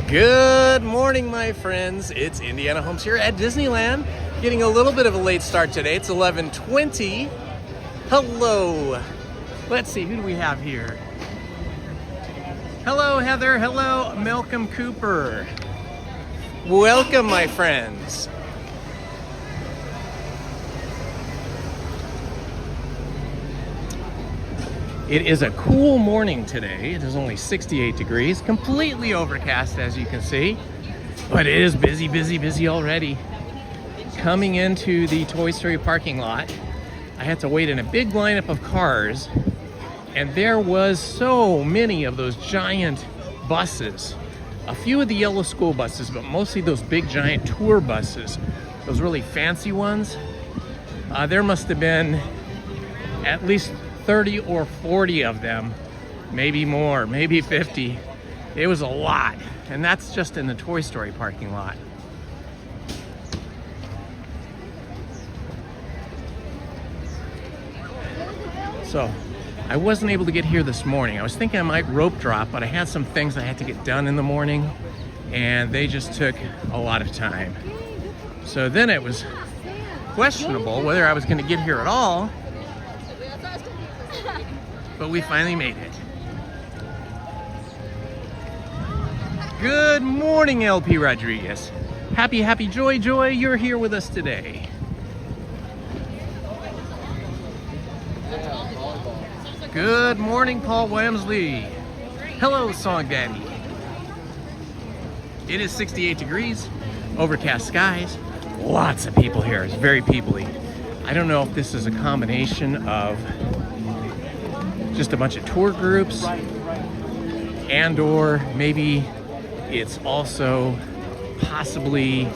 Good morning, my friends. It's Indiana Holmes here at Disneyland. Getting a little bit of a late start today. It's 11:20. Hello. Let's see, who do we have here? Hello, Heather. Hello, Malcolm Cooper. Welcome, my friends. It is a cool morning today. It is only 68 degrees, completely overcast as you can see, but it is busy, busy, busy already. Coming into the Toy Story parking lot, I had to wait in a big lineup of cars, and there was so many of those giant buses. A few of the yellow school buses, but mostly those big giant tour buses, those really fancy ones. There must have been at least 30 or 40 of them, maybe more, maybe 50. It was a lot, and that's just in the Toy Story parking lot. So, I wasn't able to get here this morning. I was thinking I might rope drop, but I had some things I had to get done in the morning, and they just took a lot of time. So then it was questionable whether I was going to get here at all, but we finally made it. Good morning, LP Rodriguez. Happy Joy, you're here with us today. Good morning, Paul Wamsley. Hello, Song Daddy. It is 68 degrees, overcast skies, lots of people here. It's very people-y. I don't know if this is a combination of just a bunch of tour groups, and or maybe it's also possibly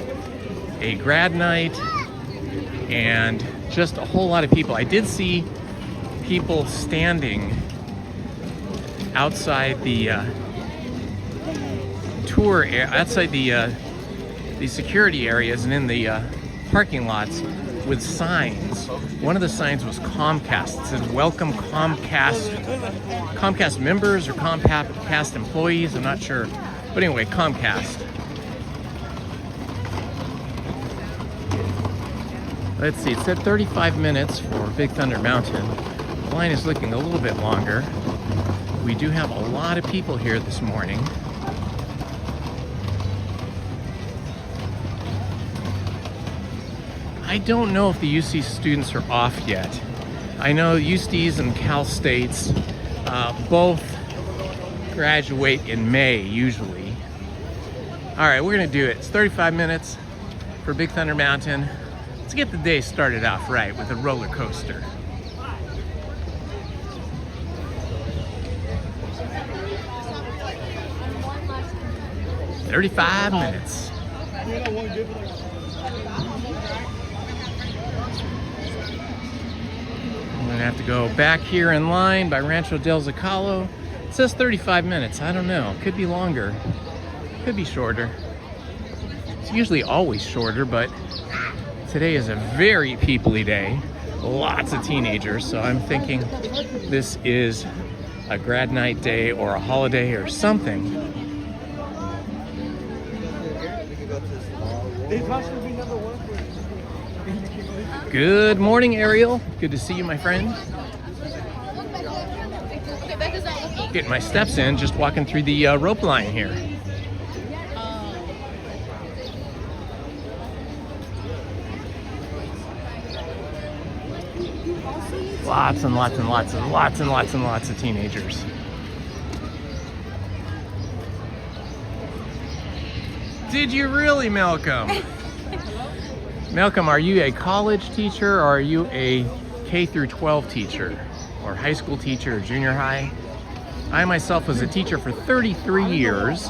a grad night and just a whole lot of people. I did see people standing outside the outside the security areas and in the parking lots with signs. One of the signs was Comcast. It says, "Welcome Comcast members," or Comcast employees, I'm not sure. But anyway, Comcast. Let's see, it said 35 minutes for Big Thunder Mountain. The line is looking a little bit longer. We do have a lot of people here this morning. I don't know if the UC students are off yet. I know UCs and Cal States both graduate in May usually. All right, we're gonna do it. It's 35 minutes for Big Thunder Mountain. Let's get the day started off right with a roller coaster. "35 minutes. I'm gonna have to go back here in line by Rancho del Zocalo. It says 35 minutes. I don't know. Could be longer. Could be shorter. It's usually always shorter, but today is a very people-y day. Lots of teenagers, so I'm thinking this is a grad night day or a holiday or something. Good morning, Ariel. Good to see you, my friend. Getting my steps in, just walking through the rope line here. Lots and lots and lots and lots and lots and lots of teenagers. Did you really, Malcolm? Malcolm, are you a college teacher or are you a K through 12 teacher? Or high school teacher or junior high? I myself was a teacher for 33 years.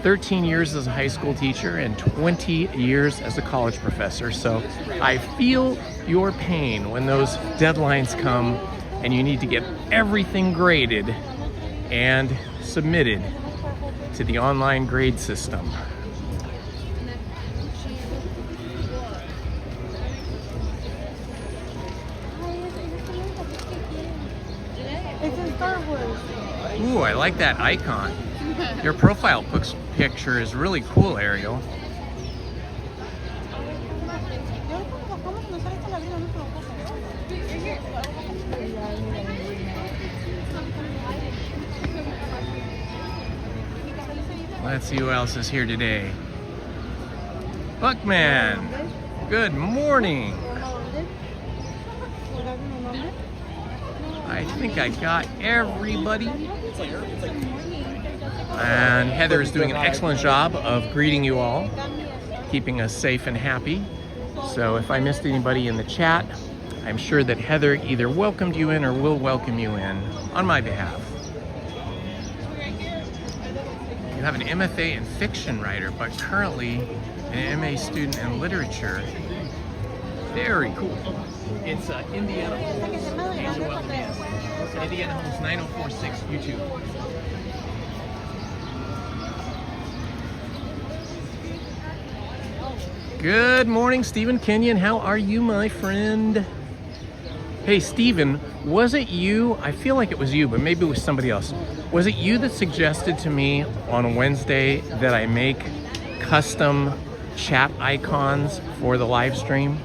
13 years as a high school teacher and 20 years as a college professor. So I feel your pain when those deadlines come and you need to get everything graded and submitted to the online grade system. Ooh, I like that icon. Your profile picture is really cool, Ariel. Let's see who else is here today. Buckman, good morning. I think I got everybody. And Heather is doing an excellent job of greeting you all, keeping us safe and happy. So if I missed anybody in the chat, I'm sure that Heather either welcomed you in or will welcome you in on my behalf. You have an MFA in fiction writer, but currently an MA student in literature. Very cool. It's Indiana Holmes, Angel Eloise. Indiana Holmes 9046 YouTube. Good morning, Stephen Kenyon. How are you, my friend? Hey, Stephen, was it you? I feel like it was you, but maybe it was somebody else. Was it you that suggested to me on Wednesday that I make custom chat icons for the live stream?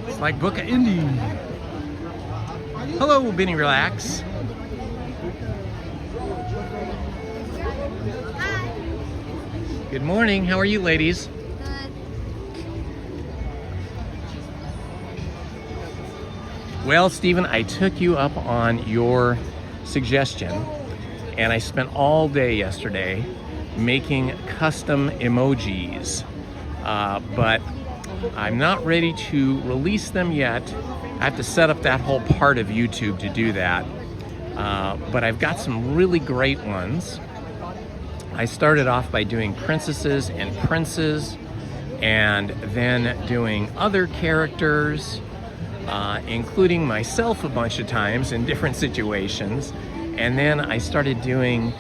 It's like Book of Indy. Hello, Benny Relax. Good morning. How are you, ladies? Good. Well, Stephen, I took you up on your suggestion, and I spent all day yesterday making custom emojis, but I'm not ready to release them yet. I have to set up that whole part of YouTube to do that, but I've got some really great ones. I started off by doing princesses and princes, and then doing other characters, including myself a bunch of times in different situations. And then I started doing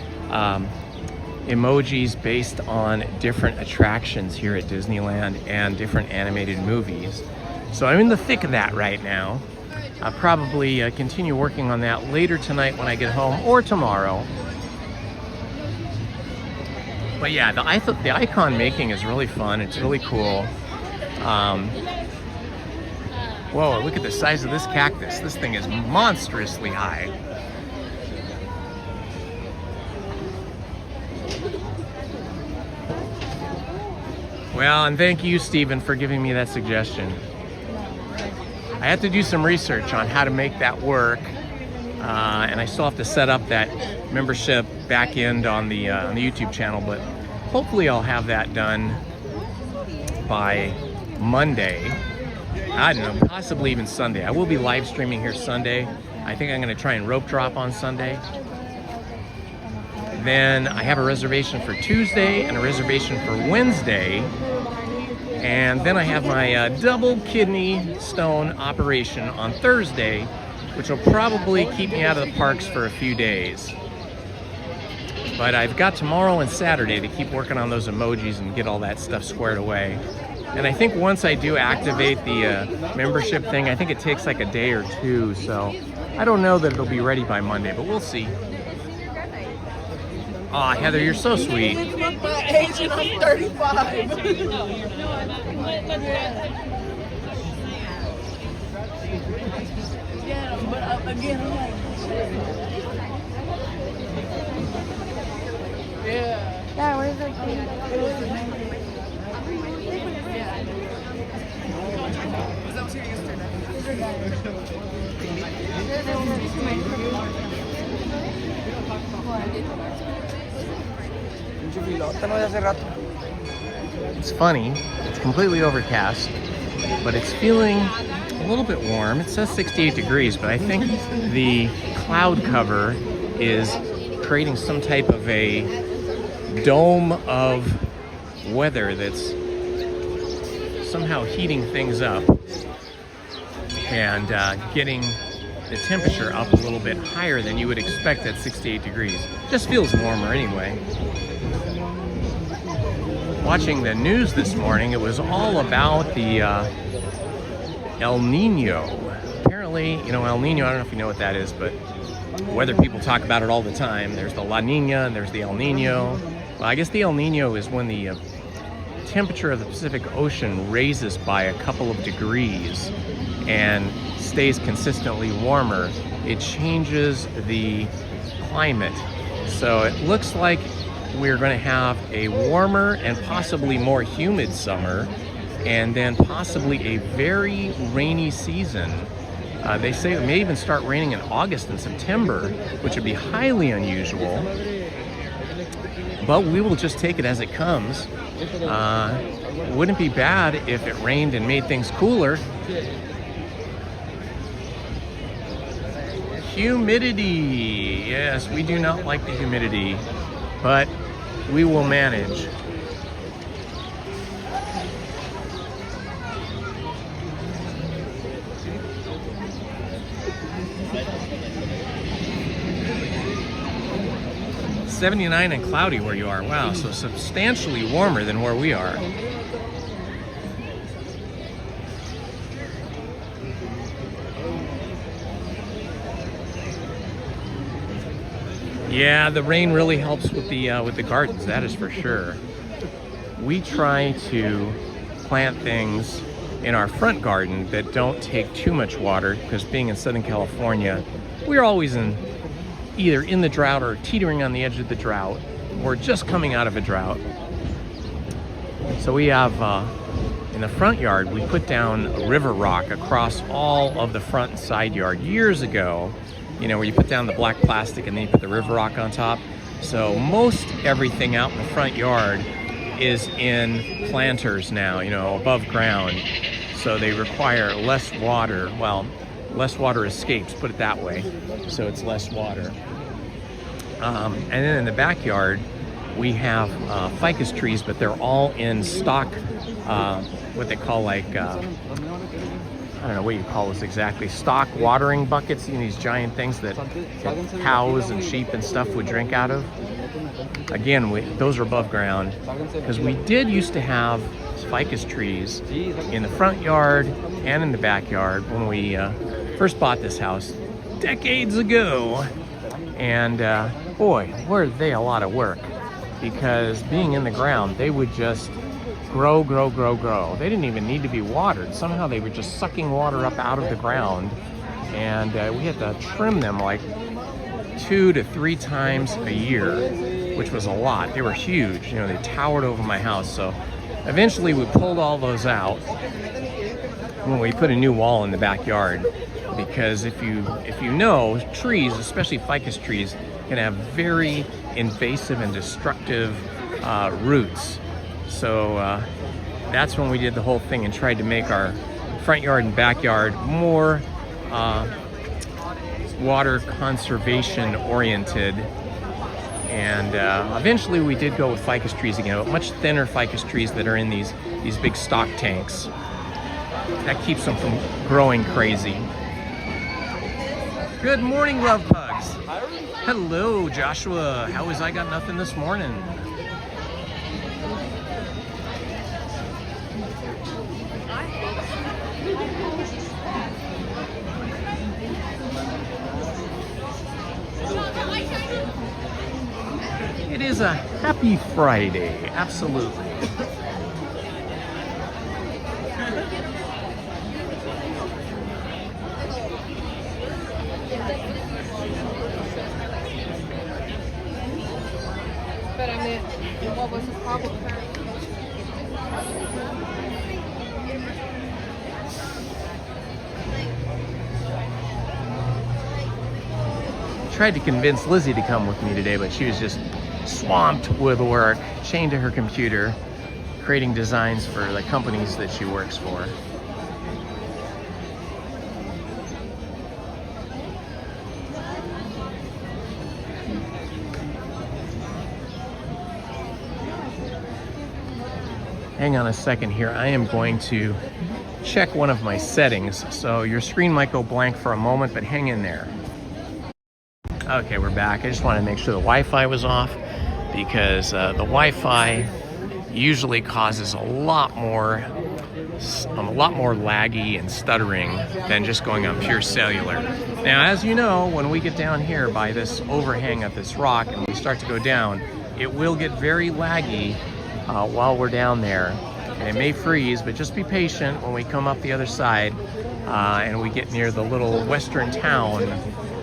emojis based on different attractions here at Disneyland and different animated movies. So I'm in the thick of that right now. I'll probably continue working on that later tonight when I get home, or tomorrow. But yeah, I thought the icon making is really fun. It's really cool. Whoa, look at the size of this cactus. This thing is monstrously high. Well, and thank you, Stephen, for giving me that suggestion. I had to do some research on how to make that work. And I still have to set up that membership back end on the YouTube channel, but hopefully I'll have that done by Monday. I don't know, possibly even Sunday. I will be live streaming here Sunday. I think I'm going to try and rope drop on Sunday. Then I have a reservation for Tuesday and a reservation for Wednesday. And then I have my double kidney stone operation on Thursday, which will probably keep me out of the parks for a few days. But I've got tomorrow and Saturday to keep working on those emojis and get all that stuff squared away. And I think once I do activate the membership thing, I think it takes like a day or two. So I don't know that it'll be ready by Monday, but we'll see. Aw, Heather, you're so sweet. It's not my age and I'm 35. Yeah, but again, I'm like, Yeah, where's the thing? I was here yesterday. It's funny, it's completely overcast, but it's feeling a little bit warm. It says 68 degrees, but I think the cloud cover is creating some type of a dome of weather that's somehow heating things up and getting the temperature up a little bit higher than you would expect at 68 degrees. Just feels warmer anyway. Watching the news this morning, it was all about the El Nino. Apparently, you know, El Nino, I don't know if you know what that is, but weather people talk about it all the time. There's the La Nina and there's the El Nino. Well, I guess the El Nino is when the temperature of the Pacific Ocean raises by a couple of degrees and stays consistently warmer. It changes the climate. So it looks like we're going to have a warmer and possibly more humid summer, and then possibly a very rainy season. They say it may even start raining in August and September, which would be highly unusual. But we will just take it as it comes. Wouldn't be bad if it rained and made things cooler. Humidity. Yes, we do not like the humidity, but we will manage. $79 and cloudy where you are. Wow, so substantially warmer than where we are. Yeah, the rain really helps with the gardens, that is for sure. We try to plant things in our front garden that don't take too much water, because being in Southern California, we're always either in the drought or teetering on the edge of the drought, or just coming out of a drought. So we have, in the front yard, we put down river rock across all of the front and side yard years ago. You know, where you put down the black plastic and then you put the river rock on top. So most everything out in the front yard is in planters now, you know, above ground. So they require less water. Well, less water escapes, put it that way. So it's less water. And then in the backyard, we have ficus trees, but they're all in stock, what they call like, I don't know what you call this exactly, stock watering buckets, you know, these giant things that cows and sheep and stuff would drink out of. Again, those are above ground, because we did used to have ficus trees in the front yard and in the backyard when we first bought this house decades ago. And boy, were they a lot of work, because being in the ground, they would just grow. They didn't even need to be watered. Somehow they were just sucking water up out of the ground, and we had to trim them like 2 to 3 times a year, which was a lot. They were huge, you know, they towered over my house. So eventually we pulled all those out when we put a new wall in the backyard, because if you know, trees, especially ficus trees, can have very invasive and destructive roots. So that's when we did the whole thing and tried to make our front yard and backyard more water conservation oriented. And eventually we did go with ficus trees again, but much thinner ficus trees that are in these big stock tanks. That keeps them from growing crazy. Good morning, love bugs. Hello, Joshua. How is I Got Nothing this morning? It is a happy Friday, absolutely. But I mean, what was his problem? tried to convince Lizzie to come with me today, but she was just swamped with work, chained to her computer, creating designs for the companies that she works for. Hang on a second here. I am going to check one of my settings. So your screen might go blank for a moment, but hang in there. Okay, we're back. I just wanted to make sure the Wi-Fi was off because the Wi-Fi usually causes a lot more laggy and stuttering than just going on pure cellular. Now, as you know, when we get down here by this overhang of this rock and we start to go down, it will get very laggy while we're down there, and it may freeze, but just be patient when we come up the other side and we get near the little western town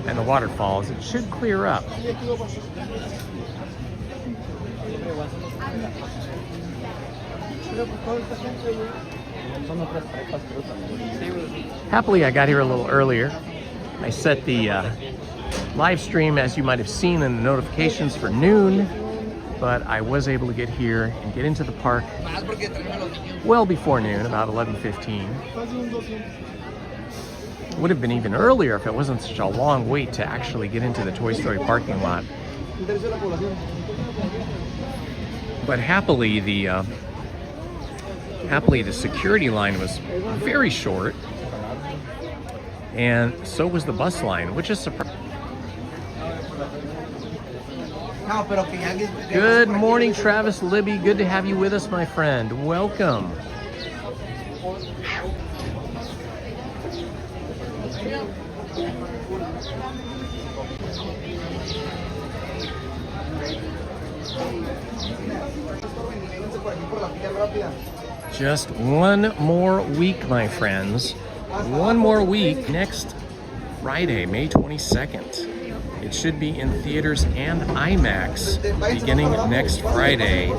and the waterfalls. It should clear up. Happily, I got here a little earlier. I set the live stream, as you might have seen in the notifications, for noon. But I was able to get here and get into the park well before noon, about 11:15. Would have been even earlier if it wasn't such a long wait to actually get into the Toy Story parking lot. But happily the security line was very short, and so was the bus line, which is surprising. Good morning, Travis Libby. Good to have you with us, my friend. Welcome. Just one more week, my friends. One more week. Next Friday, May 22nd. It should be in theaters and IMAX beginning next Friday.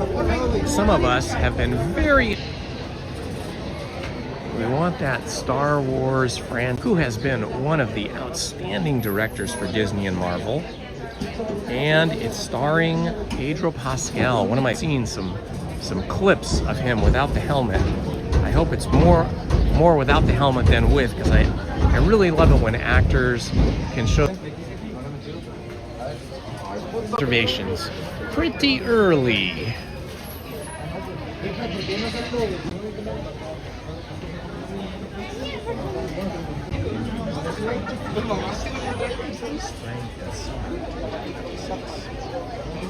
Some of us have been very... We want that Star Wars franchise, who has been one of the outstanding directors for Disney and Marvel. And it's starring Pedro Pascal. One of my seen some clips of him without the helmet. I hope it's more without the helmet than with, because I really love it when actors can show observations pretty early.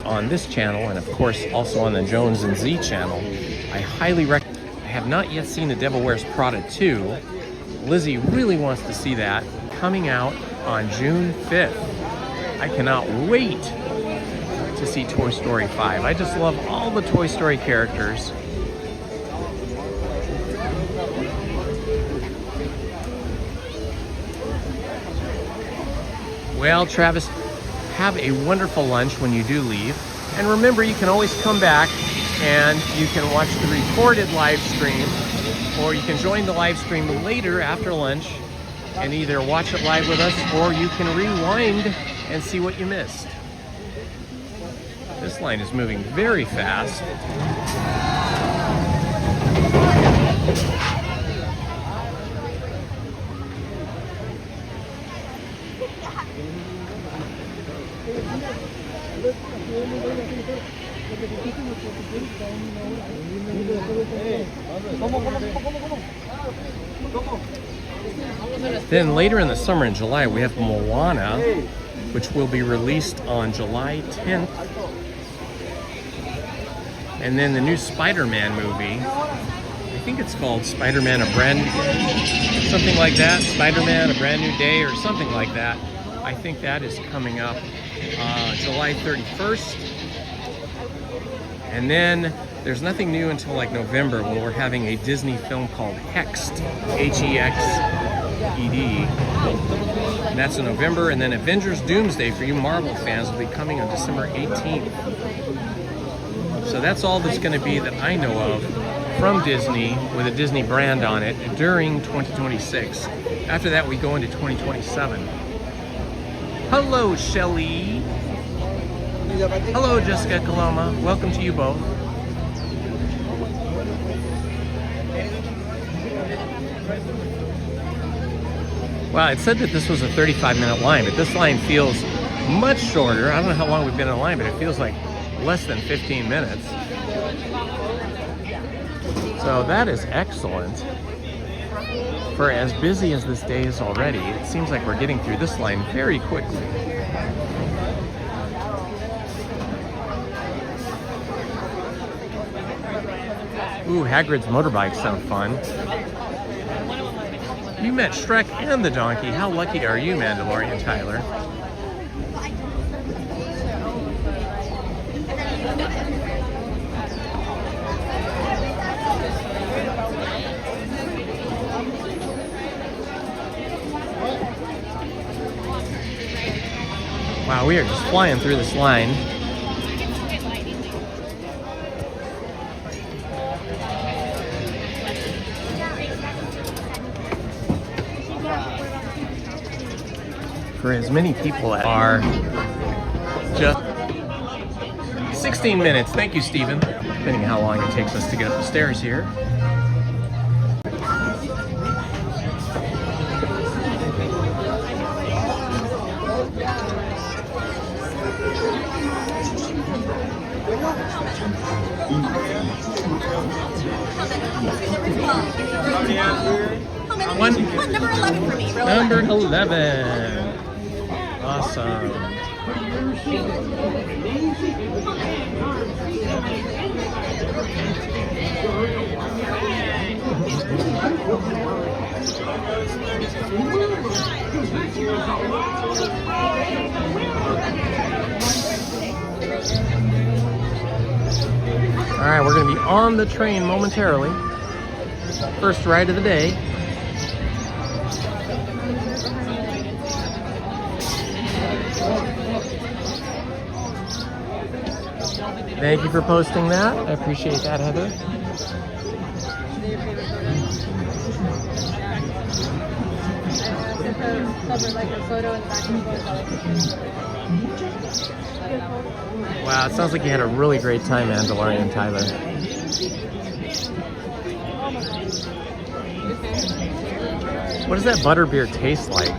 On this channel, and of course also on the Jones and Z channel, I highly recommend. I have not yet seen The Devil Wears Prada 2. Lizzie really wants to see that, coming out on June 5th. I cannot wait to see Toy Story 5. I just love all the Toy Story characters. Well, Travis, have a wonderful lunch when you do leave. And remember, you can always come back and you can watch the recorded live stream, or you can join the live stream later after lunch and either watch it live with us, or you can rewind and see what you missed. This line is moving very fast. Then later in the summer, in July, we have Moana, which will be released on July 10th. And then the new Spider-Man movie, I think it's called Spider-Man something like that, Spider-Man A Brand New Day or something like that. I think that is coming up July 31st. And then there's nothing new until like November, when we're having a Disney film called Hexed, H-E-X-E-D. And that's in November. And then Avengers Doomsday, for you Marvel fans, will be coming on December 18th. So that's all that's going to be that I know of from Disney with a Disney brand on it during 2026. After that, we go into 2027. Hello, Shelly. Hello, Jessica Coloma. Welcome to you both. Wow, it said that this was a 35-minute line, but this line feels much shorter. I don't know how long we've been in line, but it feels like less than 15 minutes. So that is excellent. For as busy as this day is already, it seems like we're getting through this line very quickly. Ooh, Hagrid's motorbikes sound fun. You met Shrek and the donkey. How lucky are you, Mandalorian Tyler? Wow, we are just flying through this line. For as many people as are just 16 minutes. Thank you, Stephen. Depending on how long it takes us to get up the stairs here. Number 11 for me. Number 11. Awesome. All right, we're going to be on the train momentarily. First ride of the day. Thank you for posting that. I appreciate that, Heather. Wow, it sounds like you had a really great time, Mandalorian Tyler. What does that butterbeer taste like?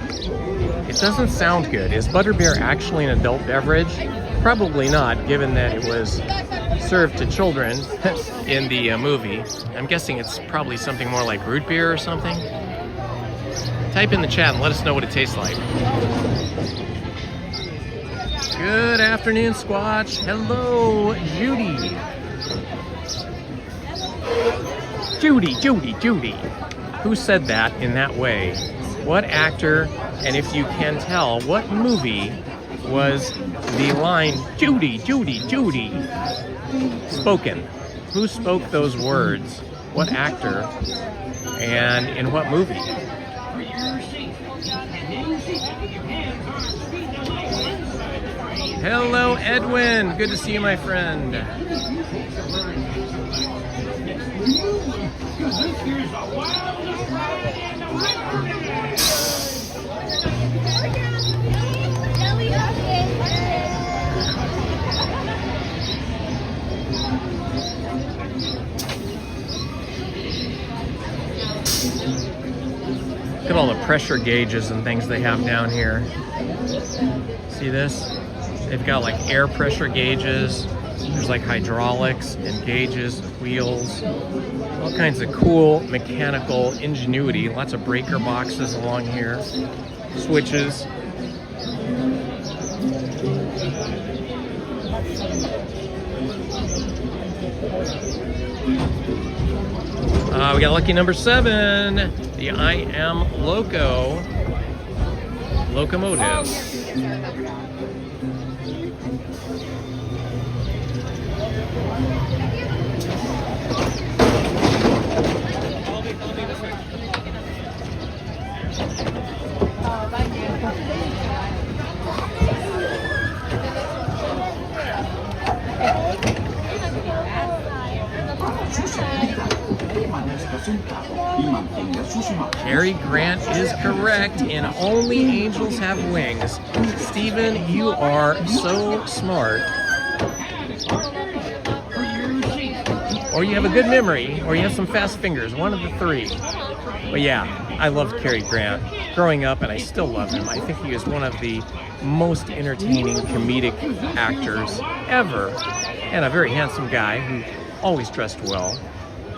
It doesn't sound good. Is butterbeer actually an adult beverage? Probably not, given that it was served to children in the movie. I'm guessing it's probably something more like root beer or something. Type in the chat and let us know what it tastes like. Good afternoon, Squatch. Hello, Judy. Judy. Who said that in that way? What actor, and if you can tell, what movie was the line, Judy, spoken? Who spoke those words? What actor? And in what movie? Hello, Edwin. Good to see you, my friend. Look at all the pressure gauges and things they have down here. See this? They've got like air pressure gauges. There's like hydraulics and gauges, wheels, all kinds of cool mechanical ingenuity. Lots of breaker boxes along here, switches. We got lucky number 7, the I Am Loco locomotive. Cary Grant is correct, and only angels have wings. Steven, you are so smart. Or you have a good memory, or you have some fast fingers, one of the three. But yeah, I loved Cary Grant growing up, and I still love him. I think he is one of the most entertaining comedic actors ever, and a very handsome guy who always dressed well.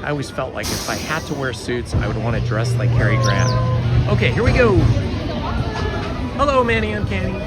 I always felt like if I had to wear suits, I would want to dress like Cary Grant. Okay, here we go. Hello, Manny Uncanny.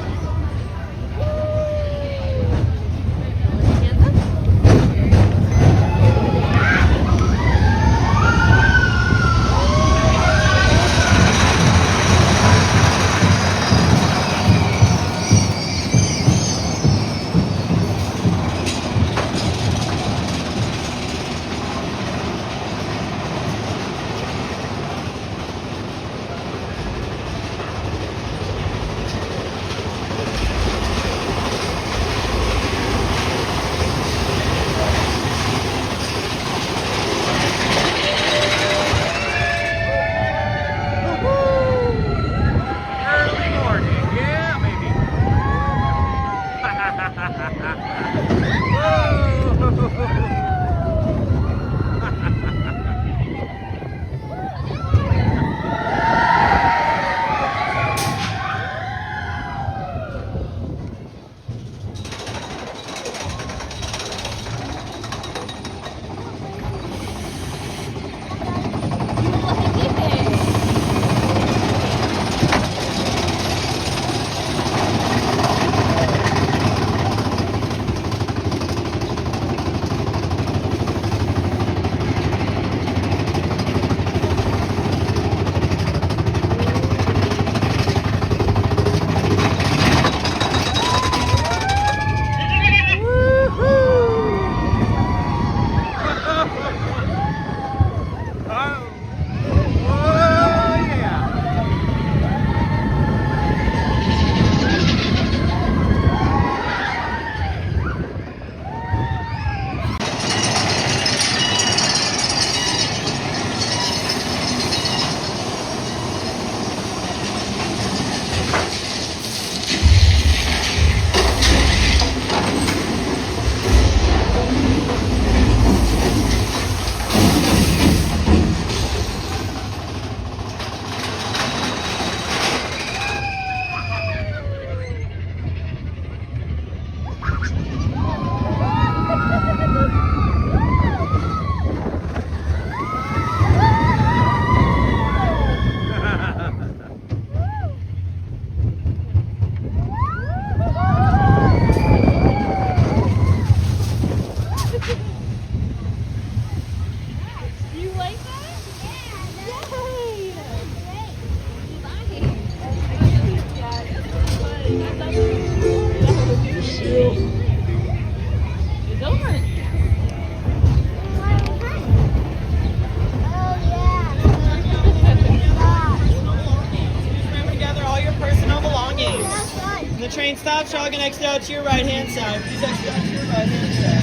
The train stops, y'all can exit out to your right hand side. Please exit out to your right hand side.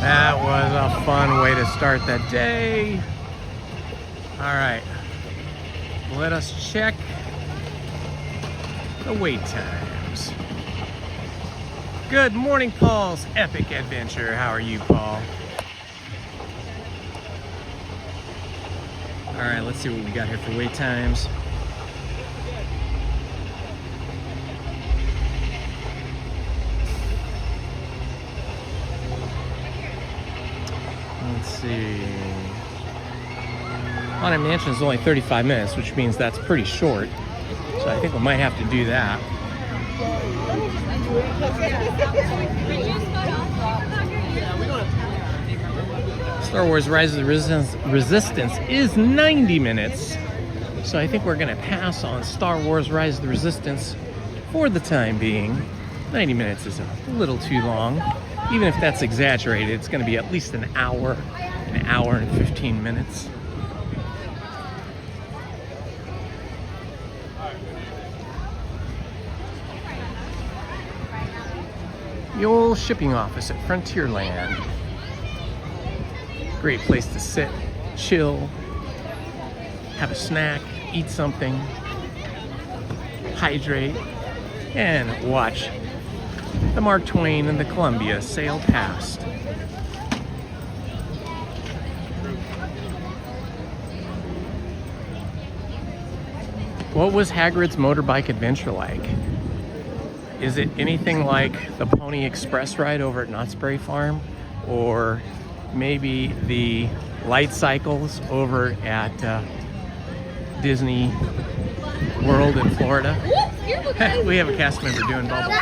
That was a fun way to start the day. All right, let us check the wait times. Good morning, Paul's Epic Adventure. How are you, Paul? All right, let's see what we got here for wait times. Let's see. Haunted Mansion is only 35 minutes, which means that's pretty short. So I think we might have to do that. Star Wars Rise of the Resistance is 90 minutes. So I think we're going to pass on Star Wars Rise of the Resistance for the time being. 90 minutes is a little too long. Even if that's exaggerated, it's going to be at least an hour and 15 minutes. The old shipping office at Frontierland. Great place to sit, chill, have a snack, eat something, hydrate, and watch the Mark Twain and the Columbia sail past. What was Hagrid's motorbike adventure like? Is it anything like the Pony Express ride over at Knott's Berry Farm? Or maybe the light cycles over at Disney World in Florida? We have a cast member doing bubbles.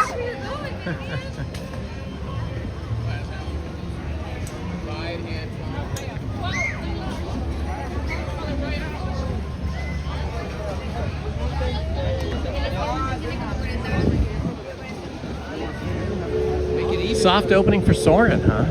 Soft opening for Soarin', huh?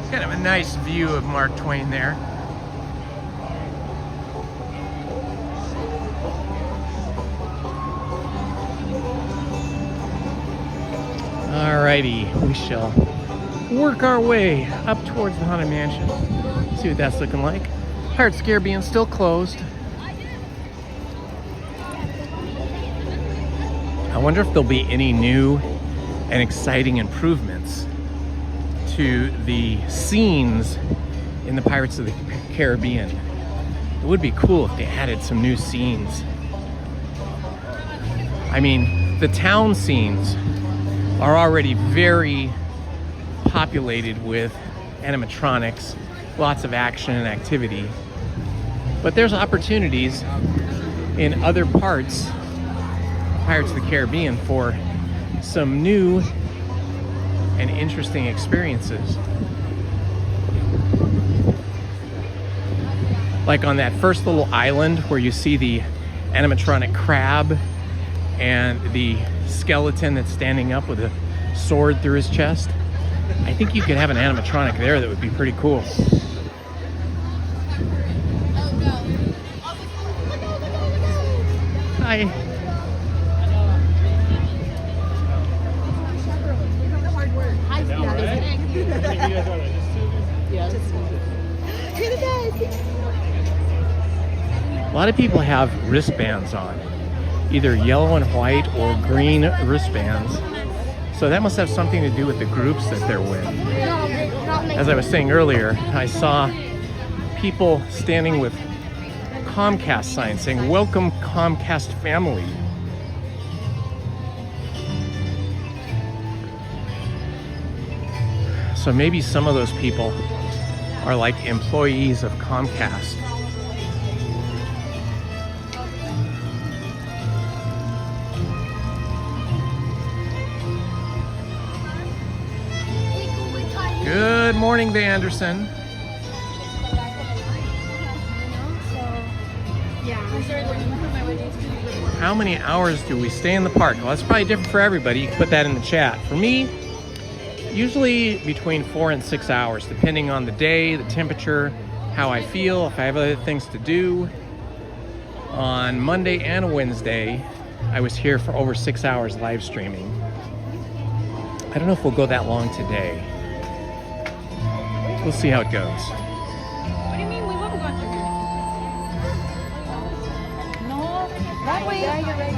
Kind of a nice view of Mark Twain there. Alrighty, we shall work our way up towards the Haunted Mansion. See what that's looking like. Pirates of the Caribbean still closed. I wonder if there'll be any new and exciting improvements to the scenes in the Pirates of the Caribbean. It would be cool if they added some new scenes. I mean, the town scenes are already very populated with animatronics, lots of action and activity. But there's opportunities in other parts of Pirates of the Caribbean for some new and interesting experiences. Like on that first little island where you see the animatronic crab and the skeleton that's standing up with a sword through his chest. I think you could have an animatronic there that would be pretty cool. Hi. A lot of people have wristbands on. Either yellow and white or green wristbands. So that must have something to do with the groups that they're with. As I was saying earlier, I saw people standing with Comcast signs saying, "Welcome Comcast family." So maybe some of those people are like employees of Comcast. Good morning, Vanderson. How many hours do we stay in the park? Well, that's probably different for everybody. You can put that in the chat. For me, usually between 4 and 6 hours, depending on the day, the temperature, how I feel, if I have other things to do. On Monday and Wednesday, I was here for over 6 hours live streaming. I don't know if we'll go that long today. We'll see how it goes. What do you mean we won't go through here? No, that way. Yeah, you're right.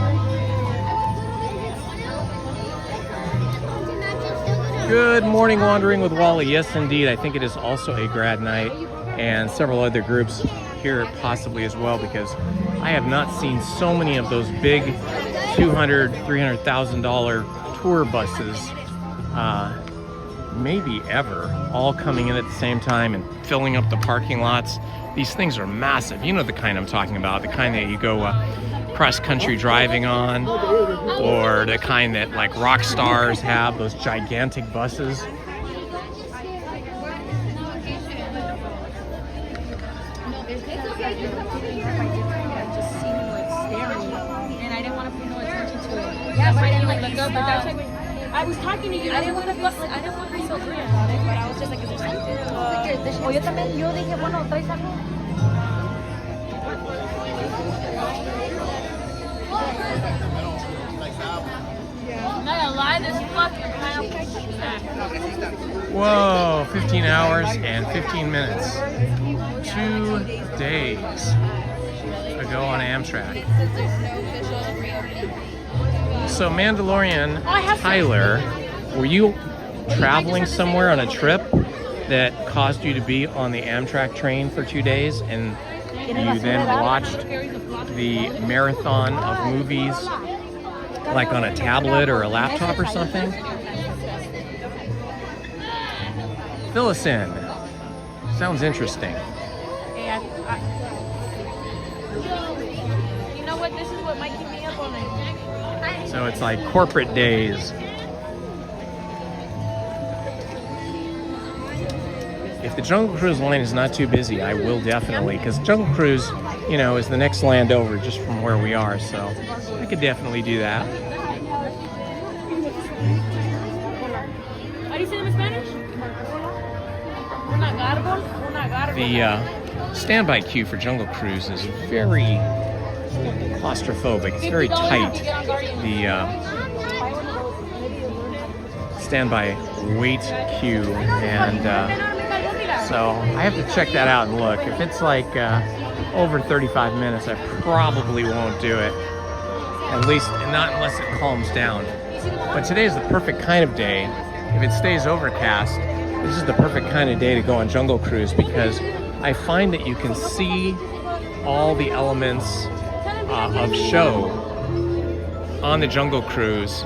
Good morning, Wandering with Wally. Yes, indeed. I think it is also a grad night, and several other groups here possibly as well, because I have not seen so many of those big $200,000, $300,000 tour buses, maybe ever, all coming in at the same time and filling up the parking lots. These things are massive. You know the kind I'm talking about, the kind that you go cross-country driving on, or the kind that like rock stars have, those gigantic buses. I was talking to you. I didn't want to be so rude about it, but I was just like, is there something? Yo también, yo dije, bueno, traes algo. I'm not gonna lie, this fucking pineapple. Whoa, 15 hours and 15 minutes. 2 days ago on Amtrak. So Mandalorian Tyler, were you traveling somewhere on a trip that caused you to be on the Amtrak train for 2 days, and you then watched the marathon of movies like on a tablet or a laptop or something? Fill us in. Sounds interesting. You know what? This is what might keep me up all night. So it's like corporate days. If the Jungle Cruise line is not too busy, I will definitely, because Jungle Cruise, you know, is the next land over just from where we are, so I could definitely do that. How do you say them in Spanish? The standby queue for Jungle Cruise is very claustrophobic. It's very tight. The standby wait queue, and so I have to check that out and look. If it's like over 35 minutes, I probably won't do it. At least not unless it calms down. But today is the perfect kind of day. If it stays overcast, this is the perfect kind of day to go on Jungle Cruise, because I find that you can see all the elements of show on the Jungle Cruise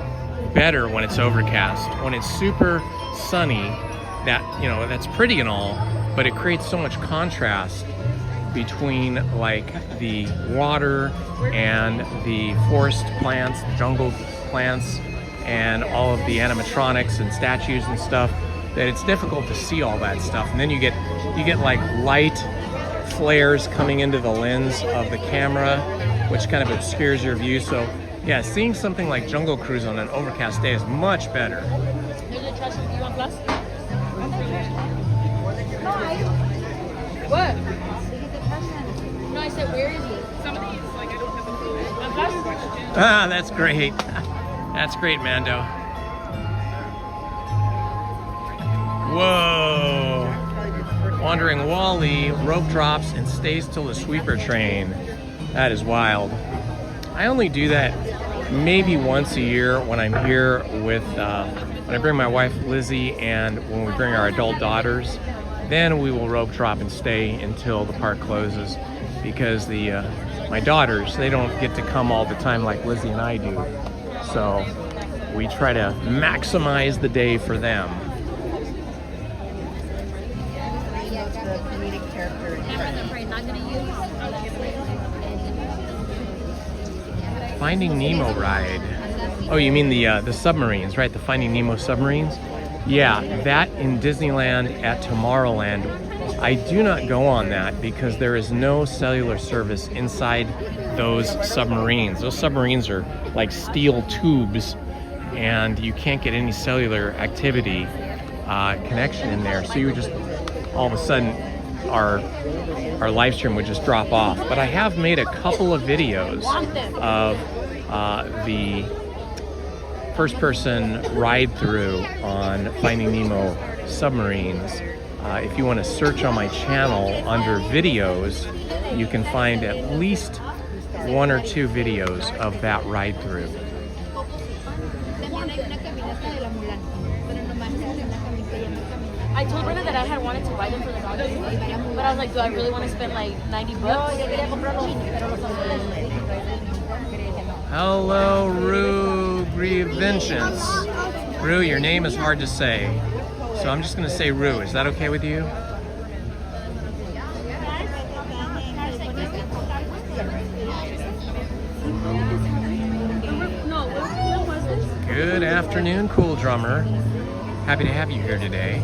better when it's overcast. When it's super sunny, that, you know, that's pretty and all, but it creates so much contrast between like the water and the forest plants, the jungle plants, and all of the animatronics and statues and stuff, that it's difficult to see all that stuff. And then you get like light flares coming into the lens of the camera, which kind of obscures your view. So yeah, seeing something like Jungle Cruise on an overcast day is much better. What? No, I said, where is he? Somebody is like, I don't have a clue. Ah, that's great. That's great, Mando. Whoa. Wandering Wally rope drops and stays till the sweeper train. That is wild. I only do that maybe once a year when I'm here with, when I bring my wife Lizzie, and when we bring our adult daughters. Then we will rope drop and stay until the park closes, because my daughters, they don't get to come all the time like Lizzie and I do. So we try to maximize the day for them. Finding Nemo ride. Oh, you mean the submarines, right? The Finding Nemo submarines? Yeah, that in Disneyland at Tomorrowland. I do not go on that because there is no cellular service inside those submarines. Those submarines are like steel tubes, and you can't get any cellular activity connection in there. So you just, all of a sudden, our live stream would just drop off. But I have made a couple of videos of the first-person ride-through on Finding Nemo submarines. If you want to search on my channel under videos, you can find at least 1 or 2 videos of that ride-through. I told Brenda that I had wanted to buy them for the dog, but I was like, do I really want to spend like $90? Hello, Rue Grievenchance. Rue, your name is hard to say, so I'm just going to say Rue. Is that okay with you? Good afternoon, Cool Drummer. Happy to have you here today.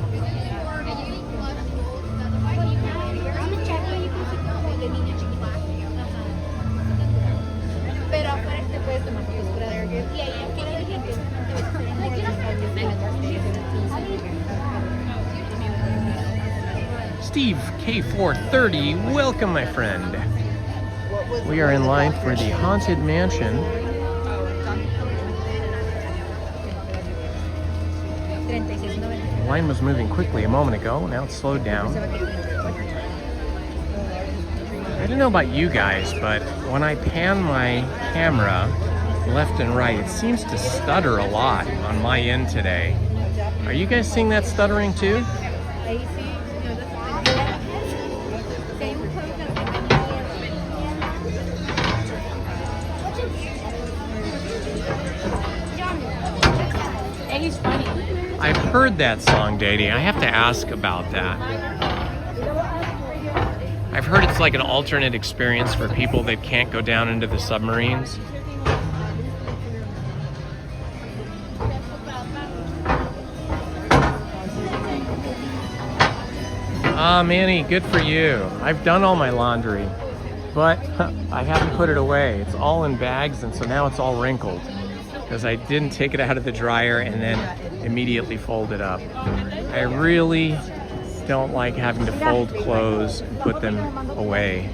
Steve K430, welcome my friend. We are in line for the Haunted Mansion. The line was moving quickly a moment ago, now it's slowed down. I don't know about you guys, but when I pan my camera left and right, it seems to stutter a lot on my end today. Are you guys seeing that stuttering too? He's funny. I've heard that song, Daddy. I have to ask about that. I've heard it's like an alternate experience for people that can't go down into the submarines. Ah, Manny, good for you. I've done all my laundry, but I haven't put it away. It's all in bags, and so now it's all wrinkled because I didn't take it out of the dryer and then immediately fold it up. I really don't like having to fold clothes and put them away.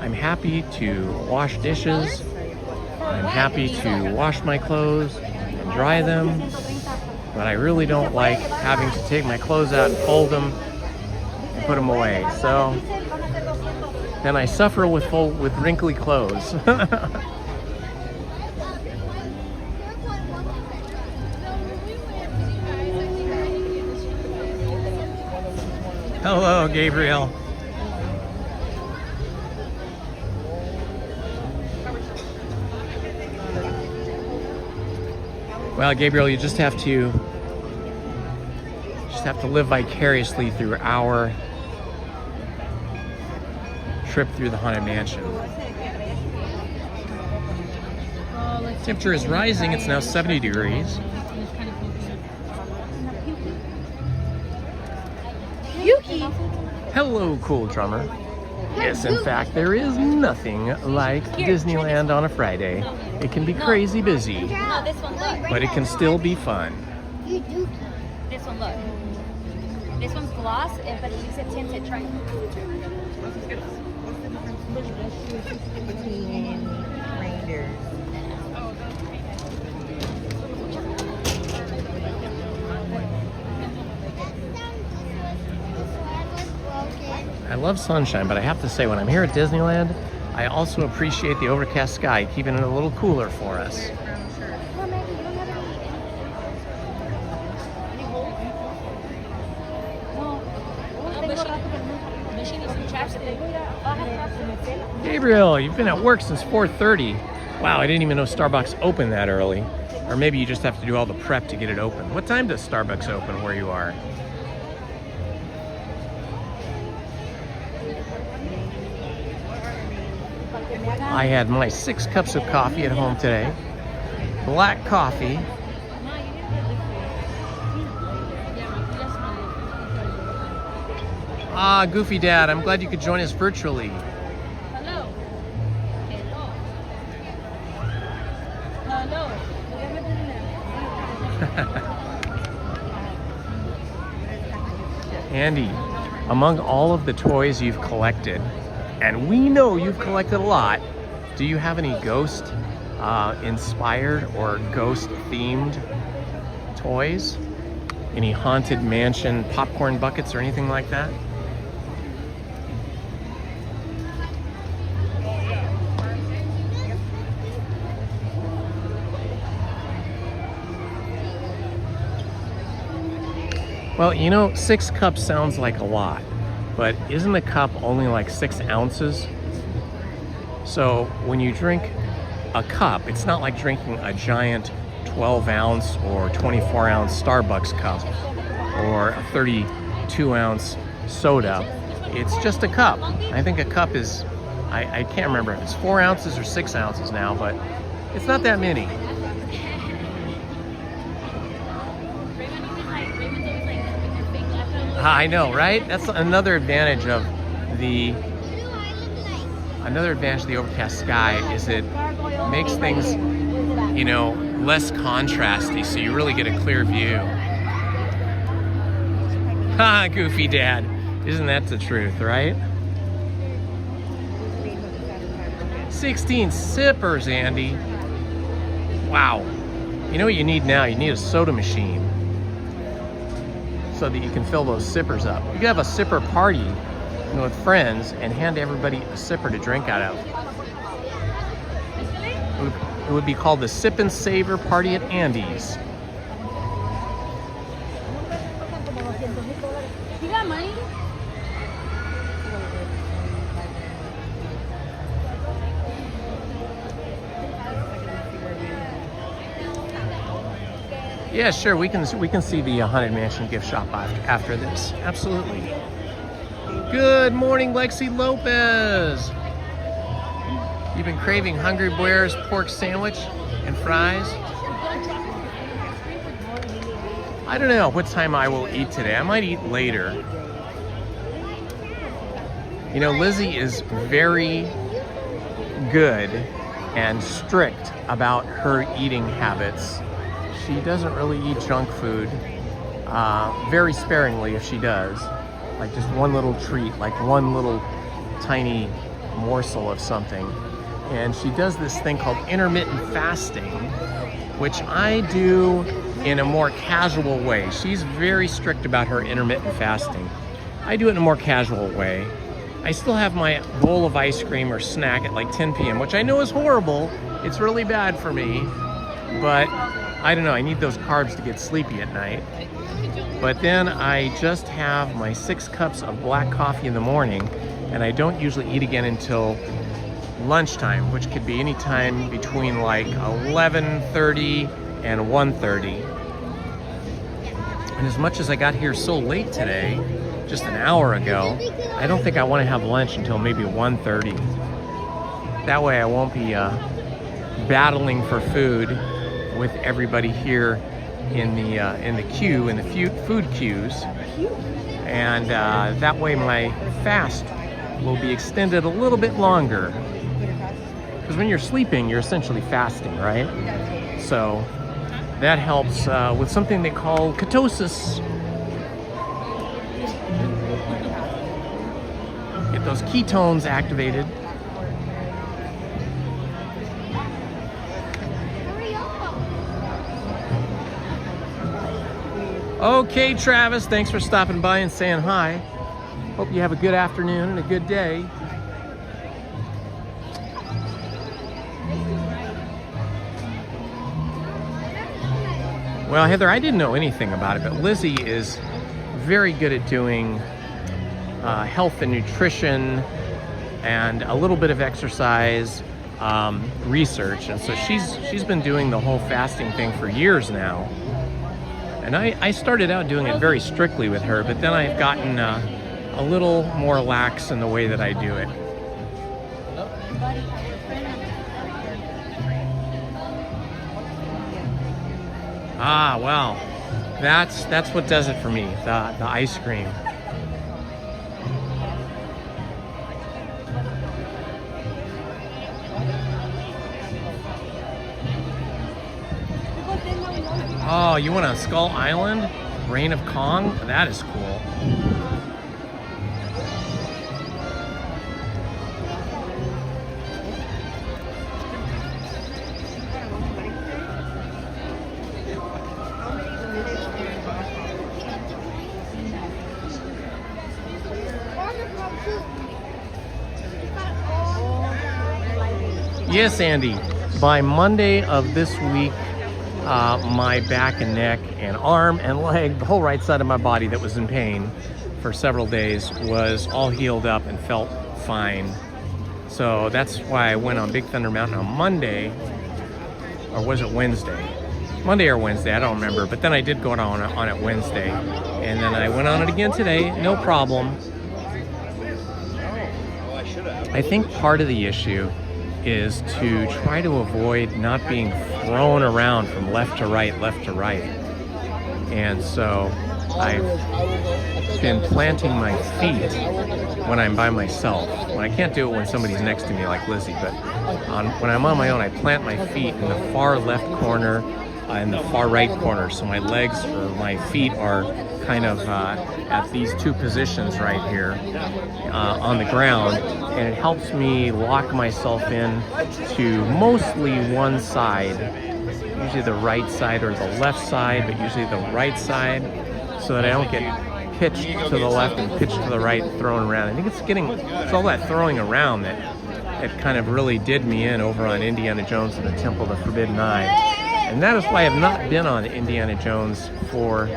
I'm happy to wash dishes. I'm happy to wash my clothes and dry them, but I really don't like having to take my clothes out and fold them and put them away. So then I suffer with wrinkly clothes. Hello, Gabriel. Well, Gabriel, you just have to live vicariously through our trip through the Haunted Mansion. Temperature is rising. It's now 70 degrees. Hello, Cool Drummer. Yes, in fact, there is nothing like Disneyland on a Friday. It can be crazy busy, No, this one, look. but it can still be fun. This one, look. This one's gloss, but it leaves it tinted. Try it. I love sunshine, but I have to say, when I'm here at Disneyland, I also appreciate the overcast sky, keeping it a little cooler for us. Gabriel, you've been at work since 4:30. Wow, I didn't even know Starbucks opened that early. Or maybe you just have to do all the prep to get it open. What time does Starbucks open where you are? I had my 6 cups of coffee at home today. Black coffee. Ah, Goofy Dad, I'm glad you could join us virtually. Hello. Hello. Andy, among all of the toys you've collected, and we know you've collected a lot, do you have any ghost inspired or ghost themed toys? Any haunted mansion popcorn buckets or anything like that? Well, you know, 6 cups sounds like a lot, but isn't a cup only like 6 ounces? So when you drink a cup, it's not like drinking a giant 12 ounce or 24 ounce Starbucks cup or a 32 ounce soda. It's just a cup. I think a cup is, I can't remember if it's 4 ounces or 6 ounces now, but it's not that many. I know, right? That's another advantage of the overcast sky is it makes things, you know, less contrasty, so you really get a clear view. Ha, goofy dad. Isn't that the truth, right? 16 sippers, Andy. Wow. You know what you need now? You need a soda machine so that you can fill those sippers up. You could have a sipper party, you know, with friends and hand everybody a sipper to drink out of. It would be called the Sip and Savor Party at Andy's. You got money? Yeah, sure. We can see the Haunted Mansion gift shop after this. Absolutely. Good morning, Lexi Lopez. You've been craving Hungry Bear's pork sandwich and fries? I don't know what time I will eat today. I might eat later. You know, Lizzie is very good and strict about her eating habits. She doesn't really eat junk food, very sparingly if she does. Like just one little treat, like one little tiny morsel of something. And she does this thing called intermittent fasting, which I do in a more casual way. She's very strict about her intermittent fasting. I do it in a more casual way. I still have my bowl of ice cream or snack at like 10 p.m., which I know is horrible. It's really bad for me, but I don't know, I need those carbs to get sleepy at night. But then I just have my 6 cups of black coffee in the morning, and I don't usually eat again until lunchtime, which could be any time between like 11:30 and 1:30. And as much as I got here so late today, just an hour ago, I don't think I want to have lunch until maybe 1:30. That way I won't be battling for food with everybody here in the queue, in the food queues, and that way my fast will be extended a little bit longer. Because when you're sleeping, you're essentially fasting, right? So that helps with something they call ketosis. Get those ketones activated. Okay, Travis, thanks for stopping by and saying hi. Hope you have a good afternoon and a good day. Well, Heather, I didn't know anything about it, but Lizzie is very good at doing health and nutrition and a little bit of exercise research. And so she's been doing the whole fasting thing for years now. And I started out doing it very strictly with her, but then I've gotten a little more lax in the way that I do it. Ah, well, that's what does it for me, the ice cream. Oh, you went on Skull Island? Reign of Kong? That is cool. Yes, Andy. By Monday of this week, my back and neck and arm and leg, the whole right side of my body that was in pain for several days, was all healed up and felt fine. So that's why I went on Big Thunder Mountain on Monday, or was it Wednesday? Monday or Wednesday, I don't remember. But then I did go on it Wednesday, and then I went on it again today, no problem. I think part of the issue is to try to avoid not being thrown around from left to right. And so I've been planting my feet when I'm by myself. When I can't do it when somebody's next to me like Lizzie, but when I'm on my own, I plant my feet in the far left corner and the far right corner. So my legs or my feet are kind of at these two positions right here on the ground, and it helps me lock myself in to mostly one side, usually the right side or the left side, but usually the right side, so that I don't get pitched to the left and pitched to the right, thrown around. I think it's all that throwing around that kind of really did me in over on Indiana Jones and the Temple of the Forbidden Eye. And that is why I have not been on Indiana Jones for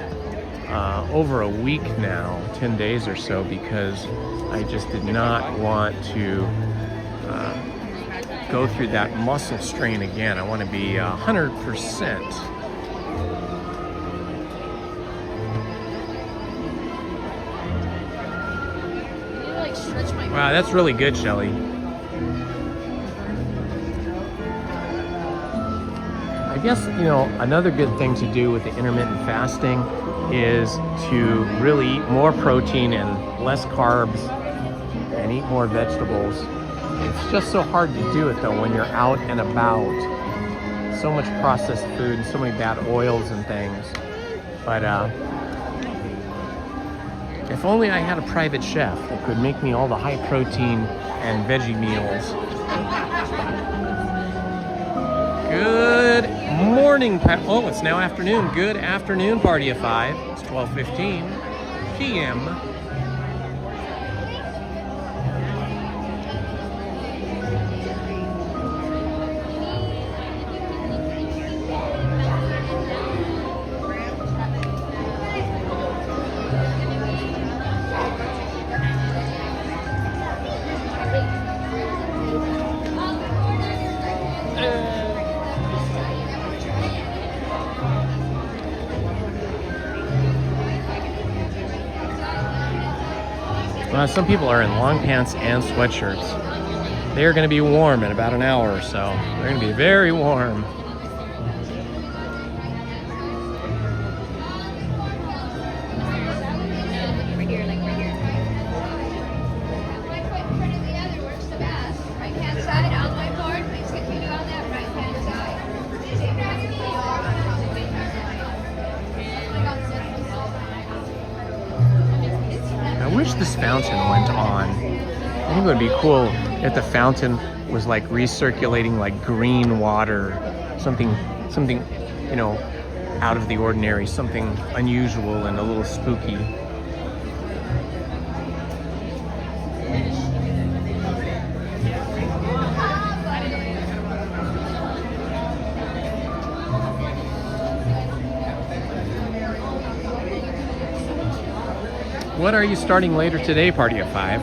over a week now, 10 days or so, because I just did not want to go through that muscle strain again. I want to be 100%. Wow, that's really good, Shelly. I guess, another good thing to do with the intermittent fasting is to really eat more protein and less carbs and eat more vegetables. It's just so hard to do it though when you're out and about. So much processed food and so many bad oils and things. But if only I had a private chef that could make me all the high protein and veggie meals. Good morning, oh, it's now afternoon. Good afternoon, Party of Five. It's 12:15 p.m. Some people are in long pants and sweatshirts. They are going to be warm in about an hour or so. They're going to be very warm. I wish this fountain went on. I think it would be cool if the fountain was like recirculating like green water, something, out of the ordinary, something unusual and a little spooky. What are you starting later today, Party of Five?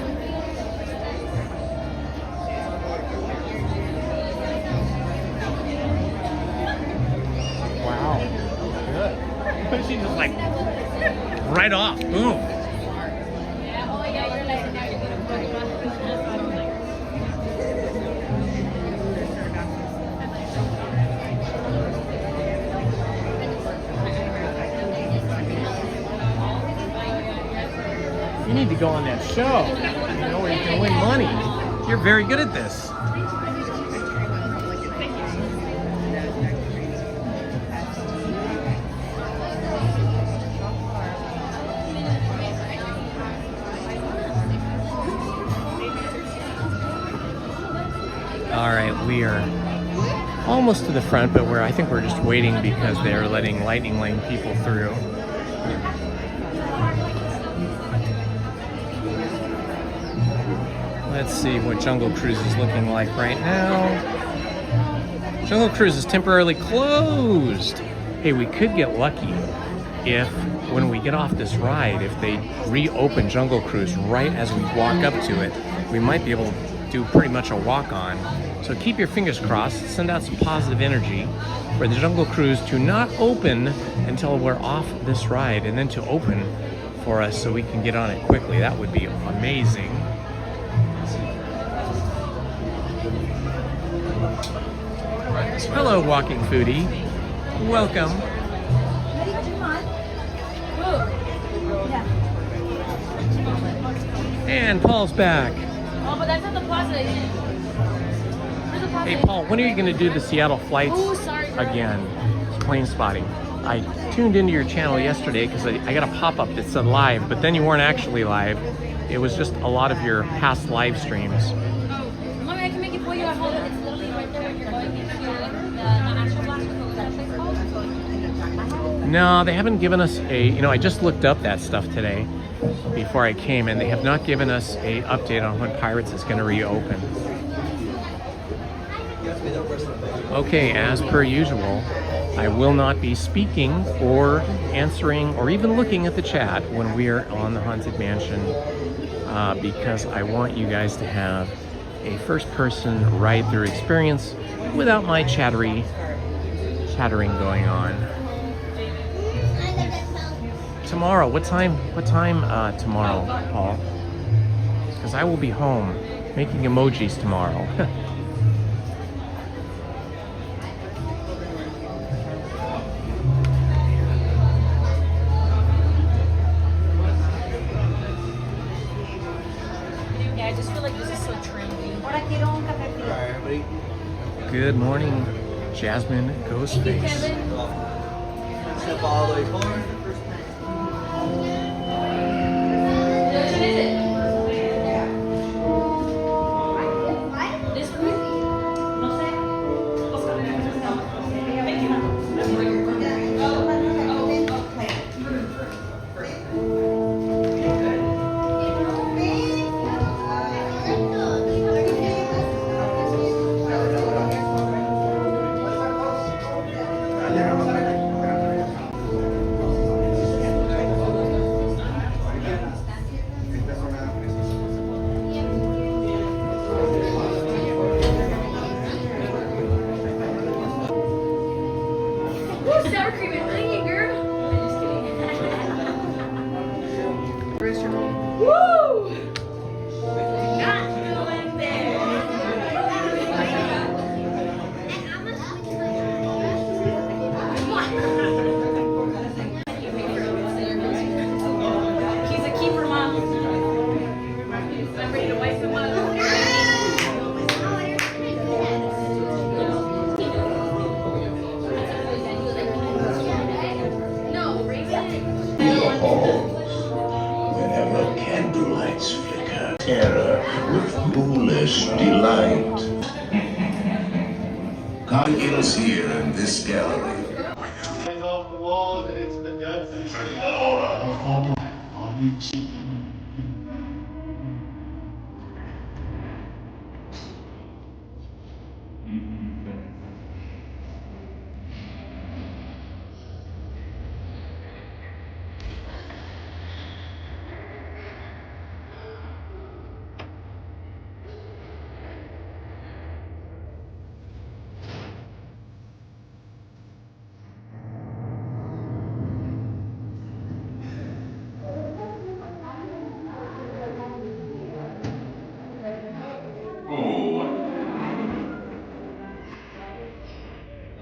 Wow. Good. She just like right off. Boom. You need to go on that show, where you can win money. You're very good at this. All right, we are almost to the front, but I think we're just waiting because they're letting Lightning Lane people through. Let's see what Jungle Cruise is looking like right now. Jungle Cruise is temporarily closed. Hey, we could get lucky if when we get off this ride, if they reopen Jungle Cruise right as we walk up to it, we might be able to do pretty much a walk-on. So keep your fingers crossed, send out some positive energy for the Jungle Cruise to not open until we're off this ride, and then to open for us so we can get on it quickly. That would be amazing. Hello, walking foodie. Welcome. And Paul's back. Oh, but that's not the plaza. Hey, Paul, when are you going to do the Seattle flights again? Plane spotting. I tuned into your channel yesterday because I got a pop-up that said live, but then you weren't actually live. It was just a lot of your past live streams. Oh, Mommy, I can make it for you. I hold it. It's literally right there. You're going into the actual plaza. What was that place called? No, they haven't given us a, you know, I just looked up that stuff today before I came, and they have not given us a update on when Pirates is going to reopen. Okay, as per usual, I will not be speaking or answering or even looking at the chat when we are on the Haunted Mansion because I want you guys to have a first-person ride-through experience without my chattering going on. Tomorrow, what time tomorrow, Paul? Because I will be home making emojis tomorrow. Yeah, I just feel like this is so trendy. Good morning, Jasmine Ghostface. Step all the way forward. Sour cream and onion, girl. I'm just kidding. Woo! Not going there. He's a keeper, Mom. I'm ready to wipe him up. Whenever candlelights flicker, terror with foolish delight. Confidence here in this gallery.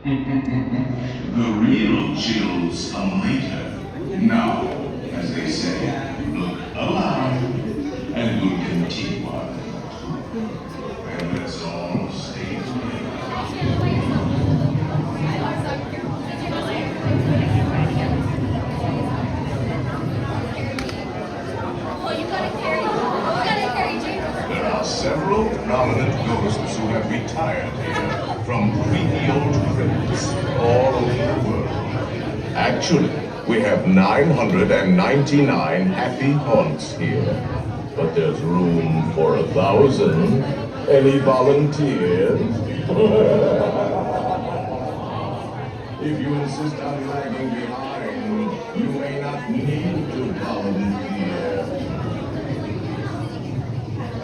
The real chills come later. Now, as they say, look alive and we'll continue on. And let's all stay together. There are several prominent ghosts who have retired here from creepy old crypts all over the world. Actually, we have 999 happy haunts here. but there's room for 1,000. Any volunteers? If you insist on lagging behind, you may not need to volunteer.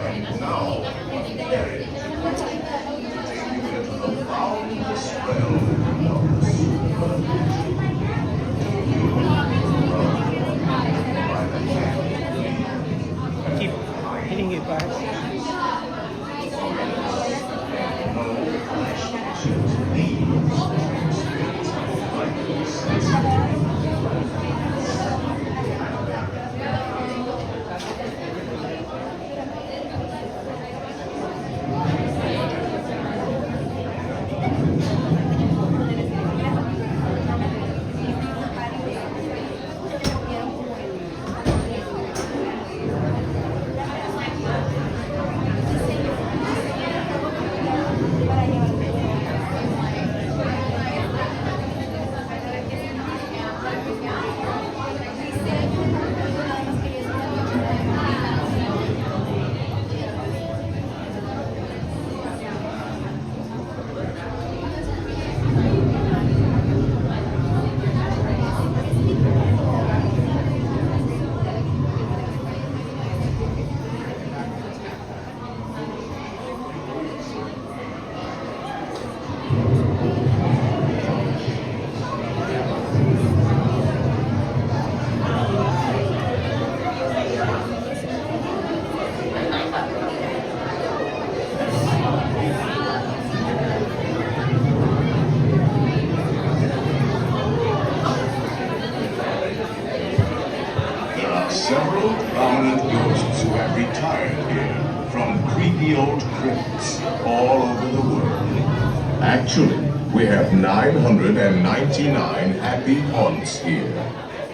And now, Eric, take you into the boundless realm of the supernatural. Keep hitting it back. Several prominent ghosts who have retired here from creepy old crypts all over the world. Actually, we have 999 happy haunts here,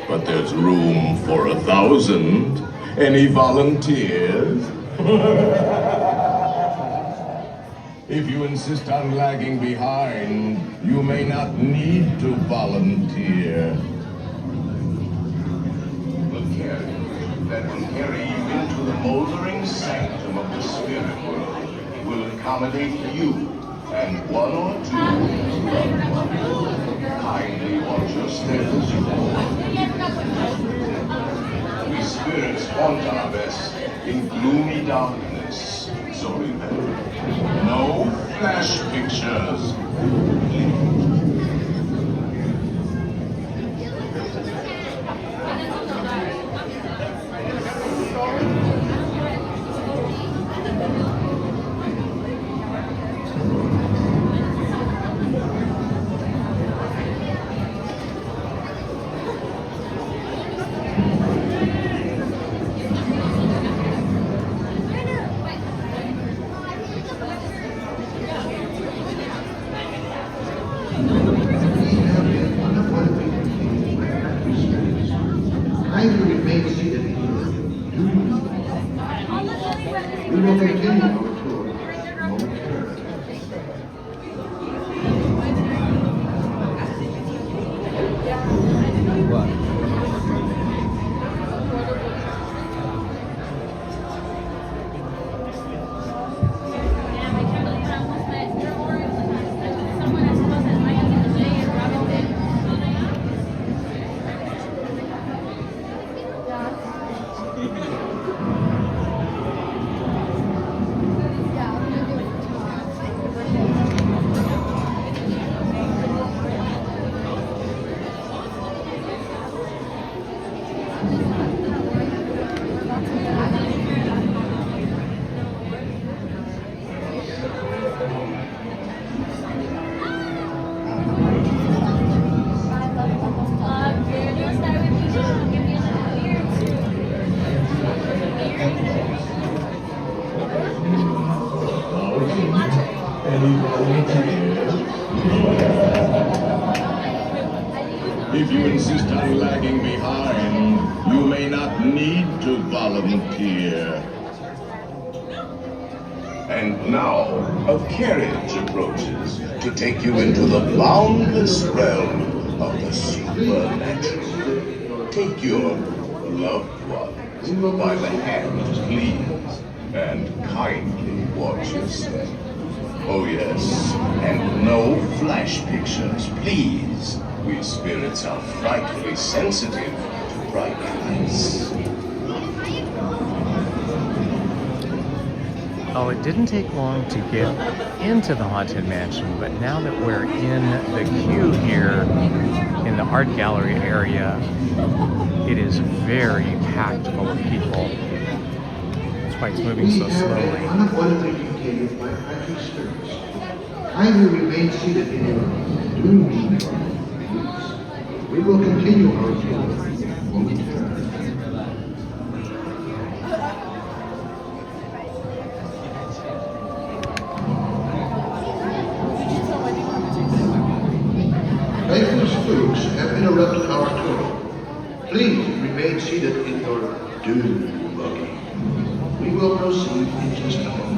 but there's room for 1,000. Any volunteers? If you insist on lagging behind, you may not need to volunteer. That will carry you into the moldering sanctum of the spirit world will accommodate you and one or two loved ones. Kindly watch your step as you walk. We spirits haunt our best in gloomy darkness, so remember, no flash pictures, please. We will continue our tour momentarily. If you insist on lagging behind, you may not need to volunteer. And now, a carriage approaches to take you into the boundless realm of the supernatural. Take your loved ones. by the hand, please, and kindly watch your step. Oh yes, and no flash pictures, please. We spirits are frightfully sensitive to bright lights. Oh, it didn't take long to get into the Haunted Mansion, but now that we're in the queue here in the art gallery area, it is very packed full of people. That's why it's moving so slowly. Unavoidably contagious by crashing spirits. Kindly remain seated in your doomed buggies. We will continue our tour momentarily. Playful spooks have interrupted our tour. Please remain seated in your doomed buggy. We will proceed in just a moment.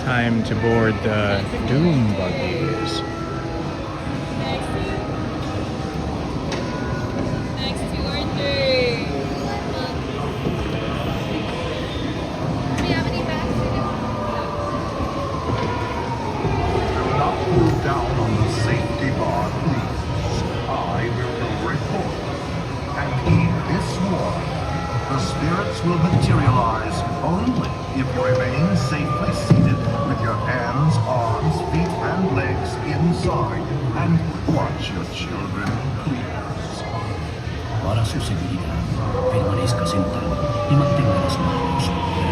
Time to board the Doom buggies. Next 2 or 3. Do we have any bags to do? Do not move down on the safety bar, please. I will report. And heed this warning. The spirits will materialize only if you remain safely seated with your hands, arms, feet, and legs inside. And watch your children, please. Para su seguridad, permanezca sentado y mantenga las manos,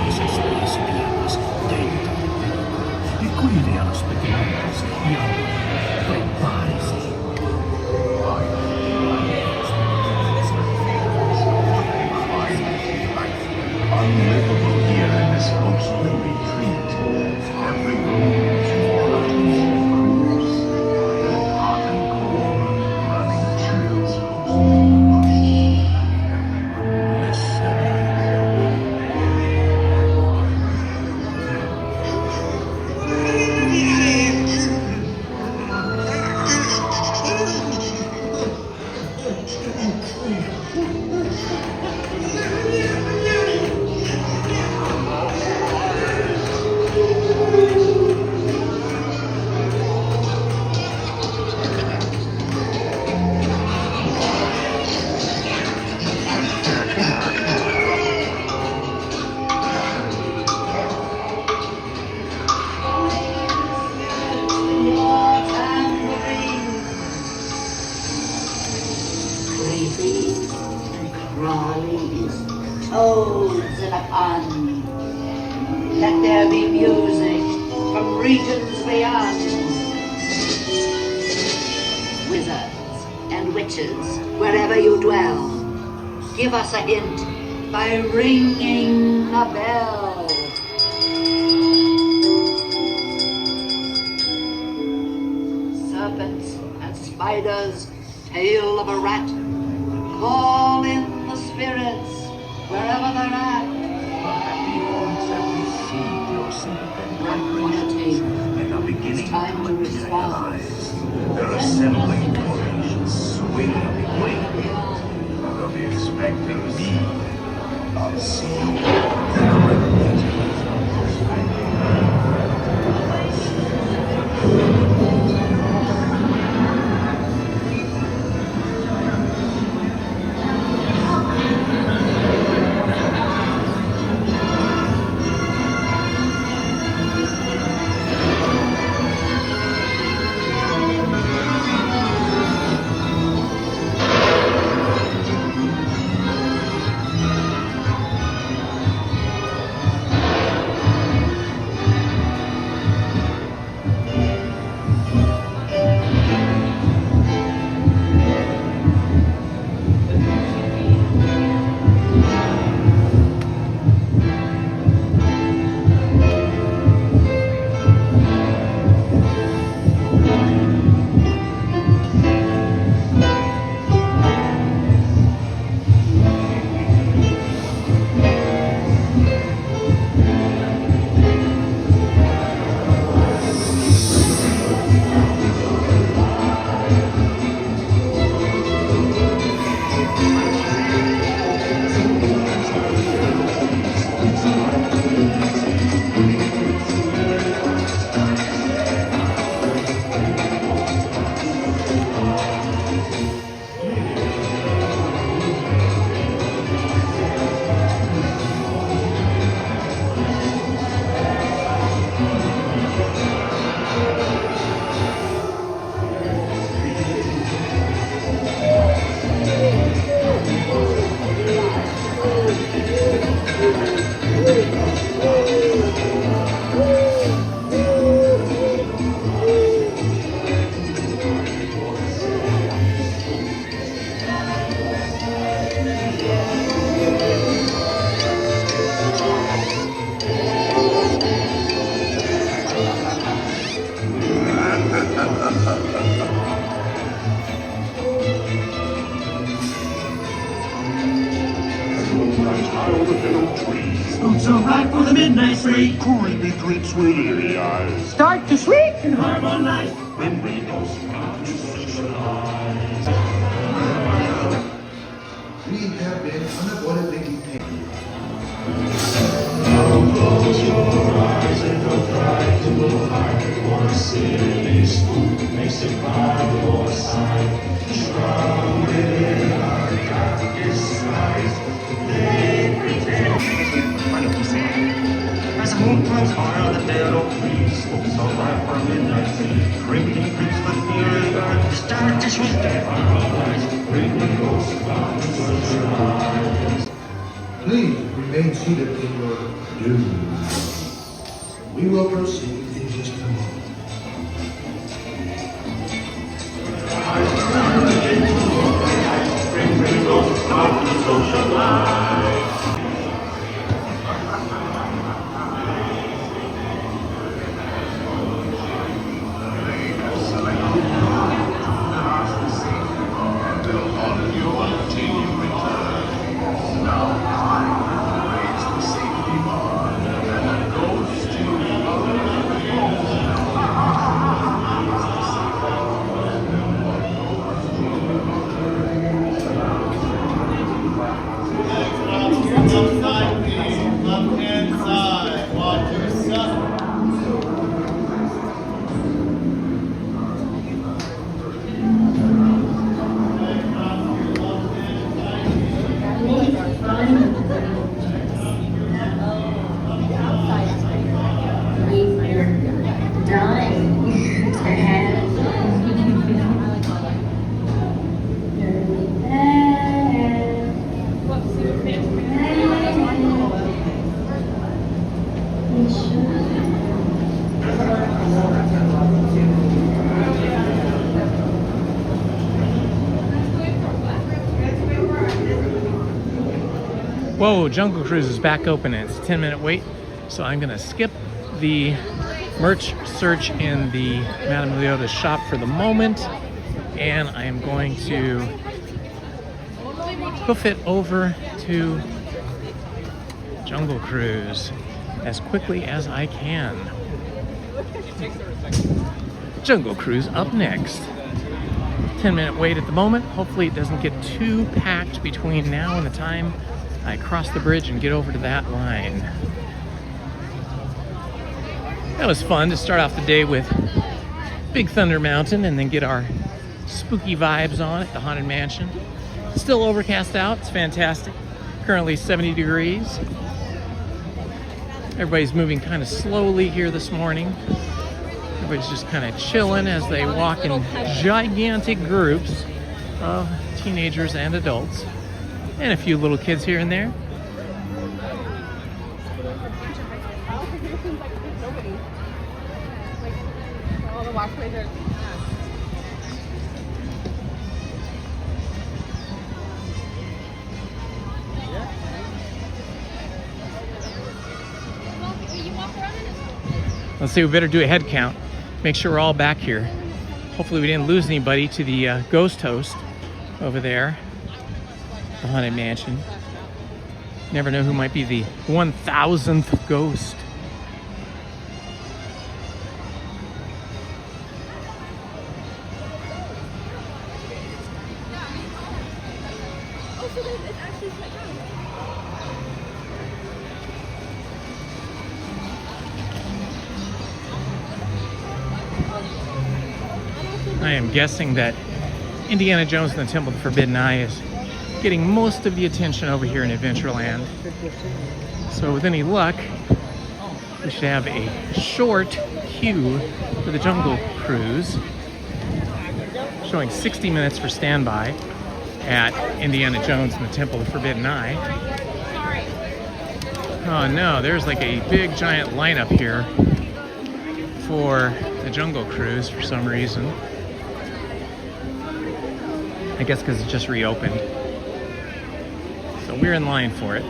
brazos, pies y piernas dentro del vehículo. Y cuide a los pequeños y ahora prepárese. Unlivable here in this hotel retreat. Every room is more cruise. Hot and cold, running chills toads in a pond. Let there be music from regions beyond. Wizards and witches, wherever you dwell, give us a hint by ringing a bell. Serpents and spiders, tail of a rat, call in the spirits wherever they're at. The happy ones have received your sympathetic vibrations and are beginning Time to to respond. materialize. They're assembling formations, swinging away. They'll be expecting me. I Boots are right for the midnight street. Creepy creeps with eerie eyes. Start to shriek and harmonize when we go to socialize. We have been unavoidably detained. Now close your eyes and don't try to hide. Or a silly spook makes it by your side. Shrouded in our darkest skies, they pretend. As the moon climbs high on the dead oak trees, spooks are ripe for midnight tea. Creepy creeps with eerie eyes start to shriek and harmonize. Bring the ghost down to socialize. Please remain seated in your doom. We will proceed in just a moment. Bring the ghost down to socialize. Whoa, Jungle Cruise is back open and it's a 10-minute wait. So I'm gonna skip the merch search in the Madame Leota shop for the moment. And I am going to hoof it over to Jungle Cruise as quickly as I can. Jungle Cruise up next. 10-minute wait at the moment. Hopefully it doesn't get too packed between now and the time I cross the bridge and get over to that line. That was fun to start off the day with Big Thunder Mountain and then get our spooky vibes on at the Haunted Mansion. Still overcast out, it's fantastic. Currently 70 degrees. Everybody's moving kind of slowly here this morning. Everybody's just kind of chilling as they walk in gigantic groups of teenagers and adults. And a few little kids here and there. Let's see, we better do a head count. Make sure we're all back here. Hopefully we didn't lose anybody to the ghost host over there. The Haunted Mansion. Never know who might be the 1000th ghost. I am guessing that Indiana Jones and the Temple of the Forbidden Eye is getting most of the attention over here in Adventureland. So with any luck, we should have a short queue for the Jungle Cruise, showing 60 minutes for standby at Indiana Jones and the Temple of the Forbidden Eye. Oh no, there's like a big giant lineup here for the Jungle Cruise for some reason. I guess because it just reopened. So we're in line for it.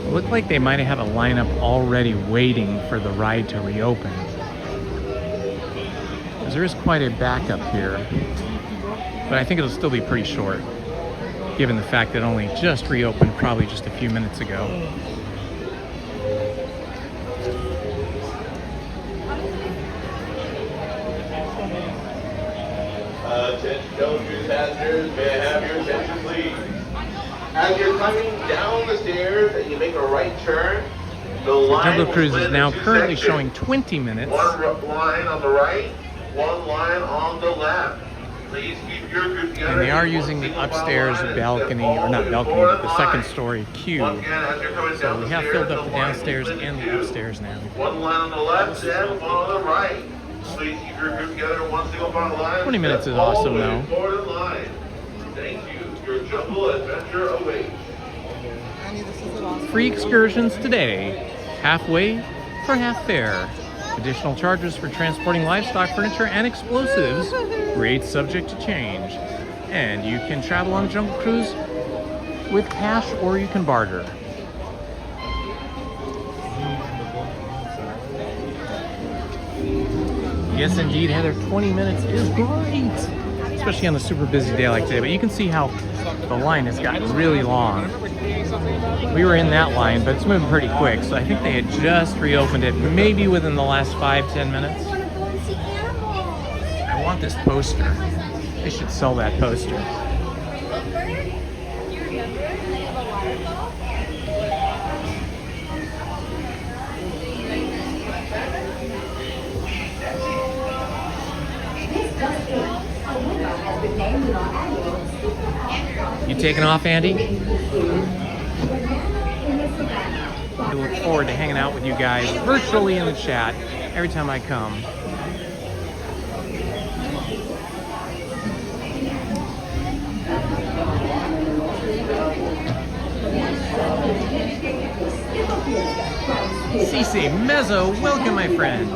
It looked like they might have a lineup already waiting for the ride to reopen. There is quite a backup here, but I think it'll still be pretty short, given the fact that it only just reopened probably just a few minutes ago. Attention Jungle passengers, may I have your attention please? As you're coming down the stairs and you make a right turn, the line Jungle Cruise is now currently section. showing 20 minutes. One line on the right, one line on the left. Please keep your group together. And they are using the upstairs balcony, or not balcony, but the second story queue. So we have filled up the downstairs and the upstairs now. One line on the left and one on the right. Please keep your group together one single file line. 20 minutes is awesome though. Thank you. Your jungle adventure awaits. Free excursions today. Halfway for half fare. Additional charges for transporting livestock, furniture, and explosives. Rates subject to change. And you can travel on the Jungle Cruise with cash or you can barter. Yes, indeed, Heather, 20 minutes is great. Especially on a super busy day like today. But you can see how the line has gotten really long. We were in that line, but it's moving pretty quick. So I think they had just reopened it, maybe within the last 5-10 minutes. I want this poster. They should sell that poster. You taking off, Andy? I look forward to hanging out with you guys virtually in the chat every time I come. Cece Mezzo, welcome my friend.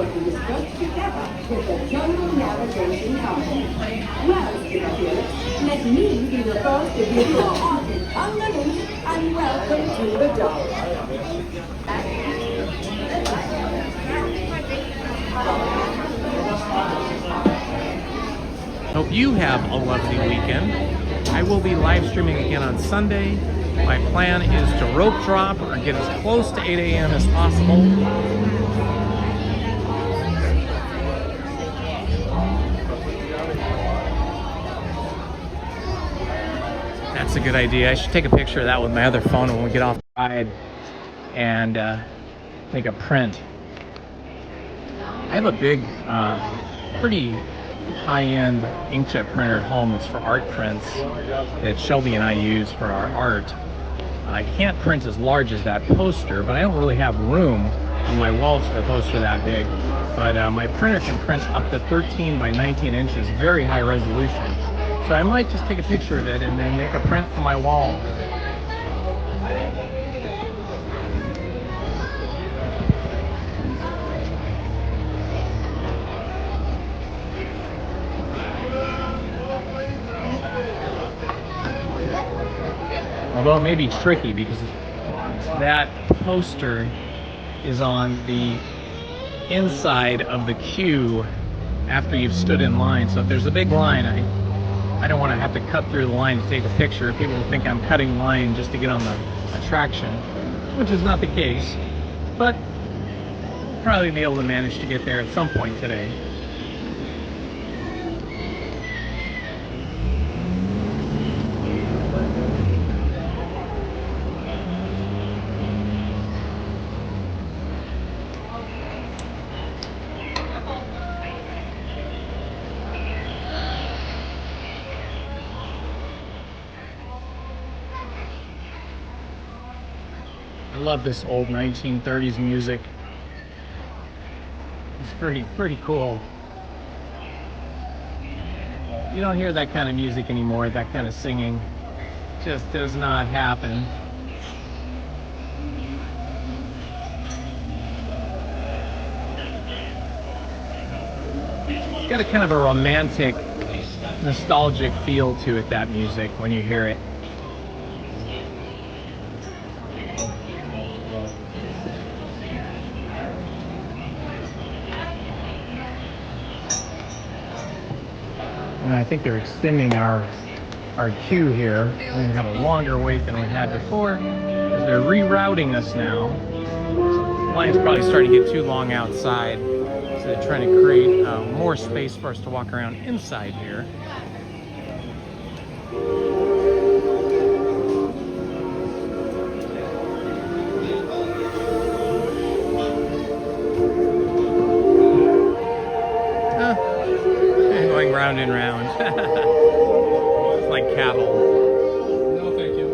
Let me be the first to give you a haunted unleashed and welcome to the dog. Hope you have a lovely weekend. I will be live streaming again on Sunday. My plan is to rope drop or get as close to 8 a.m. as possible. That's a good idea. I should take a picture of that with my other phone when we get off the ride and make a print. I have a big, pretty high-end inkjet printer at home. It's for art prints that Shelby and I use for our art. I can't print as large as that poster, but I don't really have room on my walls for a poster that big. But my printer can print up to 13 by 19 inches, very high resolution. So I might just take a picture of it and then make a print for my wall. Although it may be tricky because that poster is on the inside of the queue after you've stood in line. So if there's a big line, I don't want to have to cut through the line to take a picture. People will think I'm cutting line just to get on the attraction, which is not the case. But I'll probably be able to manage to get there at some point today. I love this old 1930s music. It's pretty cool. You don't hear that kind of music anymore, that kind of singing. Just does not happen. It's got a kind of a romantic, nostalgic feel to it, that music, when you hear it. And I think they're extending our queue here. We're going to have a longer wait than we had before because they're rerouting us now. The line's probably starting to get too long outside, so they're trying to create more space for us to walk around inside here. Going round and round. It's like cattle. No, thank you.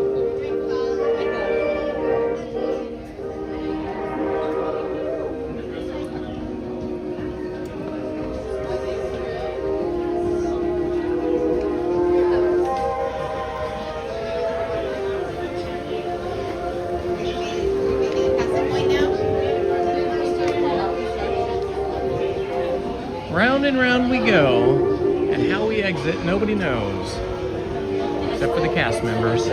Round and round we go. And how we exit, nobody knows. Except for the cast members.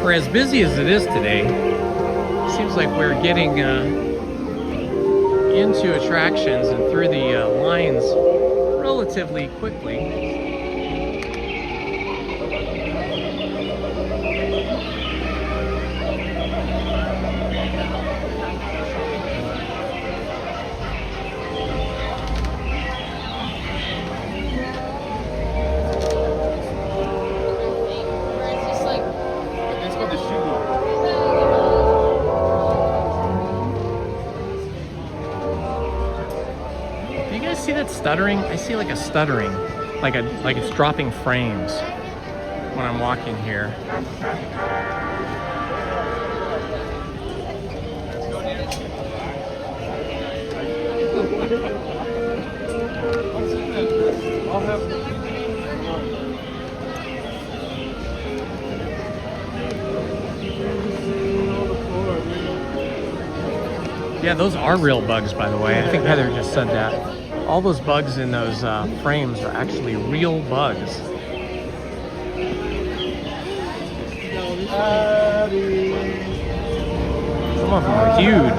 For as busy as it is today, it seems like we're getting into attractions and through the lines relatively quickly. See that stuttering? I see like a stuttering, like it's dropping frames when I'm walking here. Yeah, those are real bugs, by the way. I think Heather just said that. All those bugs in those frames are actually real bugs. Some of them are huge.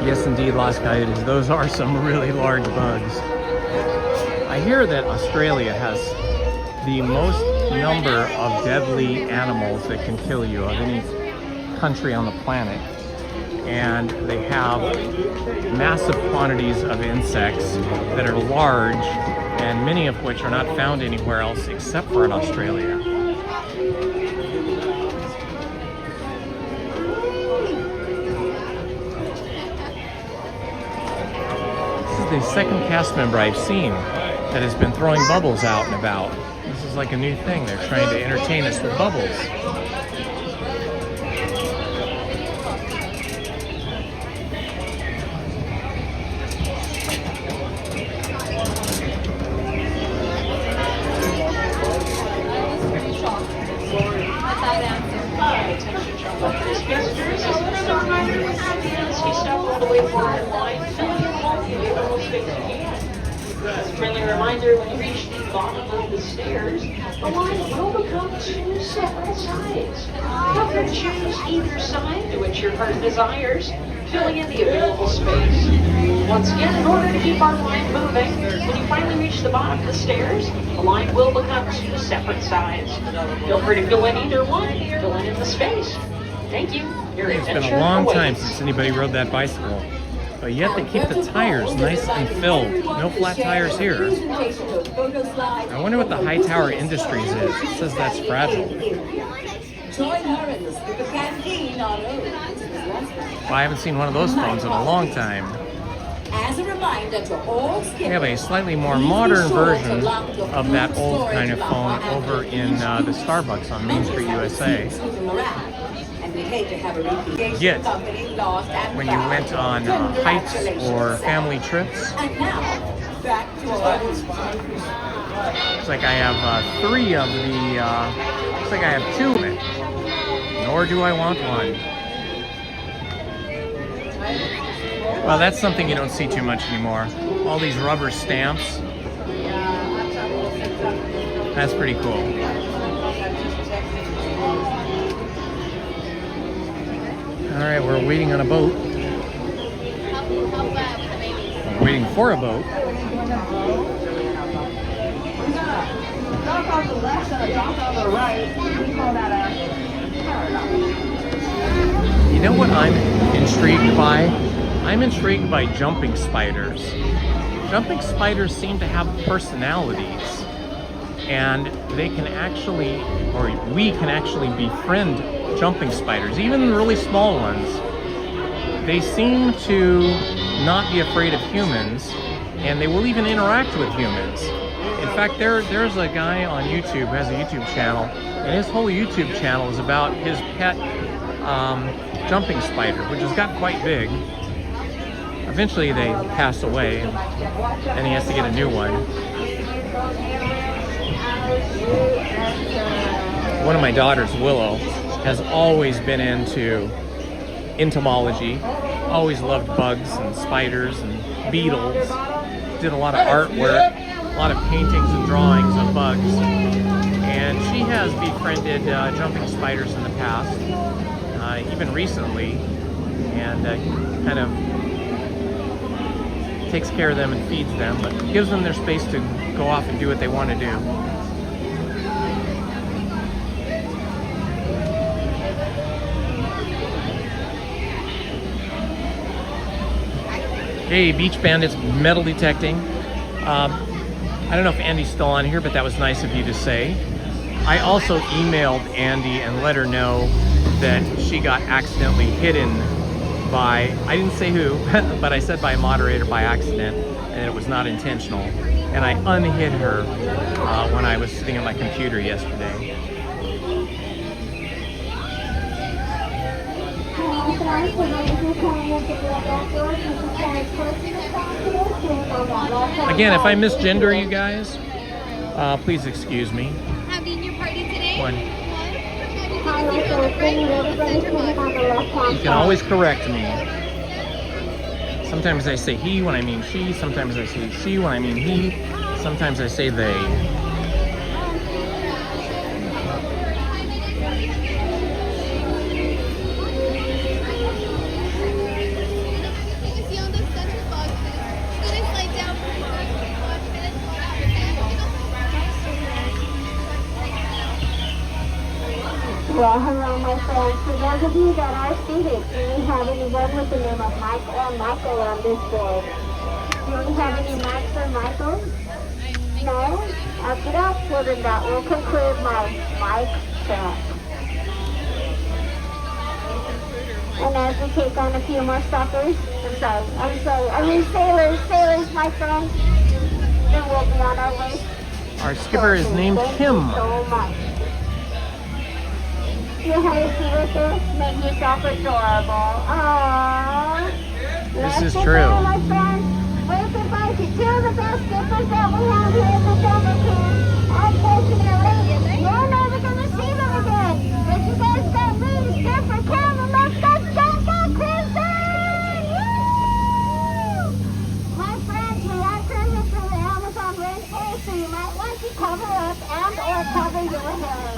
Yes, indeed, Las Coyotes. Those are some really large bugs. I hear that Australia has the most number of deadly animals that can kill you of any country on the planet. And they have massive quantities of insects that are large, and many of which are not found anywhere else except for in Australia. The second cast member I've seen that has been throwing bubbles out and about. This is like a new thing. They're trying to entertain us with bubbles. Friendly reminder, when you reach the bottom of the stairs, the line will become two separate sides. You can choose either side to which your heart desires, filling in the available space. Once again, in order to keep our line moving, when you finally reach the bottom of the stairs, the line will become two separate sides. Feel free to fill in either one, fill in the space. Thank you. It's been a long time since anybody rode that bicycle. But yet they keep the tires nice and filled. No flat tires here. I wonder what the High Tower Industries is. It says that's fragile. Well, I haven't seen one of those phones in a long time. We have a slightly more modern version of that old kind of phone over in the Starbucks on Main Street, USA. Get when you went on hikes or family trips. Looks like I have 3 of the, looks like I have 2 of it. Nor do I want one. Well, that's something you don't see too much anymore. All these rubber stamps. That's pretty cool. All right, we're waiting on a boat. We're waiting for a boat. You know what I'm intrigued by? I'm intrigued by jumping spiders. Jumping spiders seem to have personalities, and they can actually, or we can actually befriend jumping spiders, even really small ones. They seem to not be afraid of humans, and they will even interact with humans. In fact, there's a guy on YouTube who has a YouTube channel, and his whole YouTube channel is about his pet jumping spider, which has gotten quite big. Eventually they pass away, and he has to get a new one. One of my daughters, Willow, has always been into entomology, always loved bugs and spiders and beetles, did a lot of artwork, a lot of paintings and drawings of bugs, and she has befriended jumping spiders in the past, even recently, and kind of takes care of them and feeds them, but gives them their space to go off and do what they want to do. Hey, Beach Bandits metal detecting. I don't know if Andy's still on here, but that was nice of you to say. I also emailed Andy and let her know that she got accidentally hidden by, I didn't say who, but I said by a moderator by accident, and it was not intentional. And I unhid her when I was sitting at my computer yesterday. Again, if I misgender you guys, please excuse me. Having your party today? One. You can always correct me. Sometimes I say he when I mean she. Sometimes I say she when I mean he. Sometimes I say they. Well, hello, my friends. For those of you that are seated, do we have anyone with the name of Mike or Michael on this board? Do we have any Mikes or Michaels? No? Okay, well then that will conclude my Mike check. And as we take on a few more stoppers, I mean sailors, my friends, then we'll be on our way. Our skipper is named Kim. Thank you so much. You have a seat with us, make yourself adorable. Aww. This is true. My friends. We're goodbye to two of the best skippers that we have here at the summer camp. Unfortunately, you're never going to see them again. But you guys got me to skip for Kim and let's go cruising! Woo! My friends, we are cruising through the Amazon rainforest, so you might want to cover up and or cover your hair.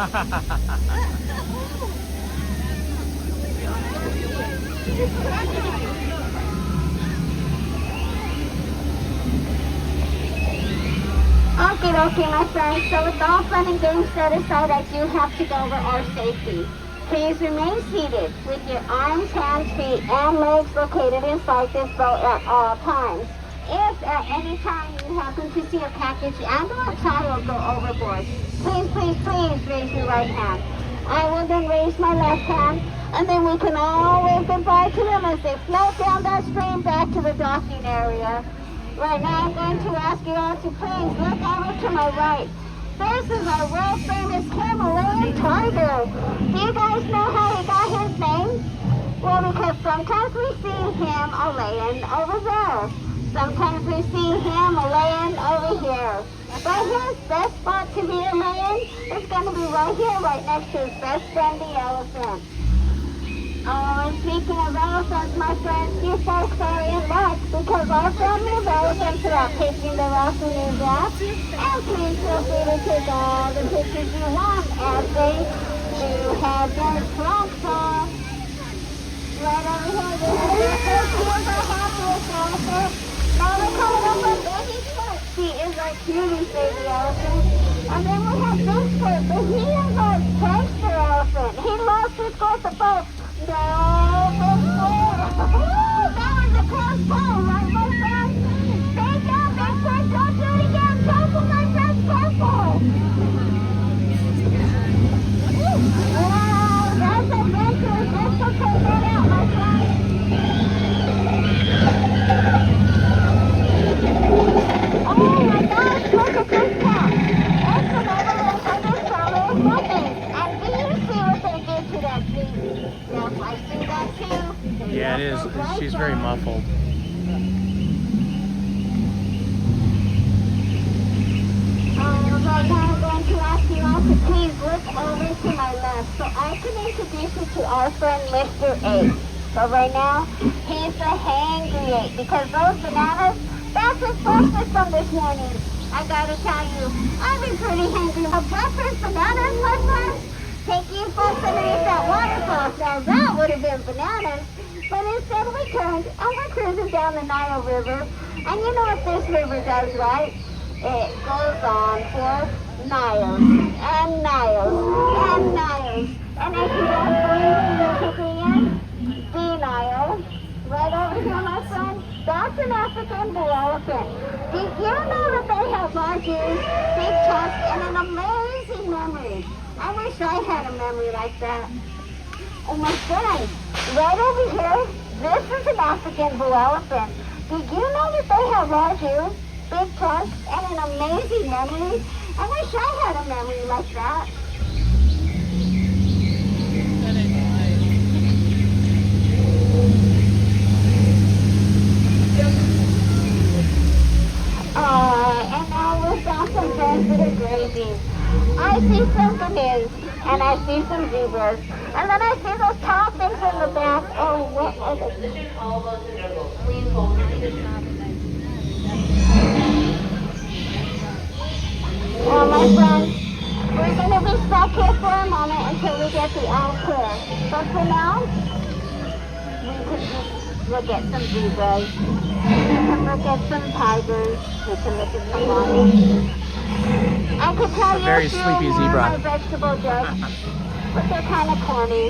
Okay, my friends, so with all fun and games set aside, I do have to go over our safety. Please remain seated with your arms, hands, feet, and legs located inside this boat at all times. If at any time you happen to see a package and or a child go overboard, please raise your right hand. I will then raise my left hand, and then we can all wave goodbye to them as they float down that stream back to the docking area. Right now, I'm going to ask you all to please look over to my right. This is our world famous Himalayan tiger. Do you guys know how he got his name? Well, because sometimes we see him laying over there. Sometimes we see him laying over here. But his best spot to be laying is going to be right here, right next to his best friend, the elephant. Oh, and speaking of elephants, my friends, you folks are in luck because our family of elephants are out taking their afternoon nap. And please feel free to take all the pictures you want as they do have their trunks on. Right over here, this is the first one we're happy with elephant. Now we're coming up on Baby Foot. He is our cutest baby elephant. And then we have Bigfoot, but he is our prankster elephant. He loves to escort the boat. No, Bigfoot! That was a close call, right, my friend? Stay down, Bigfoot! Don't do it again! Careful, my friend, careful! Wow, that's adventurous! Let's go check that out, my friend! Oh my gosh, look at this cat! That's another one for this summer of muffins! And do you see what they did to that tree? Yes, I see that too. Yeah, it is. She's very muffled. Right now I'm going to ask you all to please look over to my left so I can introduce you to our friend Mr. 8. So right now, he's the hangry 8 because those bananas, that's his breakfast from this morning. I gotta tell you, I've been pretty hungry. A breakfast bananas, my friends? Take you folks underneath that waterfall. Now that would have been bananas. But instead we turned and we're cruising down the Nile River. And you know what this river does, right? It goes on for Niles and Niles and Niles. And if you don't believe me, look at the end. The Nile. Right over here, my friend. That's an African blue elephant. Did you know that they have large ears, big tusks, and an amazing memory? I wish I had a memory like that. And my friend, right over here, this is an African blue elephant. Did you know that they have large ears, big tusks, and an amazing memory? I wish I had a memory like that. And now we've got some friends that are gravy. I see some canoes, and I see some zebras. And then I see those tall things in the back. Oh, what are they? Please hold. Well, my friends, we're going to be stuck here for a moment until we get the all clear. But for now, we can just look at some zebras. We can look at some tigers. We can look at some lions. I could tell It's a very you a few sleepy more zebra. of my vegetable jokes, but they're kind of corny.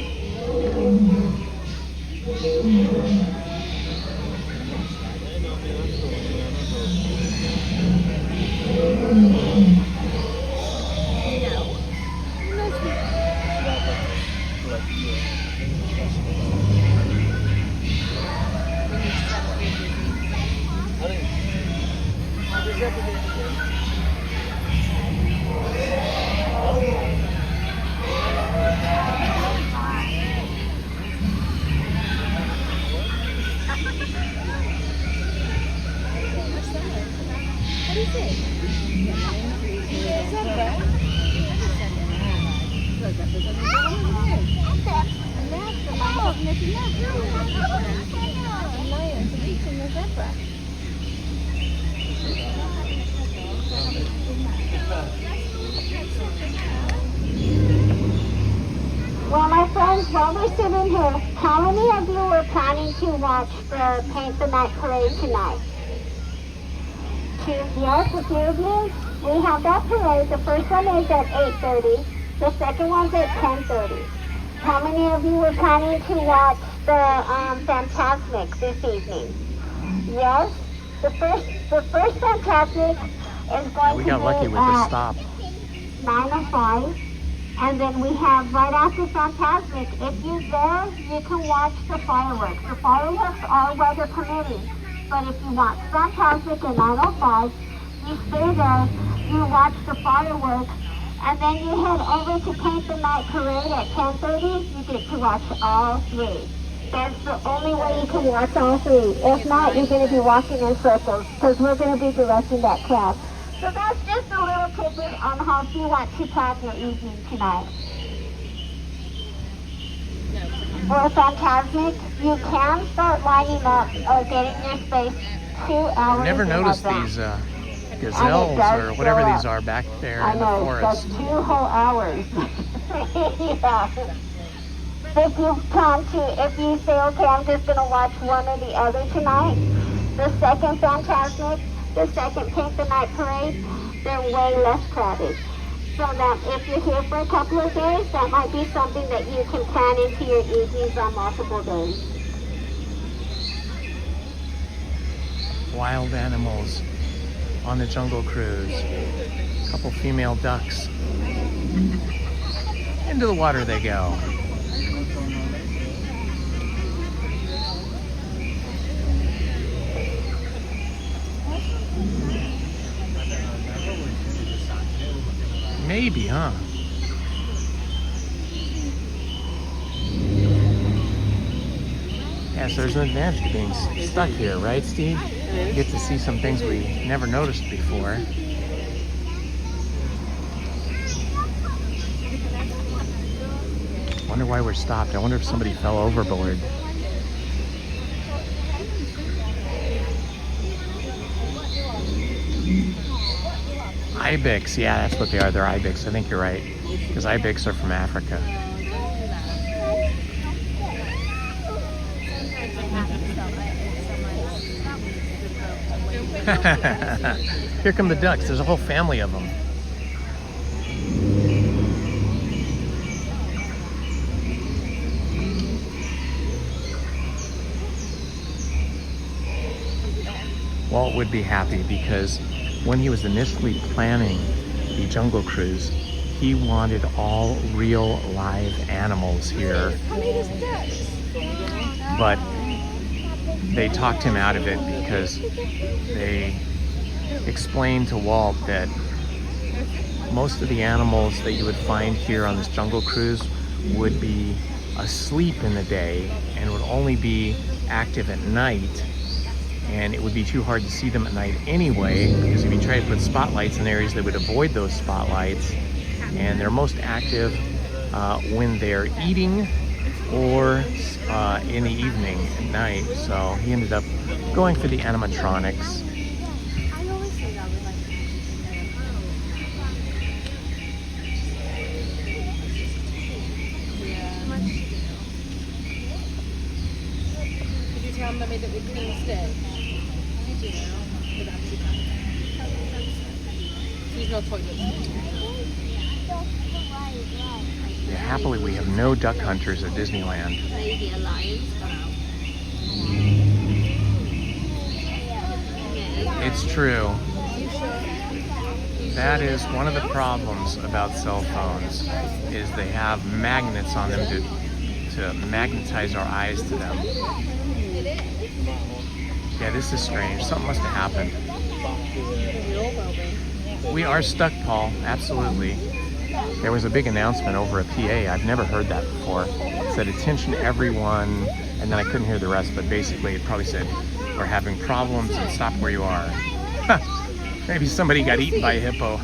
Well, my friends, while we're sitting here, how many of you were planning to watch the Paint the Night Parade tonight? Yes, a few of you. We have that parade. The first one is at 8:30. The second one's at 10:30. How many of you were planning to watch the Fantasmic this evening? Yes. The first Fantasmic is going We to got be lucky with the at stop. 9:05. And then we have right after Fantasmic, if you're there, you can watch the fireworks. The fireworks are weather permitting. But if you watch Fantasmic at 9:05, you stay there, you watch the fireworks, and then you head over to Paint the Night Parade at 10:30, you get to watch all three. That's the only way you can watch all three. If not, you're going to be walking in circles, because we're going to be directing that crowd. So that's just a little tidbit on how you want to plan your evening tonight. For Fantasmic, you can start lining up or getting your space 2 hours I've never in noticed advance. these gazelles or whatever these are back there I in the know, forest. that's 2 whole hours. Yeah. If you say, okay, I'm just going to watch one or the other tonight, the second Fantasmic, the second Paint the Night Parade, they're way less crowded. So that if you're here for a couple of days, that might be something that you can plan into your evenings on multiple days. Wild animals on the Jungle Cruise. A couple female ducks. Into the water they go. Maybe, huh? Yes, there's an advantage to being stuck here, right, Steve? You get to see some things we never noticed before. Wonder why we're stopped. I wonder if somebody fell overboard. Ibex, yeah, that's what they are. They're ibex. I think you're right. Because ibex are from Africa. Here come the ducks. There's a whole family of them. Walt would be happy because when he was initially planning the Jungle Cruise, he wanted all real live animals here. But they talked him out of it because they explained to Walt that most of the animals that you would find here on this Jungle Cruise would be asleep in the day and would only be active at night. And it would be too hard to see them at night anyway, because if you try to put spotlights in areas, they would avoid those spotlights. And they're most active when they're eating or in the evening at night. So he ended up going for the animatronics. Did you tell Mummy that we finished it? There's no toilet. Yeah, happily, we have no duck hunters at Disneyland. Maybe a lion. It's true. That is one of the problems about cell phones, is they have magnets on them to magnetize our eyes to them. Yeah, this is strange. Something must have happened. We are stuck, Paul. Absolutely. There was a big announcement over a PA. I've never heard that before. It said, "Attention everyone," and then I couldn't hear the rest, but basically it probably said, "We're having problems and stop where you are." Maybe somebody got eaten by a hippo.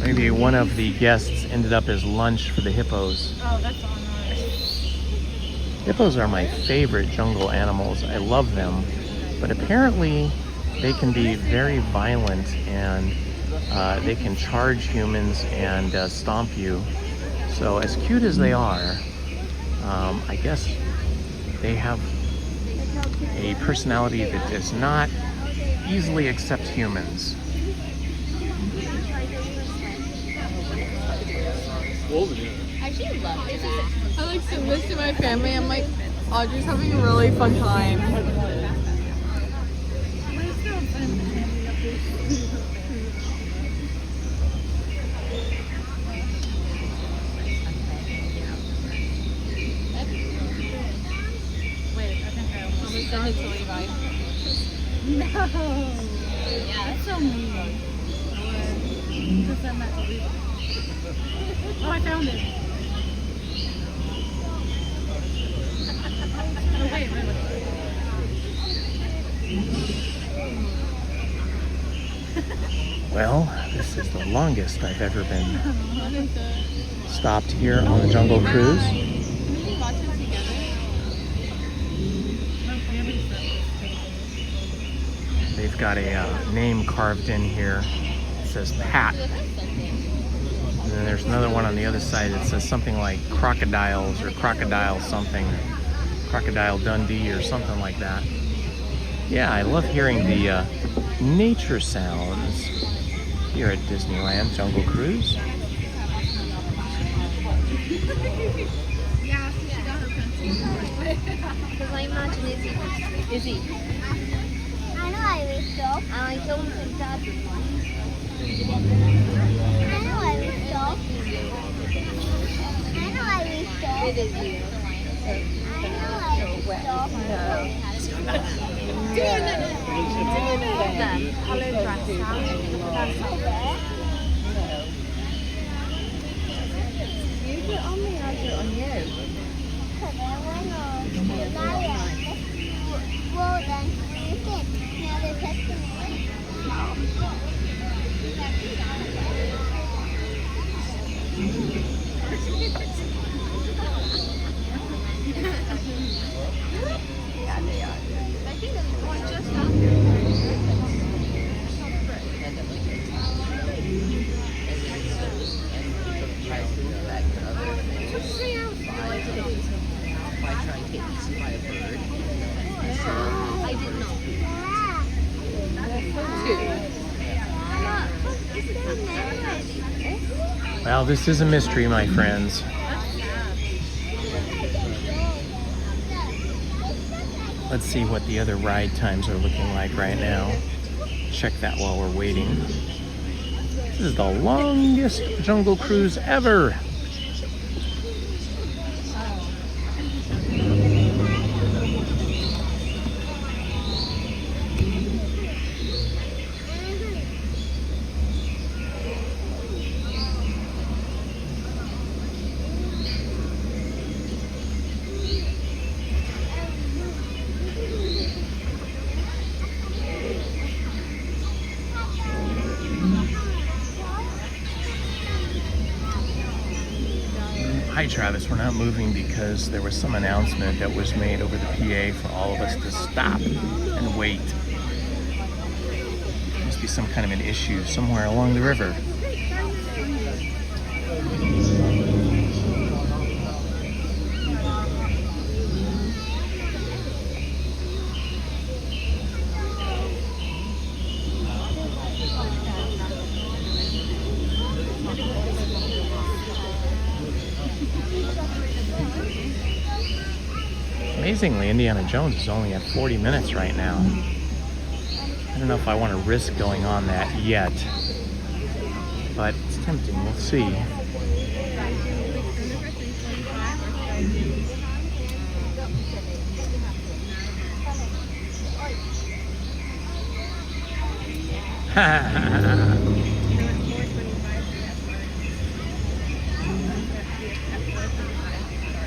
Maybe one of the guests ended up as lunch for the hippos. Oh, that's on. Hippos are my favorite jungle animals. I love them, but apparently they can be very violent, and they can charge humans and stomp you. So as cute as they are, I guess they have a personality that does not easily accept humans. I like send this to my family. I'm like, Audrey's having a really fun time. Wait, I think I'm gonna send it to Levi. No. Yeah, that's so mean. Just send that to Levi. Oh, I found it. Oh, wait. Well, this is the longest I've ever been stopped here on the Jungle Cruise. They've got a name carved in here. It says Pat. And then there's another one on the other side that says something like crocodiles or crocodile something. Crocodile Dundee or something like that. Yeah, I love hearing the nature sounds here at Disneyland Jungle Cruise. Yeah, she got her pencil. Because I imagine Izzy. I know I wish so. I don't think that's one. I know I wish so. I know I wish so. It is you. I know I wish so. Color dress. You put on me, I put on you. Well then, you can. Now they're testing Yeah, they are. I think there's one just up. I didn't know. Well, this is a mystery, my friends. Let's see what the other ride times are looking like right now. Check that while we're waiting. This is the longest Jungle Cruise ever. Hi Travis, we're not moving because there was some announcement that was made over the PA for all of us to stop and wait. Must be some kind of an issue somewhere along the river. Amazingly, Indiana Jones is only at 40 minutes right now. I don't know if I want to risk going on that yet, but it's tempting. We'll see.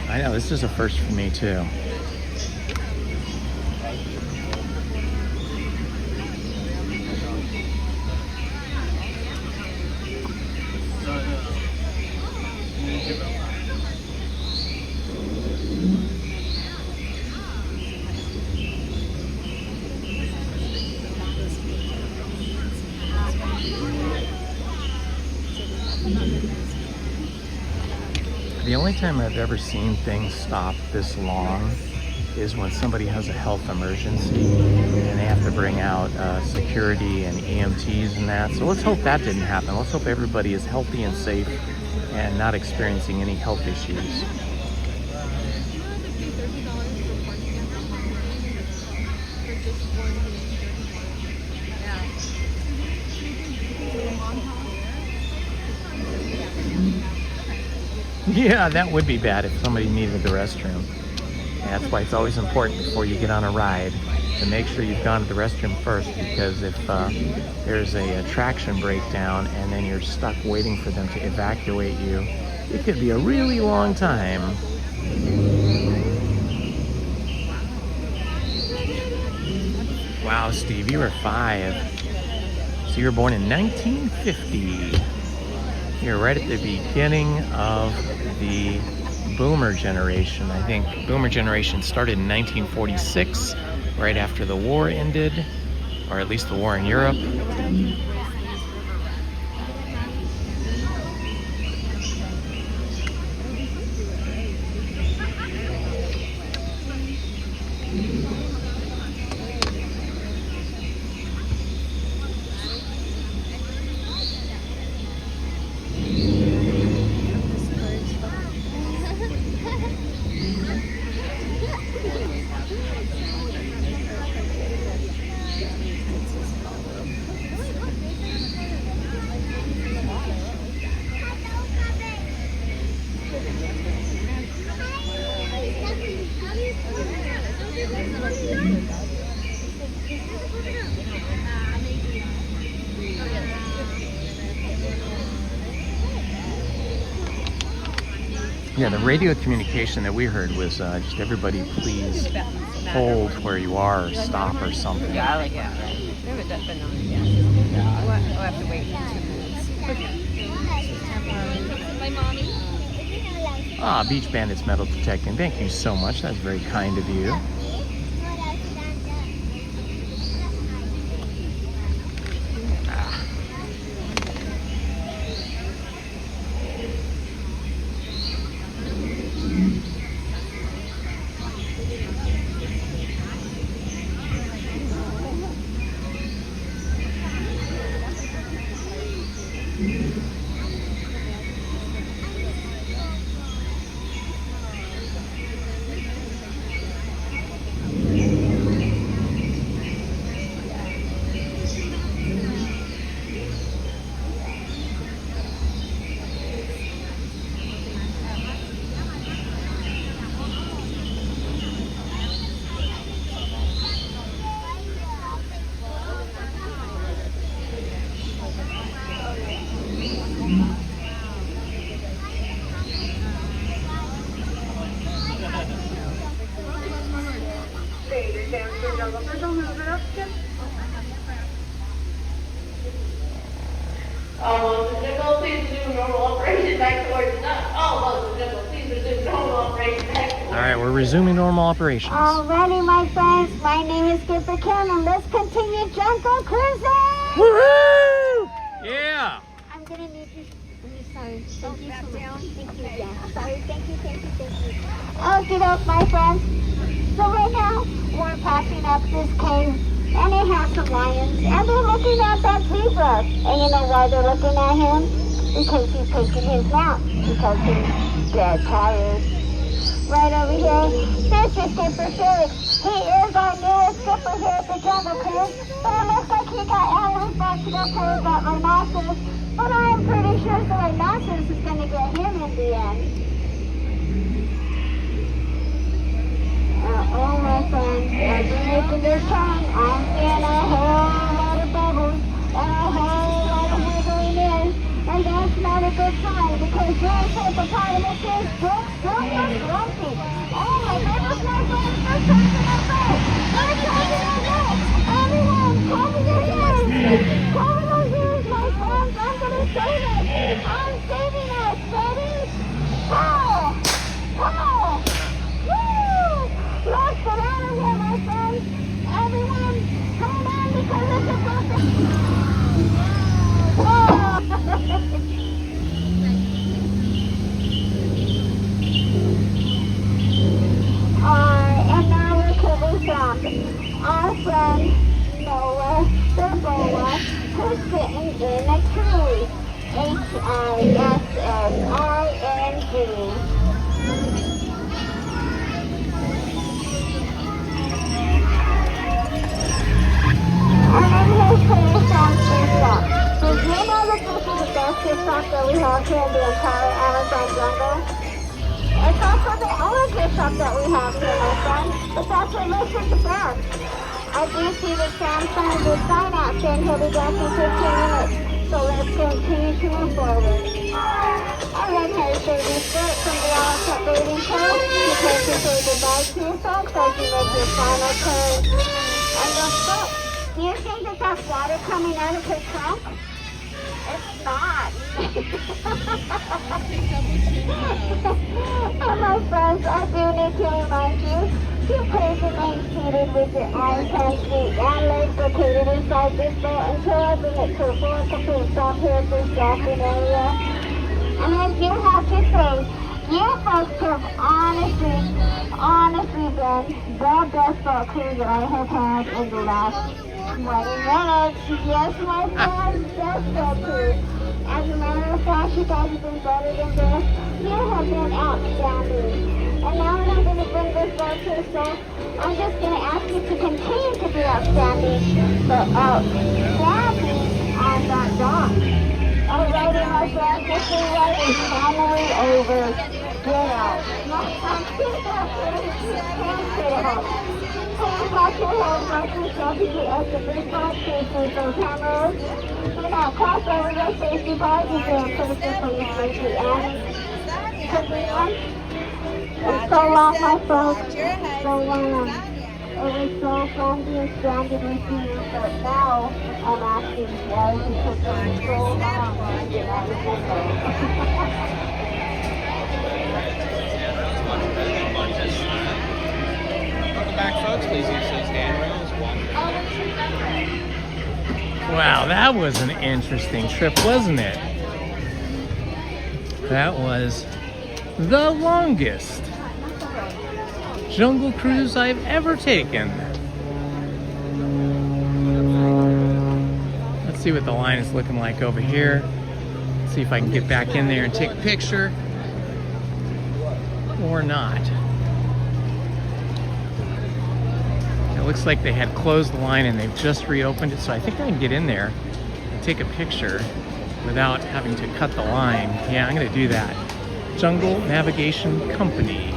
I know, this is a first for me too. The only time I've ever seen things stop this long is when somebody has a health emergency and they have to bring out security and EMTs and that. So let's hope that didn't happen. Let's hope everybody is healthy and safe and not experiencing any health issues. Yeah, that would be bad if somebody needed the restroom. That's why it's always important before you get on a ride to make sure you've gone to the restroom first, because if there's a traction breakdown and then you're stuck waiting for them to evacuate you, it could be a really long time. Wow, Steve, you were 5. So you were born in 1950. You're right at the beginning of the boomer generation. I think boomer generation started in 1946, right after the war ended, or at least the war in Europe. Yeah, the radio communication that we heard was just everybody please hold where you are or stop or something. Yeah, I like it. We'll have to wait 2 minutes. Bye, Mommy. Ah, Beach Bandits Metal Detecting. Thank you so much. That's very kind of you. right, we're resuming normal operations. Alrighty, my friends. My name is Skipper Ken, and let's continue jungle cruising. Woohoo! Yeah. I'm gonna need you. Sorry. Thank you so much. Thank you. Yeah. Sorry. Thank you. Okay, my friends. So right now we're passing up this cave, and it has some lions, and they're looking at that zebra. And you know why they're looking at him? Because he's taking his nap. Because he's dead tired. Right over here, this is Skipper Felix. He is our newest skipper here at the Jungle Cruise. But it looks like he got allies boxed up here with that rhinoceros. But I am pretty sure the rhinoceros is going to get him in the end. Oh my friends, as we're making this turn, I'm seeing a whole lot of bubbles and a whole lot of wiggling in. And that's not a good sign because your hippopotamus is super grumpy. Oh my goodness, my friends, they're changing our bed. They're changing our bed. Everyone, cover your ears. Cover those ears, my friends. I'm going to save it. I'm saving us, baby. Oh, oh, woo. Let's get out of here, my friends. Everyone, hold on because it's a perfect. Oh. And now we're coming from our friend Noah the Boa, who's sitting in a tree. Hissing. And then here's Taylor Sam's gift. Did you know that this is the best gift shop that we have here in the entire Amazon jungle? It's also the only gift shop that we have here, my friend, but that's what makes it the best. I do see that Sam signed the sign out saying he'll be back in 15 minutes, so let's continue to move forward. Alright, here's Baby Spirit from the Elephant Bathing Pool. You can say goodbye to your folks as you make your final turn. And look, folks, do you think that that's water coming out of her trunk? It's not. And my friends, I do need to remind you to please remain seated with your arms, hands, feet, and legs located inside this boat until I bring it to a full and complete stop here at this docking area. And I do have to say, you folks have honestly been the best boat cruise that I have had in the last 20 minutes. Yes, my friends, best boat cruise. As a matter of fact, you guys have been better than this. You have been outstanding. And now that I'm going to bring this boat to a stop, I'm just going to ask you to continue to be outstanding, but outstanding on that dock. Alrighty, my friends, this ride is finally over. Get out. Watch your head, watch yourself, you get up to this side, please those cameras. Do not cross over your safety bars, you can put it for your safety and it's so long, my folks, so long. It was so fun being stranded with you, but now I'm asking why you took so long to get out of the boat. Welcome back, folks. Please use those handrails. Wow, that was an interesting trip, wasn't it? That was the longest jungle cruise I've ever taken. Let's see what the line is looking like over here. See if I can get back in there and take a picture or not. It looks like they had closed the line and they've just reopened it, so I think I can get in there and take a picture without having to cut the line. Yeah, I'm gonna do that. Jungle Navigation Company.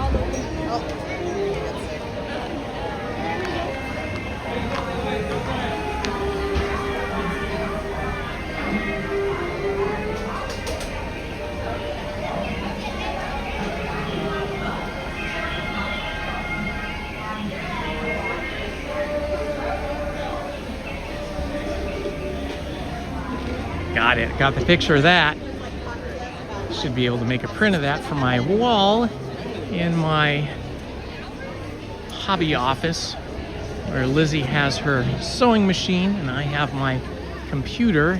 Got it. Got the picture of that. Should be able to make a print of that for my wall in my hobby office where Lizzie has her sewing machine and I have my computer.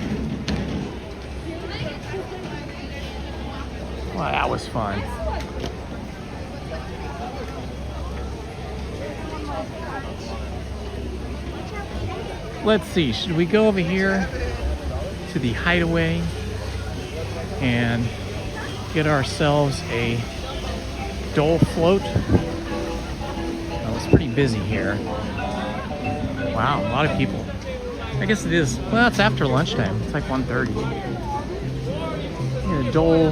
Wow, that was fun. Let's see, should we go over here to the hideaway and get ourselves a dole float? Well, it's pretty busy here. Wow, a lot of people. I guess it is, well, it's after lunchtime. It's like 1:30. Yeah, Dole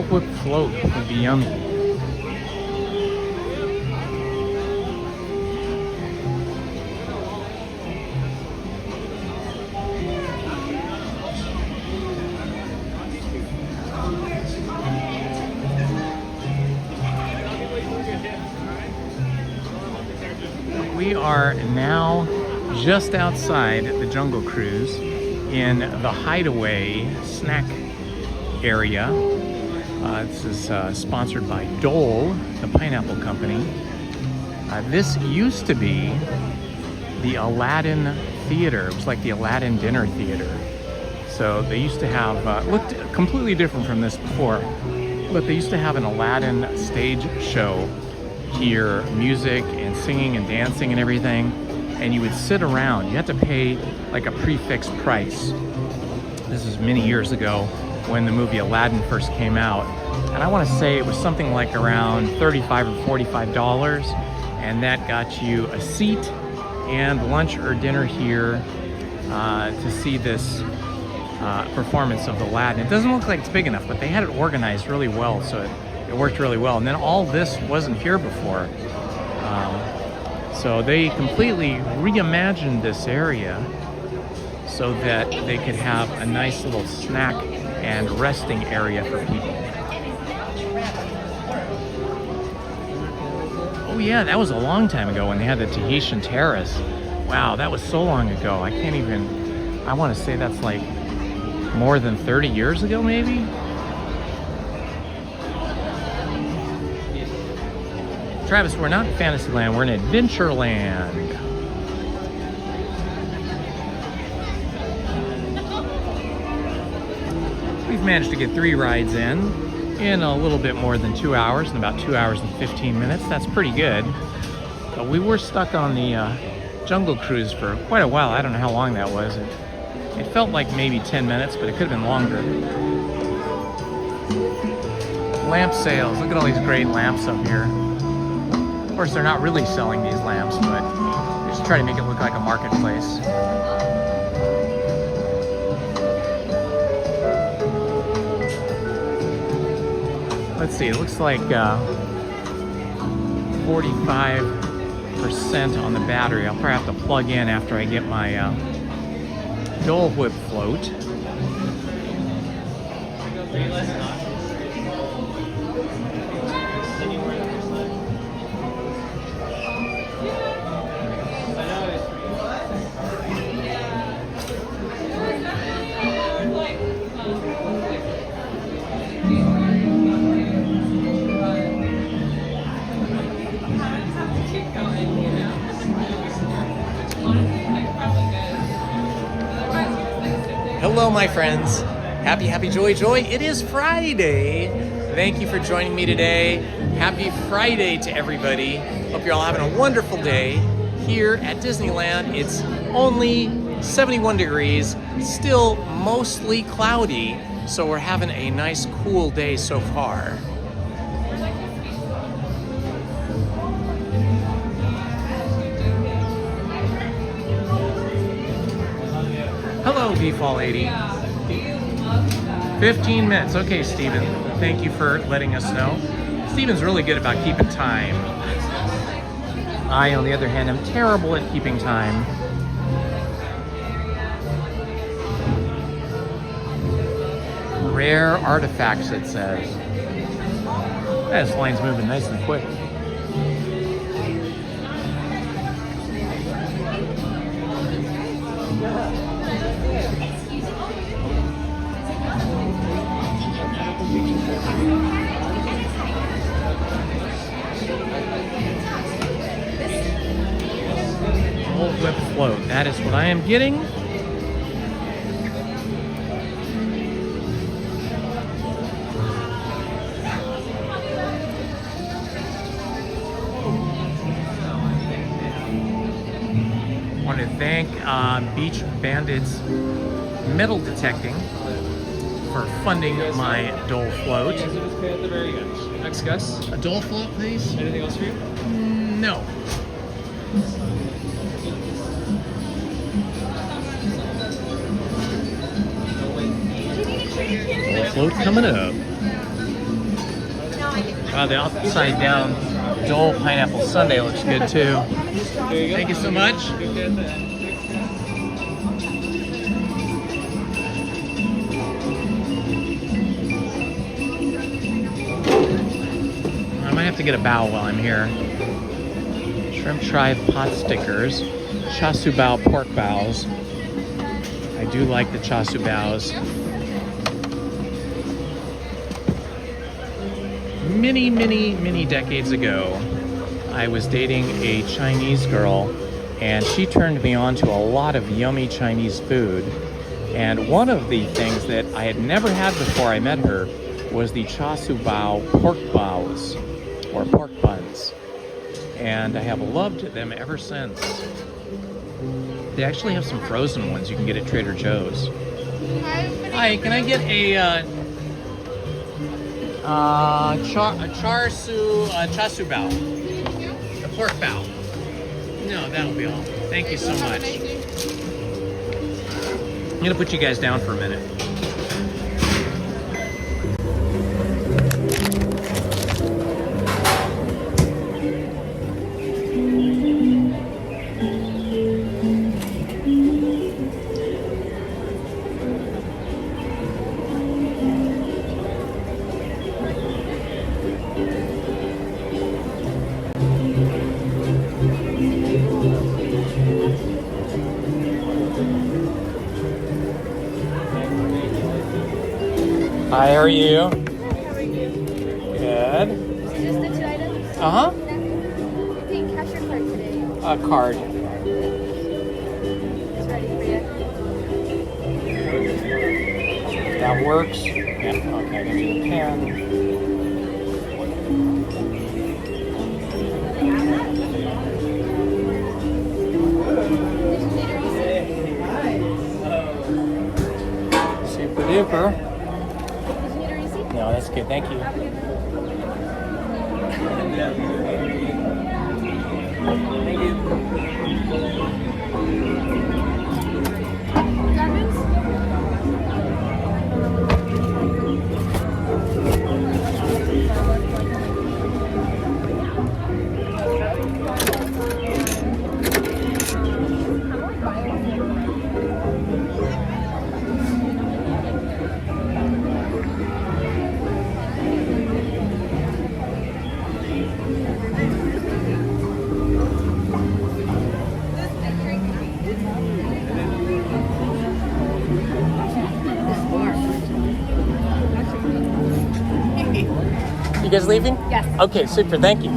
Whip float would be yummy. We are now just outside the Jungle Cruise in the Hideaway snack area. This is sponsored by Dole, the pineapple company. This used to be the Aladdin Theater. It was like the Aladdin Dinner Theater. So they used to have, looked completely different from this before, but they used to have an Aladdin stage show here, music and singing and dancing and everything, and you would sit around. You had to pay like a prefixed price. This is many years ago when the movie Aladdin first came out, and I want to say it was something like around $35 or $45, and that got you a seat and lunch or dinner here to see this performance of Aladdin. It doesn't look like it's big enough, but they had it organized really well, so it worked really well. And then all this wasn't here before. So they completely reimagined this area so that they could have a nice little snack and resting area for people. Oh yeah, that was a long time ago when they had the Tahitian Terrace. Wow, that was so long ago. I can't even, I want to say that's like more than 30 years ago maybe? Travis, we're not in Fantasyland, we're in Adventureland. We've managed to get 3 rides in a little bit more than 2 hours, in about 2 hours and 15 minutes. That's pretty good. But we were stuck on the Jungle Cruise for quite a while. I don't know how long that was. It felt like maybe 10 minutes, but it could have been longer. Lamp sales. Look at all these great lamps up here. Of course, they're not really selling these lamps, but they just try to make it look like a marketplace. Let's see, it looks like 45% on the battery. I'll probably have to plug in after I get my Dole Whip float. Hello, my friends. Happy, happy, joy, joy. It is Friday. Thank you for joining me today. Happy Friday to everybody. Hope you're all having a wonderful day here at Disneyland. It's only 71 degrees, still mostly cloudy, so we're having a nice cool day so far. Hello, Default 80. 15 minutes. Okay, Steven. Thank you for letting us know. Steven's really good about keeping time. I, on the other hand, am terrible at keeping time. Rare artifacts, it says. Yeah, this line's moving nice and quick. That's what I am getting. I want to thank Beach Bandits Metal Detecting for funding my Dole float. At the very end. Next guest. A Dole float, please? Anything else for you? No. Float coming up. Wow, the upside down Dole pineapple sundae looks good too. There you go. Thank you so much. I might have to get a bow while I'm here. Shrimp Tribe pot stickers, chasu bao pork bows. I do like the chasu baos. Many decades ago, I was dating a Chinese girl, and she turned me on to a lot of yummy Chinese food. And one of the things that I had never had before I met her was the chasu bao pork baos, or pork buns. And I have loved them ever since. They actually have some frozen ones you can get at Trader Joe's. Hi, can I get a chasu bao? The pork bao. No, that'll be all. Thank you so much. I'm gonna put you guys down for a minute. Hi, how are you? Good. Is this the two items? Uh-huh. Okay, cash or card today? A card. It's ready for you. That works. Yeah, okay, I got you the pen. Super duper. No, that's good. Thank you. You guys leaving? Yes. Okay, super. Thank you.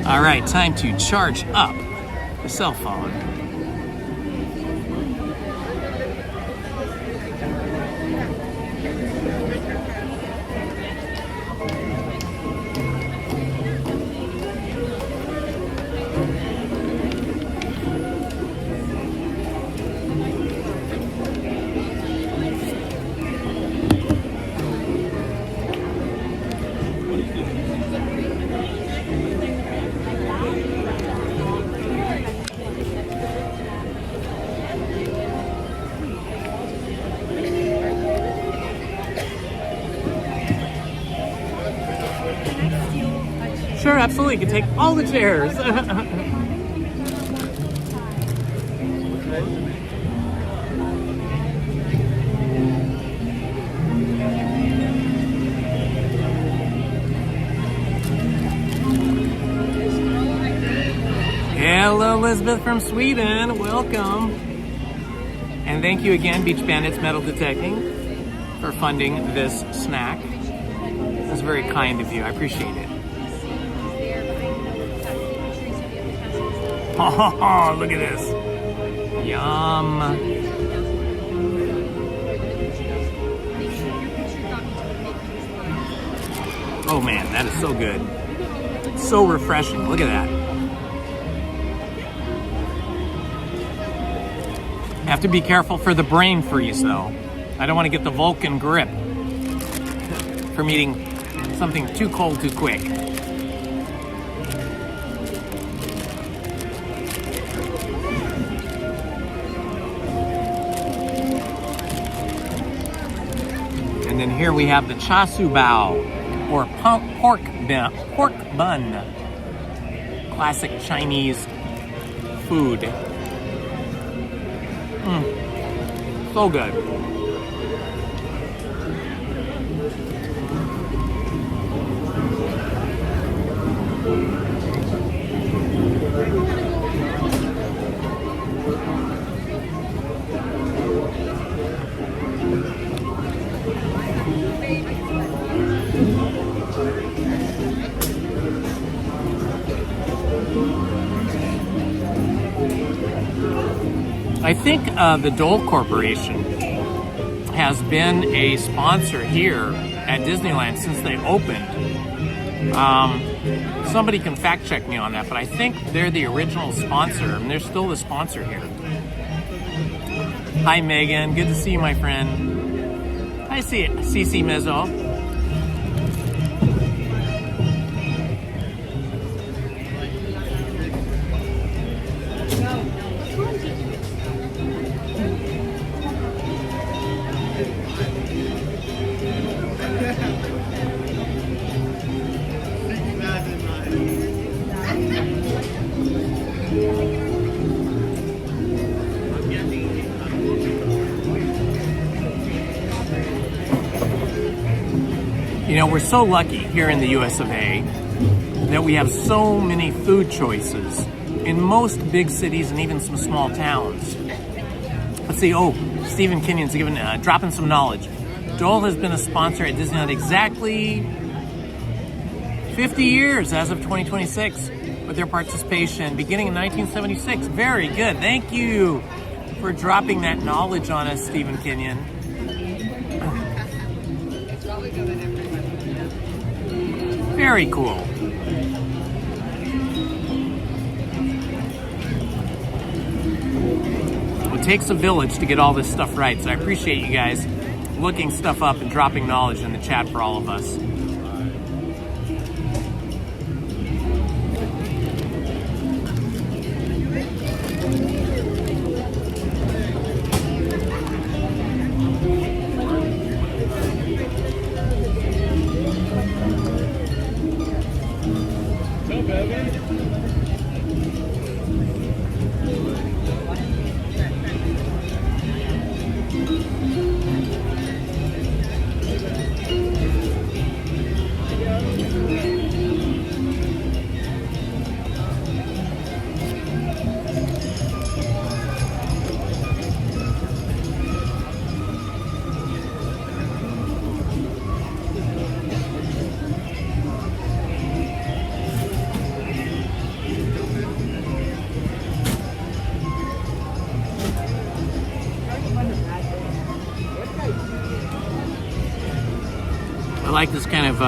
All right, time to charge up the cell phone. Sure, absolutely. You can take all the chairs. Hello, Elizabeth from Sweden. Welcome. And thank you again, Beach Bandits Metal Detecting, for funding this snack. That's very kind of you. I appreciate it. Oh, look at this. Yum. Oh man, that is so good. So refreshing. Look at that. Have to be careful for the brain freeze though. I don't want to get the Vulcan grip from eating something too cold too quick. And then here we have the chasu bao, or pork bun. Classic Chinese food. So good. I think the Dole Corporation has been a sponsor here at Disneyland since they opened. Somebody can fact check me on that, but I think they're the original sponsor, and they're still the sponsor here. Hi, Megan. Good to see you, my friend. Hi, Cece Mezzo. You know, we're so lucky here in the US of A that we have so many food choices in most big cities and even some small towns. Let's see, oh, Stephen Kenyon's dropping some knowledge. Dole has been a sponsor at Disneyland exactly 50 years as of 2026 with their participation beginning in 1976. Very good. Thank you for dropping that knowledge on us, Stephen Kenyon. Very cool. It takes a village to get all this stuff right, so I appreciate you guys looking stuff up and dropping knowledge in the chat for all of us. I like this kind of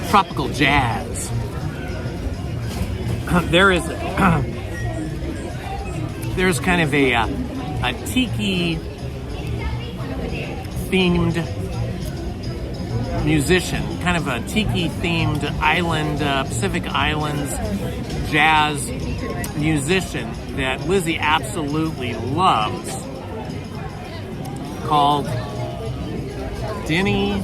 tropical jazz. There's kind of a tiki themed musician, kind of a tiki themed island, Pacific Islands jazz musician that Lizzie absolutely loves, called Denny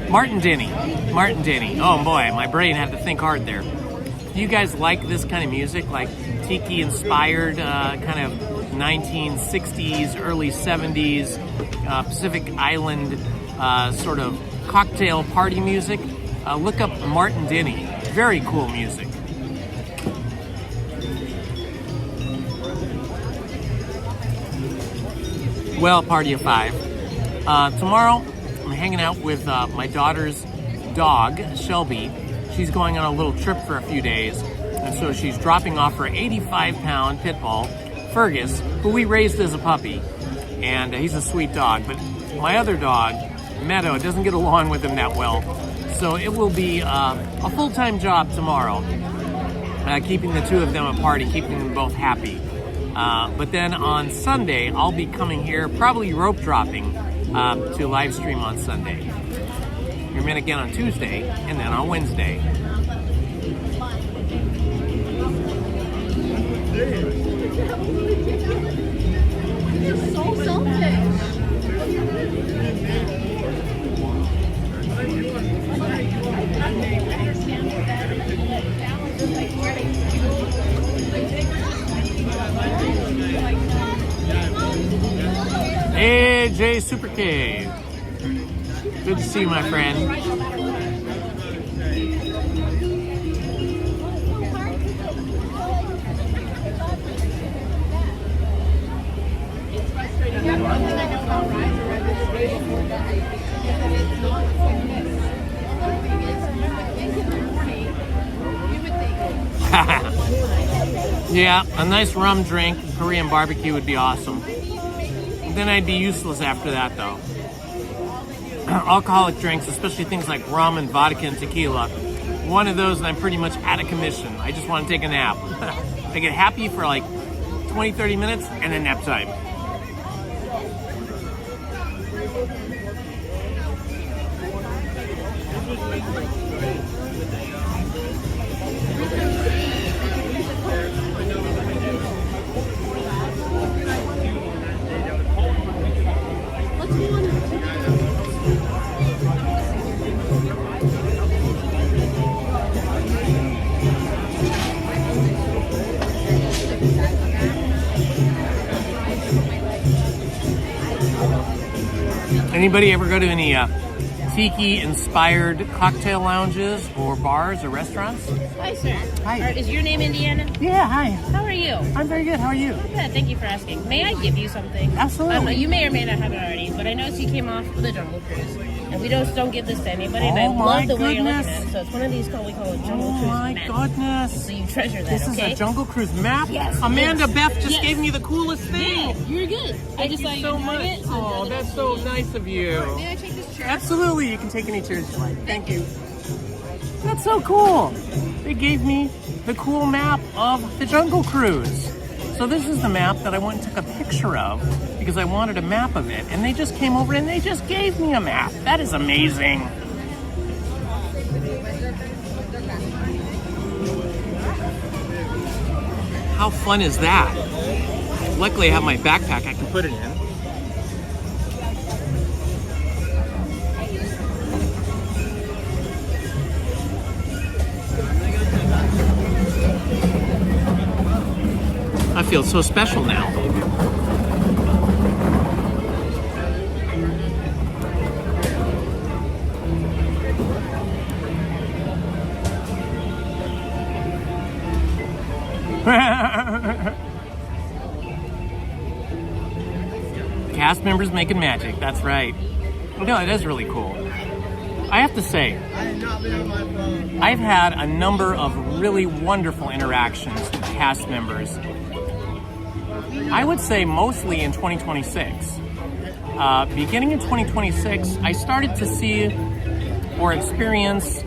Martin Denny. Oh boy, my brain had to think hard there. Do you guys like this kind of music, like tiki-inspired, kind of 1960s, early 70s, Pacific Island sort of cocktail party music? Look up Martin Denny. Very cool music. Well, party of 5. Tomorrow, I'm hanging out with my daughter's dog, Shelby. She's going on a little trip for a few days, and so she's dropping off her 85-pound pit bull, Fergus, who we raised as a puppy, and he's a sweet dog. But my other dog, Meadow, doesn't get along with him that well, so it will be a full-time job tomorrow, keeping the two of them apart and keeping them both happy. But then on Sunday, I'll be coming here, probably rope dropping, to live stream on Sunday. You're meant again on Tuesday, and then on Wednesday. You're so selfish. Hey, Jay Super Cave. Good to see you, my friend. Yeah, a nice rum drink, Korean barbecue would be awesome. Then I'd be useless after that, though. Alcoholic drinks, especially things like rum and vodka and tequila, one of those and I'm pretty much out of commission. I just want to take a nap. I get happy for like 20, 30 minutes and then nap time. Anybody ever go to any tiki-inspired cocktail lounges or bars or restaurants? Hi, sir. Hi. Is your name Indiana? Yeah, hi. How are you? I'm very good. How are you? Good. Thank you for asking. May I give you something? Absolutely. You may or may not have it already, but I noticed you came off with a Jungle Cruise. And we don't give this to anybody, and I love the way you're looking at it. So it's one of these we call a Jungle Cruise map. Oh my goodness. So you treasure that, This okay? is a Jungle Cruise map? Yes. Amanda yes. Beth just yes. gave me the coolest thing. Yeah, you're good. I just saw you so much. it. So oh, that's so nice of you. May I take this chair? Absolutely. You can take any chairs you like. Thank you. That's so cool. They gave me the cool map of the Jungle Cruise. So this is the map that I went and took a picture of because I wanted a map of it. And they just came over and they just gave me a map. That is amazing. How fun is that? Luckily I have my backpack I can put it in. I feel so special now. Cast members making magic, that's right. No, it is really cool. I have to say, I've had a number of really wonderful interactions with cast members. I would say mostly in 2026. Beginning in 2026, I started to see or experience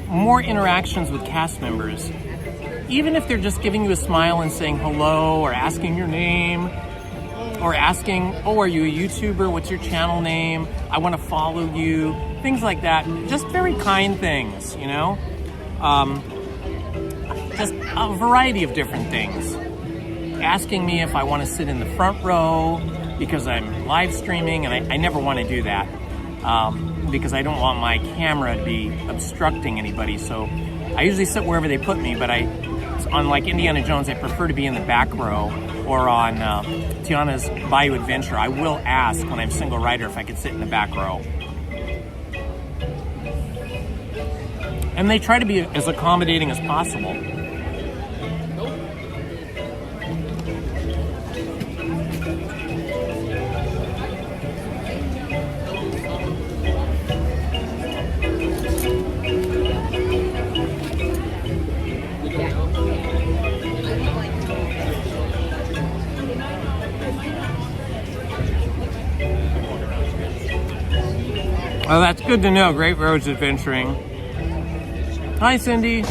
more interactions with cast members. Even if they're just giving you a smile and saying hello or asking your name or asking, oh, are you a YouTuber? What's your channel name? I want to follow you. Things like that. Just very kind things, you know? Just a variety of different things. Asking me if I want to sit in the front row because I'm live streaming, and I never want to do that. because I don't want my camera to be obstructing anybody. So I usually sit wherever they put me, but on like Indiana Jones, I prefer to be in the back row, or on Tiana's Bayou Adventure, I will ask when I'm single rider if I could sit in the back row. And they try to be as accommodating as possible. Oh, that's good to know. Great roads adventuring. Hi, Cindy.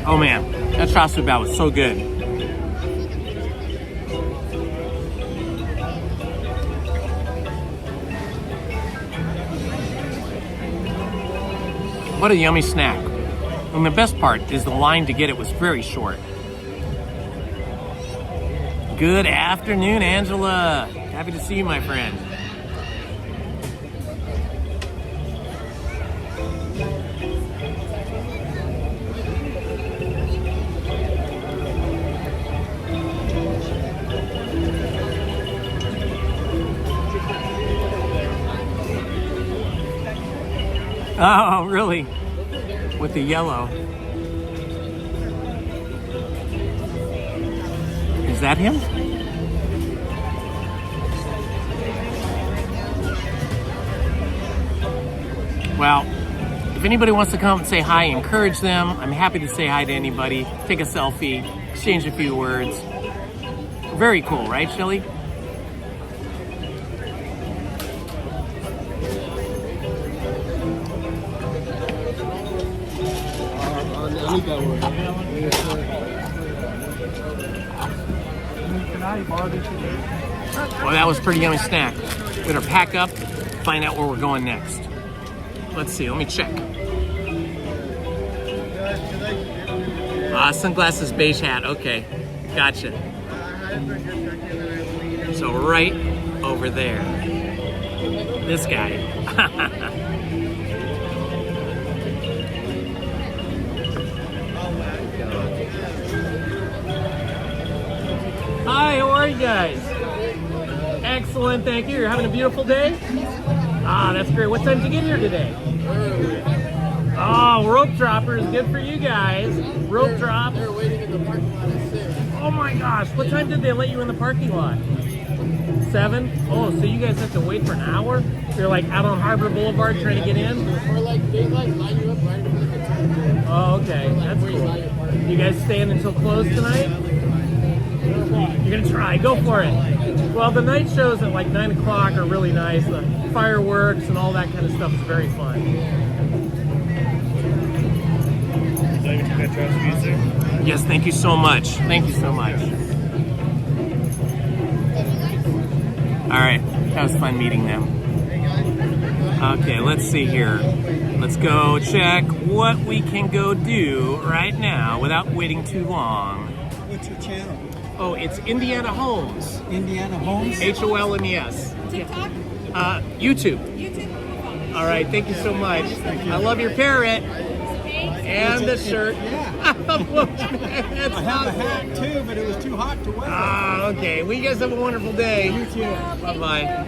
Oh man, that chop suey bao was so good. What a yummy snack. And the best part is the line to get it was very short. Good afternoon, Angela. Happy to see you, my friend. Oh, really? With the yellow. Is that him? Well, if anybody wants to come and say hi, encourage them. I'm happy to say hi to anybody. Take a selfie, exchange a few words. Very cool, right, Shelly? Well, that was a pretty yummy snack. We better pack up, find out where we're going next. Let's see, let me check. Sunglasses, beige hat, okay. Gotcha. So right over there. This guy. Hi, how are you guys? Excellent, thank you. You're having a beautiful day? Ah, that's great. What time did you get here today? Oh, rope droppers, good for you guys. Rope drop. They're waiting in the parking lot at 6. Oh my gosh, what time did they let you in the parking lot? 7? Oh, so you guys have to wait for an hour? You're like out on Harbor Boulevard trying to get in? Or like they like line you up right in front of the turn. Oh, okay, that's cool. You guys staying until close tonight? You're gonna try, go for it. Well, the night shows at like 9 o'clock are really nice. The fireworks and all that kind of stuff is very fun. Yes, thank you so much. Thank you so much. All right, that was fun meeting them. Okay, let's see here. Let's go check what we can go do right now without waiting too long. What's your channel? Oh, it's Indiana Holmes. Indiana Holmes? Holmes. TikTok? YouTube. YouTube? All right, thank you so much. I love your parrot. And the shirt. Yeah. I have a hat too, but it was too hot to wear. Ah, okay. Well, you guys have a wonderful day. You too. Bye-bye.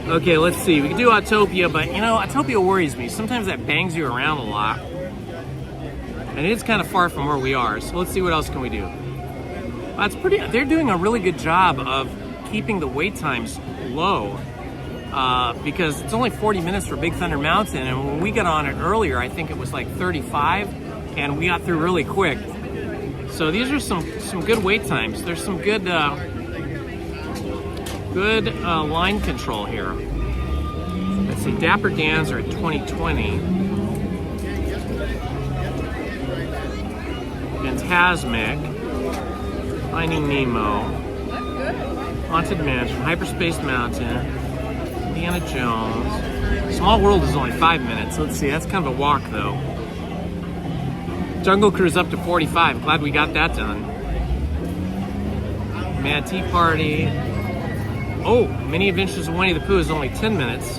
Okay, let's see. We can do Autopia, but you know, Autopia worries me. Sometimes that bangs you around a lot. And it's kind of far from where we are. So let's see what else can we do. That's pretty. They're doing a really good job of keeping the wait times low. Because it's only 40 minutes for Big Thunder Mountain, and when we got on it earlier, I think it was like 35, and we got through really quick. So these are some good wait times. There's some good line control here. Let's see, Dapper Dans are at 2020. Fantasmic, Finding Nemo, Haunted Mansion, Hyperspace Mountain, Indiana Jones. Small World is only 5 minutes. Let's see, that's kind of a walk though. Jungle Cruise up to 45. Glad we got that done. Mad Tea Party. Oh, Mini Adventures of Winnie the Pooh is only 10 minutes.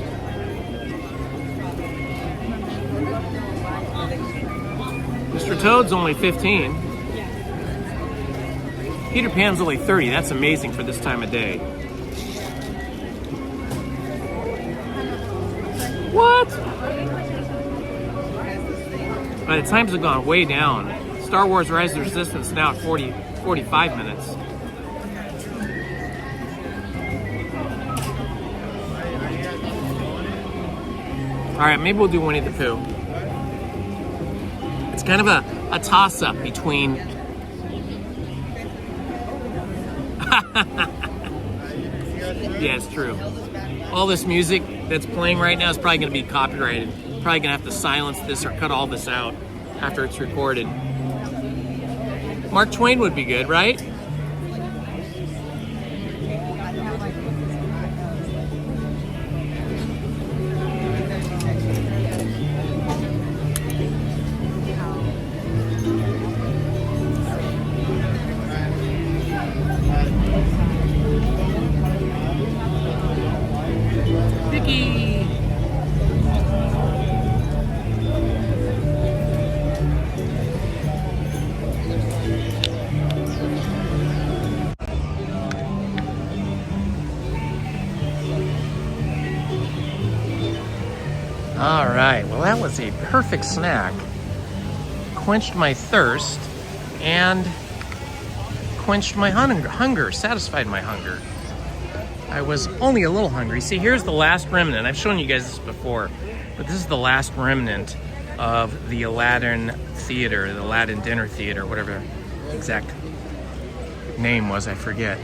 Mr. Toad's only 15. Peter Pan's only 30. That's amazing for this time of day. What? The times have gone way down. Star Wars Rise of the Resistance now at 45 minutes. All right, maybe we'll do Winnie the Pooh. It's kind of a toss-up between... Yeah, it's true. All this music that's playing right now is probably going to be copyrighted. Probably going to have to silence this or cut all this out after it's recorded. Mark Twain would be good, right? All right, well that was a perfect snack. Quenched my thirst and quenched my hunger, satisfied my hunger. I was only a little hungry. See, here's the last remnant. I've shown you guys this before, but this is the last remnant of the Aladdin Theater, the Aladdin Dinner Theater, whatever the exact name was, I forget.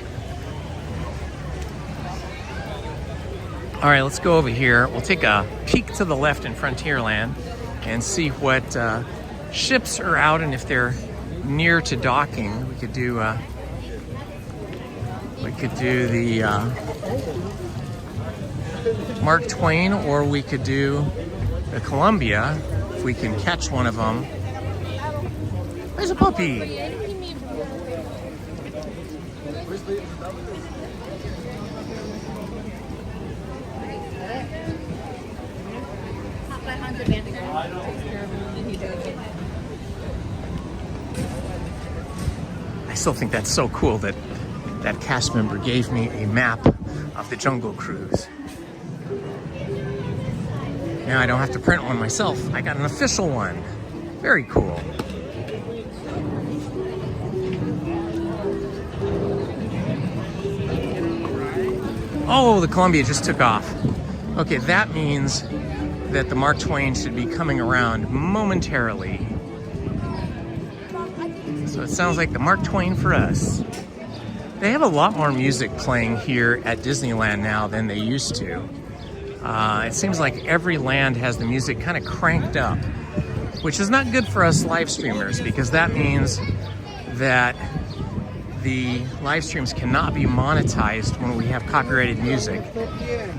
All right, let's go over here. We'll take a peek to the left in Frontierland and see what ships are out and if they're near to docking. We could do the Mark Twain, or we could do the Columbia if we can catch one of them. There's a puppy. I still think that's so cool that that cast member gave me a map of the Jungle Cruise. Now I don't have to print one myself. I got an official one. Very cool. Oh, the Columbia just took off. Okay, that means that the Mark Twain should be coming around momentarily. So it sounds like the Mark Twain for us. They have a lot more music playing here at Disneyland now than they used to. It seems like every land has the music kind of cranked up, which is not good for us live streamers, because that means that the live streams cannot be monetized when we have copyrighted music.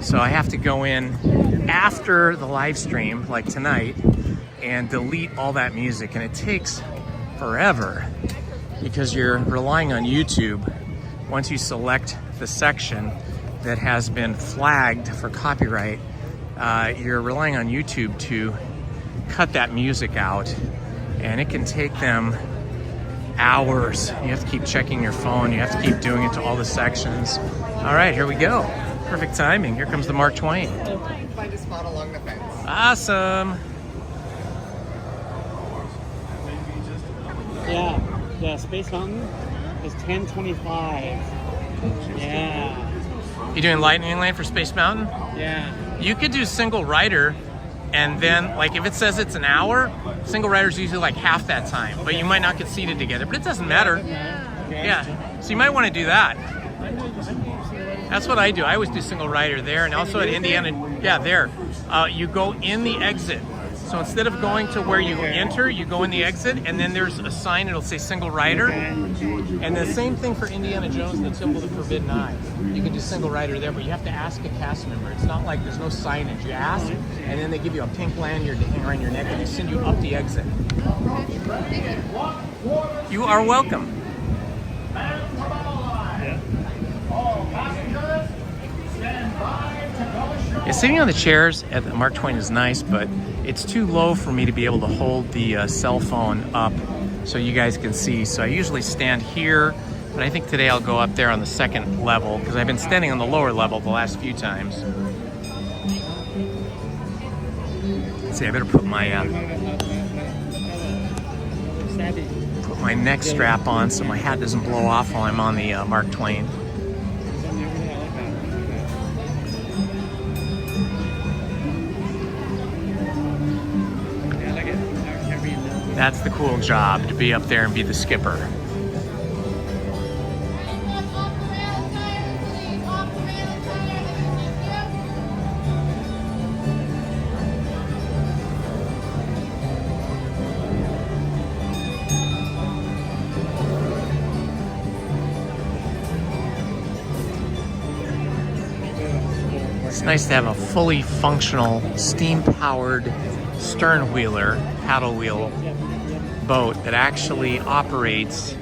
So I have to go in after the live stream, like tonight, and delete all that music, and it takes forever because you're relying on YouTube. Once you select the section that has been flagged for copyright, you're relying on YouTube to cut that music out, and it can take them hours. You have to keep checking your phone. You have to keep doing it to all the sections. All right, here we go. Perfect timing. Here comes the Mark Twain. Find a spot along the fence. Awesome. Yeah, Space Mountain is 10:25. Yeah. You doing Lightning Lane for Space Mountain? Yeah. You could do single rider, and then, like, if it says it's an hour, single rider's usually like half that time, but you might not get seated together, but it doesn't matter. Yeah. So you might want to do that. That's what I do. I always do single rider there, and also at Indiana. Yeah, there. You go in the exit. So instead of going to where you enter, you go in the exit, and then there's a sign, it'll say single rider. And the same thing for Indiana Jones and the Temple of the Forbidden Eye. You can do single rider there, but you have to ask a cast member. It's not like there's no signage. You ask, and then they give you a pink lanyard to hang around your neck, and they send you up the exit. You are welcome. Yeah, sitting on the chairs at the Mark Twain is nice, but it's too low for me to be able to hold the cell phone up so you guys can see. So I usually stand here, but I think today I'll go up there on the second level because I've been standing on the lower level the last few times. Let's see, I better put my neck strap on so my hat doesn't blow off while I'm on the Mark Twain. That's the cool job, to be up there and be the skipper. It's nice to have a fully functional, steam-powered stern wheeler, paddle wheel boat that actually operates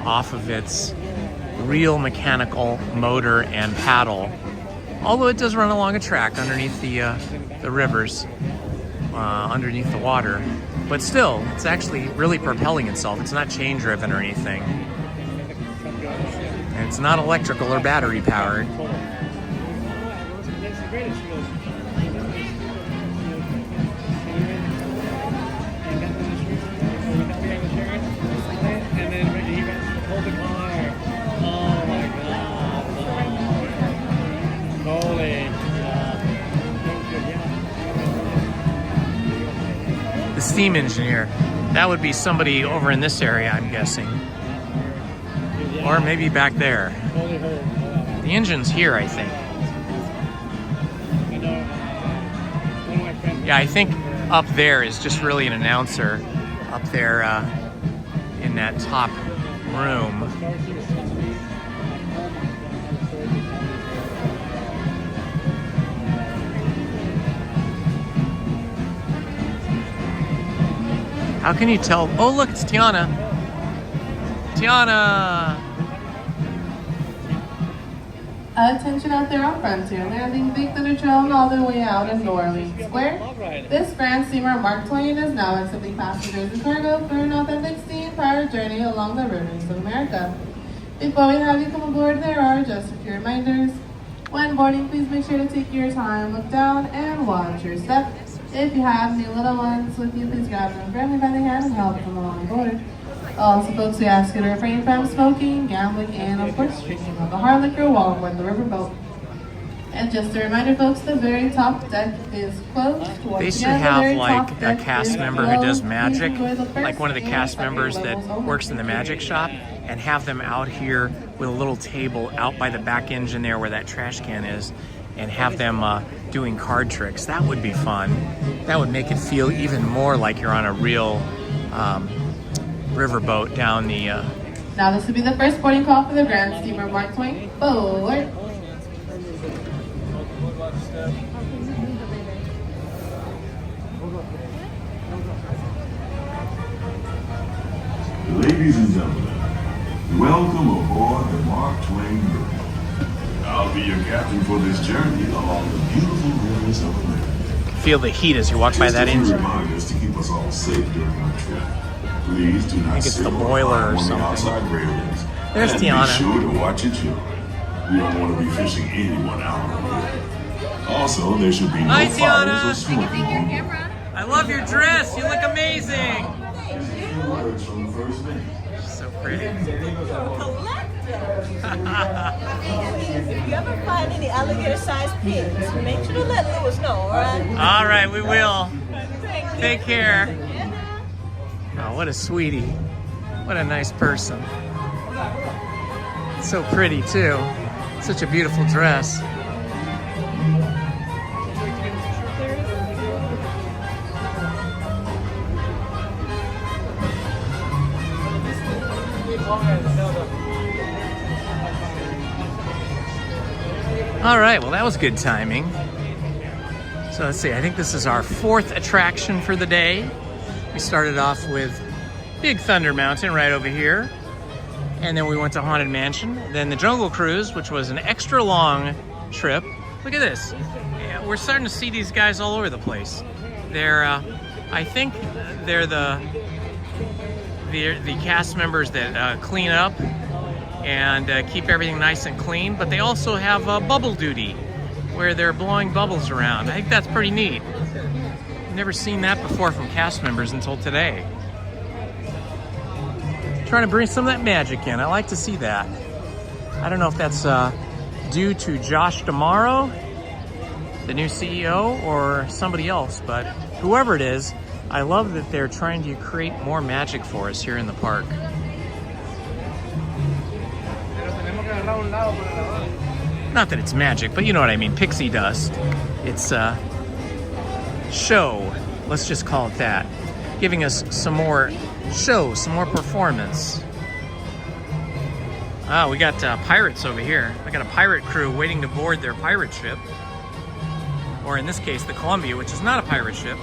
off of its real mechanical motor and paddle. Although it does run along a track underneath the rivers, underneath the water. But still, it's actually really propelling itself. It's not chain driven or anything. And it's not electrical or battery powered. The steam engineer, that would be somebody over in this area, I'm guessing. Or maybe back there. The engine's here, I think. Yeah, I think up there is just really an announcer up there in that top room. How can you tell? Oh, look, it's Tiana. Tiana! Attention out there on Frontier, landing Big Thunder Trail all the way out of New Orleans Square. This grand steamer Mark Twain is now accepting passengers and cargo for an authentic steam-powered journey along the rivers of America. Before we have you come aboard, there are just a few reminders. When boarding, please make sure to take your time, look down, and watch your step. If you have any little ones with you, please grab them firmly by the hand and help them along board. Also, folks, we ask you to refrain from smoking, gambling, and, of course, drinking alcohol liquor while on board the riverboat. And just a reminder, folks, the very top deck is closed. They should have like a cast member who does magic, like one of the cast members that works in the magic shop, and have them out here with a little table out by the back engine there where that trash can is, and have them doing card tricks. That would be fun. That would make it feel even more like you're on a real riverboat down the... Now this would be the first boarding call for the Grand Steamer Mark Twain. Forward. Ladies and gentlemen, welcome aboard the Mark Twain river. I'll be your captain for this journey along the beautiful rivers of America. Feel the heat as you walk by that engine. Reminders to keep us all safe during our trip. Please do not it's the boiler or something. Outside railings. There's and Tiana. Be sure to watch your children. We don't want to be fishing anyone out of here. Also, there should be no Hi, fires Tiana. or smoking on board. I love your dress. You look amazing. Words from the first mate. So pretty. If you ever find any alligator-sized pigs, make sure to let Louis know, all right? All right, we will. Take care. Oh, what a sweetie. What a nice person. So pretty, too. Such a beautiful dress. All right, well, that was good timing. So let's see, I think this is our 4th attraction for the day. We started off with Big Thunder Mountain right over here. And then we went to Haunted Mansion. Then the Jungle Cruise, which was an extra long trip. Look at this. Yeah, we're starting to see these guys all over the place. They're, I think they're the cast members that clean up and keep everything nice and clean. But they also have bubble duty, where they're blowing bubbles around. I think that's pretty neat. I've never seen that before from cast members until today. Trying to bring some of that magic in. I like to see that. I don't know if that's due to Josh D'Amaro, the new CEO, or somebody else, but whoever it is, I love that they're trying to create more magic for us here in the park. Not that it's magic, but you know what I mean, pixie dust. It's a show, let's just call it that. Giving us some more show, some more performance. Ah, we got pirates over here. I got a pirate crew waiting to board their pirate ship. Or in this case, the Columbia, which is not a pirate ship.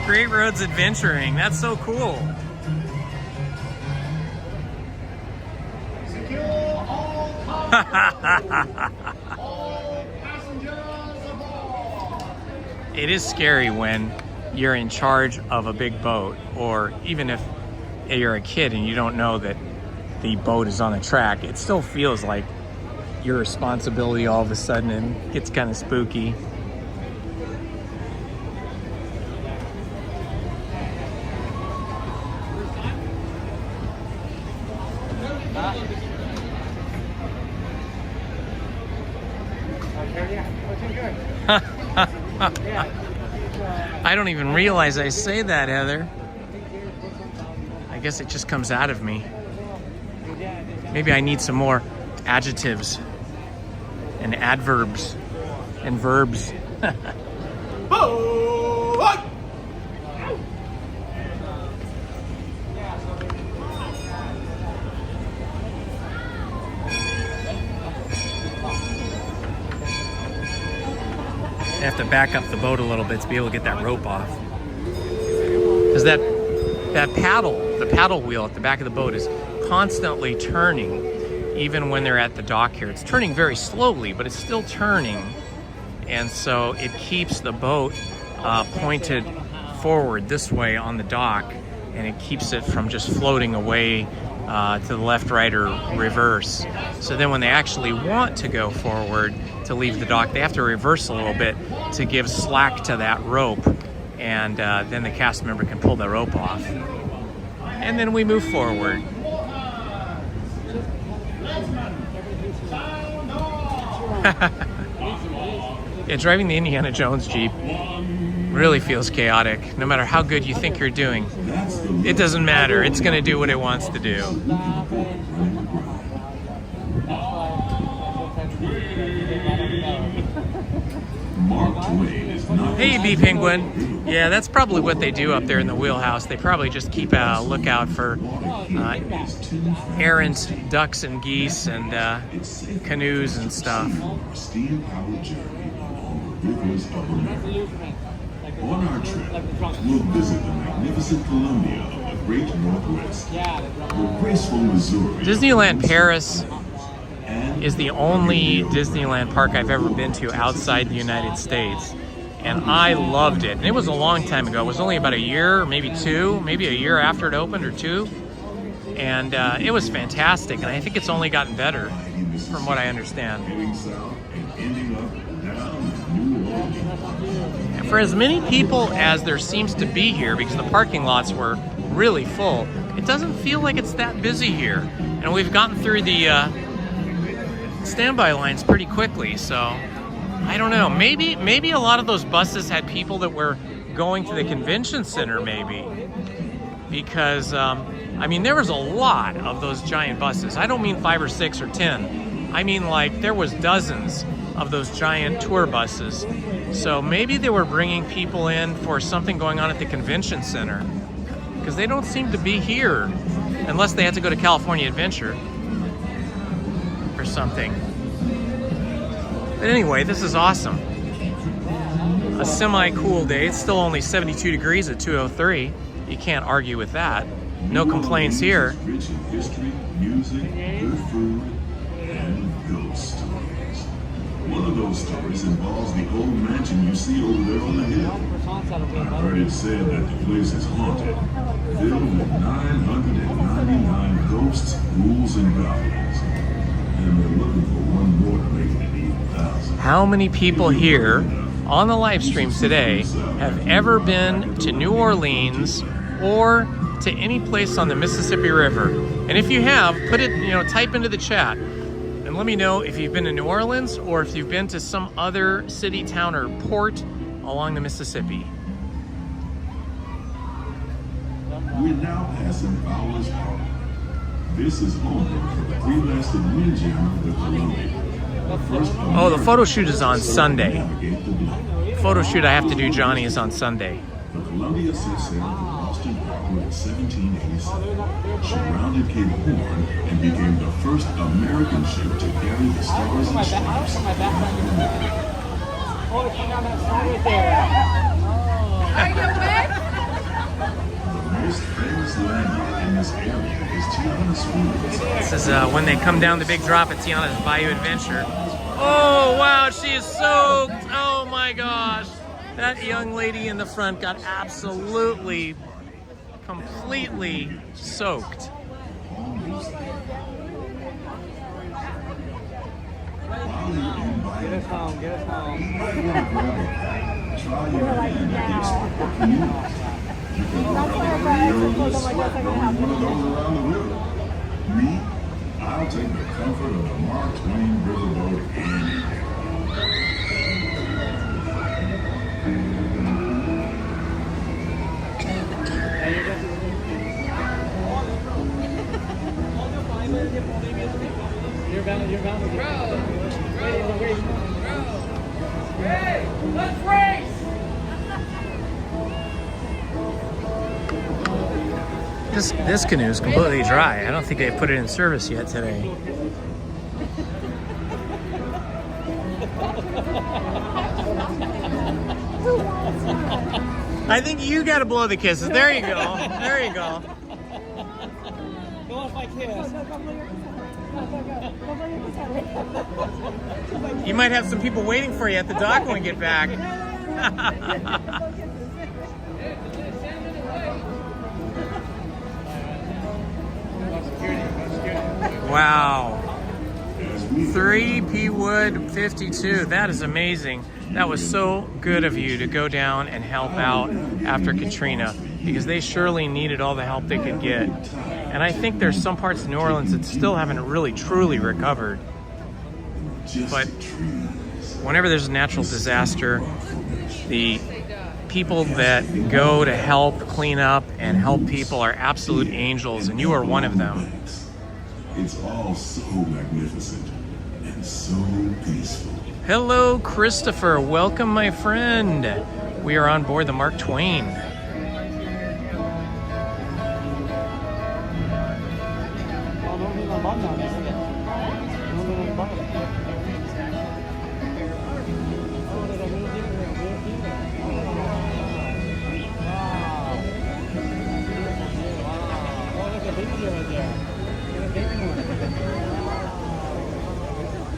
Great Roads Adventuring. That's so cool. Secure all cargo. All passengers aboard. It is scary when you're in charge of a big boat, or even if you're a kid and you don't know that the boat is on a track. It still feels like your responsibility all of a sudden, and gets kind of spooky. I don't even realize I say that, Heather. I guess it just comes out of me. Maybe I need some more adjectives and adverbs and verbs. I have to back up the boat a little bit to be able to get that rope off. Because that paddle, the paddle wheel at the back of the boat is constantly turning, even when they're at the dock here. It's turning very slowly, but it's still turning. And so it keeps the boat pointed forward this way on the dock, and it keeps it from just floating away to the left, right, or reverse. So then when they actually want to go forward to leave the dock, they have to reverse a little bit to give slack to that rope, and then the cast member can pull the rope off. And then we move forward. Yeah, driving the Indiana Jones Jeep really feels chaotic. No matter how good you think you're doing, it doesn't matter. It's going to do what it wants to do. Hey, bee penguin. Yeah, that's probably what they do up there in the wheelhouse. They probably just keep a lookout for errant ducks and geese and canoes and stuff. On our trip, we'll visit the magnificent Columbia of the Great Northwest, the graceful Missouri. Disneyland Paris is the only Disneyland park I've ever been to outside the United States, and I loved it. And it was a long time ago. It was only about a year, maybe two, maybe a year after it opened, or two. And it was fantastic, and I think it's only gotten better from what I understand. And for as many people as there seems to be here, because the parking lots were really full, it doesn't feel like it's that busy here. And we've gotten through the standby lines pretty quickly, so I don't know. Maybe a lot of those buses had people that were going to the convention center, maybe. Because, I mean, there was a lot of those giant buses. I don't mean 5 or 6 or 10. I mean, like, there was dozens of those giant tour buses. So maybe they were bringing people in for something going on at the convention center. Because they don't seem to be here. Unless they had to go to California Adventure. Or something. But anyway, this is awesome. A semi-cool day. It's still only 72 degrees at 2:03. You can't argue with that. No complaints here. Rich in history, music, good food, and ghost stories. One of those stories involves the old mansion you see over there on the hill. I've heard it said that the place is haunted, filled with 999 ghosts, ghouls, and goblins. And they're looking for one more to make it 8,000. How many people here on the live stream today have ever been to New Orleans or to any place on the Mississippi River? And if you have, put it, type into the chat and let me know if you've been to New Orleans or if you've been to some other city, town, or port along the Mississippi. We're now passing Bowers Park. This is home for the three-masted wind jammer, the Columbia. Oh, the photo shoot is on Sunday. Photo shoot I have to do, Johnny, is on Sunday. The Columbia set sail from Boston Harbor in 1787. She rounded Cape Horn and became the first American ship to carry the Stars and Stripes. The most famous landmark in this area is Tiana's Schools. This is when they come down the big drop at Tiana's Bayou Adventure. Oh, wow, she is soaked. Oh, my gosh. That young lady in the front got absolutely, completely soaked. Get us home, get us home. Try your hand at the Explorer community. You can ride on the radio or sled rowing one of those around the river. Me, I'll take the comfort of the Mark Twain riverboat any day. You're bound. Hey, let's race! This canoe is completely dry. I don't think they've put it in service yet today. I think you gotta blow the kisses. There you go. There you go. Go off my kiss. You might have some people waiting for you at the dock when we get back. Wow. 3P Wood 52. That is amazing. That was so good of you to go down and help out after Katrina, because they surely needed all the help they could get. And I think there's some parts of New Orleans that still haven't really truly recovered. But whenever there's a natural disaster, the people that go to help clean up and help people are absolute angels, and you are one of them. It's all so magnificent and so peaceful. Hello, Christopher. Welcome, my friend. We are on board the Mark Twain.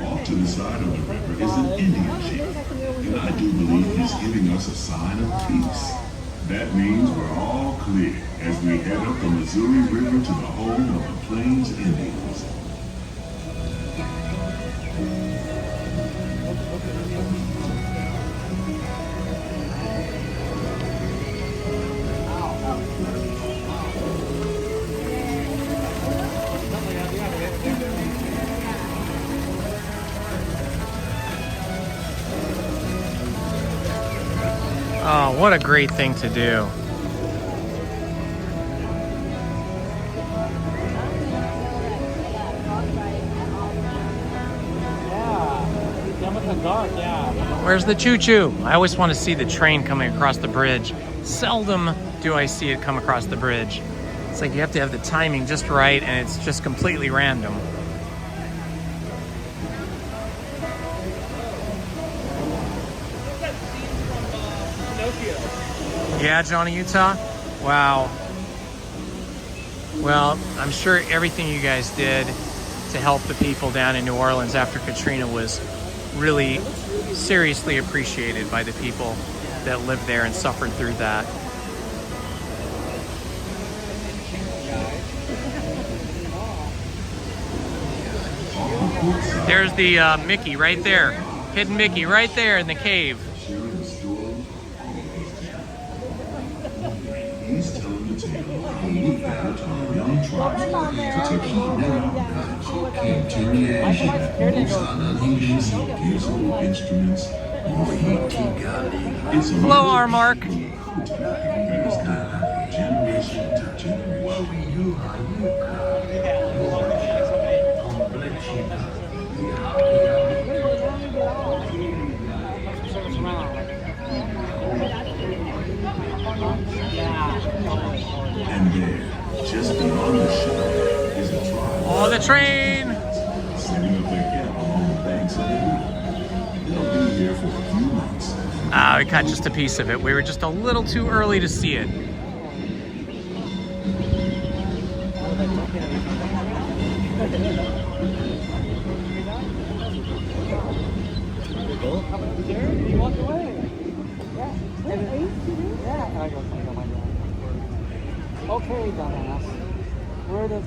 Off to the side of the river is an Indian chief, and I do believe he's giving us a sign of peace. That means we're all clear as we head up the Missouri River to the home of the Plains Indians. What a great thing to do. Where's the choo-choo? I always want to see the train coming across the bridge. Seldom do I see it come across the bridge. It's like you have to have the timing just right, and it's just completely random. Yeah, Johnny Utah? Wow. Well, I'm sure everything you guys did to help the people down in New Orleans after Katrina was really seriously appreciated by the people that lived there and suffered through that. There's the Mickey right there. Hidden Mickey right there in the cave. He's telling the tale of King Barrett and young tribesmen to Tiana, King Tiana, Usana, English, musical instruments, hello, R. Mark. And there, just beyond the shore, is a tribe. Oh, the train! Setting up their camp along the banks of the river. They'll be here for a few months. We caught just a piece of it. We were just a little too early to see it. You walked away. Yeah. I go. Okay, dumbass. Where does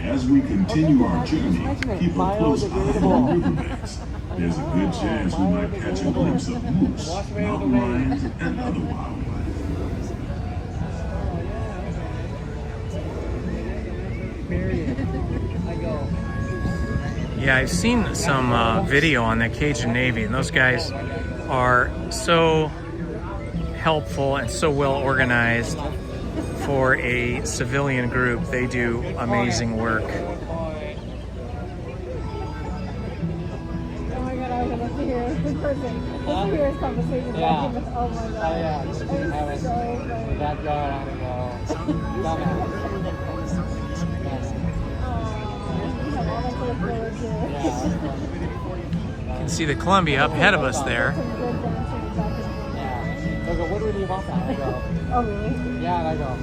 As we continue our journey, keep a close eye on the riverbanks. There's a good chance we might catch a glimpse of moose, mountain lions, and other wildlife. Yeah, I've seen some video on the Cajun Navy, and those guys are so helpful and so well organized for a civilian group. They do amazing work. Oh my god, I would love to hear in person. Let's hear his conversation. Yeah. Oh my god. It's so funny. That guy, You can see the Columbia up ahead of us there. I go, what do we do about that? I go, oh really? Yeah, and I go.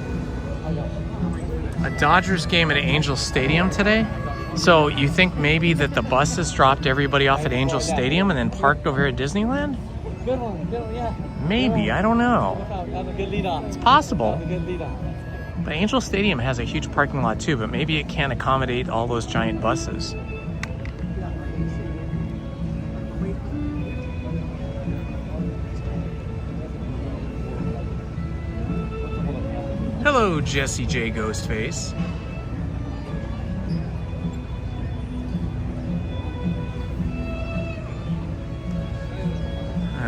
A Dodgers game at Angel Stadium today? So you think maybe that the buses dropped everybody off at Angel Stadium and then parked over here at Disneyland? Good one, yeah. Maybe, I don't know. That's a good lead off. It's possible. That's a good lead off. But Angel Stadium has a huge parking lot too, but maybe it can't accommodate all those giant buses. Hello, Jesse J. Ghostface.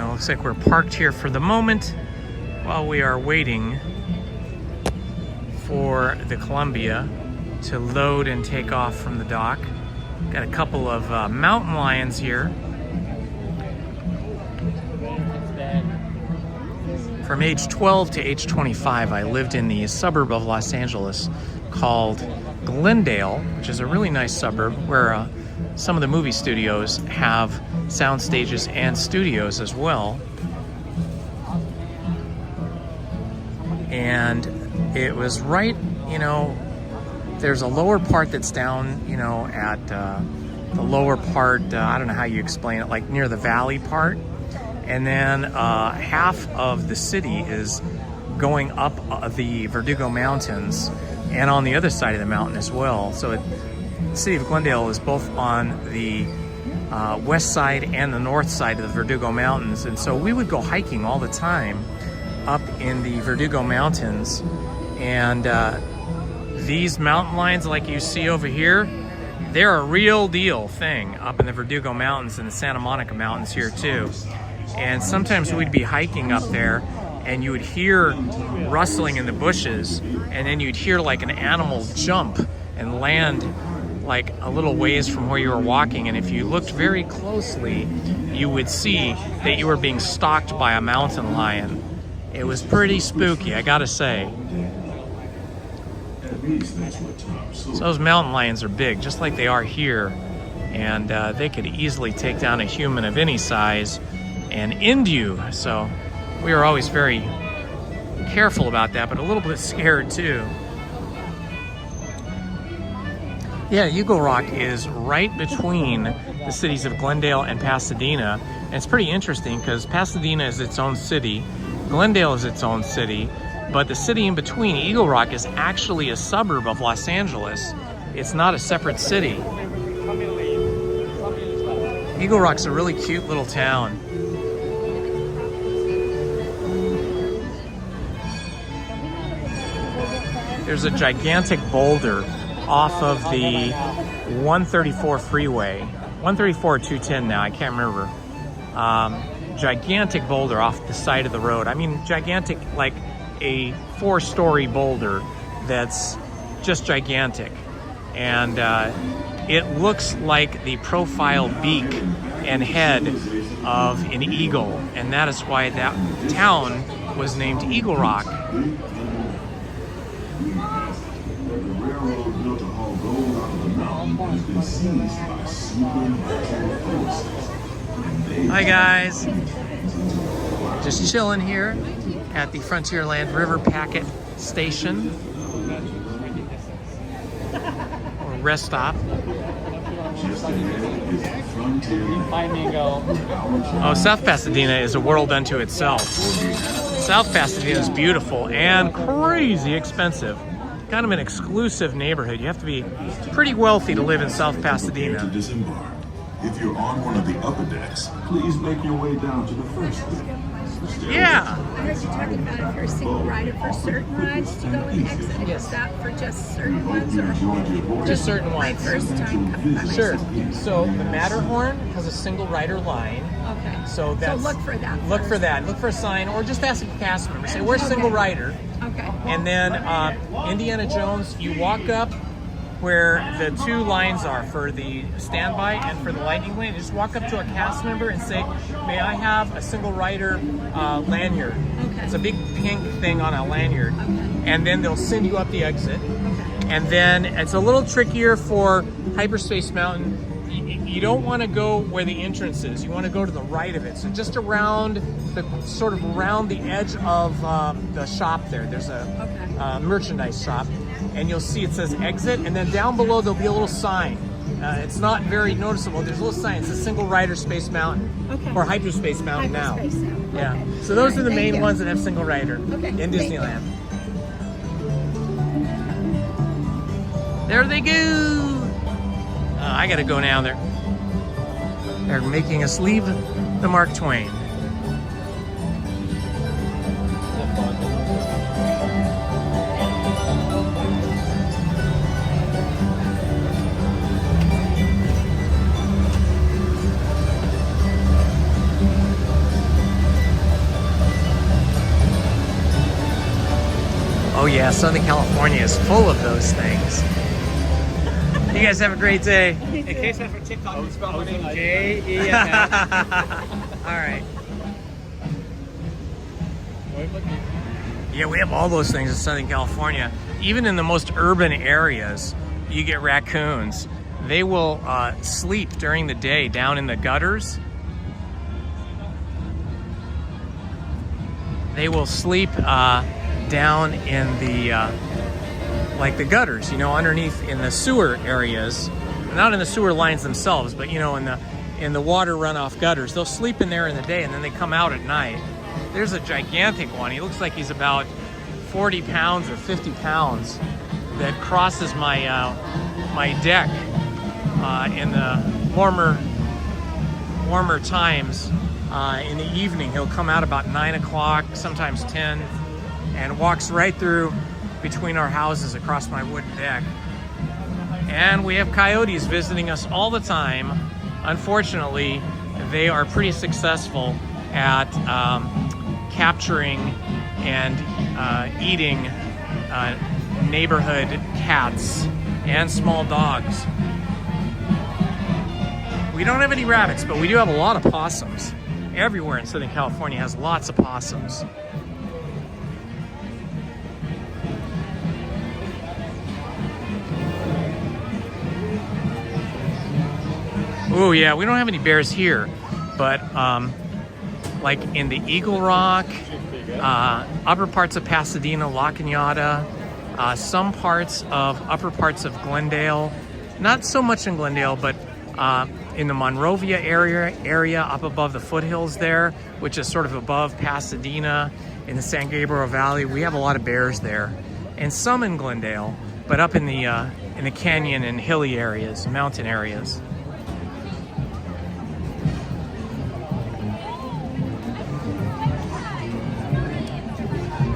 Looks like we're parked here for the moment while we are waiting for the Columbia to load and take off from the dock. Got a couple of mountain lions here. From age 12 to age 25, I lived in the suburb of Los Angeles called Glendale, which is a really nice suburb where some of the movie studios have sound stages and studios as well. And it was right, there's a lower part that's down, at the lower part, I don't know how you explain it, like near the valley part. And then half of the city is going up the Verdugo Mountains and on the other side of the mountain as well. So the city of Glendale is both on the west side and the north side of the Verdugo Mountains. And so we would go hiking all the time up in the Verdugo Mountains. And these mountain lions like you see over here, they're a real deal thing up in the Verdugo Mountains and the Santa Monica Mountains here too. And sometimes we'd be hiking up there and you would hear rustling in the bushes, and then you'd hear like an animal jump and land like a little ways from where you were walking. And if you looked very closely, you would see that you were being stalked by a mountain lion. It was pretty spooky, I gotta say. So those mountain lions are big, just like they are here. And they could easily take down a human of any size and end you. So we were always very careful about that, but a little bit scared too. Yeah, Eagle Rock is right between the cities of Glendale and Pasadena. And it's pretty interesting because Pasadena is its own city, Glendale is its own city, but the city in between, Eagle Rock, is actually a suburb of Los Angeles. It's not a separate city. Eagle Rock's a really cute little town. There's a gigantic boulder off of the 134 freeway. 134 or 210 now, I can't remember. Gigantic boulder off the side of the road. I mean, gigantic, like a 4-story boulder that's just gigantic. And it looks like the profile beak and head of an eagle. And that is why that town was named Eagle Rock. Hi guys, just chilling here at the Frontierland River Packet Station or rest stop. Oh, South Pasadena is a world unto itself. South Pasadena is beautiful and crazy expensive. Kind of an exclusive neighborhood. You have to be pretty wealthy to live in South Pasadena. If you're on one of the upper decks, please make your way down to the first deck. Yeah. I heard you talking about if you're a single rider for certain rides to go and exit. Is that for just certain ones or just certain my ones? first time coming by Sure. myself? So the Matterhorn has a single rider line. Okay. So that's look for that. Look for that. Look for a sign, or just ask a cast member. Say, "Where's single rider?" Okay. And then Indiana Jones, you walk up where the 2 lines are for the standby and for the lightning lane. Just walk up to a cast member and say, "May I have a single rider lanyard?" Okay. It's a big pink thing on a lanyard. Okay. And then they'll send you up the exit. And then it's a little trickier for Hyperspace Mountain. You don't want to go where the entrance is. You want to go to the right of it. So just around the around the edge of the shop there. There's a merchandise shop, and you'll see it says exit, and then down below there'll be a little sign. It's not very noticeable. There's a little sign. It's a single rider Space Mountain, or Hyperspace Mountain now. Yeah. So those are the main ones that have single rider in Disneyland. There they go. I gotta go now. They're making us leave the Mark Twain. Oh yeah, Southern California is full of those things. You guys have a great day. In case I for TikTok, you spell my name J-E-N-S. All right. Yeah, we have all those things in Southern California. Even in the most urban areas, you get raccoons. They will sleep during the day down in the gutters. They will sleep down in the like the gutters, you know, underneath in the sewer areas, not in the sewer lines themselves, but you know, in the water runoff gutters. They'll sleep in there in the day and then they come out at night. There's a gigantic one. He looks like he's about 40 pounds or 50 pounds that crosses my my deck in the warmer times. In the evening, he'll come out about 9 o'clock, sometimes 10, and walks right through between our houses across my wooden deck. And we have coyotes visiting us all the time. Unfortunately, they are pretty successful at capturing and eating neighborhood cats and small dogs. We don't have any rabbits, but we do have a lot of possums. Everywhere in Southern California has lots of possums. Oh yeah, we don't have any bears here, but like in the Eagle Rock, upper parts of Pasadena, La Cañada, some parts of upper parts of Glendale, not so much in Glendale, but in the Monrovia area up above the foothills there, which is sort of above Pasadena in the San Gabriel Valley, we have a lot of bears there, and some in Glendale, but up in the canyon and hilly areas, mountain areas.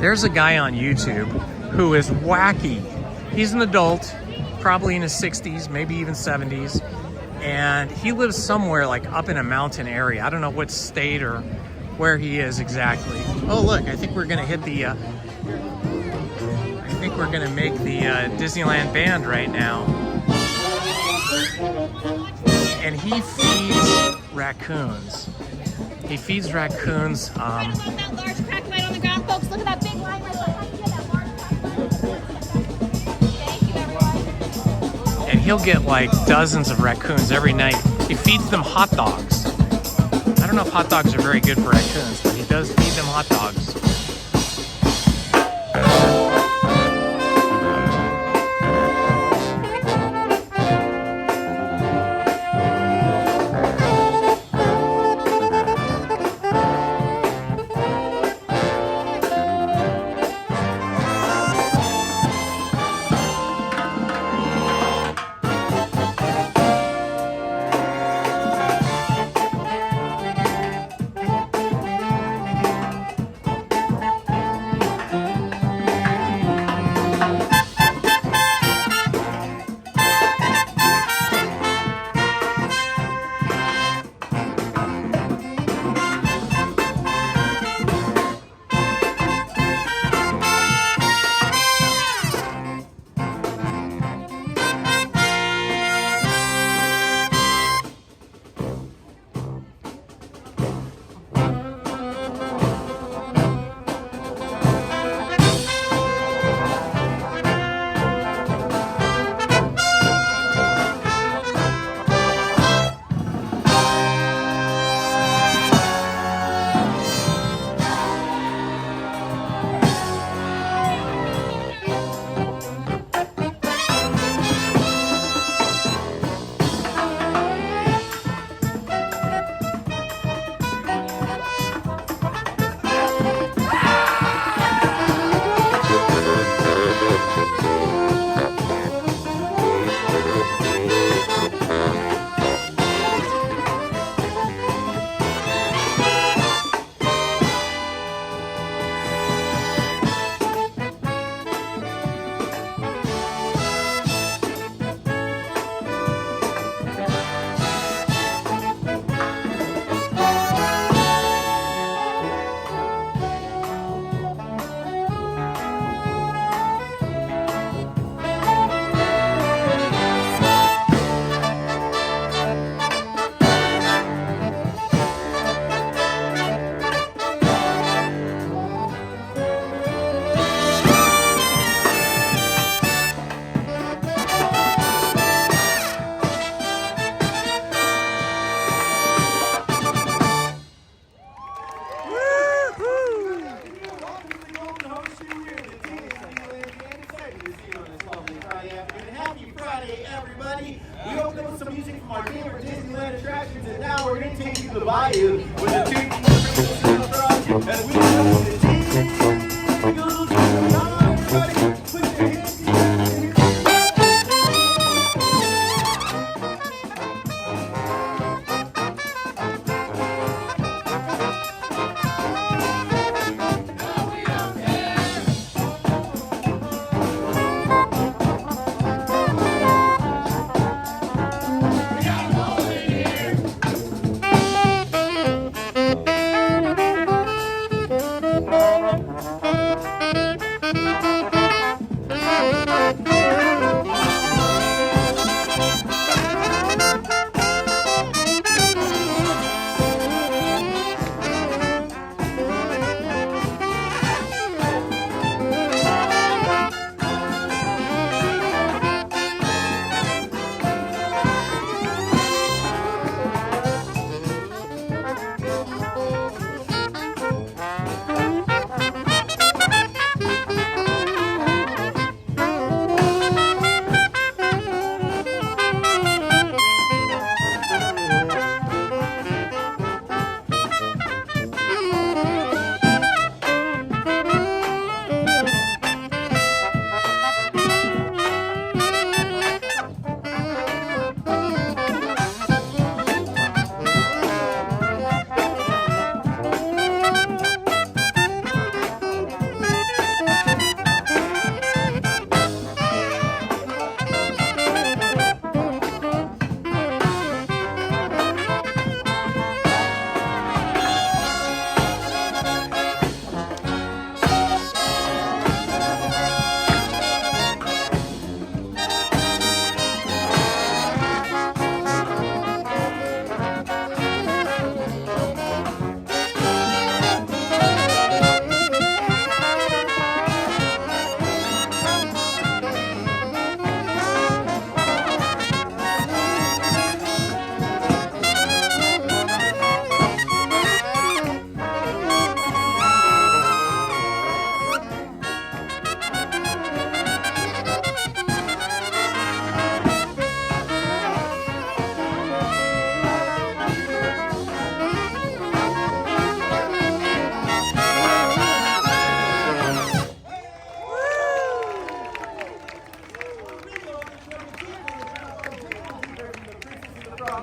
There's a guy on YouTube who is wacky. He's an adult, probably in his 60s, maybe even 70s. And he lives somewhere like up in a mountain area. I don't know what state or where he is exactly. Oh look, I think we're gonna hit the, I think we're gonna make the Disneyland band right now. And he feeds raccoons. He feeds raccoons. Look at that large crack right on the ground, folks. Look at that big line right there. Thank you, everyone. And he'll get like dozens of raccoons every night. He feeds them hot dogs. I don't know if hot dogs are very good for raccoons, but he does feed them hot dogs. everybody. We opened up with some music from our favorite Disneyland attractions, and now we're going to take you to the Bayou with the two as we go to the Jingle Jangle. Everybody, put your hands together.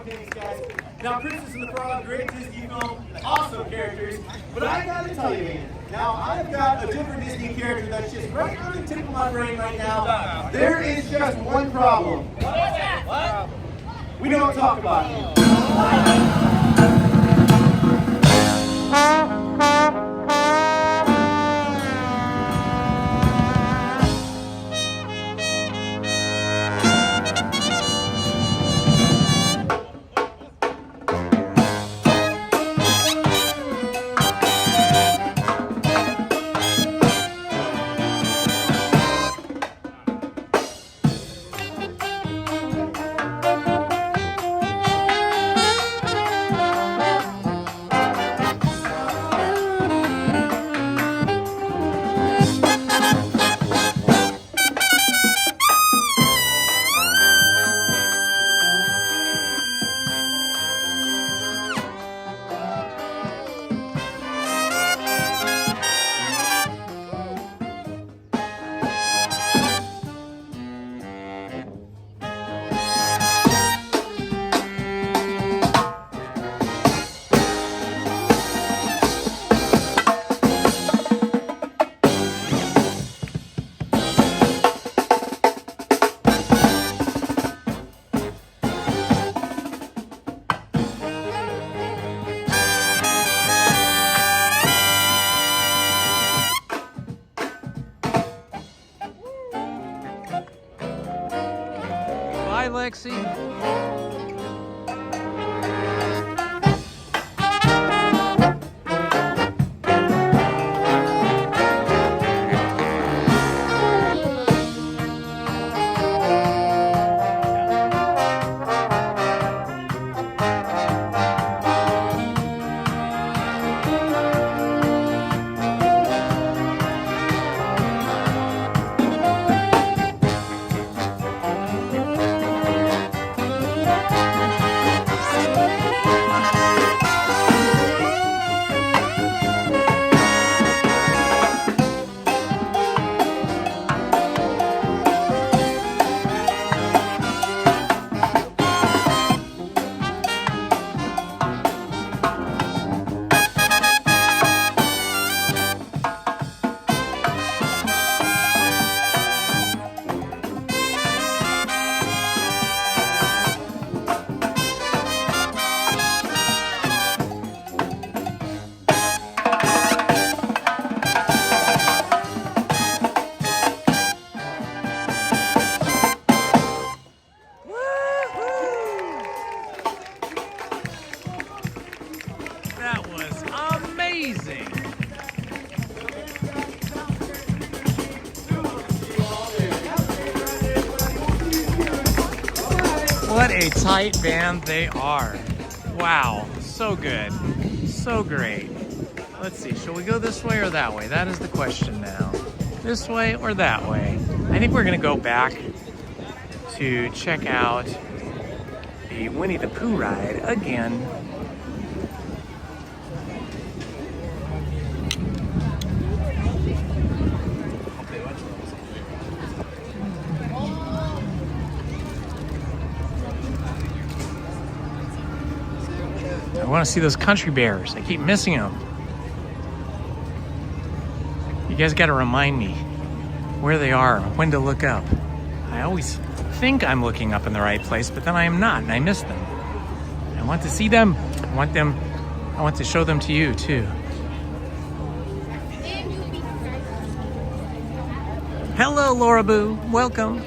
Thanks, guys. Now, Princess and the Frog, great Disney film, awesome characters. But I gotta tell you, man, now I've got a different Disney character that's just right on the tip of my brain right now. There is just one problem. What is that? What? We don't talk about you. Bye, Lexi. That was amazing. What a tight band they are. Wow, so good, so great. Let's see, shall we go this way or that way? That is the question now. This way or that way? I think we're gonna go back to check out the Winnie the Pooh ride again. I want to see those country bears. I keep missing them. You guys got to remind me where they are, when to look up. I always think I'm looking up in the right place, but then I am not, and I miss them. I want to see them. I want to show them to you too. Hello, Laura Boo. Welcome.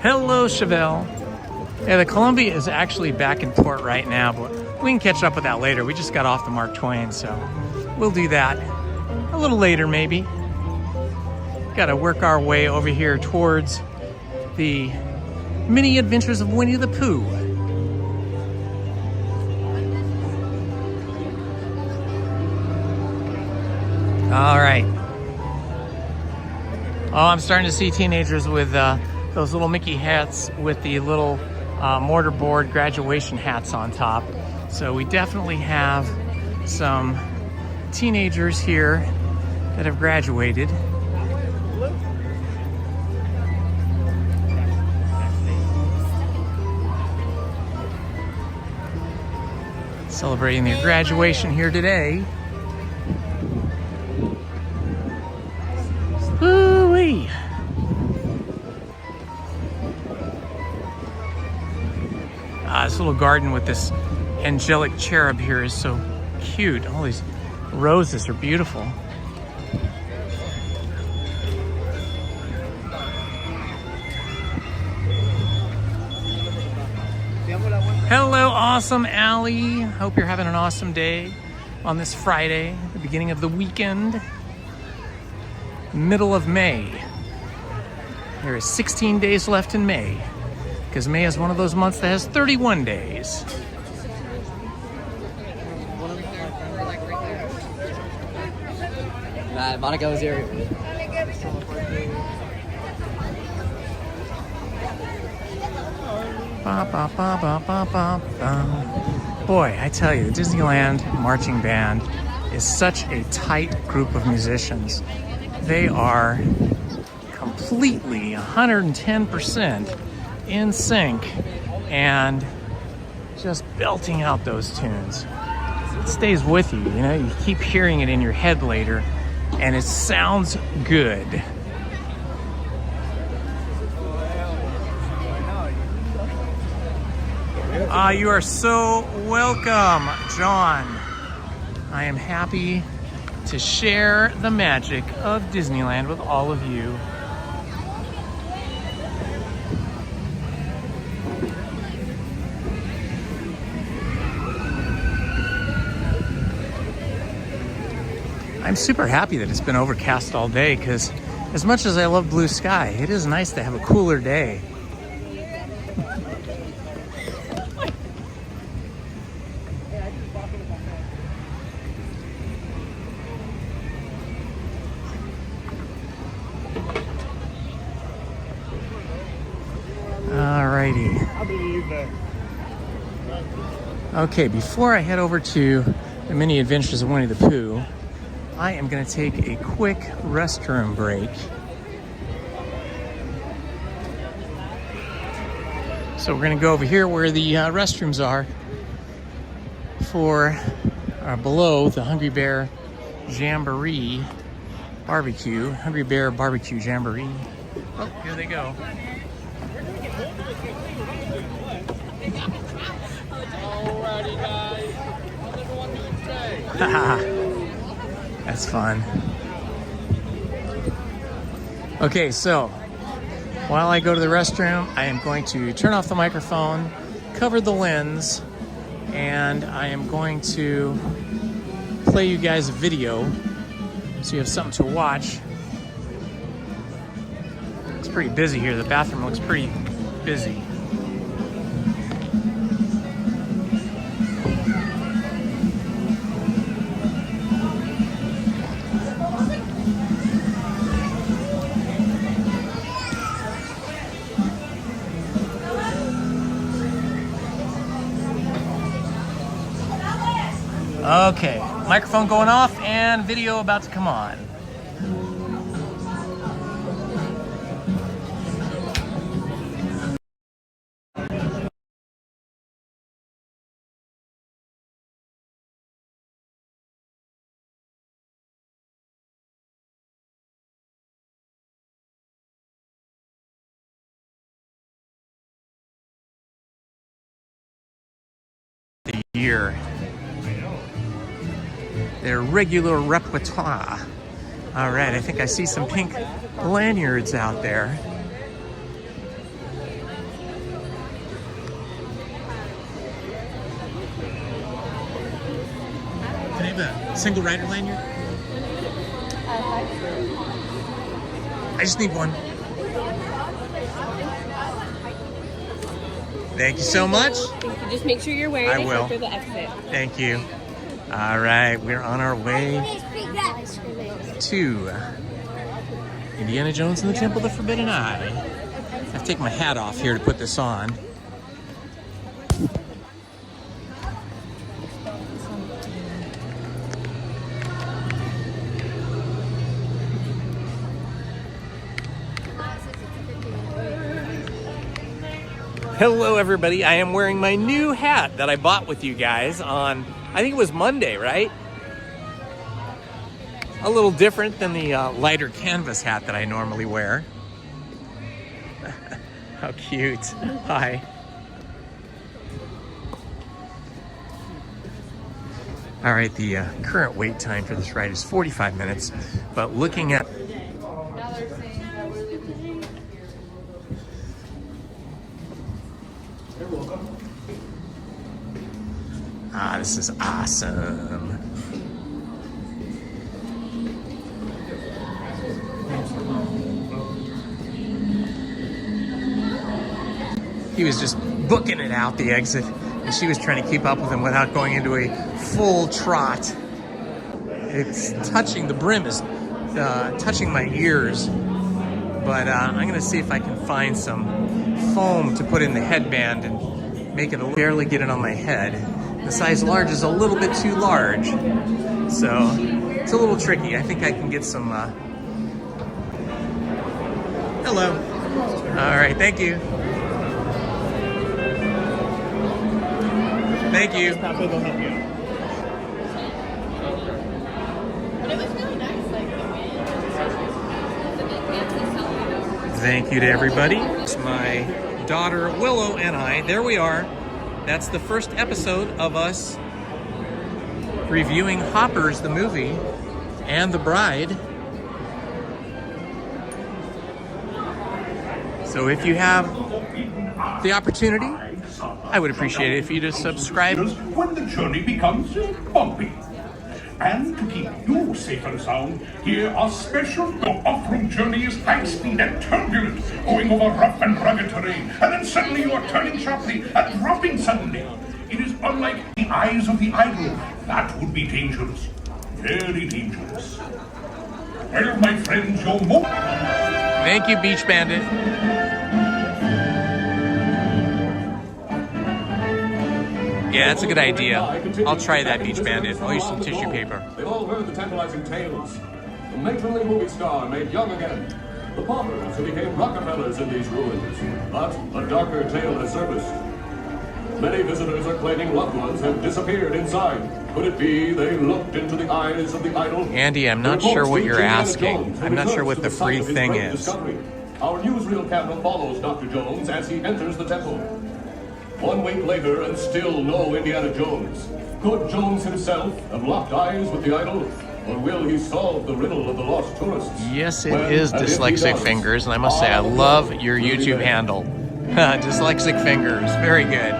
Hello, Chevelle. Yeah, the Columbia is actually back in port right now, but we can catch up with that later. We just got off the Mark Twain, so we'll do that a little later maybe. Got to work our way over here towards the mini adventures of Winnie the Pooh. All right. Oh, I'm starting to see teenagers with those little Mickey hats with the little mortarboard graduation hats on top. So we definitely have some teenagers here that have graduated. celebrating their graduation here today. Woo-wee. This little garden with this angelic cherub here is so cute. All these roses are beautiful. Hello, awesome Allie. Hope you're having an awesome day on this Friday, the beginning of the weekend, middle of May. There is 16 days left in May, because May is one of those months that has 31 days. Monica was here. Ba, ba, ba, ba, ba, ba, ba. Boy, I tell you, the Disneyland marching band is such a tight group of musicians. They are completely 110% in sync and just belting out those tunes. It stays with you, you know, you keep hearing it in your head later and it sounds good. You are so welcome, John. I am happy to share the magic of Disneyland with all of you. I'm super happy that it's been overcast all day, because as much as I love blue sky, it is nice to have a cooler day. Alrighty. Okay, before I head over to the Mini Adventures of Winnie the Pooh, I am going to take a quick restroom break. So we're going to go over here where the restrooms are for below the Hungry Bear Jamboree Barbecue. Hungry Bear Barbecue Jamboree. Oh, here they go. Alrighty, guys. How's everyone doing today? That's fun. Okay, so while I go to the restroom, I am going to turn off the microphone, cover the lens, and I am going to play you guys a video so you have something to watch. It's pretty busy here. The bathroom looks pretty busy. Okay, microphone going off and video about to come on. The year. Their regular repertoire. All right, I think I see some pink lanyards out there. Can I have a single rider lanyard? I just need one. Thank you so much. Just make sure you're wearing it after the exit. Thank you. All right, we're on our way to Indiana Jones and the Temple of the Forbidden Eye. I have to take my hat off here to put this on. Hello everybody, I am wearing my new hat that I bought with you guys on, I think it was Monday, right? A little different than the lighter canvas hat that I normally wear. How cute. Hi. All right, the current wait time for this ride is 45 minutes, but looking at this is awesome. He was just booking it out the exit, and she was trying to keep up with him without going into a full trot. It's touching, the brim is touching my ears, but I'm gonna see if I can find some foam to put in the headband and make it barely get it on my head. The size large is a little bit too large, so it's a little tricky. I think I can get some, hello. All right, thank you. Thank you. Thank you to everybody. It's my daughter Willow and I. There we are. That's the first episode of us reviewing Hoppers, the movie, and The Bride. So if you have the opportunity, I would appreciate it if you just subscribe. When the journey becomes bumpy. And to keep you safe and sound, here are special. Your off-road journey is high speed and turbulent, going over rough and rugged terrain, and then suddenly you are turning sharply and dropping suddenly. It is unlike the eyes of the idol. That would be dangerous. Very dangerous. Well, my friends, your mo- Thank you, Beach Bandit. Yeah, that's a good idea. I'll try that, Beach Bandit. I'll use some tissue paper. They've all heard the tantalizing tales. The matronly movie star made young again. The paupers who became Rockefellers in these ruins. But a darker tale has surfaced. Many visitors are claiming loved ones have disappeared inside. Could it be they looked into the eyes of the idol? Andy, I'm not sure what you're asking. I'm not sure what the free thing is. Our newsreel camera follows Dr. Jones as he enters the temple. 1 week later, and still no Indiana Jones. Could Jones himself have locked eyes with the idol? Or will he solve the riddle of the lost tourists? Yes, it is Dyslexic Fingers, and I must say, I love your YouTube handle. Dyslexic Fingers, very good.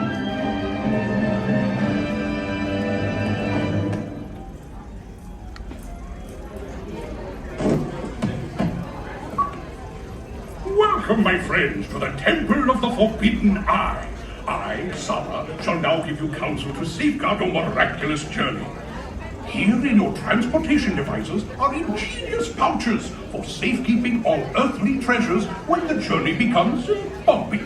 Welcome, my friends, to the Temple of the Forbidden Eye. I, Saba, shall now give you counsel to safeguard your miraculous journey. Here in your transportation devices are ingenious pouches for safekeeping all earthly treasures when the journey becomes bumpy.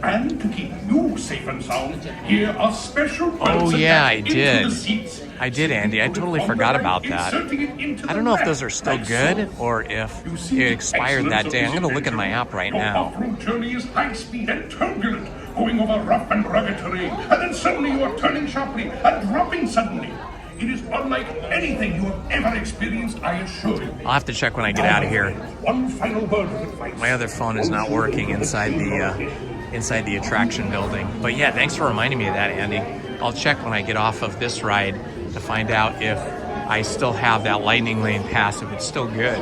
And to keep you safe and sound, here are special belts attached into the seats. I did, Andy. I totally forgot about that. I don't know if those are still good or if it expired that day. I'm going to look at my app right now. Your off-road journey is high speed and turbulent, going over rough and rugged terrain, and then suddenly you are turning sharply and dropping suddenly. It is unlike anything you have ever experienced, I assure you. I'll have to check when I get out of here. One final word of advice. My other phone is not working inside the attraction building. But yeah, thanks for reminding me of that, Andy. I'll check when I get off of this ride to find out if I still have that Lightning Lane pass, if it's still good.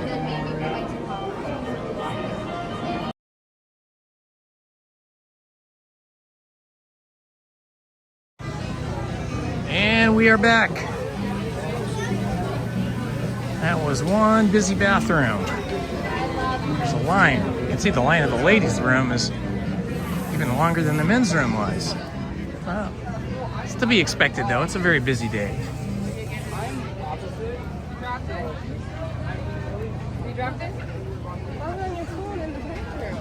And we are back. That was one busy bathroom. There's a line. You can see the line of the ladies' room is even longer than the men's room was. Well, it's to be expected though. It's a very busy day. You dropped it? Oh, on your phone in the bathroom.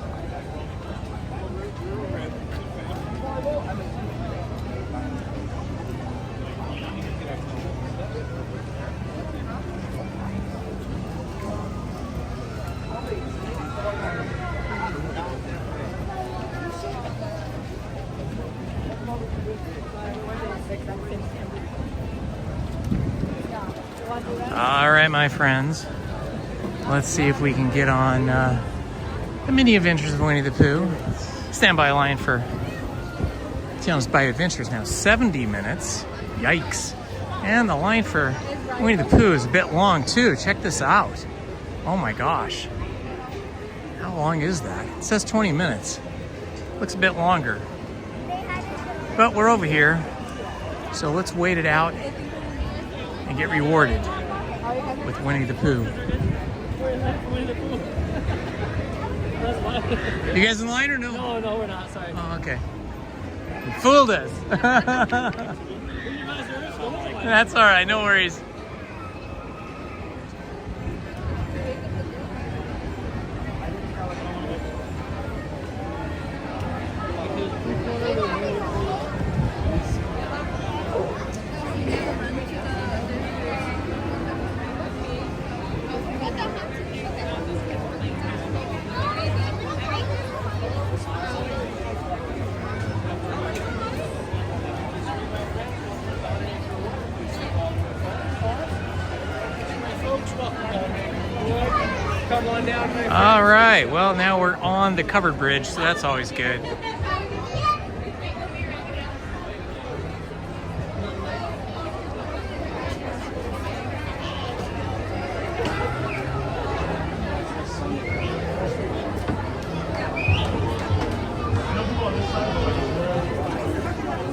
All right, my friends. Let's see if we can get on the mini adventures of Winnie the Pooh. Standby line for Tiana's Bayou Adventures now 70 minutes. Yikes. And the line for Winnie the Pooh is a bit long too. Check this out. Oh my gosh. How long is that? It says 20 minutes. Looks a bit longer. But we're over here. So let's wait it out and get rewarded with Winnie the Pooh. You guys in line or no? No, we're not. Sorry. Oh, okay. You fooled us. That's all right. No worries. All right, well, now we're on the covered bridge, so that's always good.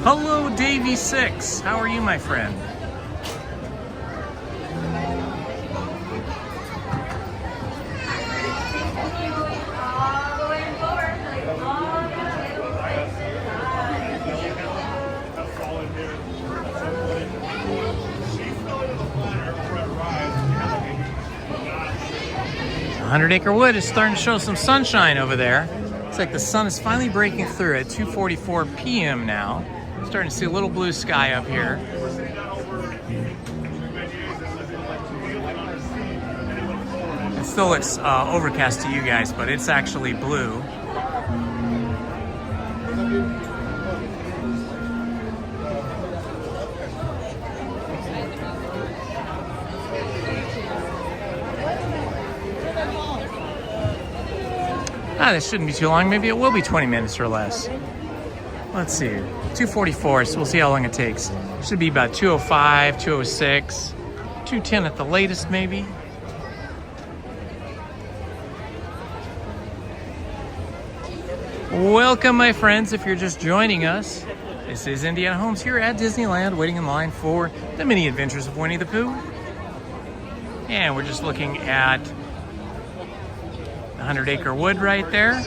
Hello, Davy 6. How are you, my friend? Hundred-Acre Wood is starting to show some sunshine over there. Looks like the sun is finally breaking through at 2:44 p.m. now. Starting to see a little blue sky up here. It still looks overcast to you guys, but it's actually blue. This shouldn't be too long. Maybe it will be 20 minutes or less. Let's see. 2:44, so we'll see how long it takes. Should be about 2:05, 2:06, 2:10 at the latest, maybe. Welcome, my friends, if you're just joining us. This is Indiana Holmes here at Disneyland, waiting in line for the mini adventures of Winnie the Pooh. And we're just looking at 100-Acre Wood right there.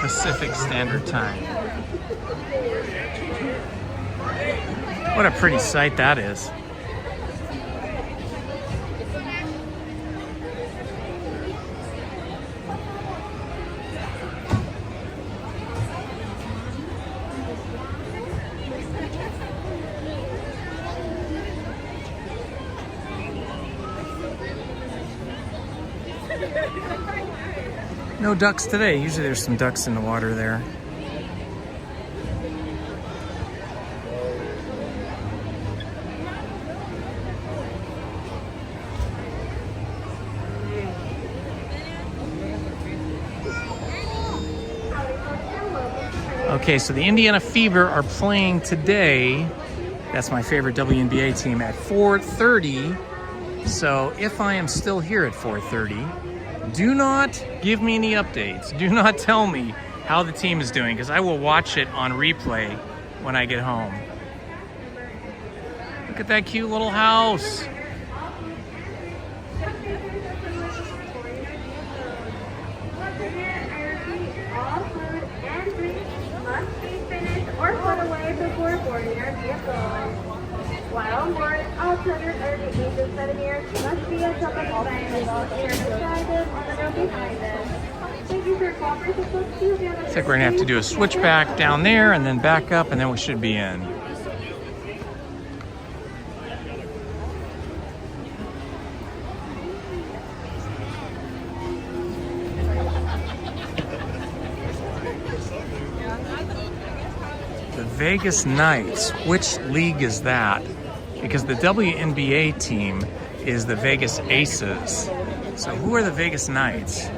Pacific Standard Time. What a pretty sight that is. No ducks today. Usually there's some ducks in the water there. Okay, so the Indiana Fever are playing today. That's my favorite WNBA team at 4:30. So if I am still here at 4:30, do not give me any updates. Do not tell me how the team is doing, because I will watch it on replay when I get home. Look at that cute little house. before boarding your vehicle. While on board, all children under the age of 7 years must be accompanied by an adult here beside them on the road behind them. Thank you for cooperating. Looks like we're gonna have to do a switchback down there and then back up, and then we should be in. The Vegas Knights, which league is that? Because the WNBA team is the Vegas Aces. So who are the Vegas Knights?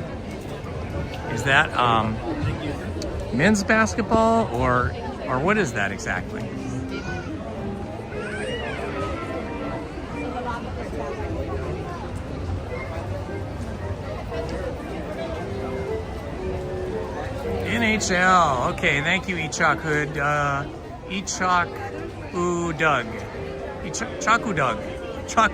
Is that men's basketball or what is that exactly? NHL. Okay, thank you, Echok Hood. Echok Doug. Chaku Doug. Chuck,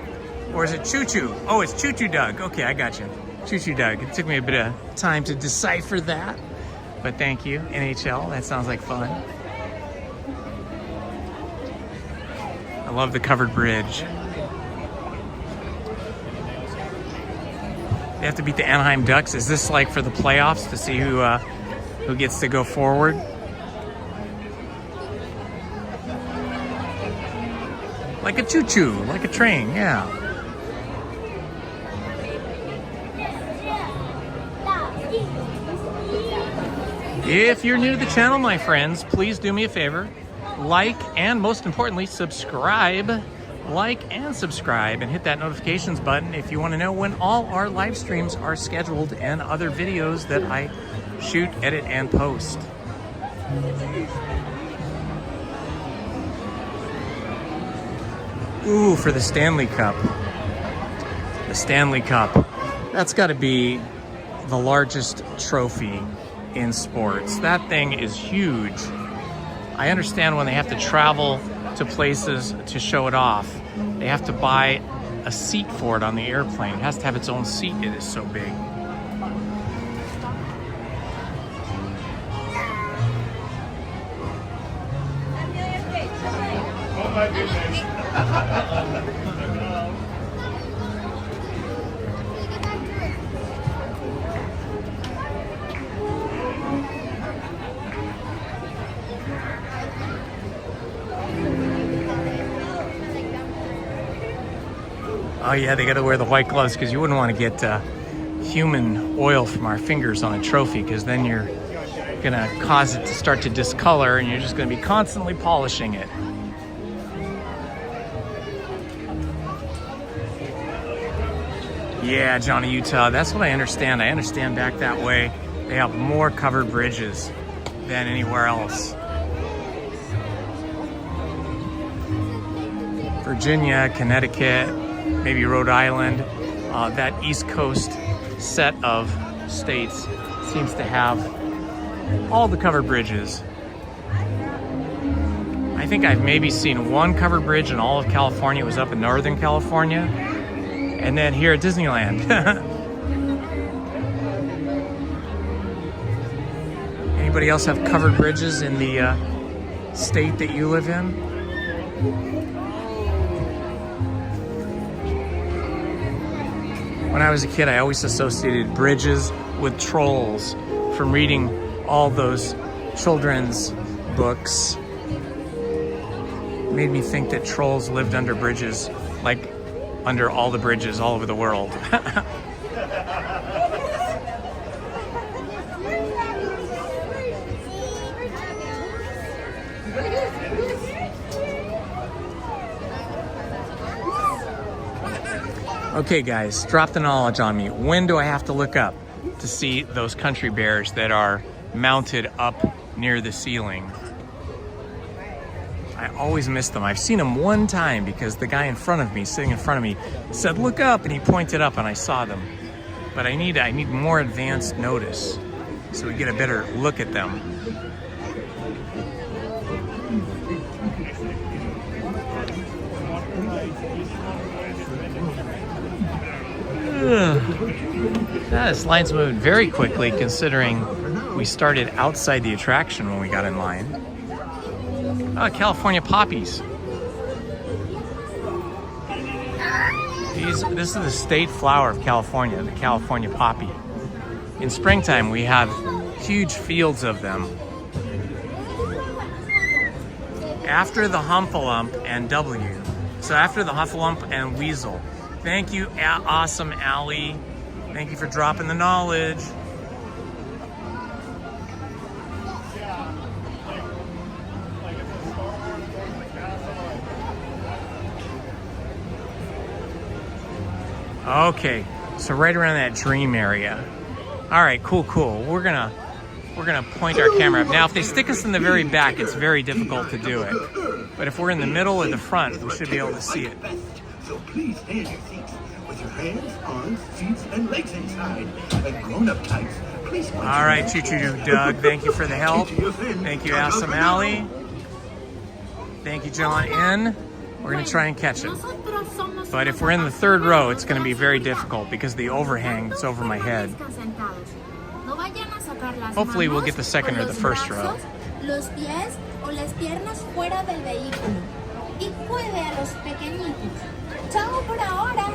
or is it Choo Choo? Oh, it's Choo Choo Doug. Okay, I got you. Choo Choo Doug. It took me a bit of time to decipher that, but thank you, NHL. That sounds like fun. I love the covered bridge. They have to beat the Anaheim Ducks. Is this like for the playoffs to see who gets to go forward? Like a choo-choo, like a train, yeah. If you're new to the channel, my friends, please do me a favor. Like and most importantly, subscribe. Like and subscribe and hit that notifications button if you want to know when all our live streams are scheduled and other videos that I shoot, edit, and post. Ooh, for the Stanley Cup. The Stanley Cup. That's got to be the largest trophy in sports. That thing is huge. I understand when they have to travel to places to show it off, they have to buy a seat for it on the airplane. It has to have its own seat. It is so big. Oh my goodness. Oh yeah, they gotta wear the white gloves because you wouldn't want to get human oil from our fingers on a trophy, because then you're gonna cause it to start to discolor and you're just gonna be constantly polishing it. Yeah, Johnny Utah, that's what I understand. I understand back that way they have more covered bridges than anywhere else. Virginia, Connecticut, maybe Rhode Island, that East Coast set of states seems to have all the covered bridges. I think I've maybe seen one covered bridge in all of California. It was up in Northern California. And then here at Disneyland. Anybody else have covered bridges in the state that you live in? When I was a kid, I always associated bridges with trolls from reading all those children's books. It made me think that trolls lived under bridges, like under all the bridges all over the world. Okay guys, drop the knowledge on me. When do I have to look up to see those country bears that are mounted up near the ceiling? I always miss them. I've seen them one time because the guy in front of me, sitting in front of me, said, "Look up," and he pointed up and I saw them. But I need more advanced notice so we get a better look at them. This line's moving very quickly considering we started outside the attraction when we got in line. Oh, California poppies. This is the state flower of California, the California poppy. In springtime, we have huge fields of them. After the Humpalump and W. So after the Huffalump and Weasel. Thank you, awesome Allie. Thank you for dropping the knowledge. Okay, so right around that dream area. All right, cool. We're gonna point our camera up. Now, if they stick us in the very back, it's very difficult to do it. But if we're in the middle or the front, we should be able to see it. So please stand your feet with your hands, arms, feet, and legs inside. And grown-up types, please. All right, Choo-Choo Doug, thank you for the help. Thank you, Awesome Allie. Thank you, John N. We're gonna try and catch it. But if we're in the third row, it's gonna be very difficult because the overhang is over my head. Hopefully we'll get the second or the first row. Los pies o las piernas fuera del vehículo. Y cuide a los pequeñitos. Chao por ahora.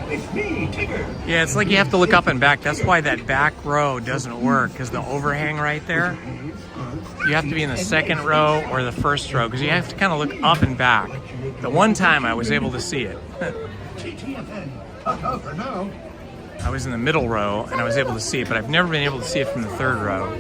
It's me, Tigger. Yeah, it's like you have to look up and back. That's why that back row doesn't work, because the overhang right there, you have to be in the second row or the first row, because you have to kind of look up and back. The one time I was able to see it. I was in the middle row and I was able to see it, but I've never been able to see it from the third row.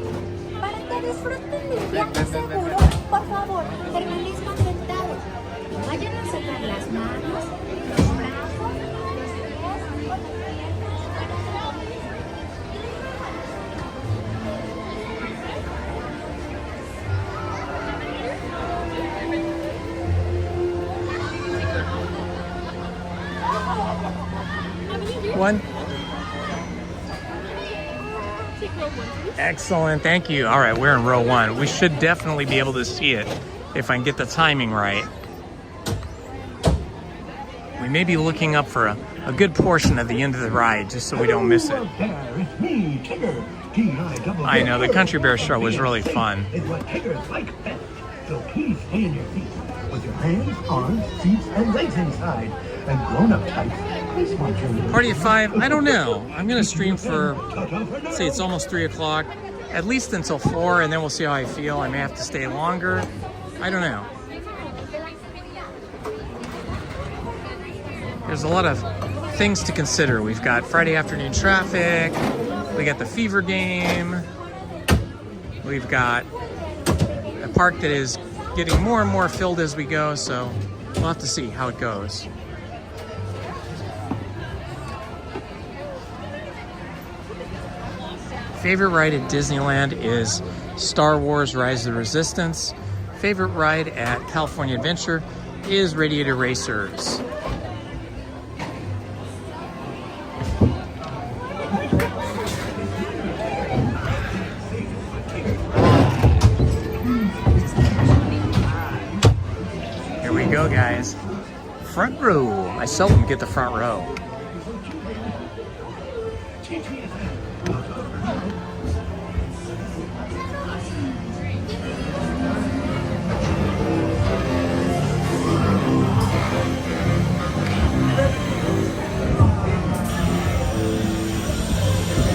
One. Excellent, thank you. All right, we're in row one. We should definitely be able to see it if I can get the timing right. We may be looking up for a good portion of the end of the ride just so we don't miss it. I know, the Country Bear show was really fun. So please stay in your feet with your hands, arms, feet, and legs inside. And grown-up types, please watch your Party of 5, I don't know. I'm gonna stream for, say it's almost 3 o'clock, at least until 4, and then we'll see how I feel. I may have to stay longer. I don't know. There's a lot of things to consider. We've got Friday afternoon traffic, we got the fever game, we've got a park that is getting more and more filled as we go, so we'll have to see how it goes. Favorite ride at Disneyland is Star Wars Rise of the Resistance. Favorite ride at California Adventure is Radiator Racers. Here we go, guys. Front row. I seldom get the front row.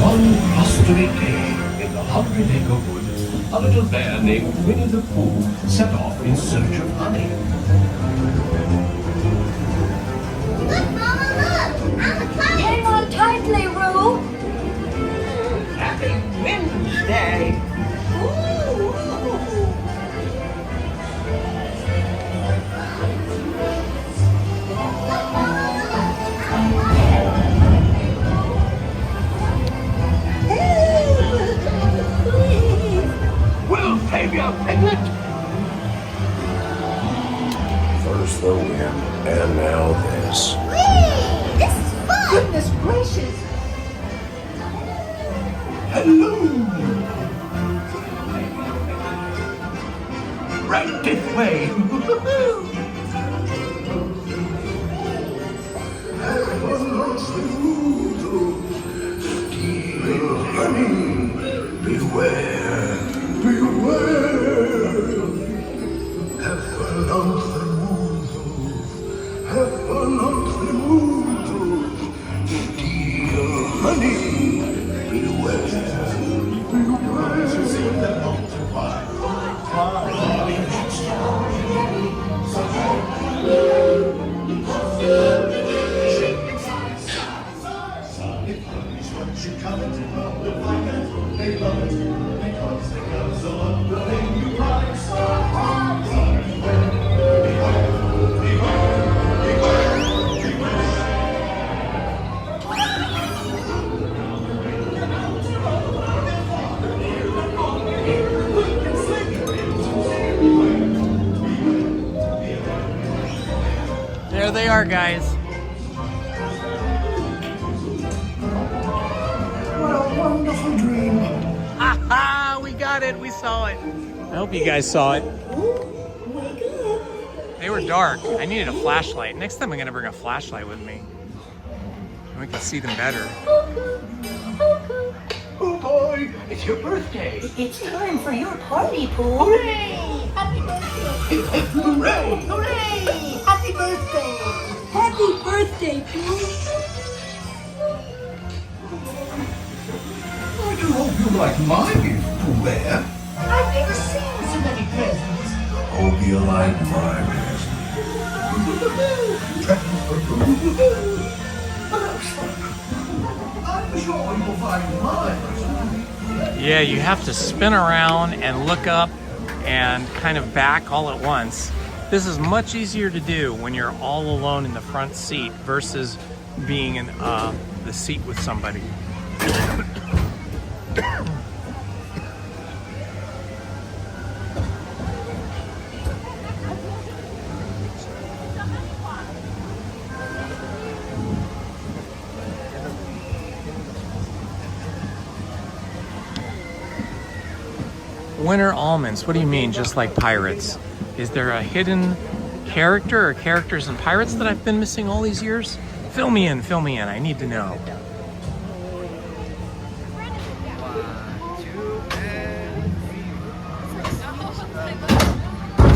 One blustery day in the 100-acre woods, a little bear named Winnie the Pooh set off in search of honey. Look, Mama, look! Hang on tightly, Roo! Happy Wednesday. We'll save you, Piglet! First the wind, and now this. Whee! This is fun! Goodness gracious. way. Beware, beware. Have dear honey, There they are, guys. What a wonderful dream. Ha ha! We got it. We saw it. I hope you guys saw it. They were dark. I needed a flashlight. Next time I'm gonna bring a flashlight with me. And we can see them better. Oh boy, it's your birthday. It's time for your party, Pooh. Hooray! Happy birthday! Hooray! Hooray! Happy birthday! Happy birthday, Pooh! I do hope you like my gift, Pooh Bear. I've never seen so many presents. Hope you like my present. Presents for Pooh. I'm sure you will find my present. Yeah, you have to spin around and look up and kind of back all at once. This is much easier to do when you're all alone in the front seat versus being in the seat with somebody. Winter almonds, what do you mean, just like pirates? Is there a hidden character or characters in Pirates that I've been missing all these years? Fill me in, I need to know.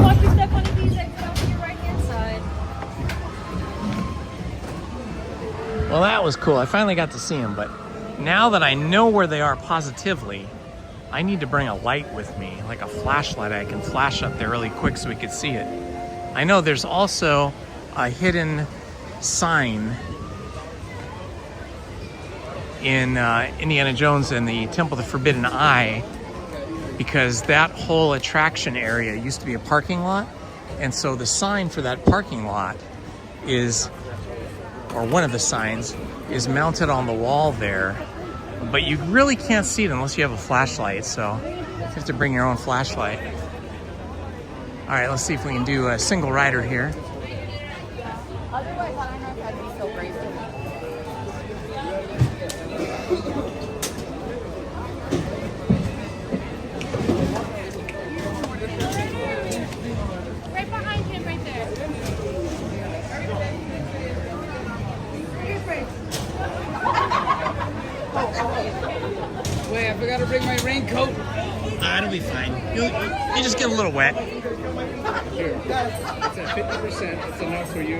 Watch your step on these exits on your right hand side. Well, that was cool. I finally got to see them, but now that I know where they are positively, I need to bring a light with me, like a flashlight. I can flash up there really quick so we could see it. I know there's also a hidden sign in Indiana Jones and the Temple of the Forbidden Eye, because that whole attraction area used to be a parking lot, and so the sign for that parking lot is, or one of the signs, is mounted on the wall there. But you really can't see it unless you have a flashlight, so you have to bring your own flashlight. All right, let's see if we can do a single rider here. Otherwise, I don't know if I'd be so brave to Right behind him, right there. Wait, I forgot to bring my raincoat. It'll be fine. You just get a little wet. Here, it's at 50%. It's enough for you.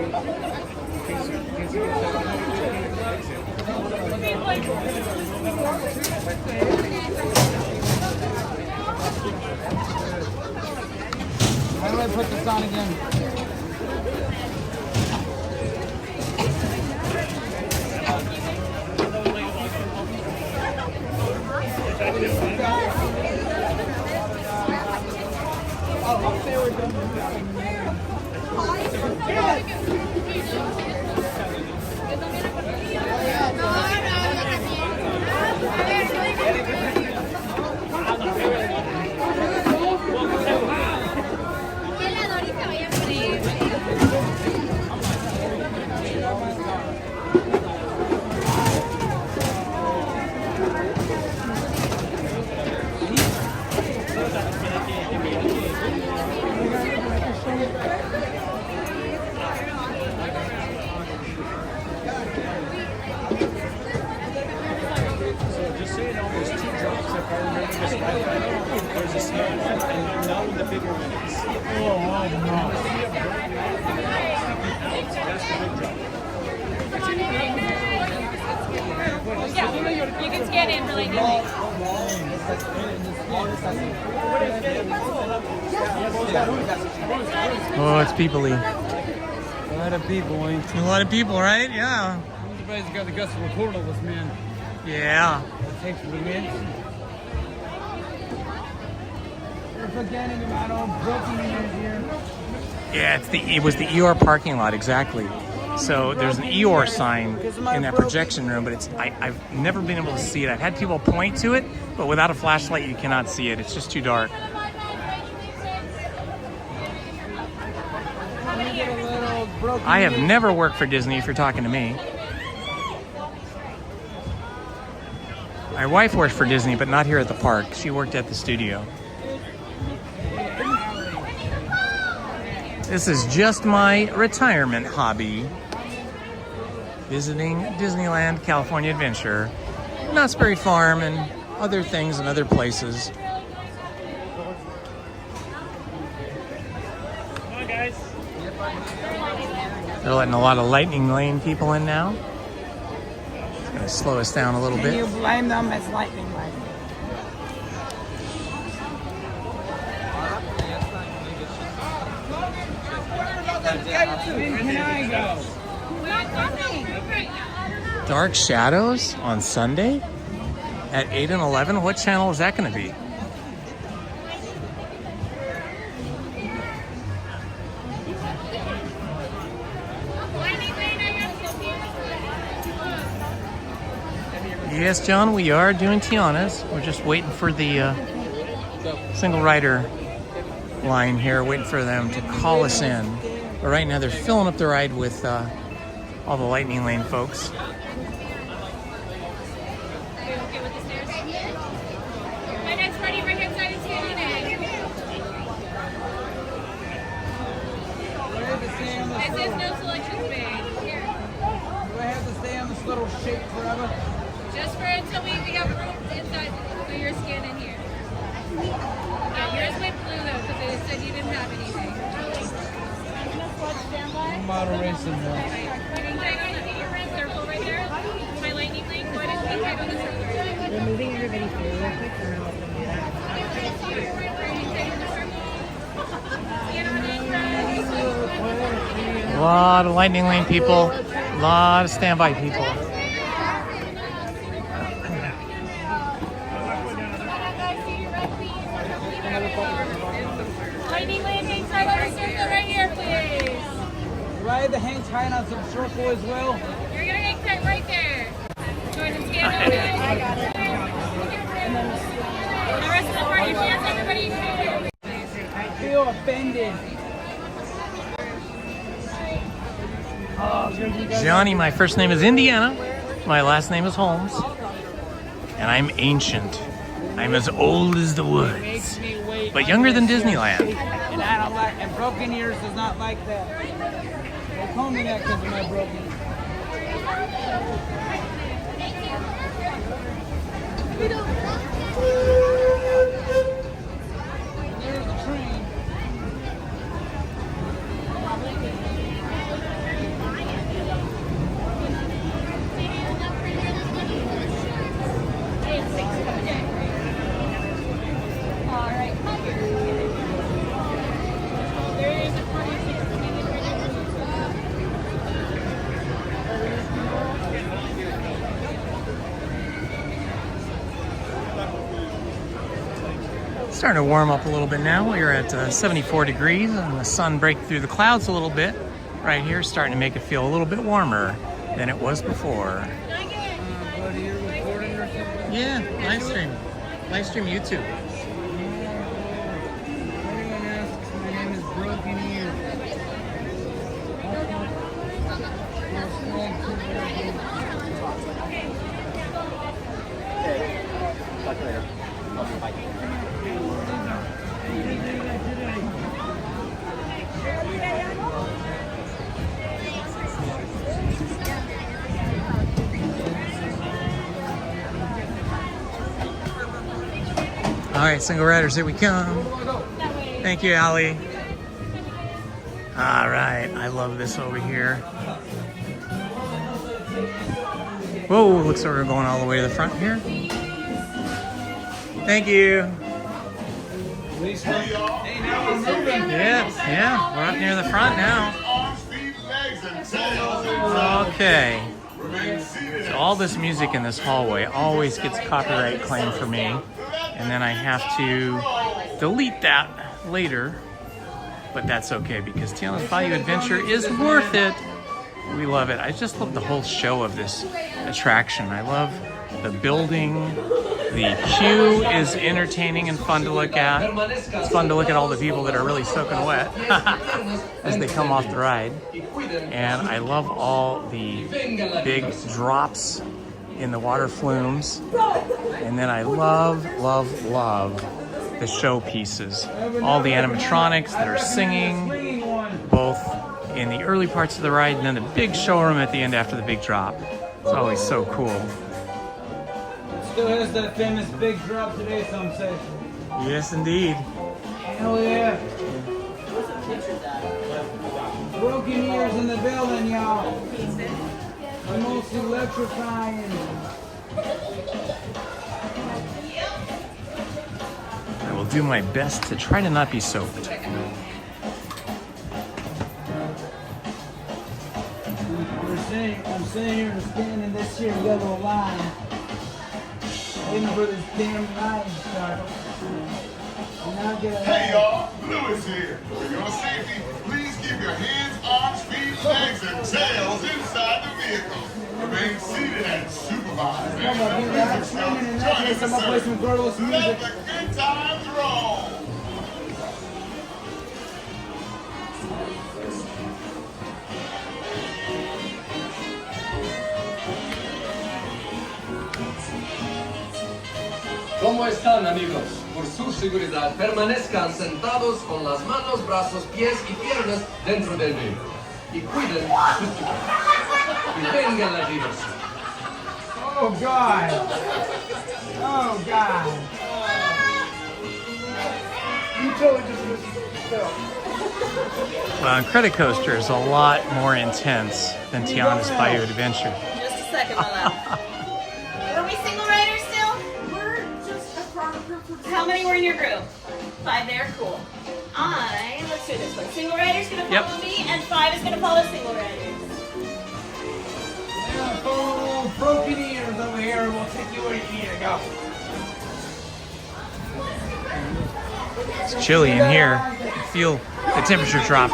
How do I put this on again? just right there. There's a small one, and now the bigger one is. Oh, no. That's the big drop. Yeah, you can scan in for like Oh, it's people-y. A lot of people, ain't A lot of people, right? Yeah. I'm surprised you got the guts to record all this, man. Yeah. It takes for the men. We're forgetting about all broken in here. Yeah, it was the ER parking lot, exactly. So there's an ER sign in that projection room, but I've never been able to see it. I've had people point to it, but without a flashlight you cannot see it. It's just too dark. I have never worked for Disney if you're talking to me. My wife worked for Disney, but not here at the park. She worked at the studio. This is just my retirement hobby. Visiting Disneyland, California Adventure, Knott's Berry Farm, and other things and other places. Hi, guys. They're letting a lot of Lightning Lane people in now. It's going to slow us down a little bit. You blame them as lightning lane. Where can I go? Dark Shadows on Sunday at 8 and 11. What channel is that going to be? Yes, John, we are doing Tiana's. We're just waiting for the single rider line here, waiting for them to call us in. But right now they're filling up the ride with all the Lightning Lane folks. My next party right here inside is Tiana. This is no selection space. Here. Do I have to stay on this little shape forever? Just for until we have room inside, so you're scanning here. Yeah, yours went blue though, because it said you didn't have anything. I'm out of racing now. Getting tight on the red circle right there. My lightning lane, go ahead and be tight on the circle. We're moving everybody through real quick. We're gonna let them do that. A lot of Lightning Lane people, a lot of standby people. Lightning lane, hang tight on the circle right here, please. Do I have to hang tight on some circle as well? You're gonna hang tight right there. Go ahead and scan over. I got it. The rest of the party, chance everybody. I feel offended. Johnny, my first name is Indiana. My last name is Holmes. And I'm ancient. I'm as old as the woods, but younger than Disneyland. And I don't like, and broken ears is not like that. They call me that because of my broken ears. There's the train. Starting to warm up a little bit now. We're at 74 degrees and the sun breaking through the clouds a little bit. Right here, starting to make it feel a little bit warmer than it was before. Yeah, live stream. Live stream YouTube. Everyone asks, my name is Broken Ear. Talk to you later. Bye. All right, single riders, here we come. Thank you, Allie. All right, I love this over here. Whoa, looks like we're going all the way to the front here. Thank you. Yeah, we're up near the front now. Okay. So all this music in this hallway always gets copyright claim for me. And then I have to delete that later. But that's okay because Tiana's Bayou Adventure is worth it. We love it. I just love the whole show of this attraction. I love the building. The queue is entertaining and fun to look at. It's fun to look at all the people that are really soaking wet as they come off the ride. And I love all the big drops in the water flumes. And then I love, love, love the show pieces. All the animatronics that are singing, both in the early parts of the ride and then the big showroom at the end after the big drop. It's always so cool. Still has that famous big drop today, some say. Yes, indeed. Hell yeah. Broken ears in the building, y'all. The most electrifying. I will do my best to try to not be soaked. I'm sitting here and standing in this here yellow line. Waiting for this damn ride to start. Hey y'all, Lewis here. For your safety, please keep your hands, arms, feet, legs, and tails inside the vehicle. Remain seated and supervised. Let the good times roll. ¿Cómo están, amigos? Por su seguridad, permanezcan sentados con las manos, brazos, pies y piernas dentro del vehículo. Y cuiden su seguridad. Y vengan la diversión. Oh, God. Oh, God. You totally just missed yourself. Well, Incredicoaster is a lot more intense than Tiana's Bayou Adventure. Just a second, my love. Were we single riders still? We're just a group. How many were in your group? 5 there, cool. Let's do this one. Single rider's gonna follow me, and 5 is gonna follow single riders. Oh, broken ears over here, and we'll take you where you need to go. It's chilly in here. Feel the temperature drop.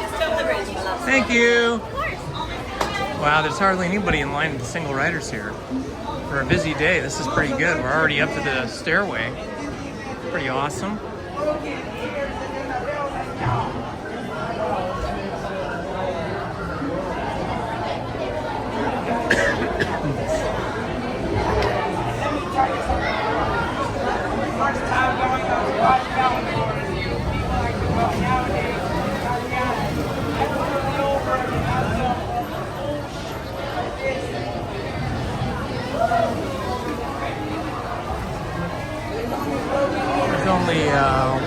Thank you. Wow, there's hardly anybody in line with the single riders here. For a busy day, this is pretty good. We're already up to the stairway. Pretty awesome. There's only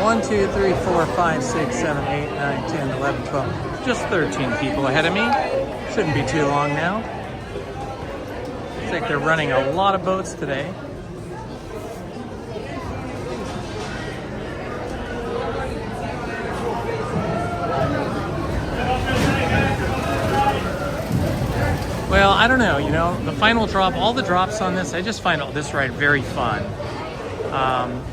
1, 2, 3, 4, 5, 6, 7, 8, 9, 10, 11, 12, just 13 people ahead of me. Shouldn't be too long now. Looks like they're running a lot of boats today. Well, I don't know, the final drop, all the drops on this, I just find this ride very fun.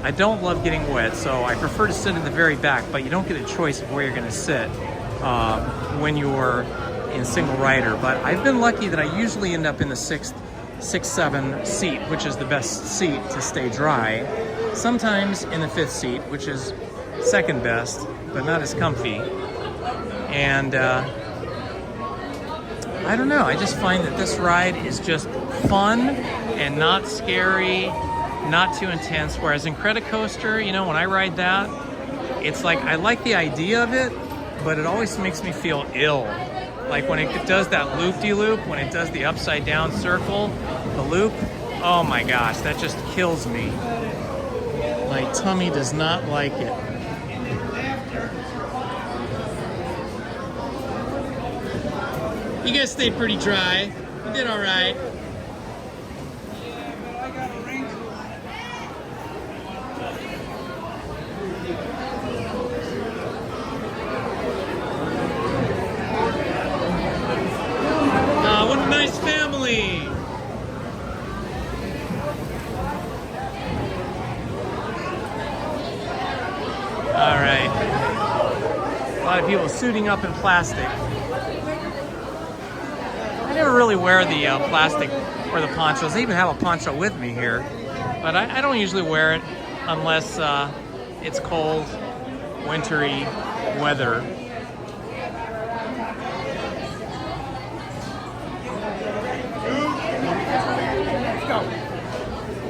I don't love getting wet, so I prefer to sit in the very back, but you don't get a choice of where you're gonna sit when you're in single rider. But I've been lucky that I usually end up in the 6, 7 seat, which is the best seat to stay dry. Sometimes in the 5th seat, which is second best, but not as comfy. And I don't know, I just find that this ride is just fun and not scary, not too intense. Whereas Incredicoaster, when I ride that, it's like I like the idea of it, but it always makes me feel ill. Like when it does that loop-de-loop, when it does the upside down circle, the loop, oh my gosh, that just kills me. My tummy does not like it. You guys stayed pretty dry. You did all right. What a nice family. All right. A lot of people suiting up in plastic. I never really wear the plastic or the ponchos. I even have a poncho with me here, but I don't usually wear it unless it's cold, wintry weather.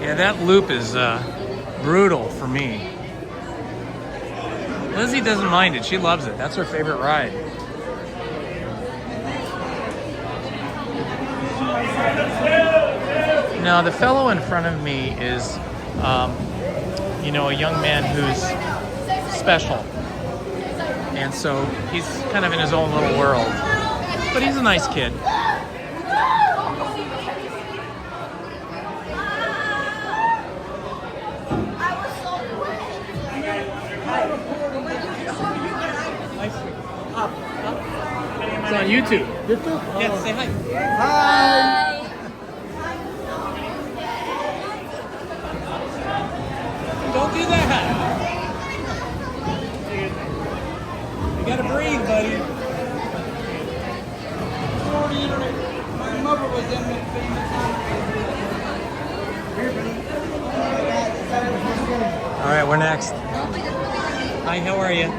Yeah, that loop is brutal for me. Lizzie doesn't mind it. She loves it. That's her favorite ride. Now, the fellow in front of me is, you know, a young man who's special. And so he's kind of in his own little world. But he's a nice kid. It's on YouTube. YouTube? Yes, say hi. Hi. Don't do that. You gotta breathe, buddy. My mother was in the famous. All right, we're next. Hi, how are you?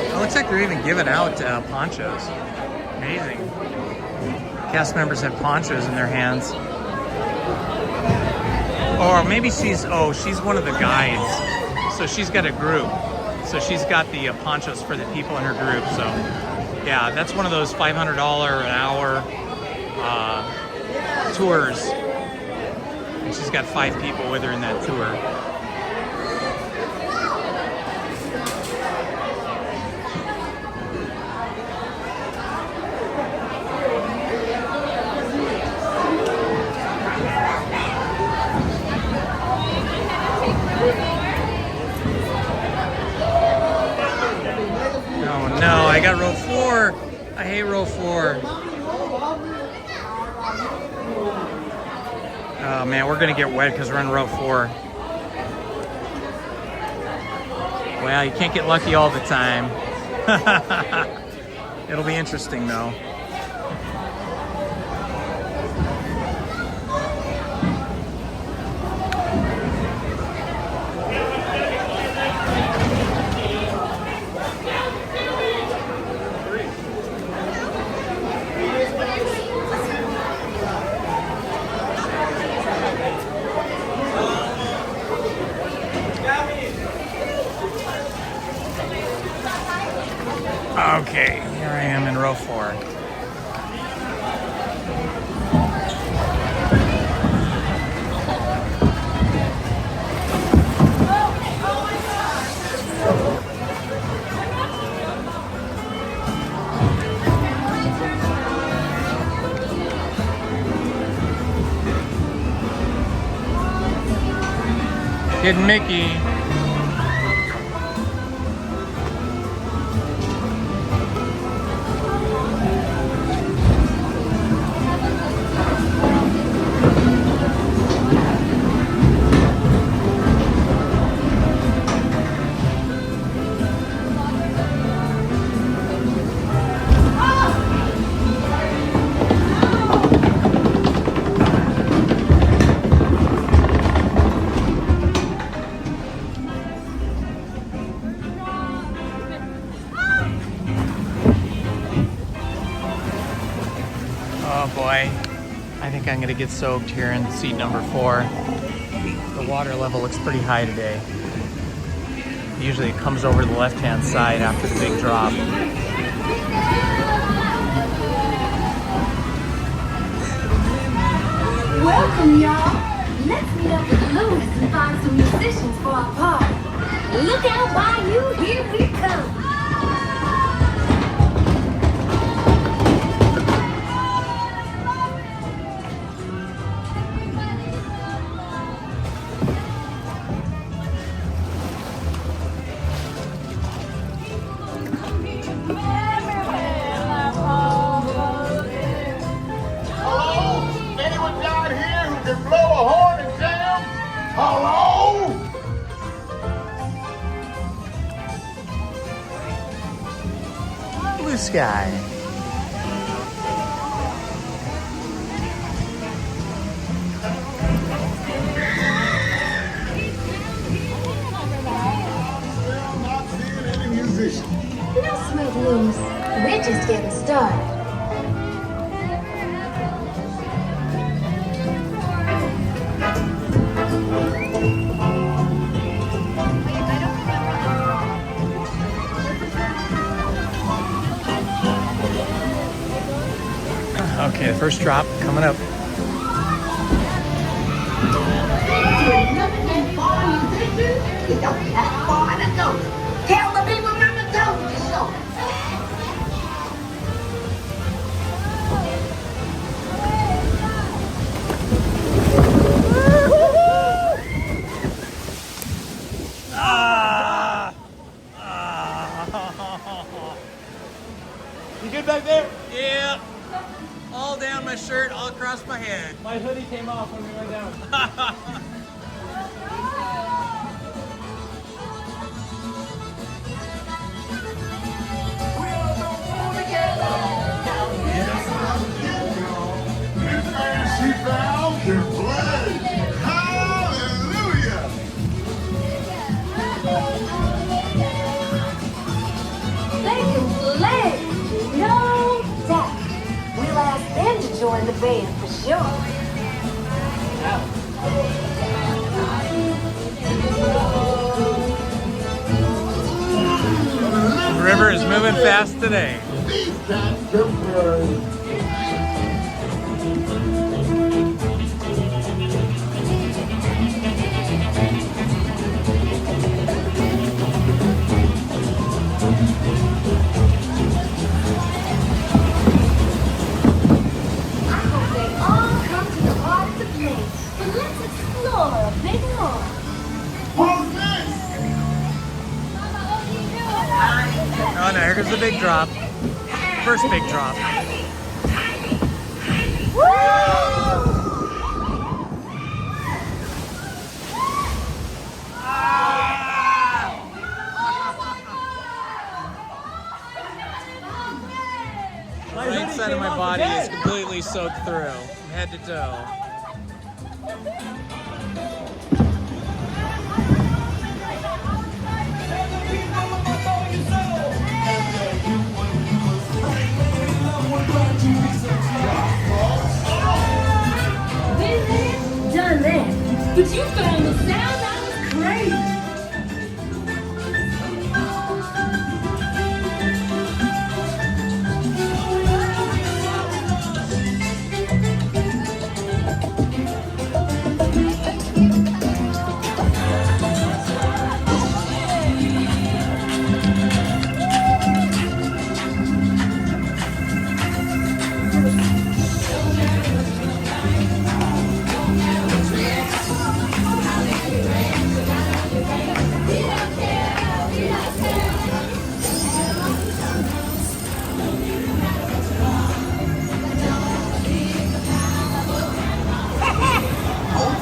It looks like they're even giving out ponchos. Amazing. Cast members have ponchos in their hands. Or maybe she's one of the guides. So she's got a group. So she's got the ponchos for the people in her group. So yeah, that's one of those $500 an hour tours. And she's got 5 people with her in that tour. No, I got row 4. I hate row 4. Oh man, we're gonna get wet because we're in row 4. Well, you can't get lucky all the time. It'll be interesting though. Okay, here I am in row 4. Kid Mickey. Oh boy, I think I'm gonna get soaked here in seat number 4. The water level looks pretty high today. Usually it comes over the left-hand side after the big drop. Welcome, y'all. Let's meet up with Louis and find some musicians for our party. Look out, Bayou, here we come. Blue sky. No smoke loose. We're just getting started. Okay, the first drop coming up. You don't have far to go. Tell the people Mama told you so. You good back there? Yeah. All down my shirt, all across my head. My hoodie came off when we went down. She found can play. Hallelujah! They can play. No doubt. We'll ask them to join the band for sure. The river is moving fast today. Oh no, here goes the big drop. First big drop. Right side of my body is completely soaked through, from head to toe. Done that. But you found the sound. That was crazy.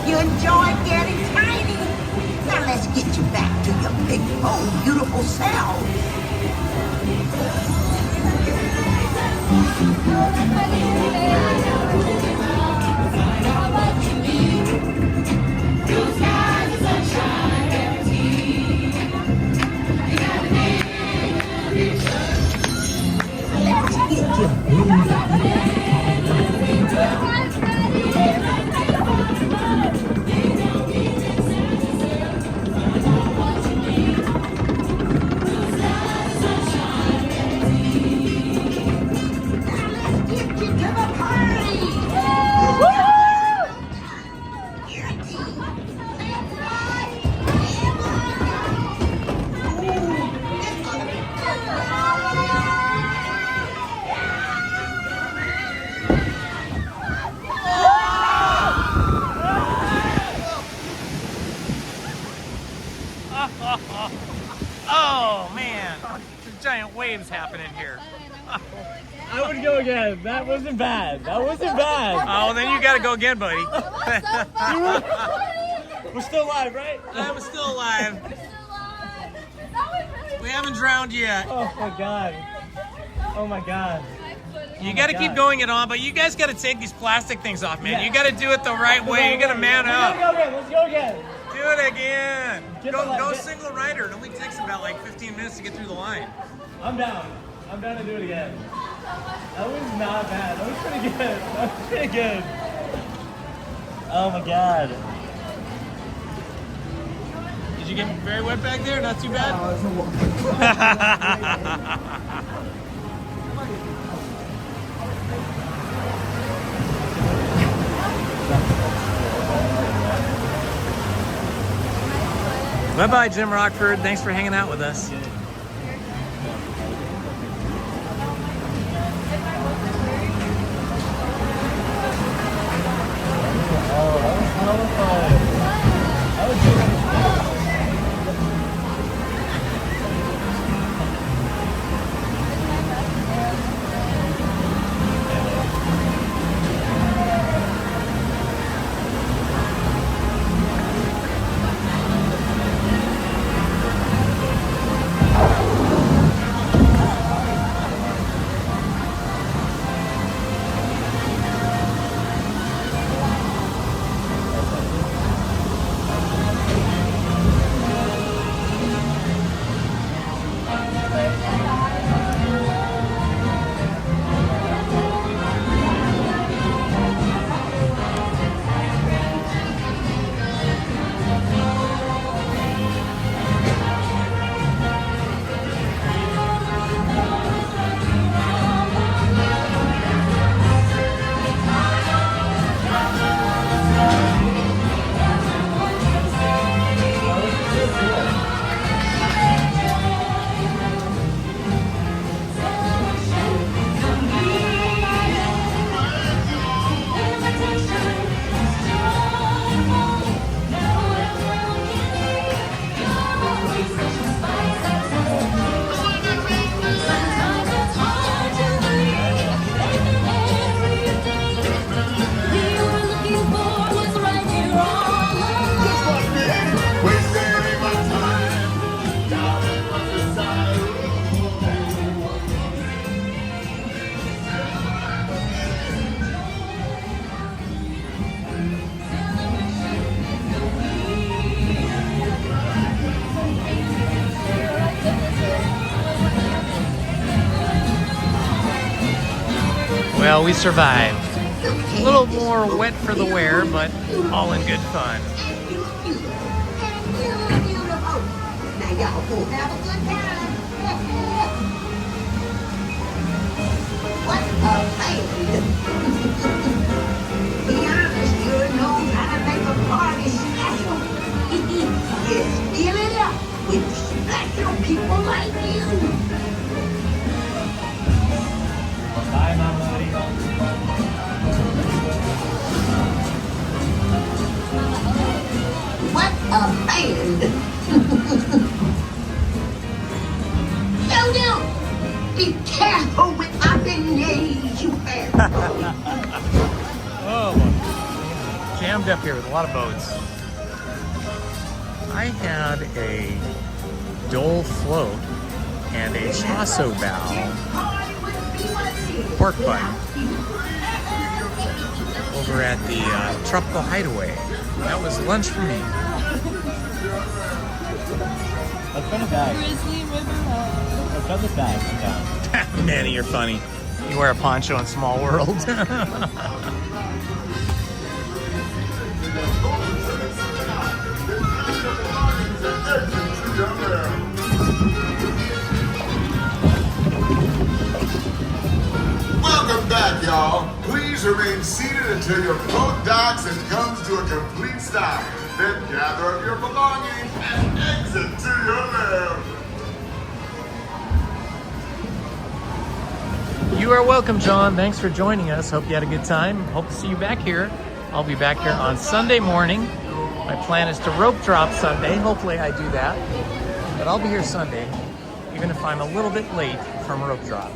You enjoyed getting tiny. Now let's get you back to your big, bold, beautiful self. Let's get you again. That wasn't bad. That wasn't bad. Oh, then you gotta go again, buddy. We're still live, right? I'm still alive. We haven't drowned yet. Oh my god. Oh my god. You got to keep going it on, but you guys got to take these plastic things off, man. You got to do it the right way. You got to man up. Let's go again. Do it again. Go single rider. It only takes about like 15 minutes to get through the line. I'm down. I'm down to do it again. That was not bad. That was pretty good. That was pretty good. Oh my god. Did you get very wet back there? Not too bad? Bye-bye, Jim Rockford. Thanks for hanging out with us. Well, we survived. A little more wet for the wear, but all in good fun. Now y'all go have a good time. What a baby. Tiana sure knows how to make a party special. Yes, fill it up with special people like you. Bye, Mama. What a band! No! Be careful with our beignets, you bastard! Oh, jammed up here with a lot of boats. I had a dole float and a chasso bow pork bun over at the Tropical Hideaway. That was lunch for me. Let's run it back. Let's run this back. I'm down. Manny, you're funny. You wear a poncho in Small World. Welcome back, y'all. Please remain seated until your boat docks and comes to a complete stop. Then gather up your belongings and exit to your left. You are welcome, John. Thanks for joining us. Hope you had a good time. Hope to see you back here. I'll be back here on Sunday morning. My plan is to rope drop Sunday. Hopefully I do that. But I'll be here Sunday, even if I'm a little bit late from rope drop.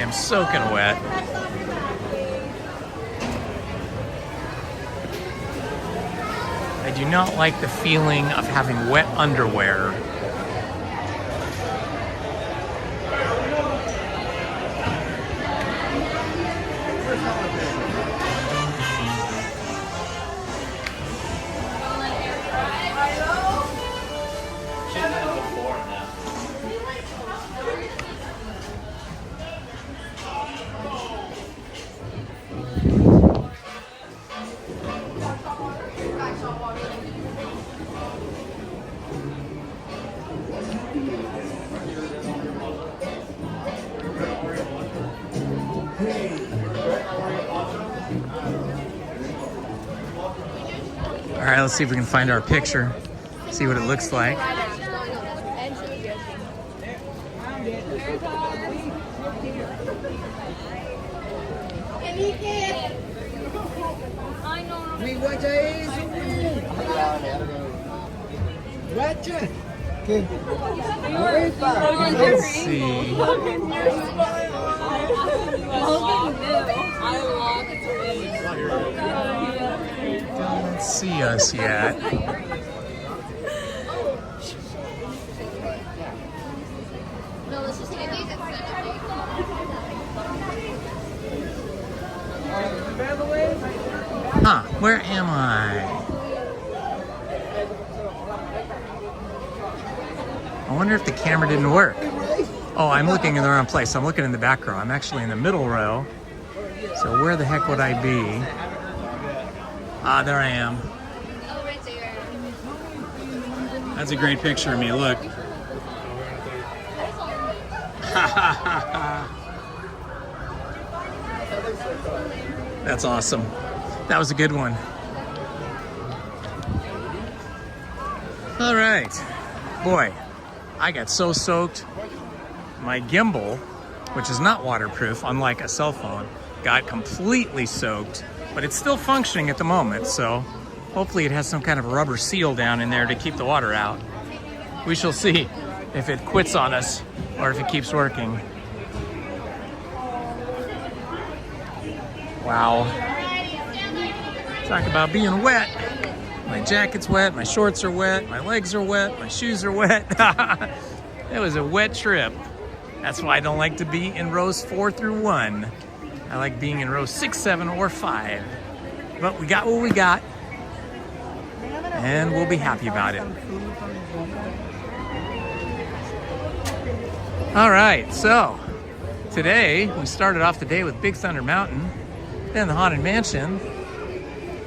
am soaking wet. I do not like the feeling of having wet underwear. All right, let's see if we can find our picture, see what it looks like. Let's see. Don't see us yet. Huh, where am I? I wonder if the camera didn't work. Oh, I'm looking in the wrong place. I'm looking in the back row. I'm actually in the middle row. So where the heck would I be? Ah, there I am. That's a great picture of me, look. That's awesome. That was a good one. All right. Boy, I got so soaked. My gimbal, which is not waterproof, unlike a cell phone, got completely soaked, but it's still functioning at the moment, so hopefully it has some kind of rubber seal down in there to keep the water out. We shall see if it quits on us or if it keeps working. Wow. Talk about being wet. My jacket's wet, my shorts are wet, my legs are wet, my shoes are wet. It was a wet trip. That's why I don't like to be in rows 4 through 1. I like being in rows 6, 7, or 5. But we got what we got, and we'll be happy about it. All right, so today we started off the day with Big Thunder Mountain, then the Haunted Mansion.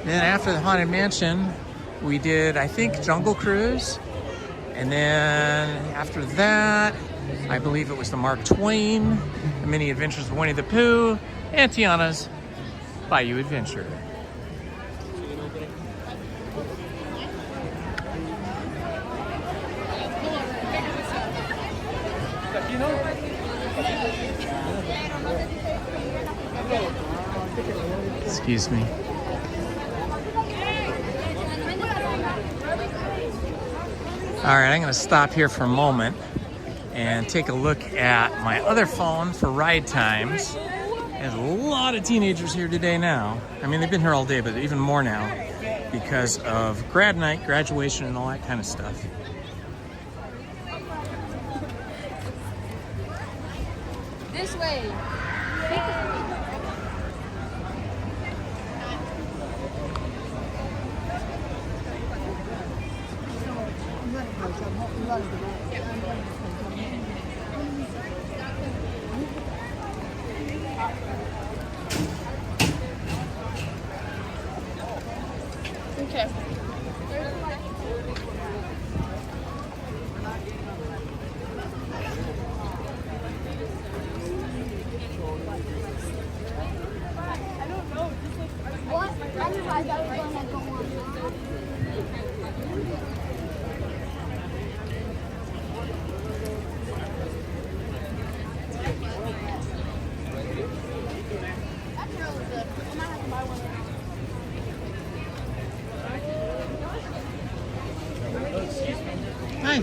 Then after the Haunted Mansion, we did, I think, Jungle Cruise. And then after that, I believe it was the Mark Twain, the Mini Adventures of Winnie the Pooh, and Tiana's Bayou Adventure. Excuse me. All right, I'm gonna stop here for a moment and take a look at my other phone for ride times. There's a lot of teenagers here today now. I mean, they've been here all day, but even more now because of grad night, graduation, and all that kind of stuff. This way. Okay. What? I didn't realize I was going to go on. Hi.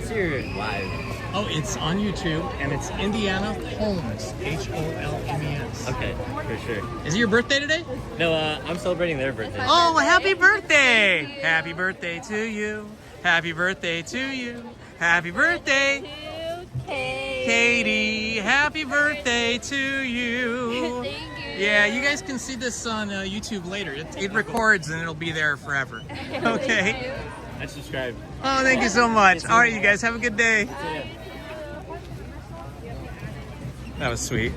Live. Oh, it's on YouTube, and it's Indiana Holmes, Holmes. Okay, for sure. Is it your birthday today? No, I'm celebrating their birthday. Oh, happy birthday! Happy birthday to you. Happy birthday to you. Happy birthday to Katie. Happy birthday to you. Thank you. Yeah, you guys can see this on YouTube later. It records and it'll be there forever. Okay. I subscribed. Oh, thank you so much. All right, you guys have a good day. That was sweet.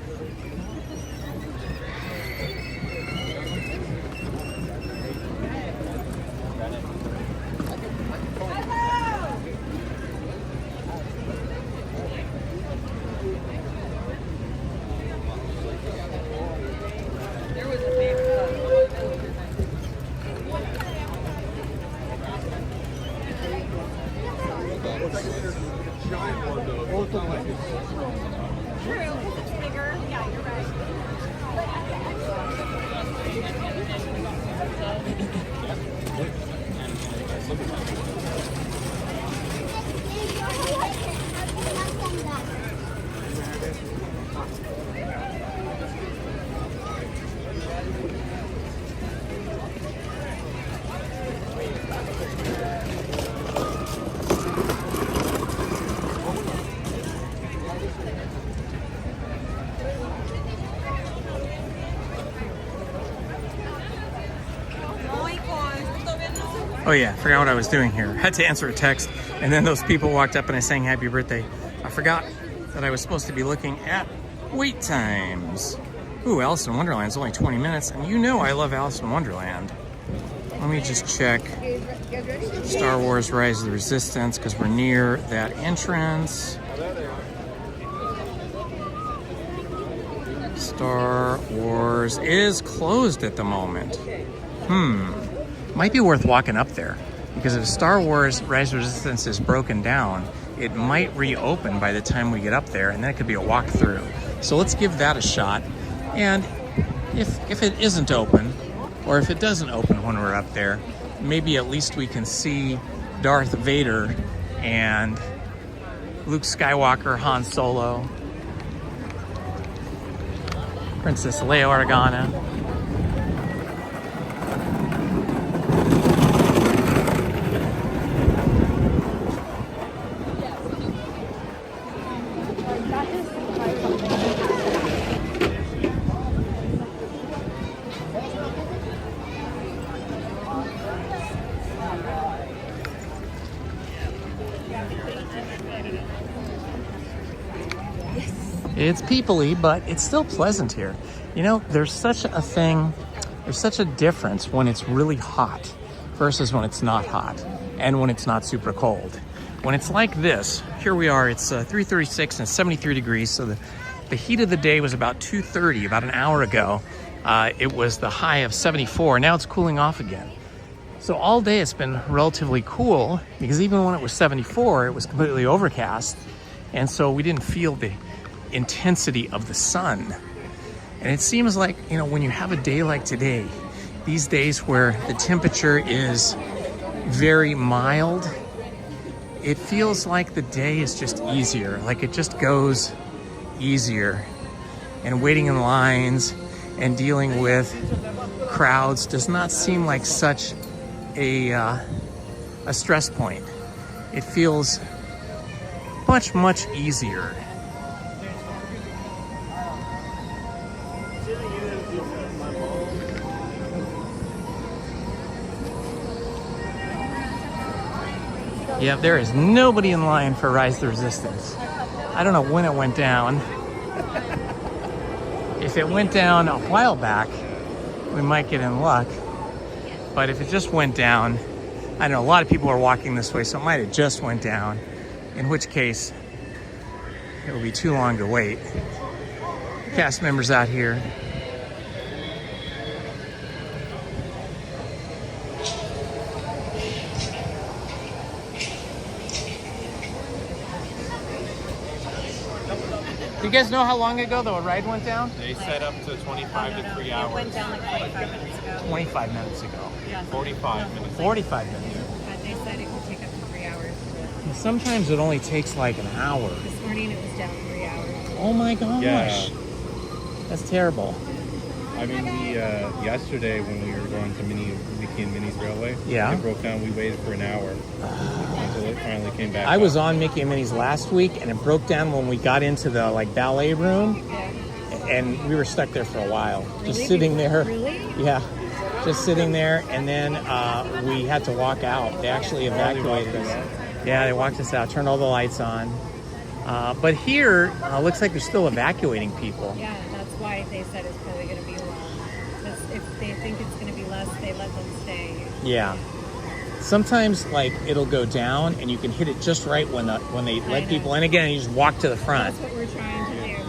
Oh yeah, forgot what I was doing here. Had to answer a text, and then those people walked up and I sang happy birthday. I forgot that I was supposed to be looking at wait times. Ooh, Alice in Wonderland's only 20 minutes, and you know I love Alice in Wonderland. Let me just check Star Wars Rise of the Resistance, because we're near that entrance. Star Wars is closed at the moment. Might be worth walking up there, because if Star Wars Rise of the Resistance is broken down, it might reopen by the time we get up there, and then it could be a walkthrough. So let's give that a shot. And if it isn't open, or if it doesn't open when we're up there, maybe at least we can see Darth Vader and Luke Skywalker, Han Solo, Princess Leia Organa. It's people-y, but it's still pleasant here. You know, there's such a difference when it's really hot versus when it's not hot and when it's not super cold. When it's like this, here we are, it's 3:36 and 73 degrees, so the heat of the day was about 2:30, about an hour ago. It was the high of 74, now it's cooling off again. So all day it's been relatively cool, because even when it was 74, it was completely overcast, and so we didn't feel the intensity of the sun. And it seems like, you know, when you have a day like today, these days where the temperature is very mild, it feels like the day is just easier, like it just goes easier. And waiting in lines and dealing with crowds does not seem like such a stress point. It feels much easier. Yeah, there is nobody in line for Rise of the Resistance. I don't know when it went down. If it went down a while back, we might get in luck. But if it just went down, I know a lot of people are walking this way, so it might have just went down, in which case it will be too long to wait. Cast members out here. Do you guys know how long ago the ride went down? They set up to 25 to 3 hours. It went down like 45 minutes ago. 25 minutes ago. Yeah. 45 minutes. 45 minutes. They said it would take up to 3 hours. Sometimes it only takes like an hour. This morning it was down 3 hours. Oh my gosh. Yeah. That's terrible. I mean, we yesterday when we were going to Mickey and Minnie's Railway, Yeah. it broke down. We waited for an hour until it finally came back. I was on Mickey and Minnie's last week, and it broke down when we got into the like ballet room, and we were stuck there for a while, just sitting there. Really? Yeah, just sitting there, and then we had to walk out. They actually evacuated us. Yeah, they walked us out, turned all the lights on. But here, looks like they're still evacuating people. Yeah, that's why they said it's probably going to be long. Because if they think it's going to be less, they let them stay. Yeah. Sometimes, like, it'll go down, and you can hit it just right when they let people in again, and you just walk to the front. That's what we're trying to do.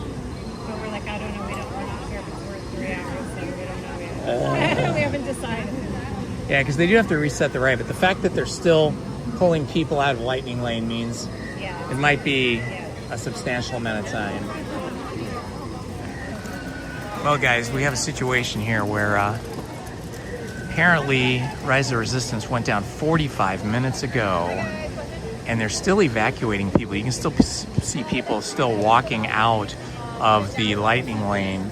But we're like, I don't know. We're not sure if it's worth 3 hours, so we don't know yet. We haven't decided. Yeah, because they do have to reset the ride, but the fact that they're still pulling people out of Lightning Lane means it might be a substantial amount of time. Well, guys, we have a situation here where apparently Rise of the Resistance went down 45 minutes ago, and they're still evacuating people. You can still see people still walking out of the Lightning Lane.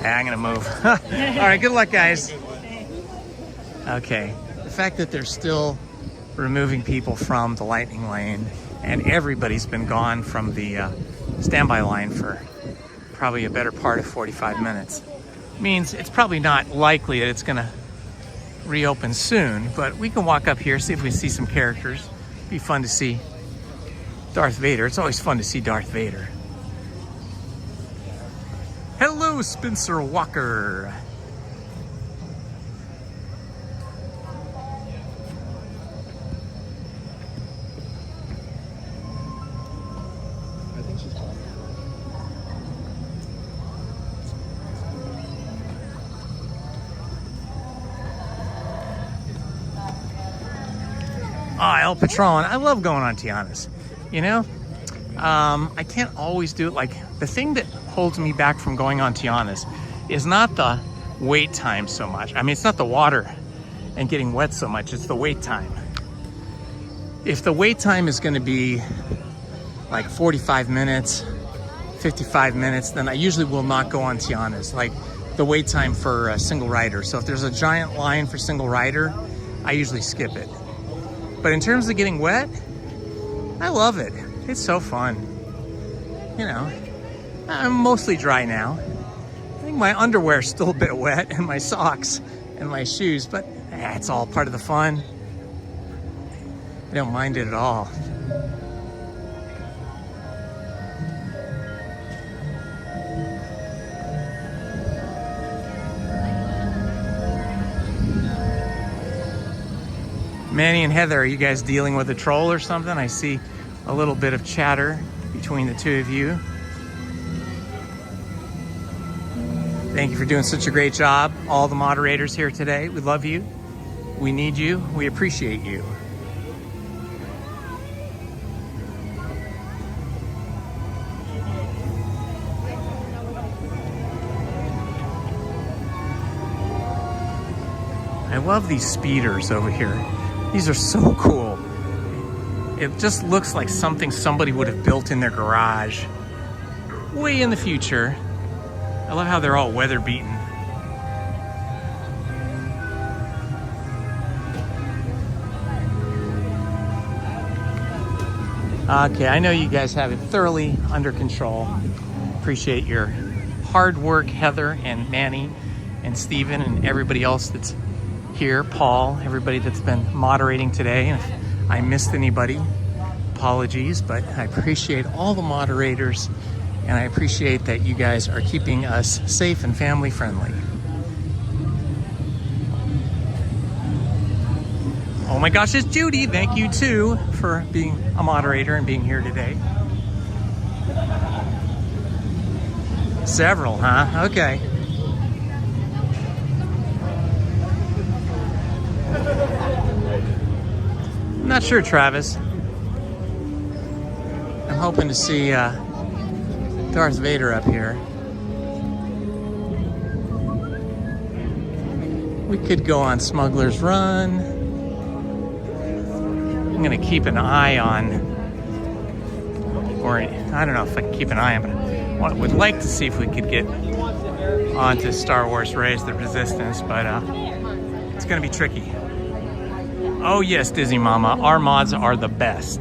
I'm gonna move. All right, good luck, guys. Okay, the fact that they're still removing people from the Lightning Lane and everybody's been gone from the standby line for probably a better part of 45 minutes means it's probably not likely that it's gonna reopen soon, but we can walk up here, see if we see some characters. Be fun to see Darth Vader. It's always fun to see Darth Vader. Hello, Spencer Walker. I think she's fine. El Patron. I love going on Tiana's. You know, I can't always do it. Like, the thing that holds me back from going on Tiana's is not the wait time so much. I mean, it's not the water and getting wet so much. It's the wait time. If the wait time is going to be like 45 minutes, 55 minutes, then I usually will not go on Tiana's. Like the wait time for a single rider. So if there's a giant line for single rider, I usually skip it. But in terms of getting wet, I love it. It's so fun. You know, I'm mostly dry now. I think my underwear's still a bit wet, and my socks and my shoes, but it's all part of the fun. I don't mind it at all. Manny and Heather, are you guys dealing with a troll or something? I see a little bit of chatter between the two of you. Thank you for doing such a great job. All the moderators here today, we love you. We need you. We appreciate you. I love these speeders over here. These are so cool. It just looks like something somebody would have built in their garage way in the future. I love how they're all weather beaten. Okay, I know you guys have it thoroughly under control. Appreciate your hard work, Heather and Manny and Steven and everybody else that's here, Paul, everybody that's been moderating today. And if I missed anybody, apologies, but I appreciate all the moderators, and I appreciate that you guys are keeping us safe and family friendly. Oh my gosh, it's Judy. Thank you too for being a moderator and being here today. Several, huh? Okay. I'm not sure, Travis. I'm hoping to see Darth Vader up here. We could go on Smuggler's Run. I'm gonna keep an eye on, or I don't know if I can keep an eye on, but I would like to see if we could get onto Star Wars Rise of the Resistance, but it's gonna be tricky. Oh yes, Disney Mama, our mods are the best.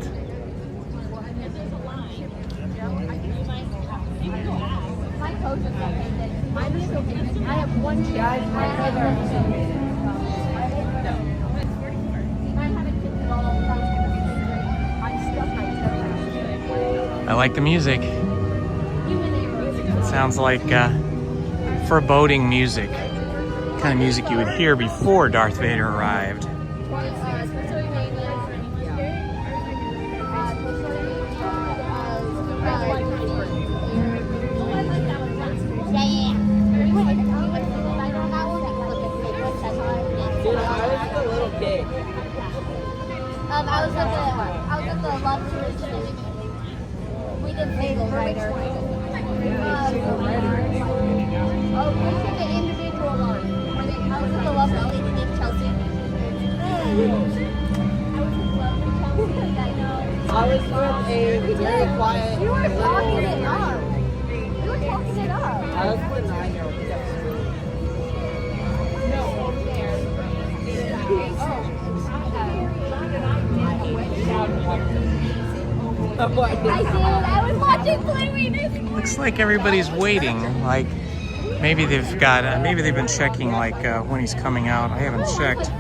I have one guy, my brother. I like the music. It sounds like foreboding music. The kind of music you would hear before Darth Vader arrived. I was at the love station. We did Single Rider. We did the individual one. I was at the love station in Chelsea. I was with a very quiet. You were talking it up. You were talking it up. I was with 9-year-old. No, over there. I did. I was watching Twain. Looks like everybody's waiting. Like maybe they've got, maybe they've been checking like when he's coming out. I haven't checked.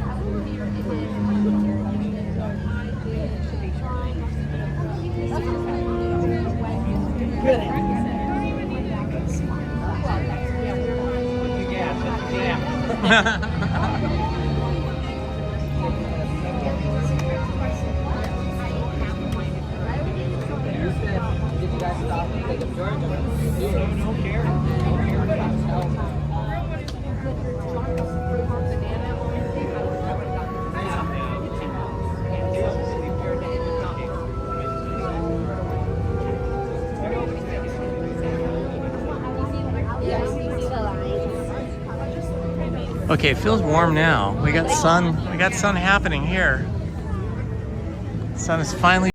Okay, it feels warm now. We got sun happening here. Sun is finally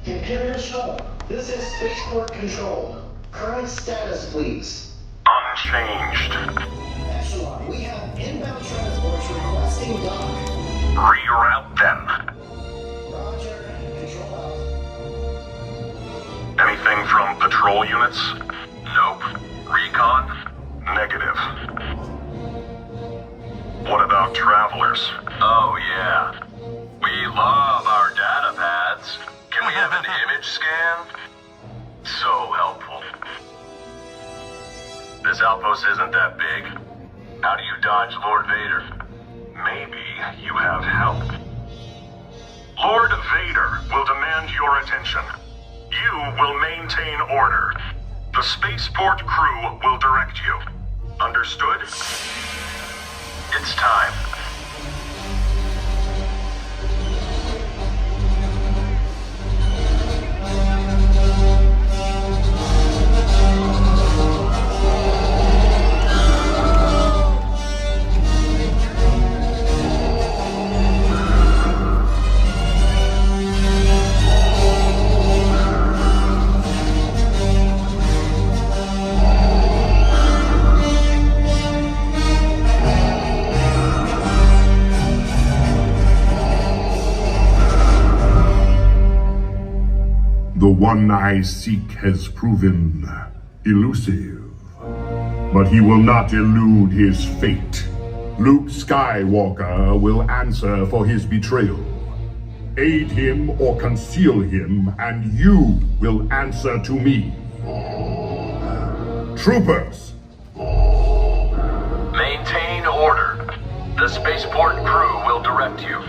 Imperial Shuttle, this is Spaceport Control. Current status, please. Unchanged. Echelon, we have inbound transports requesting dock. Reroute them. Roger. Control out. Anything from patrol units? Nope. Recon? Negative. What about travelers? Oh, yeah. We love our data pads. Can we have an image scan? So helpful. This outpost isn't that big. How do you dodge Lord Vader? Maybe you have help. Lord Vader will demand your attention. You will maintain order. The spaceport crew will direct you. Understood? It's time. The one I seek has proven elusive, but he will not elude his fate. Luke Skywalker will answer for his betrayal. Aid him or conceal him, and you will answer to me. Troopers! Maintain order. The spaceport crew will direct you.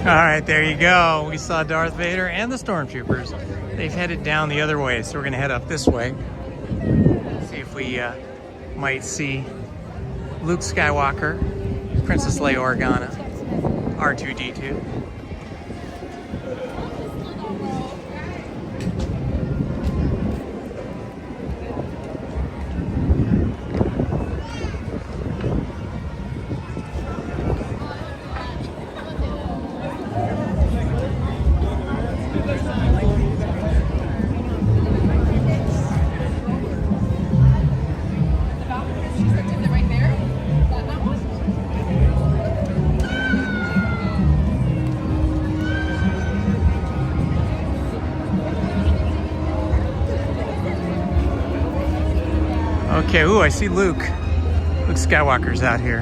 All right, there you go. We saw Darth Vader and the stormtroopers. They've headed down the other way, so we're gonna head up this way. See if we might see Luke Skywalker, Princess Leia Organa, R2-D2. Okay, ooh, I see Luke. Luke Skywalker's out here.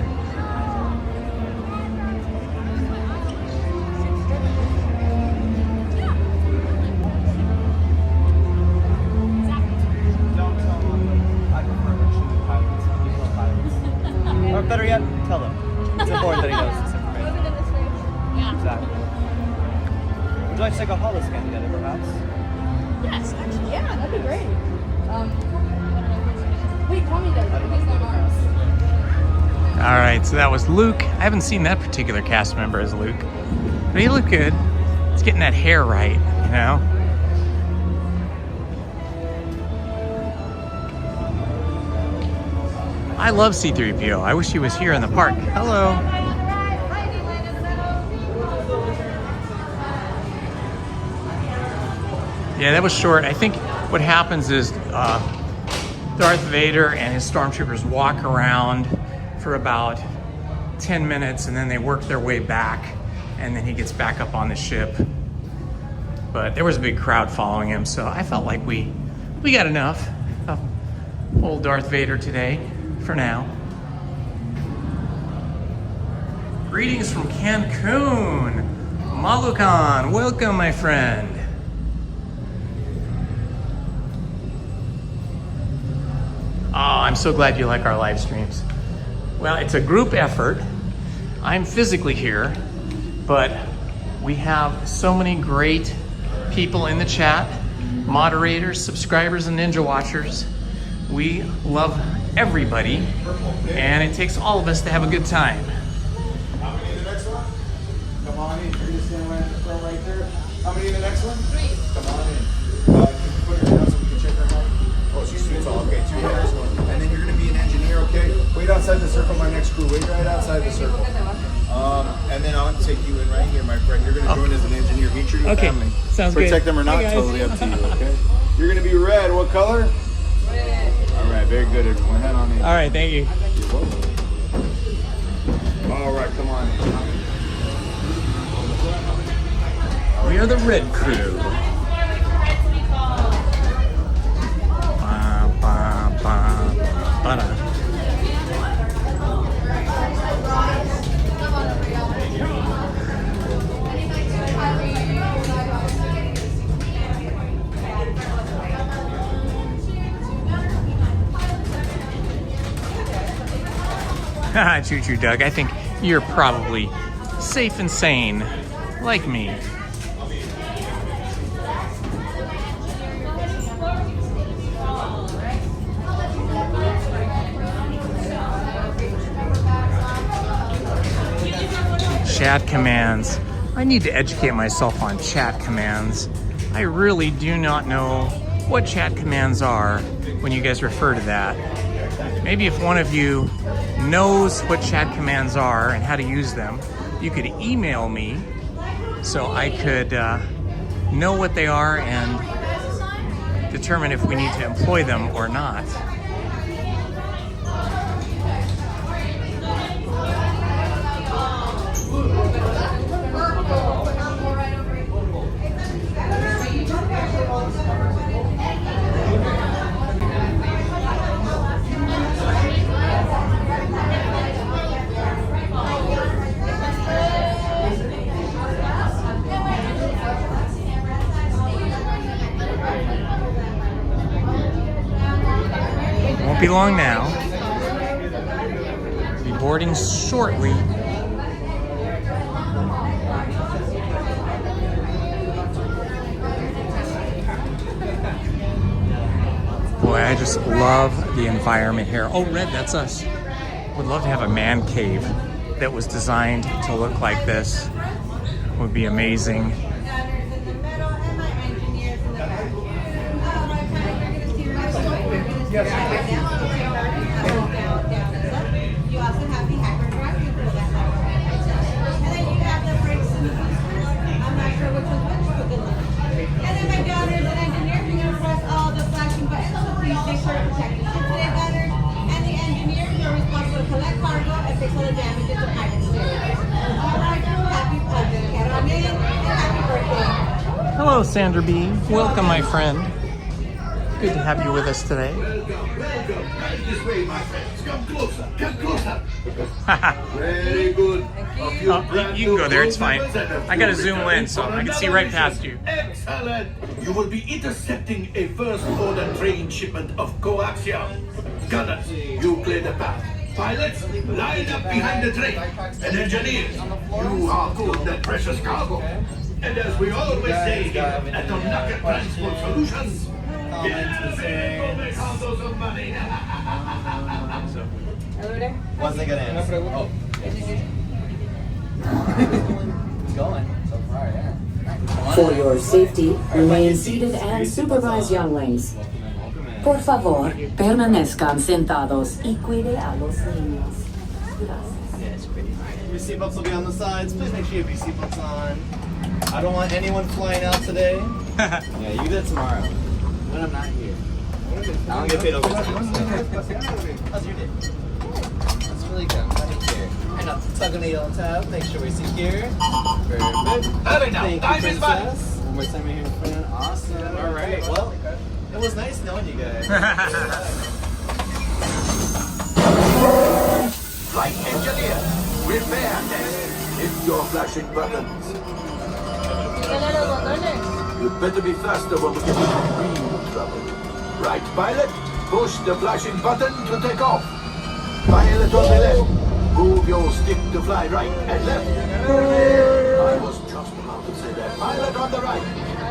Or better yet, tell them. It's important that he knows this information. Exactly. Would you like to take a holoscan together, perhaps? Yes, actually, yeah, that'd be great. Wait, call me then. He's not ours. All right, so that was Luke. I haven't seen that particular cast member as Luke, but he looked good. He's getting that hair right, you know? I love C-3PO. I wish he was here in the park. Hello. Yeah, that was short. I think what happens is Darth Vader and his stormtroopers walk around for about 10 minutes and then they work their way back and then he gets back up on the ship. But there was a big crowd following him, so I felt like we got enough of old Darth Vader today for now. Greetings from Cancun. Malukan, welcome my friend. Oh, I'm so glad you like our live streams. Well, it's a group effort. I'm physically here, but we have so many great people in the chat, moderators, subscribers, and Ninja Watchers. We love everybody, and it takes all of us to have a good time. How many in the next one? Come on in. You're going to stand right in the front right there. How many in the next one? 3. Come on in. Can you put her down so we can check her height? Oh, she's too tall. Okay, 2 years. And then you're going to be an engineer, okay? Wait outside the circle, my next crew. Wait right outside the circle. And then I'll take you in right here, my friend. You're going to join as an engineer. Meet your new family. Sounds good. Protect them or not, totally up to you, okay? You're going to be red. What color? Red. All right, very good, everyone. Head on in. All right, thank you. You're welcome. All right, come on in. We are the red crew. Ba, ba, ba, ba-da. Choo-choo, Doug. I think you're probably safe and sane, like me. Chat commands. I need to educate myself on chat commands. I really do not know what chat commands are when you guys refer to that. Maybe if one of you knows what chat commands are and how to use them, you could email me so I could know what they are and determine if we need to employ them or not. Won't be long now. Be boarding shortly. Boy, I just love the environment here. Oh, Red, that's us. Would love to have a man cave that was designed to look like this. Would be amazing. You also have the hyperdrive, you pull that lever. And then you have the brakes and the boosters. I'm not sure which one's which, but good luck. And then my daughter is an engineer. You're going to press all the flashing buttons, so please make sure to protect the ship today, daughter. And the engineer, you're responsible to collect cargo and fix all the damages to pilot steering. All right, happy get on in, and happy birthday. Hello, Sandra B. Welcome, my friend. Good to have you with us today. Welcome. This way, my friends. Come closer. Come closer. Very good. You can go there, it's fine. I got a zoom lens, so I can see right past you. Excellent. You will be intercepting a first-order train shipment of coaxium. Gunners, you clear the path. Pilots, line up behind the train. And engineers, you harpoon the precious cargo. And as we always say here at Donaka Transport Solutions, Wasn't gonna answer. Oh. It's going so far, yeah. For your safety, remain seated and supervise younglings. Por favor, permanezcan sentados y cuide a los niños. Gracias. Your seatbelts will be on the sides. Please make sure you have your seatbelts on. I don't want anyone flying out today. Yeah, you do it tomorrow. When I'm not here. I don't get paid overtime. How's your day? That's really good. I'm glad you're here. And up, tug on the yellow tab. Make sure we're secure. Perfect. Thank you, Princess. One more time here in front. Awesome. All right. Well, it was nice knowing you guys. Flight engineer, repair test. Hit your flashing buttons. You better be faster when we get into real trouble. Right, pilot? Push the flashing button to take off. Pilot on the left. Move your stick to fly right and left. I was just about to say that. Pilot on the right.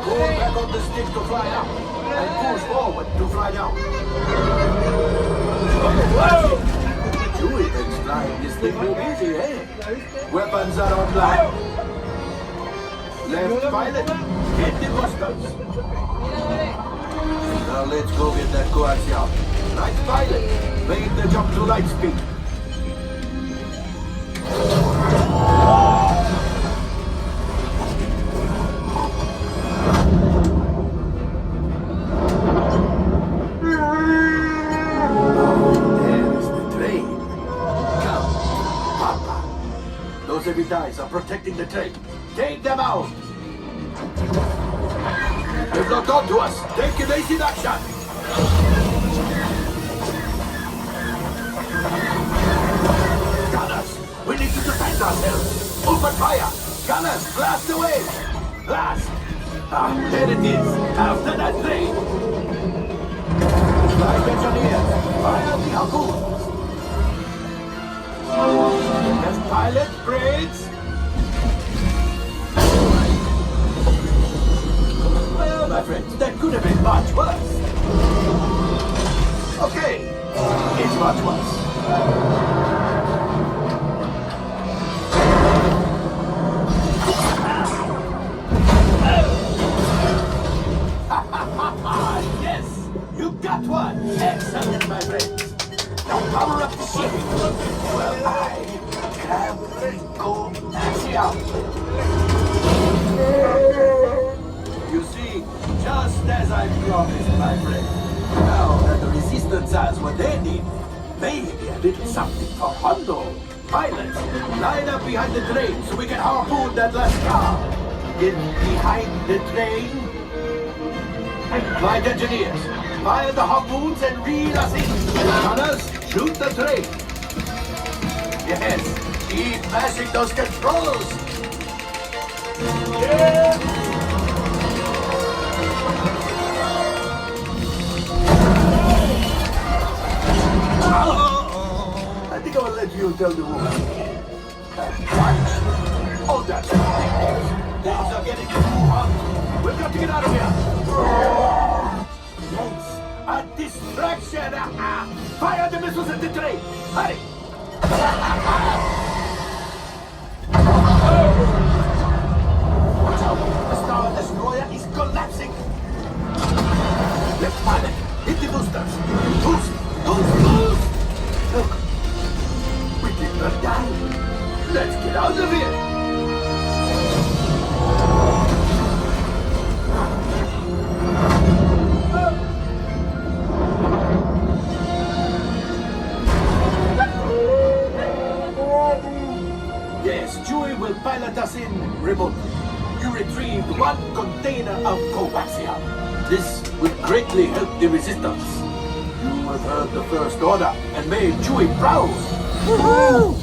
Pull back on the stick to fly up. And push forward to fly down. You even flying this thing real easy, eh? Weapons are online. Left pilot, hit the boosters. Now let's go get that coaxium. Right pilot, make the jump to light speed. There's the train. Come, Papa. Those heavy ties are protecting the train. Take them out. They've locked onto us. Take evasive action. Gunners, we need to defend ourselves. Open fire. Gunners, blast away. Blast. Ah, there it is. After that train. Flight engineers, fire the harpoons. As pilot grades. Well, my friends, that could have been much worse. Okay, it's much worse. Yes, you got one. Excellent, my friends. Now power up the ship. Well, I can go axial. You see, just as I promised, my friend. Now that the resistance has what they need, maybe a little something for Hondo. Pilots, line up behind the train so we can harpoon that last car. Get behind the train. Flight engineers, fire the harpoons and reel us in. Gunners, shoot the train. Yes, keep mashing those controls. Yeah. I think I will let you tell the woman. Oh, that's right. Things are getting too hot. We've got to get out of here. Yes, a distraction. Fire the missiles at the train. Hurry. Watch out. The Star Destroyer is collapsing. Left pilot. Hit the boosters. Boost. Look. We did not die. Let's get out of here. Yes, Chewie will pilot us in remotely. You retrieved one container of coaxium. This will greatly help the resistance. You have heard the First Order and made Chewie proud. Woohoo!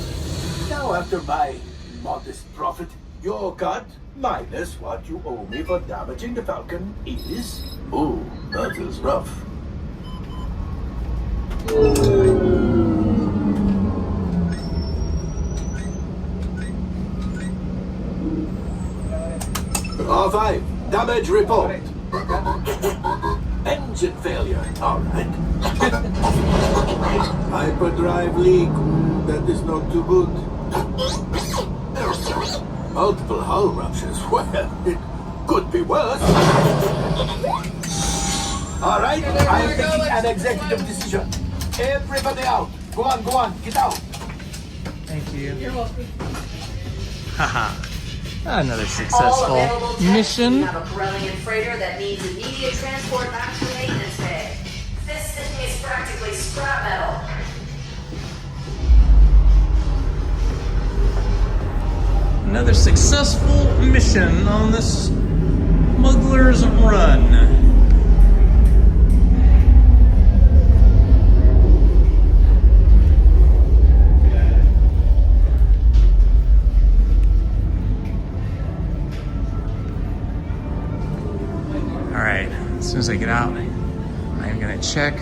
Now, after my modest profit, your cut minus what you owe me for damaging the Falcon is... Oh, that is rough. R5, damage report. Engine failure, all right. Hyperdrive leak, that is not too good. Multiple hull ruptures, well, it could be worse. All right, I am taking an executive decision. Everybody out. Go on, get out. Thank you. You're welcome. Haha. Another successful mission. We have a Corellian freighter that needs immediate transport back to the maintenance bay. This thing is practically scrap metal. Another successful mission on this smuggler's run. As soon as I get out, I am going to check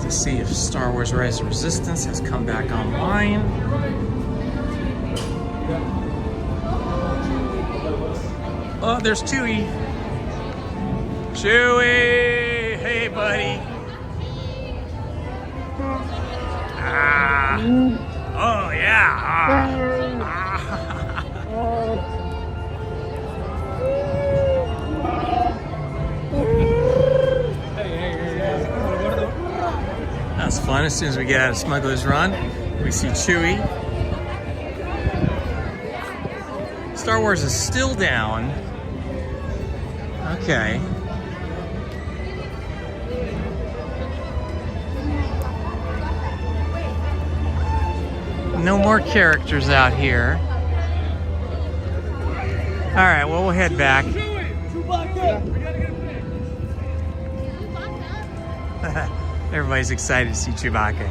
to see if Star Wars Rise of Resistance has come back online. Oh, there's Chewie. Chewie! Hey, buddy. Oh, yeah. That's fun. As soon as we get out of Smuggler's Run, we see Chewie. Star Wars is still down. Okay. No more characters out here. All right, well, we'll head back. Everybody's excited to see Chewbacca.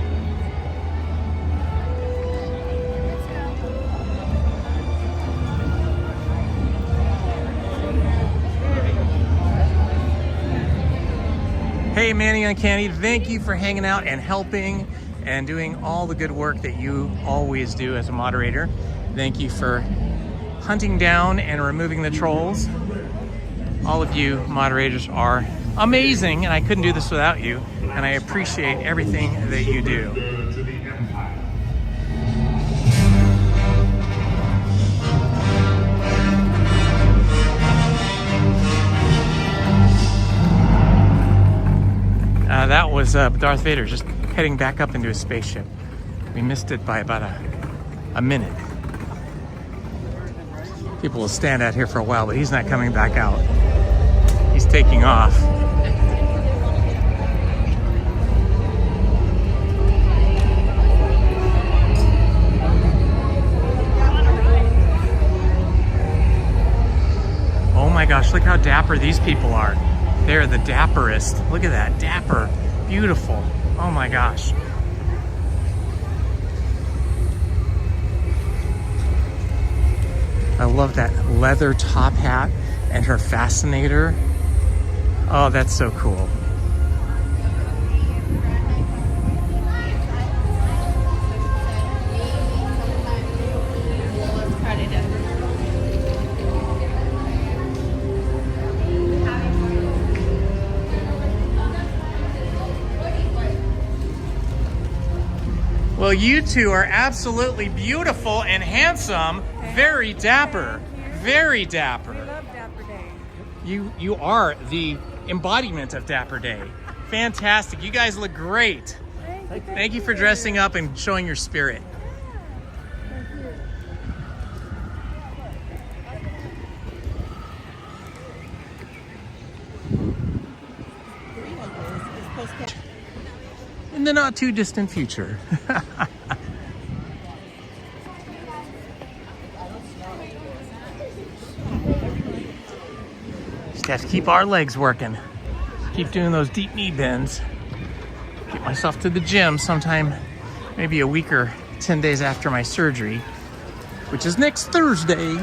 Hey, Manny Uncanny, thank you for hanging out and helping and doing all the good work that you always do as a moderator. Thank you for hunting down and removing the trolls. All of you moderators are amazing, and I couldn't do this without you, and I appreciate everything that you do. That was Darth Vader just heading back up into his spaceship. We missed it by about a minute. People will stand out here for a while, but he's not coming back out. He's taking off. Oh my gosh, look how dapper these people are. They're the dapperest. Look at that, dapper, beautiful. Oh my gosh. I love that leather top hat and her fascinator. Oh, that's so cool. Well, you two are absolutely beautiful and handsome. Very dapper. Very dapper. We love Dapper Day. You are the embodiment of Dapper Day. Fantastic. You guys look great. Thank you for dressing up and showing your spirit. In the not too distant future. Just have to keep our legs working. Keep doing those deep knee bends. Get myself to the gym sometime, maybe a week or 10 days after my surgery, which is next Thursday.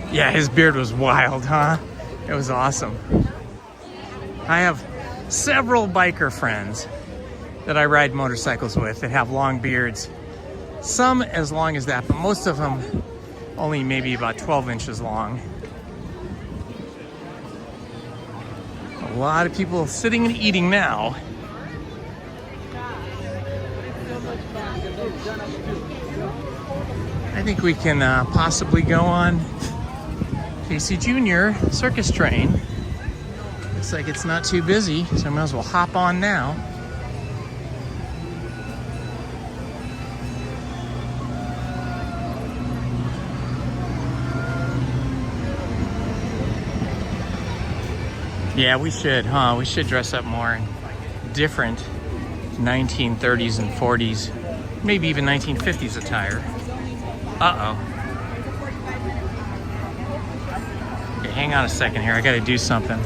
Yeah, his beard was wild, huh? It was awesome. I have several biker friends that I ride motorcycles with that have long beards. Some as long as that, but most of them only maybe about 12 inches long. A lot of people sitting and eating now. I think we can possibly go on Casey Jr. circus train. Looks like it's not too busy, so I might as well hop on now. Yeah, we should, huh? We should dress up more in different 1930s and 40s, maybe even 1950s attire. Uh-oh. Okay, hang on a second here. I gotta do something.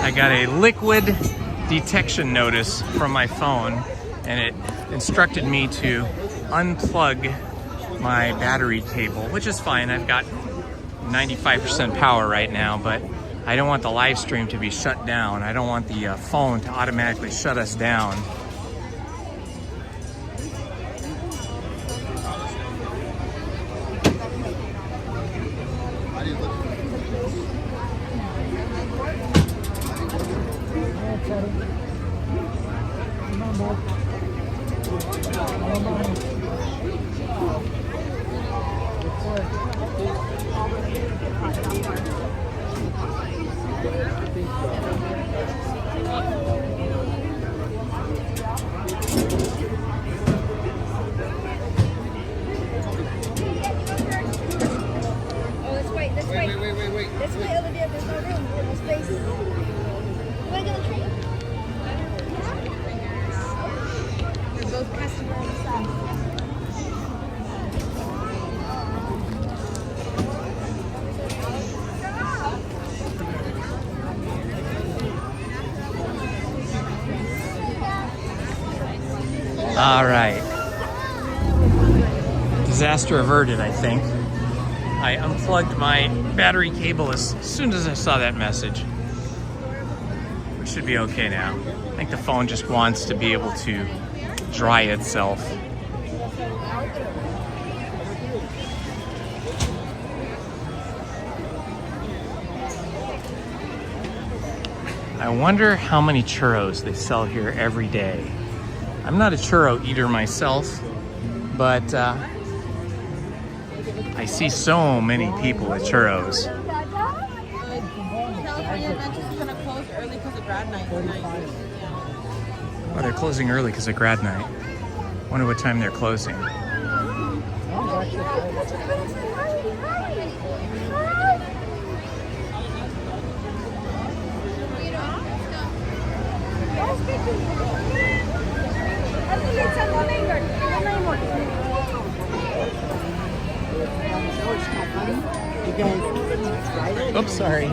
I got a liquid detection notice from my phone, and it instructed me to unplug my battery cable, which is fine. I've got 95% power right now, but I don't want the live stream to be shut down. I don't want the phone to automatically shut us down. let's wait. This way, Olivia. There's no room. No space. You want to go to the train? They're both customer on the side. All right. Disaster averted, I think. I unplugged my battery cable as soon as I saw that message. It should be okay now. I think the phone just wants to be able to dry itself. I wonder how many churros they sell here every day. I'm not a churro eater myself, but I see so many people with churros. California Adventures is going to close early because of grad night tonight. Oh, they're closing early because of grad night. Wonder what time they're closing. Oops, sorry. You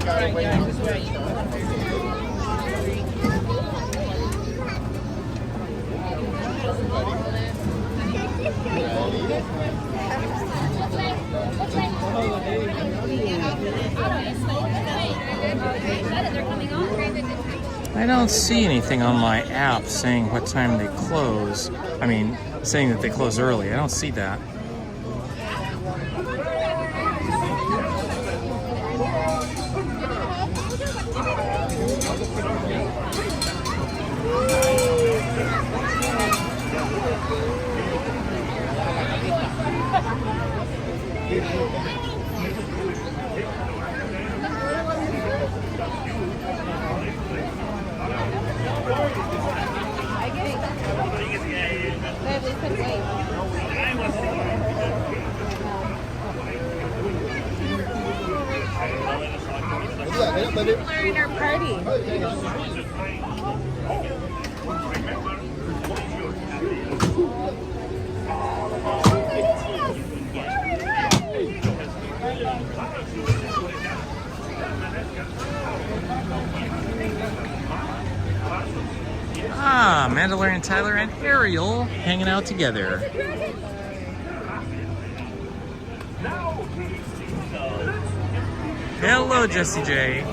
gotta wait on this way. I don't see anything on my app saying what time they close. I mean, saying that they close early. I don't see that. People are in our party. Ah, Mandalorian Tyler and Ariel hanging out together. Hello, Jessie J.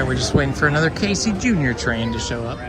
We're just waiting for another Casey Jr. train to show up.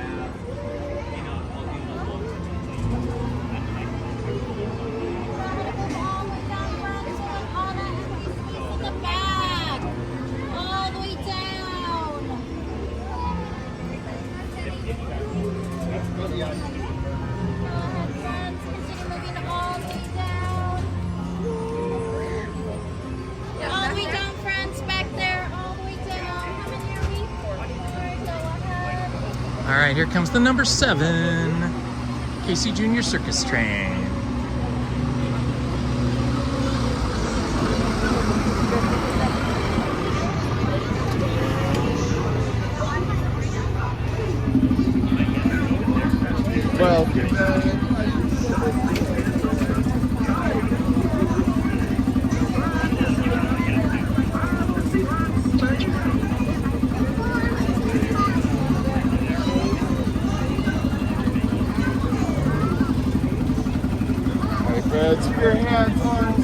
All right, here comes the number 7 Casey Jr. Circus train. Well, keep your hands on.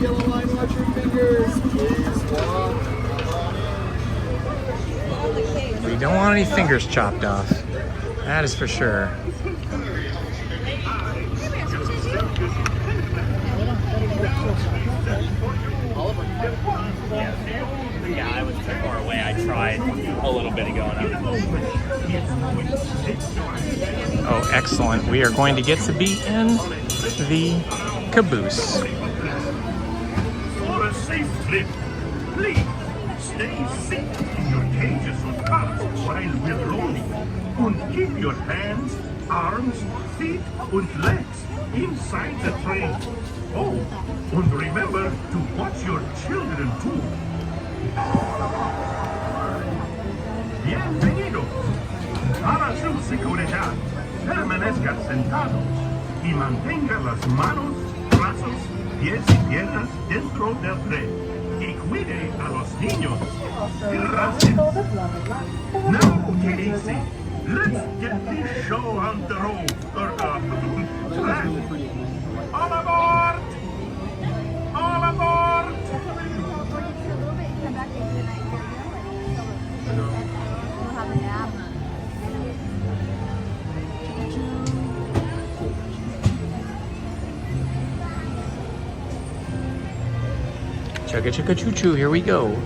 yellow line, watch your fingers. Please walk. We don't want any fingers chopped off. That is for sure. Yeah, I was too far away. I tried a little bit ago. Oh, excellent. We are going to get to be in the caboose. For a safe trip, please stay seated in your cages or cars while we're rolling. And keep your hands, arms, feet, and legs inside the train. Oh, and remember to watch your children too. Bienvenidos. Para su seguridad, permanezcan sentados y mantenga las manos, brazos, pies y piernas dentro del tren. Y cuide a los niños. Gracias. Now, Casey, let's get this show on the road. All aboard! All aboard! Chugga chugga choo choo, here we go.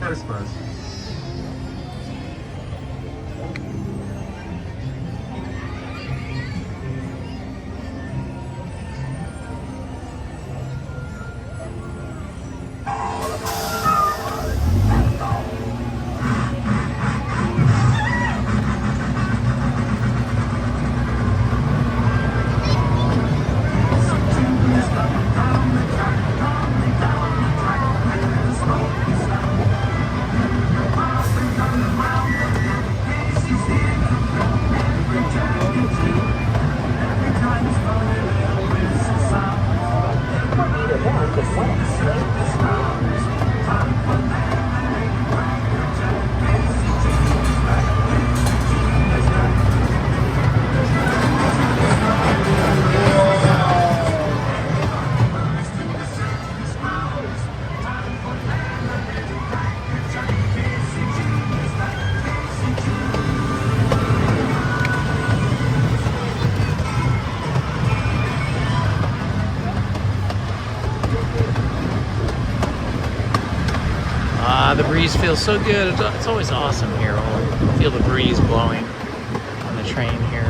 Christmas. The breeze feels so good. It's always awesome here. We'll feel the breeze blowing on the train here.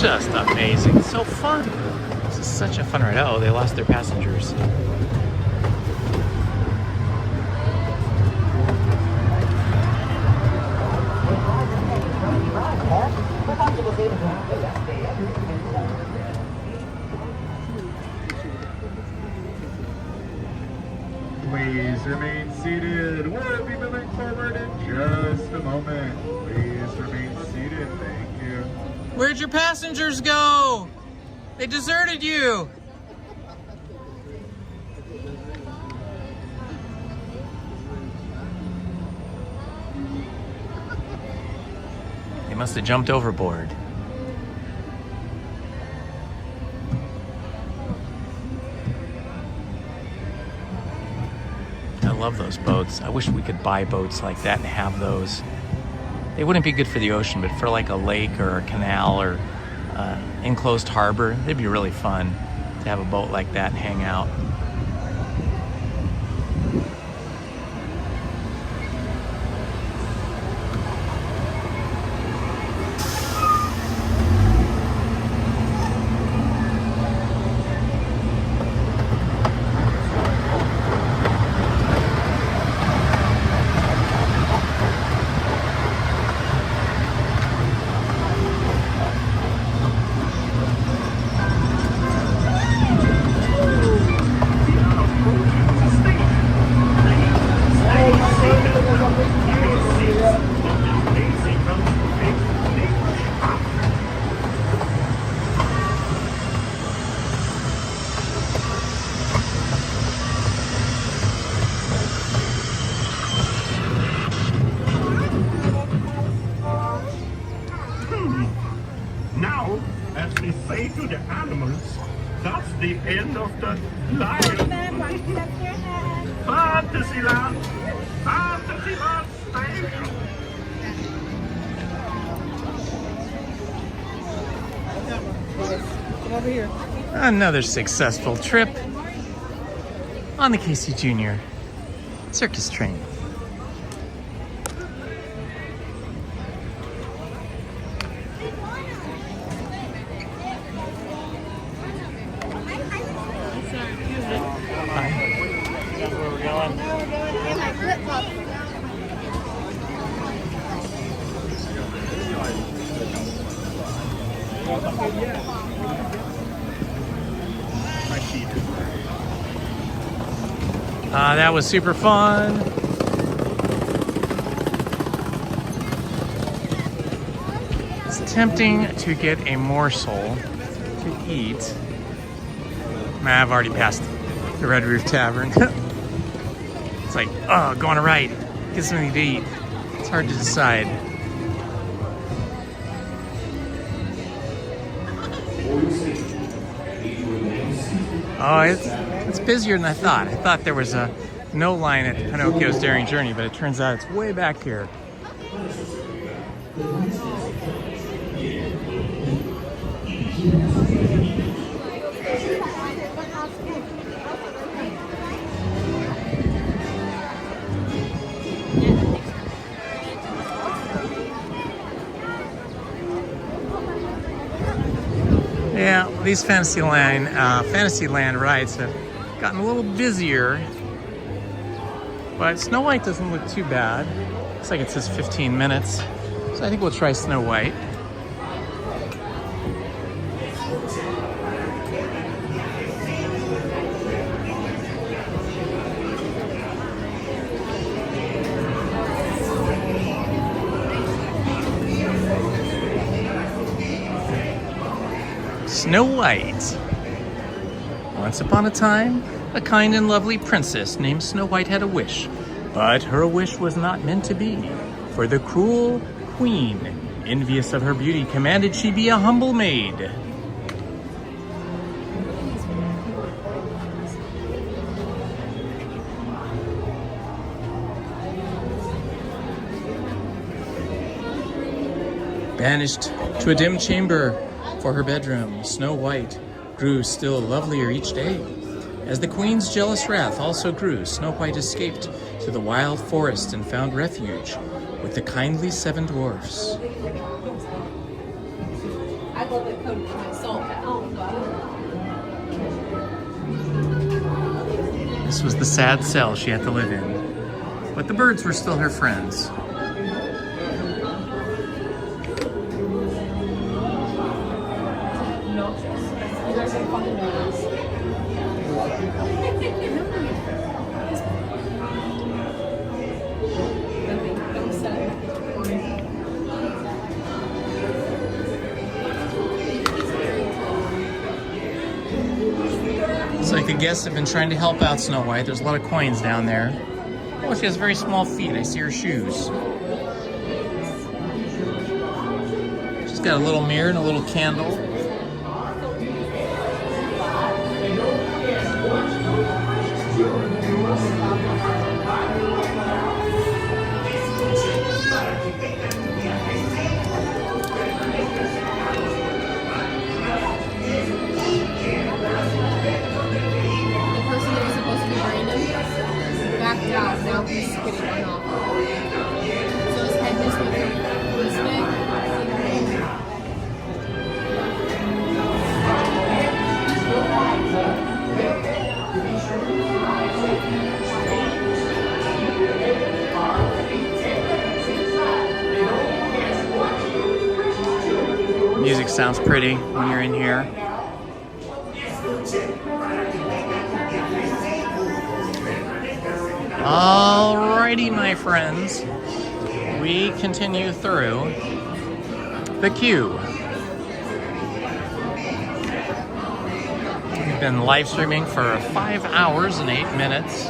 Just amazing. It's so fun. This is such a fun ride. Oh, they lost their passengers. Please remain seated. We'll be moving forward in just a moment. Please remain seated. Thank you. Where'd your passengers go? They deserted you. They must have jumped overboard. I love those boats. I wish we could buy boats like that and have those. They wouldn't be good for the ocean, but for like a lake or a canal or enclosed harbor, they'd be really fun to have a boat like that and hang out. Now, as we say to the animals, that's the end of the line. Fantasyland! Fantasyland Station! Over here. Another successful trip on the Casey Jr. circus train. That was super fun. It's tempting to get a morsel to eat. I've already passed the Red Roof Tavern. It's like, oh, go on a ride, get something to eat. It's hard to decide. Oh, it's busier than I thought. I thought there was no line at Pinocchio's Daring Journey, but it turns out it's way back here. Yeah, these Fantasyland rides have gotten a little busier, but Snow White doesn't look too bad. Looks like it says 15 minutes, so I think we'll try Snow White. Snow White. Once upon a time, a kind and lovely princess named Snow White had a wish, but her wish was not meant to be, for the cruel queen, envious of her beauty, commanded she be a humble maid. Banished to a dim chamber for her bedroom, Snow White grew still lovelier each day. As the queen's jealous wrath also grew, Snow White escaped to the wild forest and found refuge with the kindly 7 dwarfs. I love it coated in my soul. This was the sad cell she had to live in, but the birds were still her friends. guests have been trying to help out Snow White. There's a lot of coins down there. Oh, she has very small feet. I see her shoes. She's got a little mirror and a little candle. Now he's getting one off. So his head just went this way. Music sounds pretty when you're in here. Alrighty, my friends, we continue through the queue. We've been live streaming for 5 hours and 8 minutes.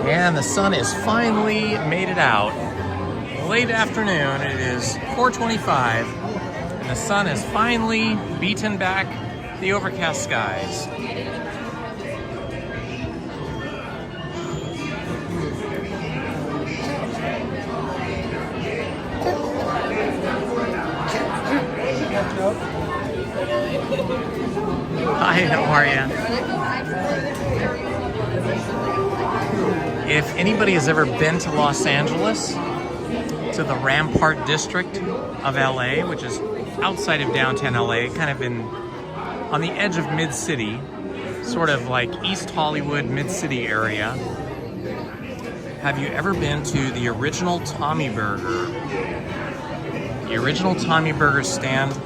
And the sun has finally made it out. Late afternoon, it is 4:25, and the sun has finally beaten back the overcast skies. Hi, how are you? If anybody has ever been to Los Angeles, to the Rampart district of LA, which is outside of downtown LA, kind of on the edge of Mid-City, sort of like East Hollywood, Mid-City area. Have you ever been to the original Tommy Burger? The original Tommy Burger stand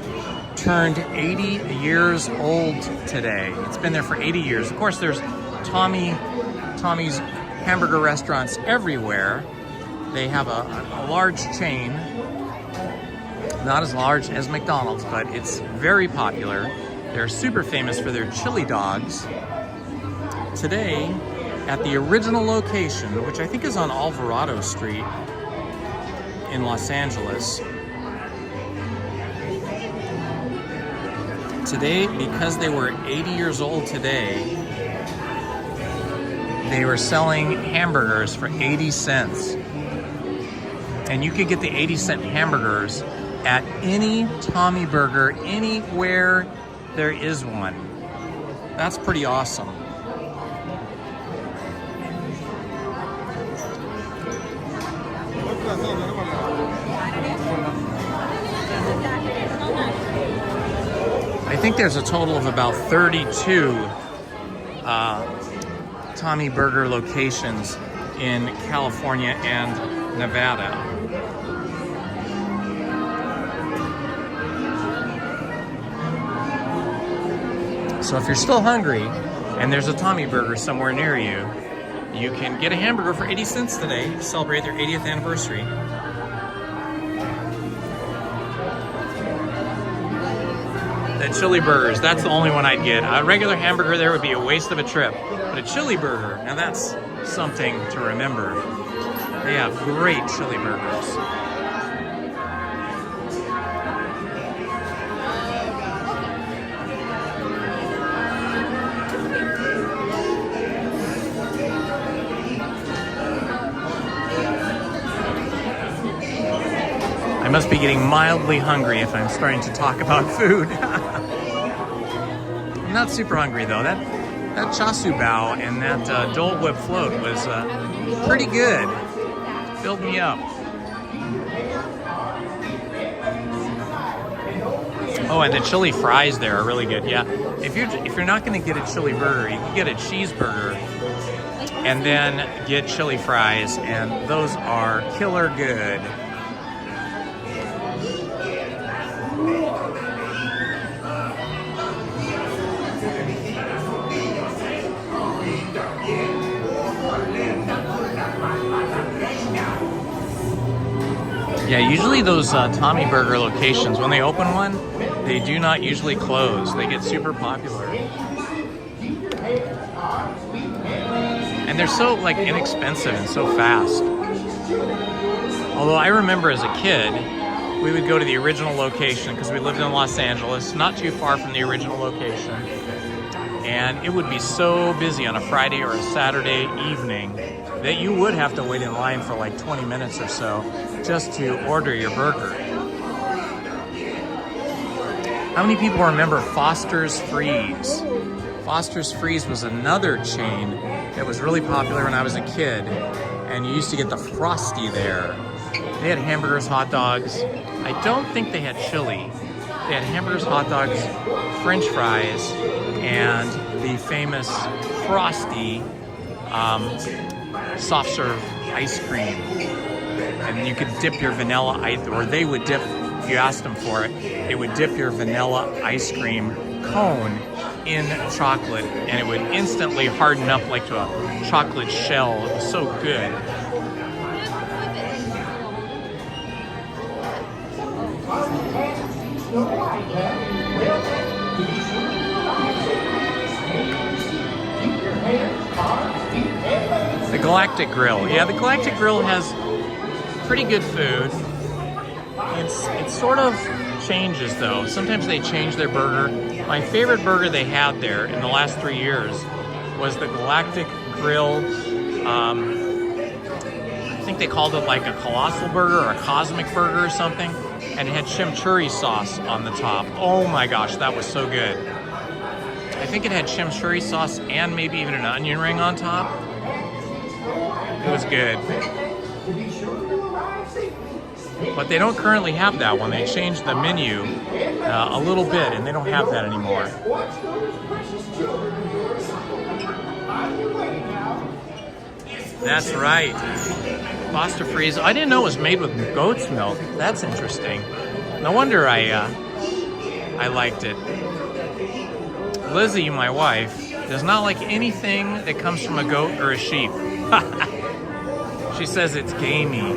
turned 80 years old today. It's been there for 80 years. Of course, there's Tommy's hamburger restaurants everywhere. They have a large chain, not as large as McDonald's, but it's very popular. They're super famous for their chili dogs. Today, at the original location, which I think is on Alvarado Street in Los Angeles, today, because they were 80 years old today, they were selling hamburgers for 80 cents. And you could get the 80-cent hamburgers at any Tommy Burger, anywhere there is one. That's pretty awesome. I think there's a total of about 32 Tommy Burger locations in California and Nevada. So if you're still hungry and there's a Tommy Burger somewhere near you, you can get a hamburger for 80 cents today to celebrate their 80th anniversary. The chili burgers, that's the only one I'd get. A regular hamburger there would be a waste of a trip. But a chili burger, now that's something to remember. They have great chili burgers. I must be getting mildly hungry if I'm starting to talk about food. I'm not super hungry though. That chasu bao and that Dole Whip float was pretty good. Filled me up. Oh, and the chili fries there are really good. Yeah, if you're not going to get a chili burger, you can get a cheeseburger and then get chili fries, and those are killer good. Yeah, usually those Tommy Burger locations, when they open one, they do not usually close. They get super popular. And they're so like inexpensive and so fast. Although I remember as a kid, we would go to the original location because we lived in Los Angeles, not too far from the original location. And it would be so busy on a Friday or a Saturday evening that you would have to wait in line for like 20 minutes or so just to order your burger. How many people remember Foster's Freeze? Foster's Freeze was another chain that was really popular when I was a kid, and you used to get the Frosty there. They had hamburgers, hot dogs. I don't think they had chili. They had hamburgers, hot dogs, French fries, and the famous Frosty soft serve ice cream. And you could dip your vanilla ice, or they would dip, if you asked them for it, they would dip your vanilla ice cream cone in chocolate, and it would instantly harden up like to a chocolate shell. It was so good. The Galactic Grill. Yeah, the Galactic Grill has pretty good food. It sort of changes though. Sometimes they change their burger. My favorite burger they had there in the last 3 years was the Galactic Grill. I think they called it like a colossal burger or a cosmic burger or something. And it had chimichurri sauce on the top. Oh my gosh, that was so good. I think it had chimichurri sauce and maybe even an onion ring on top. It was good. But they don't currently have that one. They changed the menu a little bit, and they don't have that anymore. That's right. Foster Freeze. I didn't know it was made with goat's milk. That's interesting. No wonder I liked it. Lizzie, my wife, does not like anything that comes from a goat or a sheep. She says it's gamey,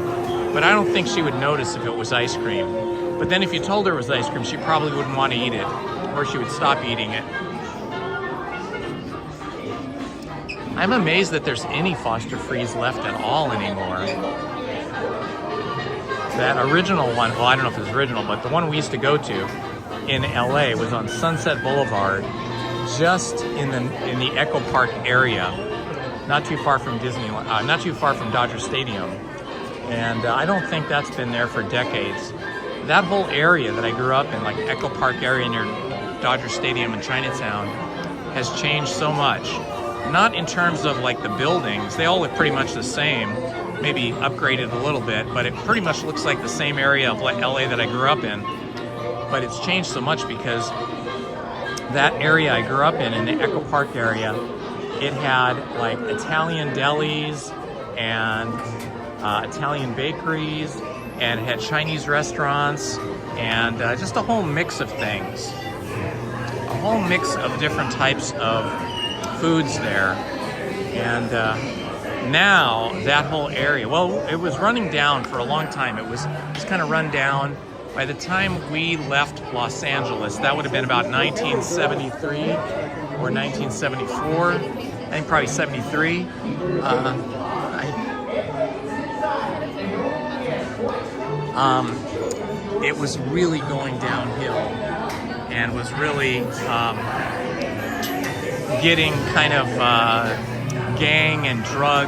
but I don't think she would notice if it was ice cream. But then if you told her it was ice cream, she probably wouldn't want to eat it, or she would stop eating it. I'm amazed that there's any Foster Freeze left at all anymore. That original one, well, I don't know if it's original, but the one we used to go to in LA was on Sunset Boulevard, just in the Echo Park area, not too far from Disneyland, not too far from Dodger Stadium. And I don't think that's been there for decades. That whole area that I grew up in, like Echo Park area near Dodger Stadium in Chinatown, has changed so much. Not in terms of like the buildings, they all look pretty much the same, maybe upgraded a little bit, but it pretty much looks like the same area of LA that I grew up in. But it's changed so much because that area I grew up in the Echo Park area, it had like Italian delis and Italian bakeries, and it had Chinese restaurants, and just a whole mix of things. A whole mix of different types of foods there. And now that whole area, well, it was running down for a long time. It was kind of run down. By the time we left Los Angeles, that would have been about 1973 or 1974. I think probably 73. It was really going downhill and was really getting kind of gang and drug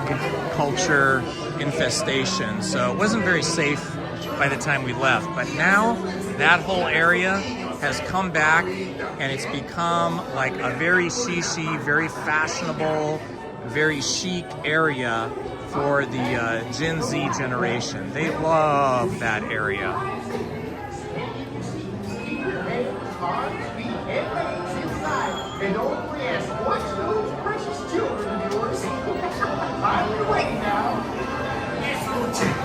culture infestation. So it wasn't very safe by the time we left. But now that whole area has come back and it's become like a very shishi, very fashionable, very chic area for the Gen Z generation. They love that area. And don't forget, watch those precious children of yours. I'm waiting now. Yes, little chick.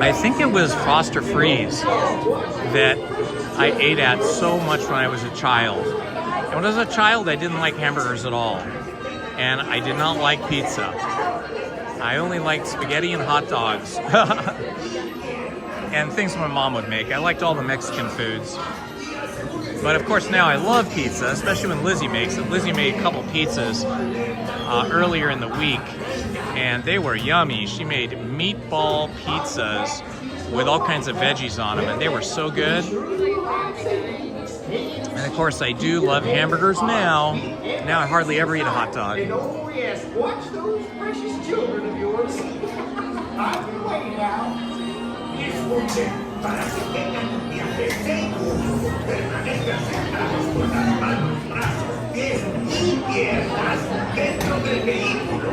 I think it was Foster Freeze that I ate at so much when I was a child. And when I was a child, I didn't like hamburgers at all. And I did not like pizza. I only liked spaghetti and hot dogs. And things my mom would make. I liked all the Mexican foods. But of course now I love pizza, especially when Lizzie makes it. Lizzie made a couple pizzas earlier in the week, and they were yummy. She made meatball pizzas with all kinds of veggies on them, and they were so good. And of course I do love hamburgers now. Now I hardly ever eat a hot dog. Oh yes, watch those precious children of yours. I've been waiting now.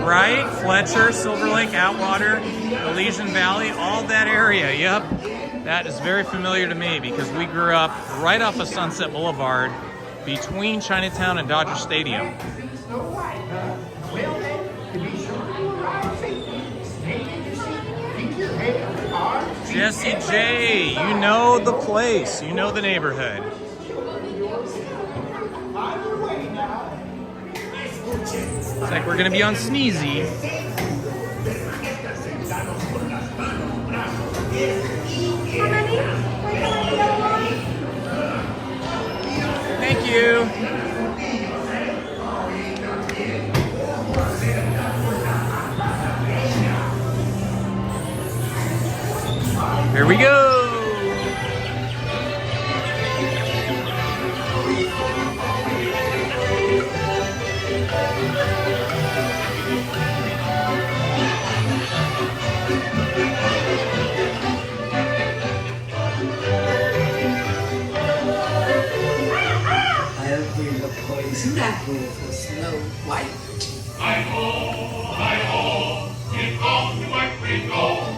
Right? Fletcher, Silver Lake, Outwater, Elysian Valley, all that area. Yep. That is very familiar to me because we grew up right off of Sunset Boulevard between Chinatown and Dodger Stadium. Jesse J, you know the place, you know the neighborhood. Looks like we're gonna be on Sneezy. Thank you. Here we go. I'll bring the poison apple for Snow White. Hi-ho, here comes the white window.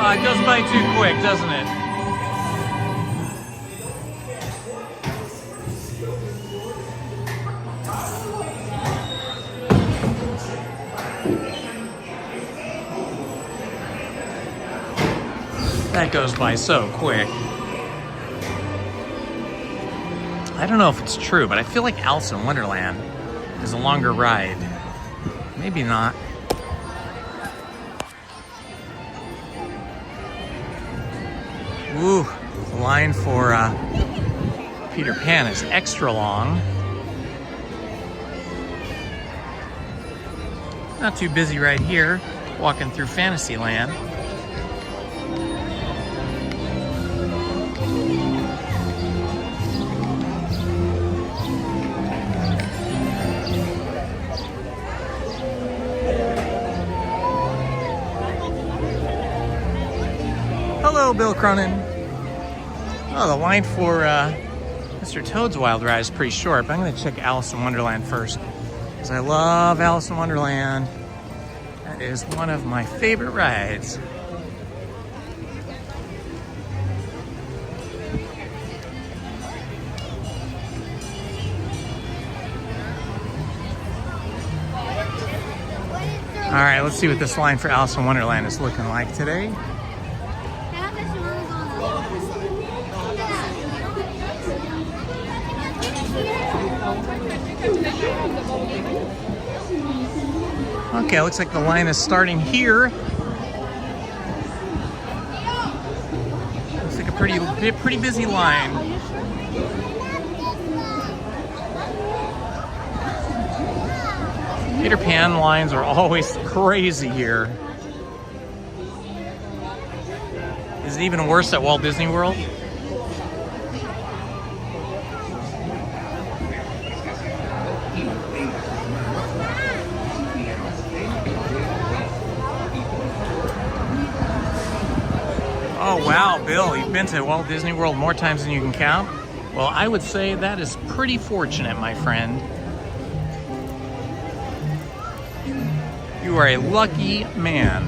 It goes by too quick, doesn't it? That goes by so quick. I don't know if it's true, but I feel like Alice in Wonderland is a longer ride. Maybe not. Ooh, the line for Peter Pan is extra long. Not too busy right here, walking through Fantasyland. Hello, Bill Cronin. Oh, the line for Mr. Toad's Wild Ride is pretty short, but I'm going to check Alice in Wonderland first, because I love Alice in Wonderland. That is one of my favorite rides. All right, let's see what this line for Alice in Wonderland is looking like today. Okay, looks like the line is starting here. Looks like a pretty busy line. Peter Pan lines are always crazy here. Is it even worse at Walt Disney World? Oh wow, Bill, you've been to Walt Disney World more times than you can count? Well, I would say that is pretty fortunate, my friend. You are a lucky man.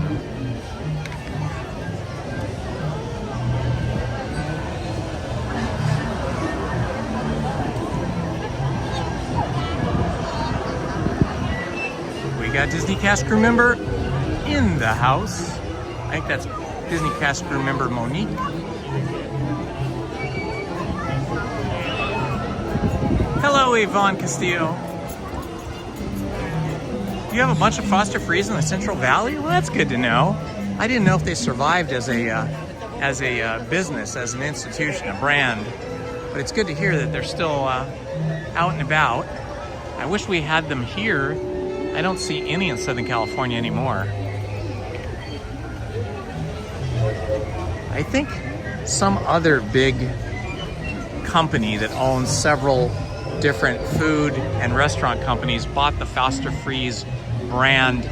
We got Disney cast crew member in the house. I think that's Disney cast crew member Monique. Hello, Yvonne Castillo. You have a bunch of Foster Frees in the Central Valley? Well, that's good to know. I didn't know if they survived as a business, as an institution, a brand. But it's good to hear that they're still out and about. I wish we had them here. I don't see any in Southern California anymore. I think some other big company that owns several different food and restaurant companies bought the Foster Frees brand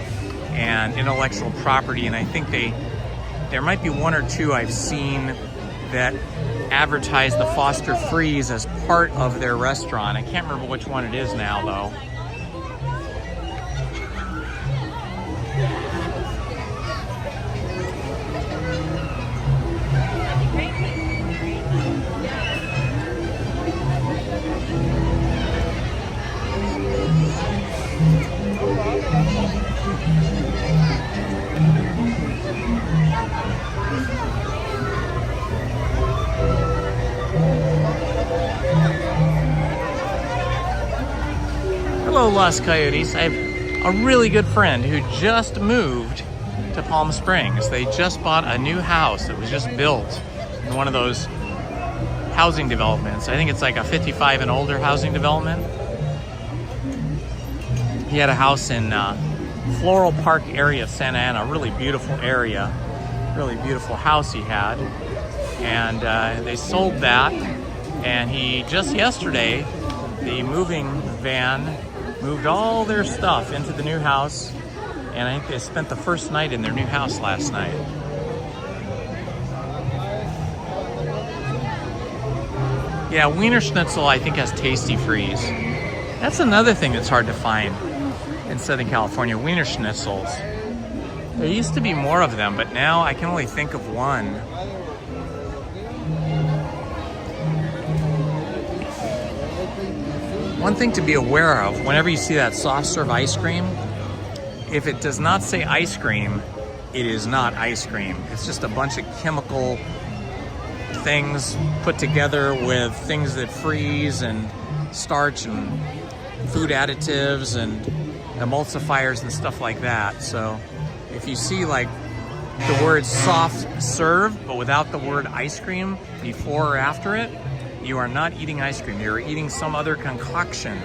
and intellectual property, and I think there might be one or two I've seen that advertise the Foster Frees as part of their restaurant. I can't remember which one it is now though. Hello, Los Coyotes. I have a really good friend who just moved to Palm Springs. They just bought a new house that was just built in one of those housing developments. I think it's like a 55 and older housing development. He had a house in Floral Park area of Santa Ana, a really beautiful area, really beautiful house he had. And they sold that, and he just yesterday, the moving van moved all their stuff into the new house, and I think they spent the first night in their new house last night. Yeah, Wiener Schnitzel I think has Tasty Freeze. That's another thing that's hard to find in Southern California, Wiener Schnitzels. There used to be more of them, but now I can only think of one. One thing to be aware of, whenever you see that soft serve ice cream, if it does not say ice cream, it is not ice cream. It's just a bunch of chemical things put together with things that freeze and starch and food additives and emulsifiers and stuff like that. So if you see like the word soft serve, but without the word ice cream before or after it, you are not eating ice cream. You're eating some other concoction.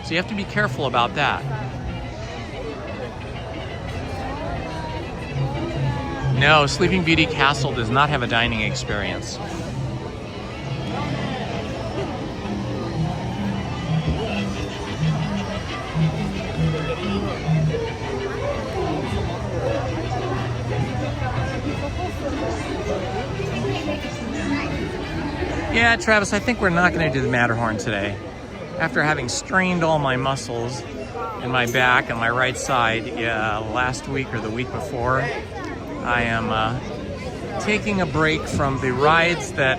So you have to be careful about that. No, Sleeping Beauty Castle does not have a dining experience. Yeah, Travis, I think we're not going to do the Matterhorn today. After having strained all my muscles in my back and my right side last week or the week before, I am taking a break from the rides that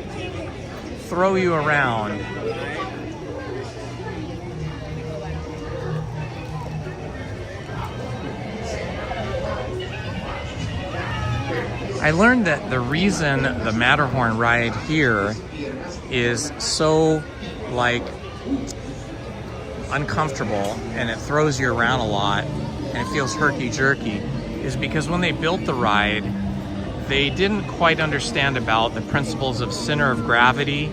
throw you around. I learned that the reason the Matterhorn ride here is so like uncomfortable and it throws you around a lot and it feels herky-jerky is because when they built the ride, they didn't quite understand about the principles of center of gravity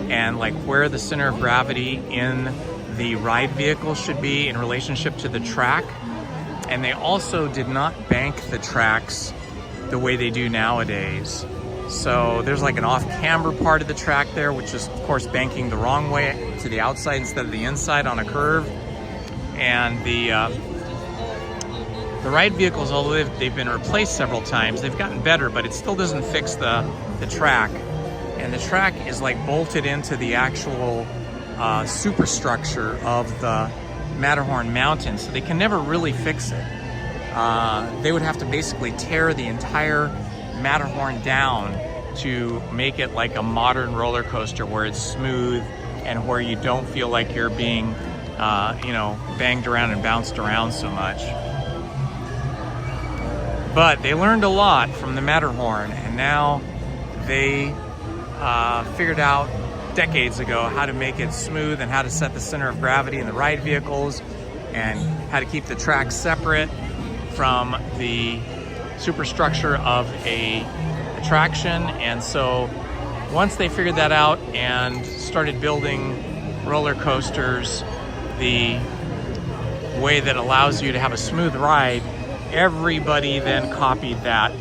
and like where the center of gravity in the ride vehicle should be in relationship to the track. And they also did not bank the tracks the way they do nowadays. So there's like an off-camber part of the track there, which is of course banking the wrong way to the outside instead of the inside on a curve. And the ride vehicles, although they've been replaced several times, they've gotten better, but it still doesn't fix the track. And the track is like bolted into the actual superstructure of the Matterhorn mountain, so they can never really fix it. They would have to basically tear the entire Matterhorn down to make it like a modern roller coaster where it's smooth and where you don't feel like you're being you know, banged around and bounced around so much. But they learned a lot from the Matterhorn, and now they figured out decades ago how to make it smooth and how to set the center of gravity in the ride vehicles and how to keep the tracks separate from the superstructure of a attraction. And so once they figured that out and started building roller coasters the way that allows you to have a smooth ride, everybody then copied that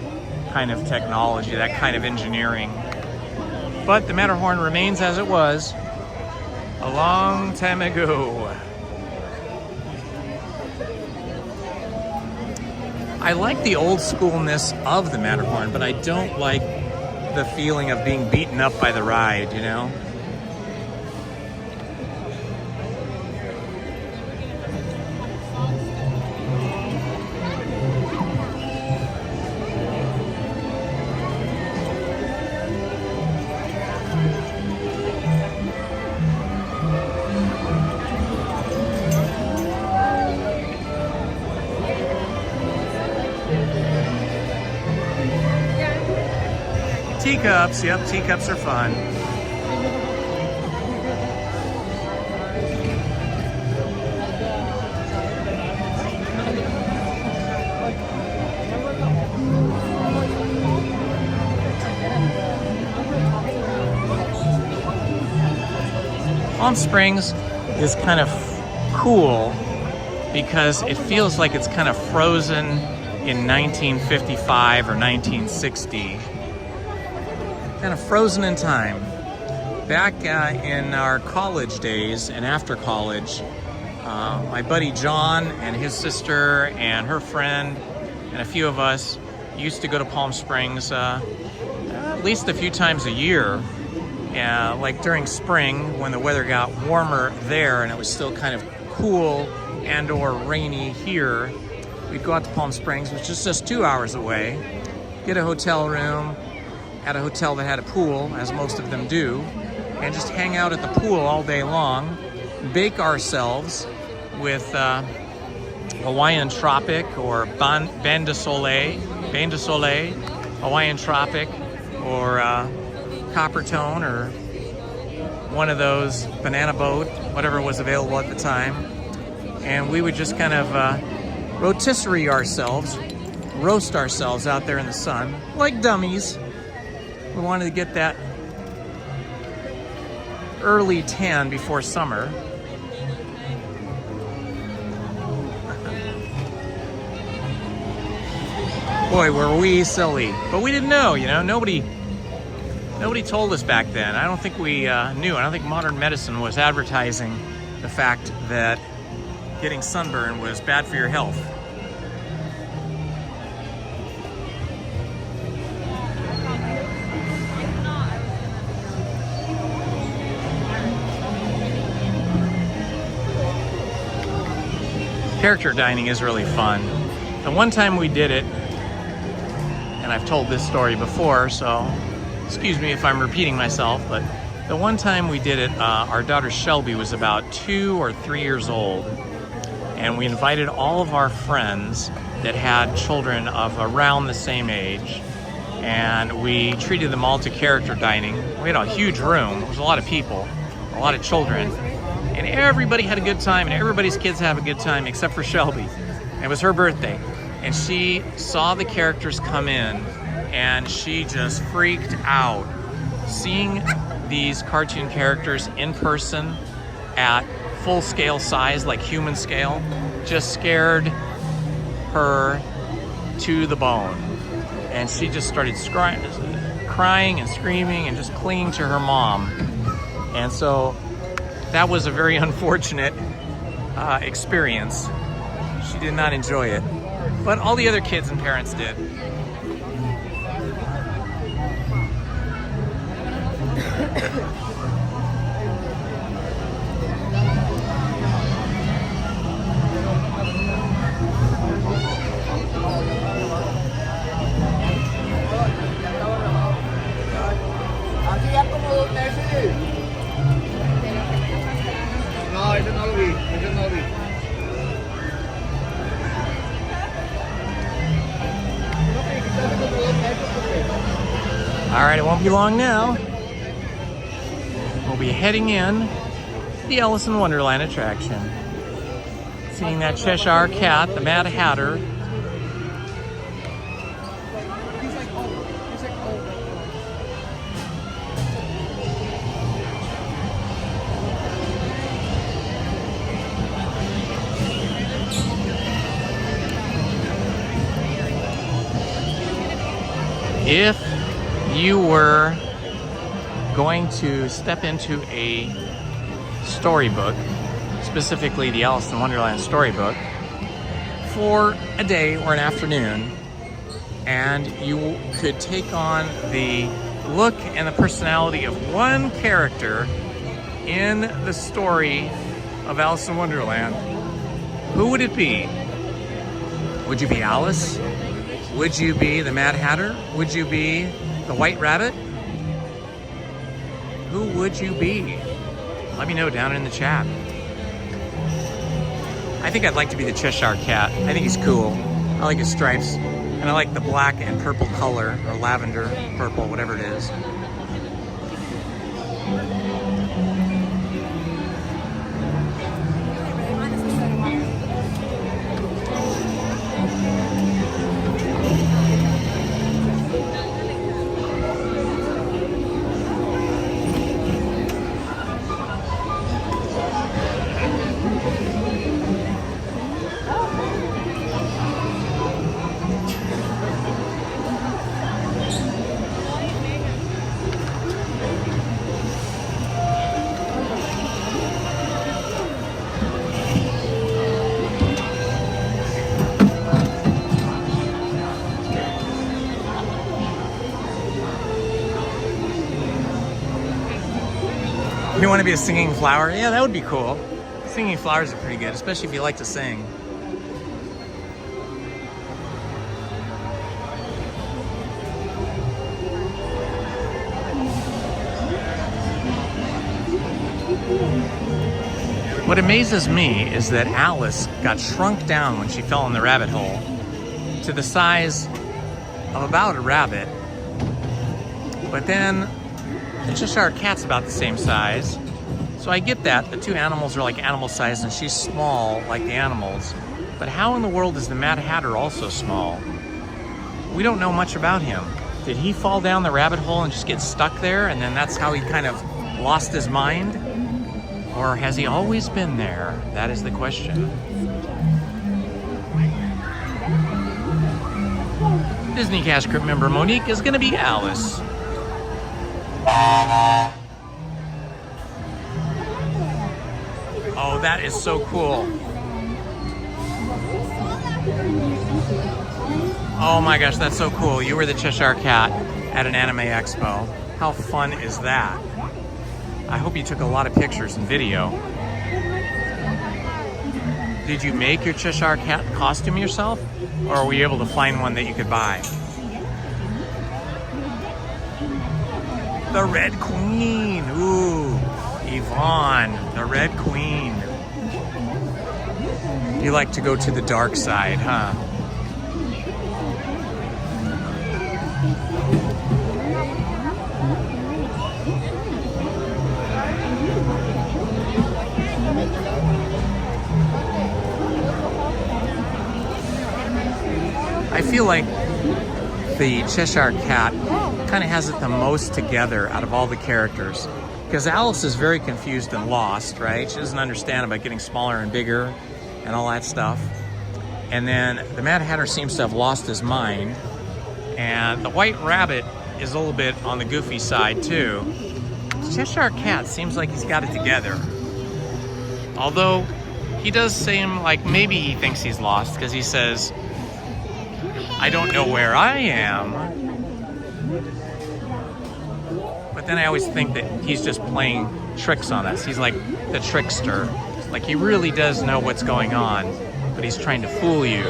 kind of technology, that kind of engineering. But the Matterhorn remains as it was a long time ago. I like the old schoolness of the Matterhorn, but I don't like the feeling of being beaten up by the ride, you know? Teacups, yep, teacups are fun. Palm Springs is kind of cool because it feels like it's kind of frozen in 1955 or 1960. Kind of frozen in time. Back in our college days and after college, my buddy John and his sister and her friend and a few of us used to go to Palm Springs at least a few times a year. Like during spring when the weather got warmer there and it was still kind of cool and or rainy here, we'd go out to Palm Springs, which is just 2 hours away, get a hotel room at a hotel that had a pool, as most of them do, and just hang out at the pool all day long, bake ourselves with Hawaiian Tropic or Bain de Soleil, Hawaiian Tropic, or Coppertone, or one of those, banana boat, whatever was available at the time. And we would just kind of rotisserie ourselves, roast ourselves out there in the sun, like dummies. We wanted to get that early tan before summer. Boy, were we silly. But we didn't know, you know, nobody told us back then. I don't think we knew. I don't think modern medicine was advertising the fact that getting sunburn was bad for your health. Character dining is really fun. The one time we did it, and I've told this story before, so excuse me if I'm repeating myself, but the one time we did it, our daughter Shelby was about 2 or 3 years old, and we invited all of our friends that had children of around the same age, and we treated them all to character dining. We had a huge room. There was a lot of people, a lot of children, and everybody had a good time, and everybody's kids have a good time except for Shelby. It was her birthday, and she saw the characters come in, and she just freaked out. Seeing these cartoon characters in person at full scale size, like human scale, just scared her to the bone. And she just started crying and screaming and just clinging to her mom. And so that was a very unfortunate experience. She did not enjoy it, but all the other kids and parents did. All right, it won't be long now. We'll be heading in to the Alice in Wonderland attraction. Seeing that Cheshire Cat, the Mad Hatter. If you were going to step into a storybook, specifically the Alice in Wonderland storybook, for a day or an afternoon, and you could take on the look and the personality of one character in the story of Alice in Wonderland, who would it be? Would you be Alice? Would you be the Mad Hatter? Would you be the White Rabbit? Who would you be? Let me know down in the chat. I think I'd like to be the Cheshire Cat. I think he's cool. I like his stripes. And I like the black and purple color, or lavender, purple, whatever it is. You want to be a singing flower? Yeah, that would be cool. Singing flowers are pretty good, especially if you like to sing. What amazes me is that Alice got shrunk down when she fell in the rabbit hole to the size of about a rabbit. But then the Cheshire Cat's about the same size. So I get that. The two animals are like animal size and she's small like the animals. But how in the world is the Mad Hatter also small? We don't know much about him. Did he fall down the rabbit hole and just get stuck there, and then that's how he kind of lost his mind? Or has he always been there? That is the question. Disney cast group member Monique is going to be Alice. Oh, that is so cool. Oh my gosh, that's so cool. You were the Cheshire Cat at an anime expo. How fun is that? I hope you took a lot of pictures and video. Did you make your Cheshire Cat costume yourself? Or were you able to find one that you could buy? The Red Queen. Ooh, Yvonne, the Red Queen. You like to go to the dark side, huh? I feel like the Cheshire Cat kind of has it the most together out of all the characters. Because Alice is very confused and lost, right? She doesn't understand about getting smaller and bigger and all that stuff. And then the Mad Hatter seems to have lost his mind. And the White Rabbit is a little bit on the goofy side too. The Cheshire Cat seems like he's got it together. Although he does seem like maybe he thinks he's lost because he says, I don't know where I am. But then I always think that he's just playing tricks on us. He's like the trickster. Like he really does know what's going on, but he's trying to fool you.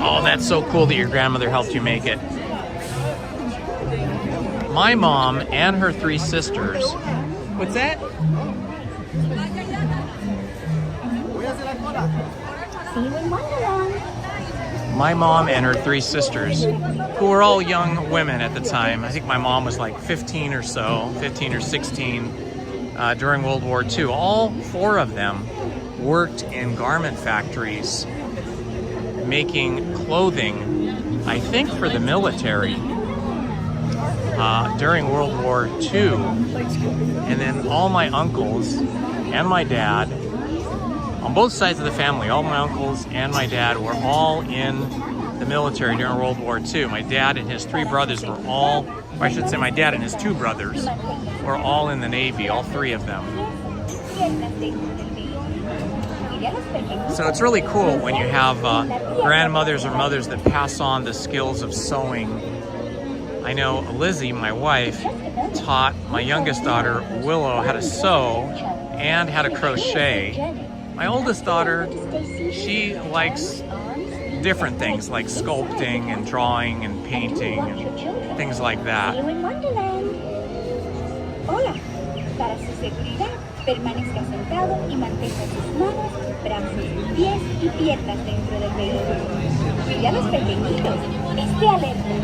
Oh, that's so cool that your grandmother helped you make it. My mom and her 3 sisters. What's that? See you in Wonderland. My mom and her 3 sisters, who were all young women at the time. I think my mom was like 15 or so, 15 or 16 during World War II. All 4 of them worked in garment factories making clothing, I think for the military, during World War II. And then all my uncles and my dad, on both sides of the family, all my uncles and my dad were all in the military during World War II. My dad and his 3 brothers were all, or I should say my dad and his 2 brothers were all in the Navy, all 3 of them. So it's really cool when you have grandmothers or mothers that pass on the skills of sewing. I know Lizzie, my wife, taught my youngest daughter, Willow, how to sew and how to crochet. My oldest daughter, she likes different things like sculpting and drawing and painting and things like that. See you in Wonderland. Hola. Para su seguridad, permanezca sentado y mantenga sus manos, brazos, pies y piernas dentro del vehículo. Mire a los pequeñitos. Esté alerta.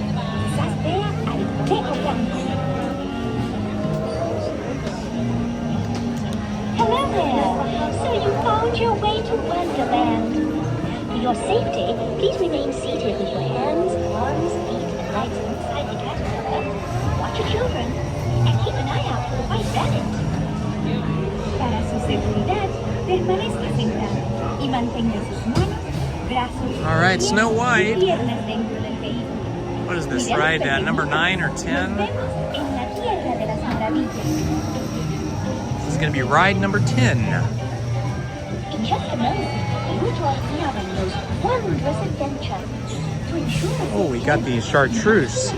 Quizás vea al conejo blanco. Hello there. So you found your way to Wonderland. For your safety, please remain seated with your hands, arms, feet, and legs inside the caterpillar. Watch your children and keep an eye out for the white rabbit. Para su seguridad, permanezca sentado y mantenga sus manos, brazos, All right, pies Snow y White. piernas dentro del vehículo. What is this ride, number 9 or 10? Nos vemos en la tierra de las maravillas. This is going to be ride number 10. In just a moment, you will join me on a most wondrous adventure. To ensure Oh, we got the chartreuse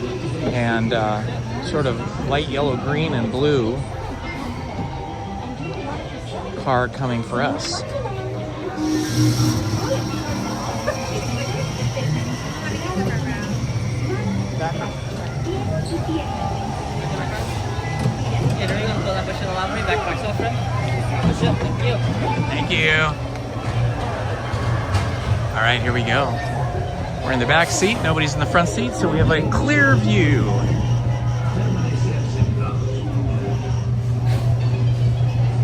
and sort of light yellow, green, and blue car coming for us. Thank you. All right, here we go. We're in the back seat. Nobody's in the front seat, so we have a clear view.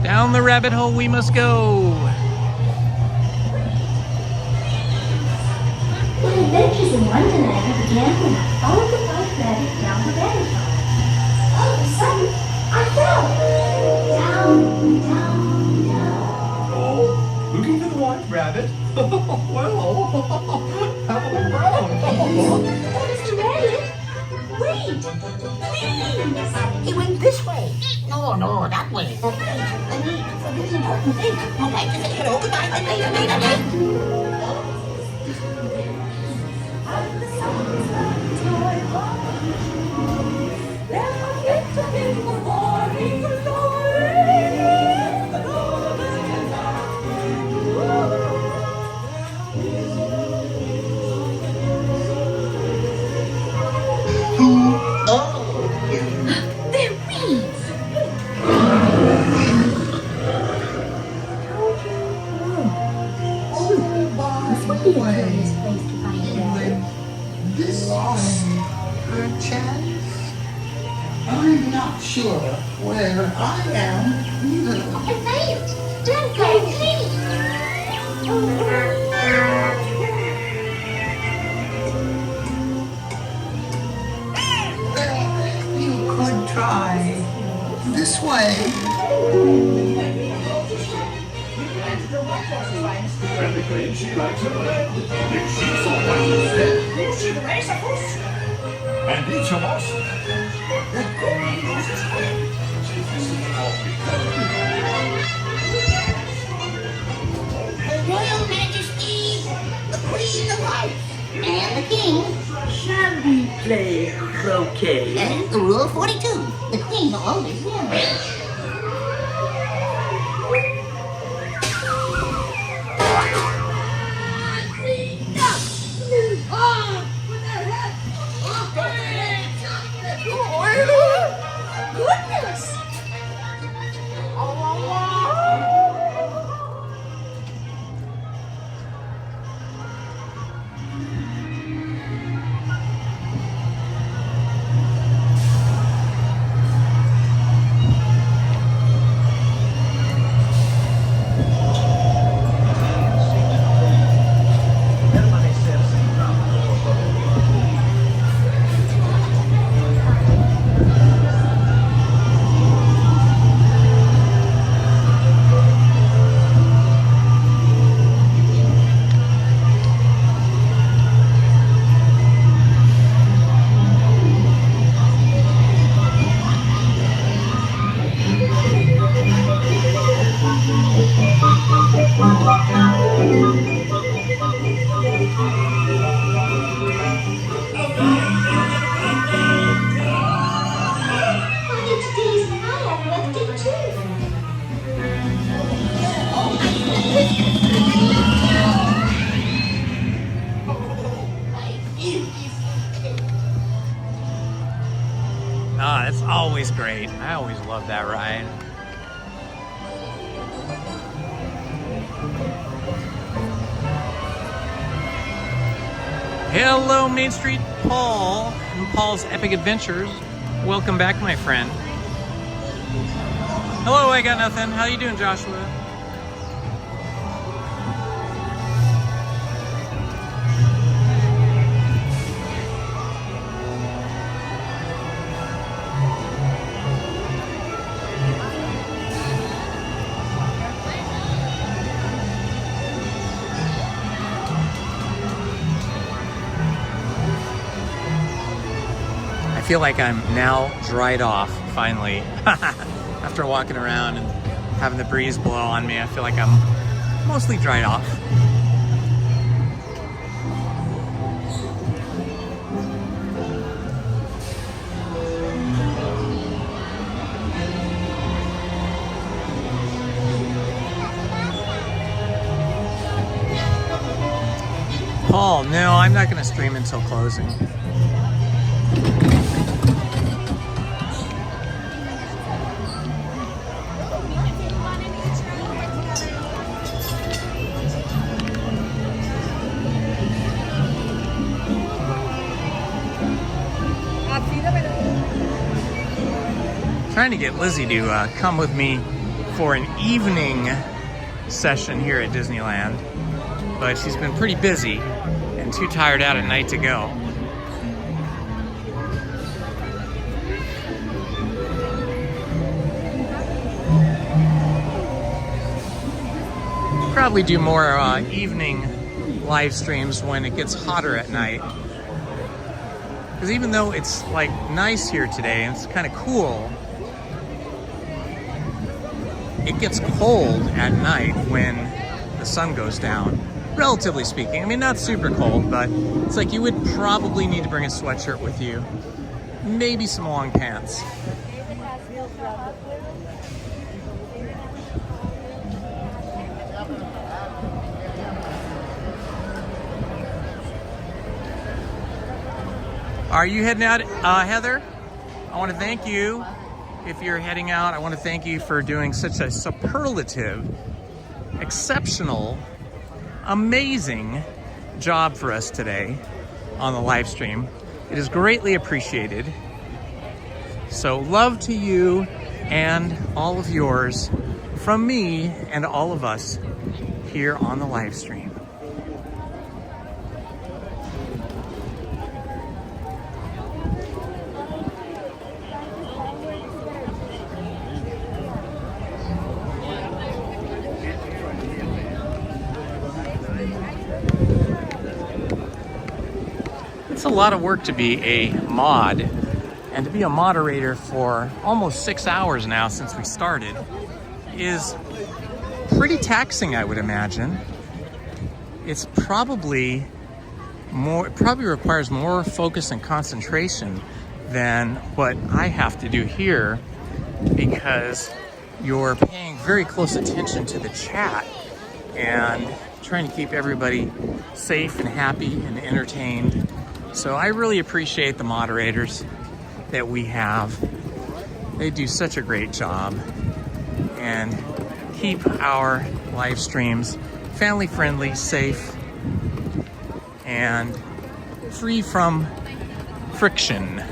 Down the rabbit hole we must go. My adventures in Wonderland began when I followed the white rabbit down the rabbit hole. All of a sudden, I fell. Down, down, down. Oh, looking for the white rabbit? Well, have a look around. Oh, Mr. Rabbit, wait, please. He went this way. No, that way. A really important thing. All right, hello, goodbye. They're weeds. This would be a curious place to find a rabbit. This perchance? I'm not sure where I am either. I failed. Don't go, please. this way. And the queen, she likes her bread. If she saw what he said, she'd raise a fuss. And each of us would go and lose his head. Her Royal Majesty, the Queen of Hearts, and the King. Shall we play croquet? Rule 42, the Queen will always win. Goodness! Ah, it's always great. I always love that ride. Hello, Main Street Paul and Paul's Epic Adventures. Welcome back, my friend. Hello, I got nothing. How you doing, Joshua? I feel like I'm now dried off, finally. After walking around and having the breeze blow on me, I feel like I'm mostly dried off. Paul, no, I'm not going to stream until closing. Trying to get Lizzie to come with me for an evening session here at Disneyland, but she's been pretty busy and too tired out at night to go. Probably do more evening live streams when it gets hotter at night. Because even though it's like nice here today and it's kind of cool, it gets cold at night when the sun goes down, relatively speaking. I mean, not super cold, but it's like you would probably need to bring a sweatshirt with you. Maybe some long pants. Are you heading out, Heather? I want to thank you. If you're heading out, I want to thank you for doing such a superlative, exceptional, amazing job for us today on the live stream. It is greatly appreciated. So love to you and all of yours from me and all of us here on the live stream. It's a lot of work to be a mod, and to be a moderator for almost 6 hours now since we started is pretty taxing, I would imagine. It's probably more, it probably requires more focus and concentration than what I have to do here, because you're paying very close attention to the chat and trying to keep everybody safe and happy and entertained. So I really appreciate the moderators that we have. They do such a great job and keep our live streams family friendly, safe, and free from friction.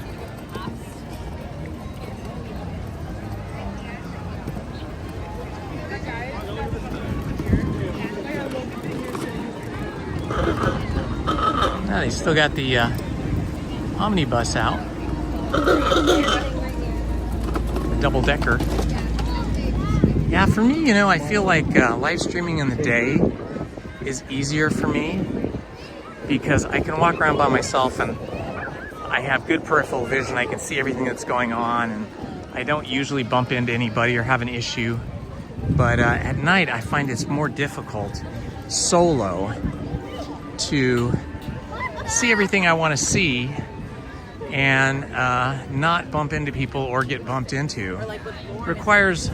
Now they still got the omnibus out, the double-decker. Yeah, for me, you know, I feel like live streaming in the day is easier for me because I can walk around by myself and I have good peripheral vision. I can see everything that's going on, and I don't usually bump into anybody or have an issue. But at night, I find it's more difficult solo to see everything I want to see and not bump into people or get bumped into. Requires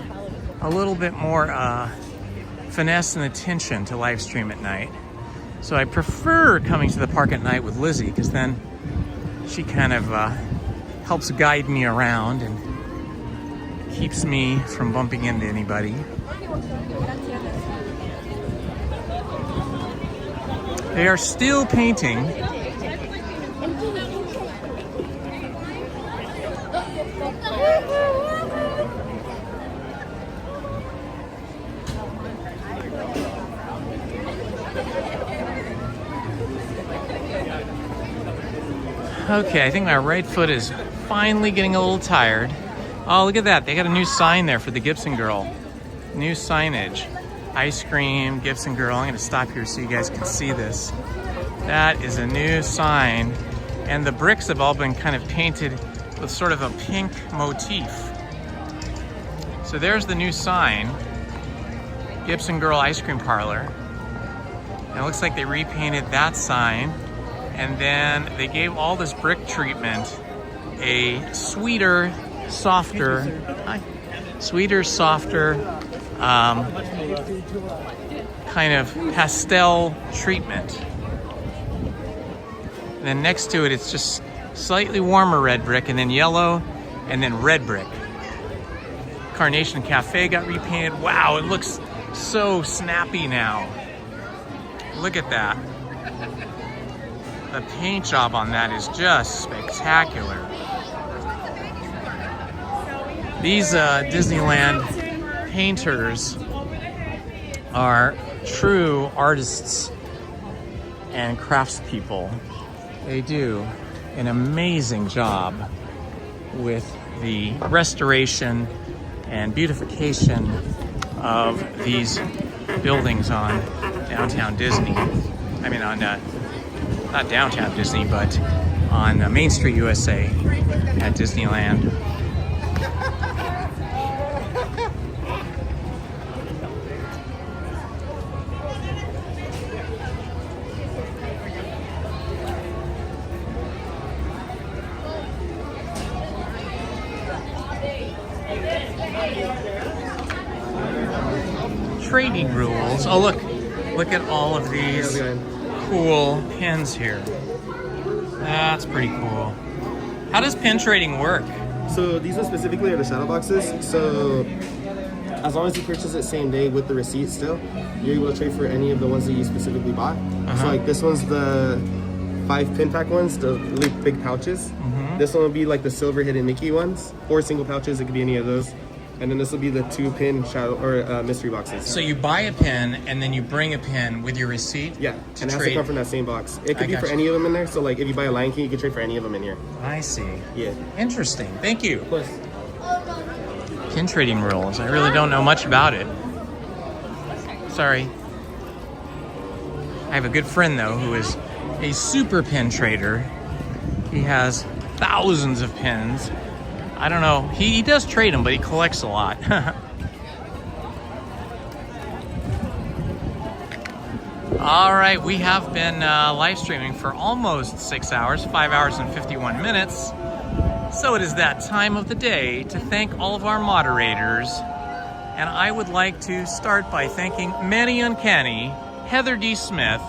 a little bit more finesse and attention to live stream at night. So I prefer coming to the park at night with Lizzie, because then she kind of helps guide me around and keeps me from bumping into anybody. They are still painting. Okay, I think my right foot is finally getting a little tired. Oh, look at that. They got a new sign there for the Gibson Girl. New signage. Ice cream, Gibson Girl. I'm gonna stop here so you guys can see this. That is a new sign. And the bricks have all been kind of painted with sort of a pink motif. So there's the new sign. Gibson Girl Ice Cream Parlor. And it looks like they repainted that sign. And then they gave all this brick treatment a sweeter, softer, kind of pastel treatment. And then next to it, it's just slightly warmer red brick, and then yellow, and then red brick. Carnation Cafe got repainted. Wow, it looks so snappy now. Look at that. The paint job on that is just spectacular. These Disneyland painters are true artists and craftspeople. They do an amazing job with the restoration and beautification of these buildings on downtown Disney. I mean, on not downtown Disney, but on Main Street, USA at Disneyland. Trading rules. Oh, look at all of these cool pins here. That's pretty cool. How does pin trading work? So these ones specifically are the shadow boxes. So as long as you purchase it same day with the receipt still, you're able to trade for any of the ones that you specifically bought. So like this one's the 5 pin pack ones, the really big pouches. This one will be like the silver hidden Mickey ones, or single pouches, it could be any of those. And then this will be the 2 pin shadow or mystery boxes. So you buy a pin and then you bring a pin with your receipt? Yeah, and it has to come from that same box. It could be for any of them in there. So like if you buy a Lion King, you can trade for any of them in here. I see. Yeah. Interesting. Thank you. Of course. Pin trading rules. I really don't know much about it. Sorry. I have a good friend though who is a super pin trader, He has thousands of pins. I don't know. He does trade them, but he collects a lot. All right, we have been live streaming for almost 6 hours, 5 hours and 51 minutes. So it is that time of the day to thank all of our moderators. And I would like to start by thanking Manny Uncanny, Heather D. Smith,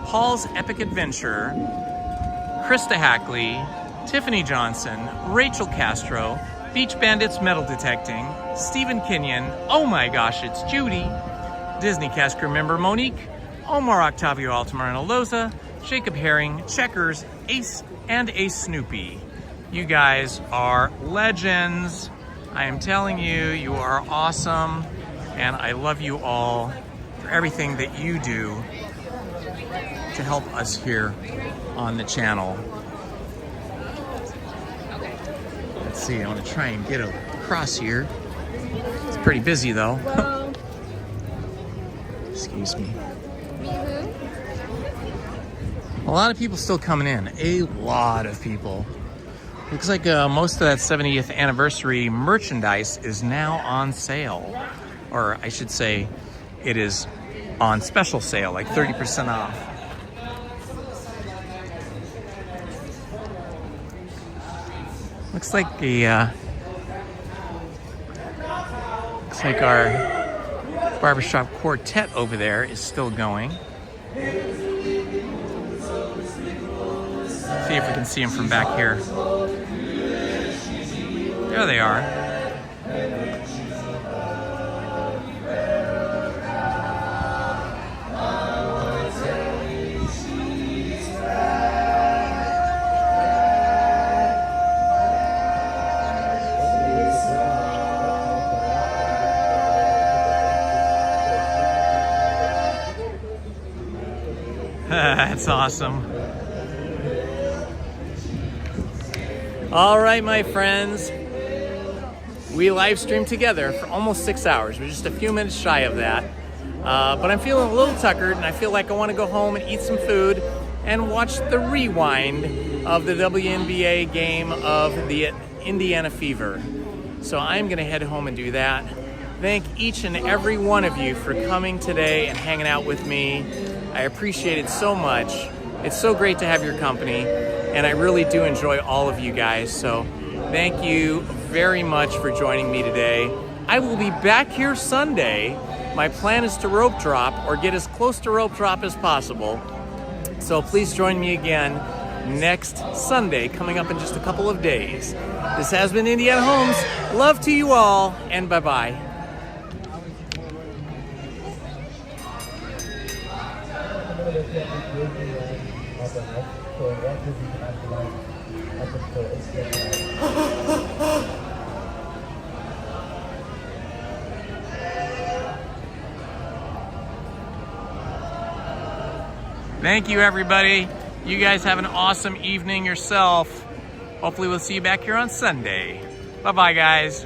Paul's Epic Adventure, Krista Hackley, Tiffany Johnson, Rachel Castro, Beach Bandits Metal Detecting, Stephen Kenyon, oh my gosh, it's Judy, Disney cast crew member Monique, Omar Octavio Altamirano Loza, Jacob Herring, Checkers, Ace, and Ace Snoopy. You guys are legends. I am telling you, you are awesome, and I love you all for everything that you do to help us here on the channel. Let's see, I want to try and get across here. It's pretty busy though. Excuse me. A lot of people still coming in, a lot of people. Looks like most of that 70th anniversary merchandise is now on sale. Or I should say, it is on special sale, like 30% off. Looks like our barbershop quartet over there is still going. See if we can see them from back here. There they are. That's awesome. All right, my friends. We live streamed together for almost 6 hours. We're just a few minutes shy of that. But I'm feeling a little tuckered, and I feel like I want to go home and eat some food and watch the rewind of the WNBA game of the Indiana Fever. So I'm going to head home and do that. Thank each and every one of you for coming today and hanging out with me. I appreciate it so much. It's so great to have your company, and I really do enjoy all of you guys. So thank you very much for joining me today. I will be back here Sunday. My plan is to rope drop or get as close to rope drop as possible. So please join me again next Sunday, coming up in just a couple of days. This has been Indiana Holmes. Love to you all, and bye-bye. Thank you, everybody. You guys have an awesome evening yourself. Hopefully we'll see you back here on Sunday. Bye-bye, guys.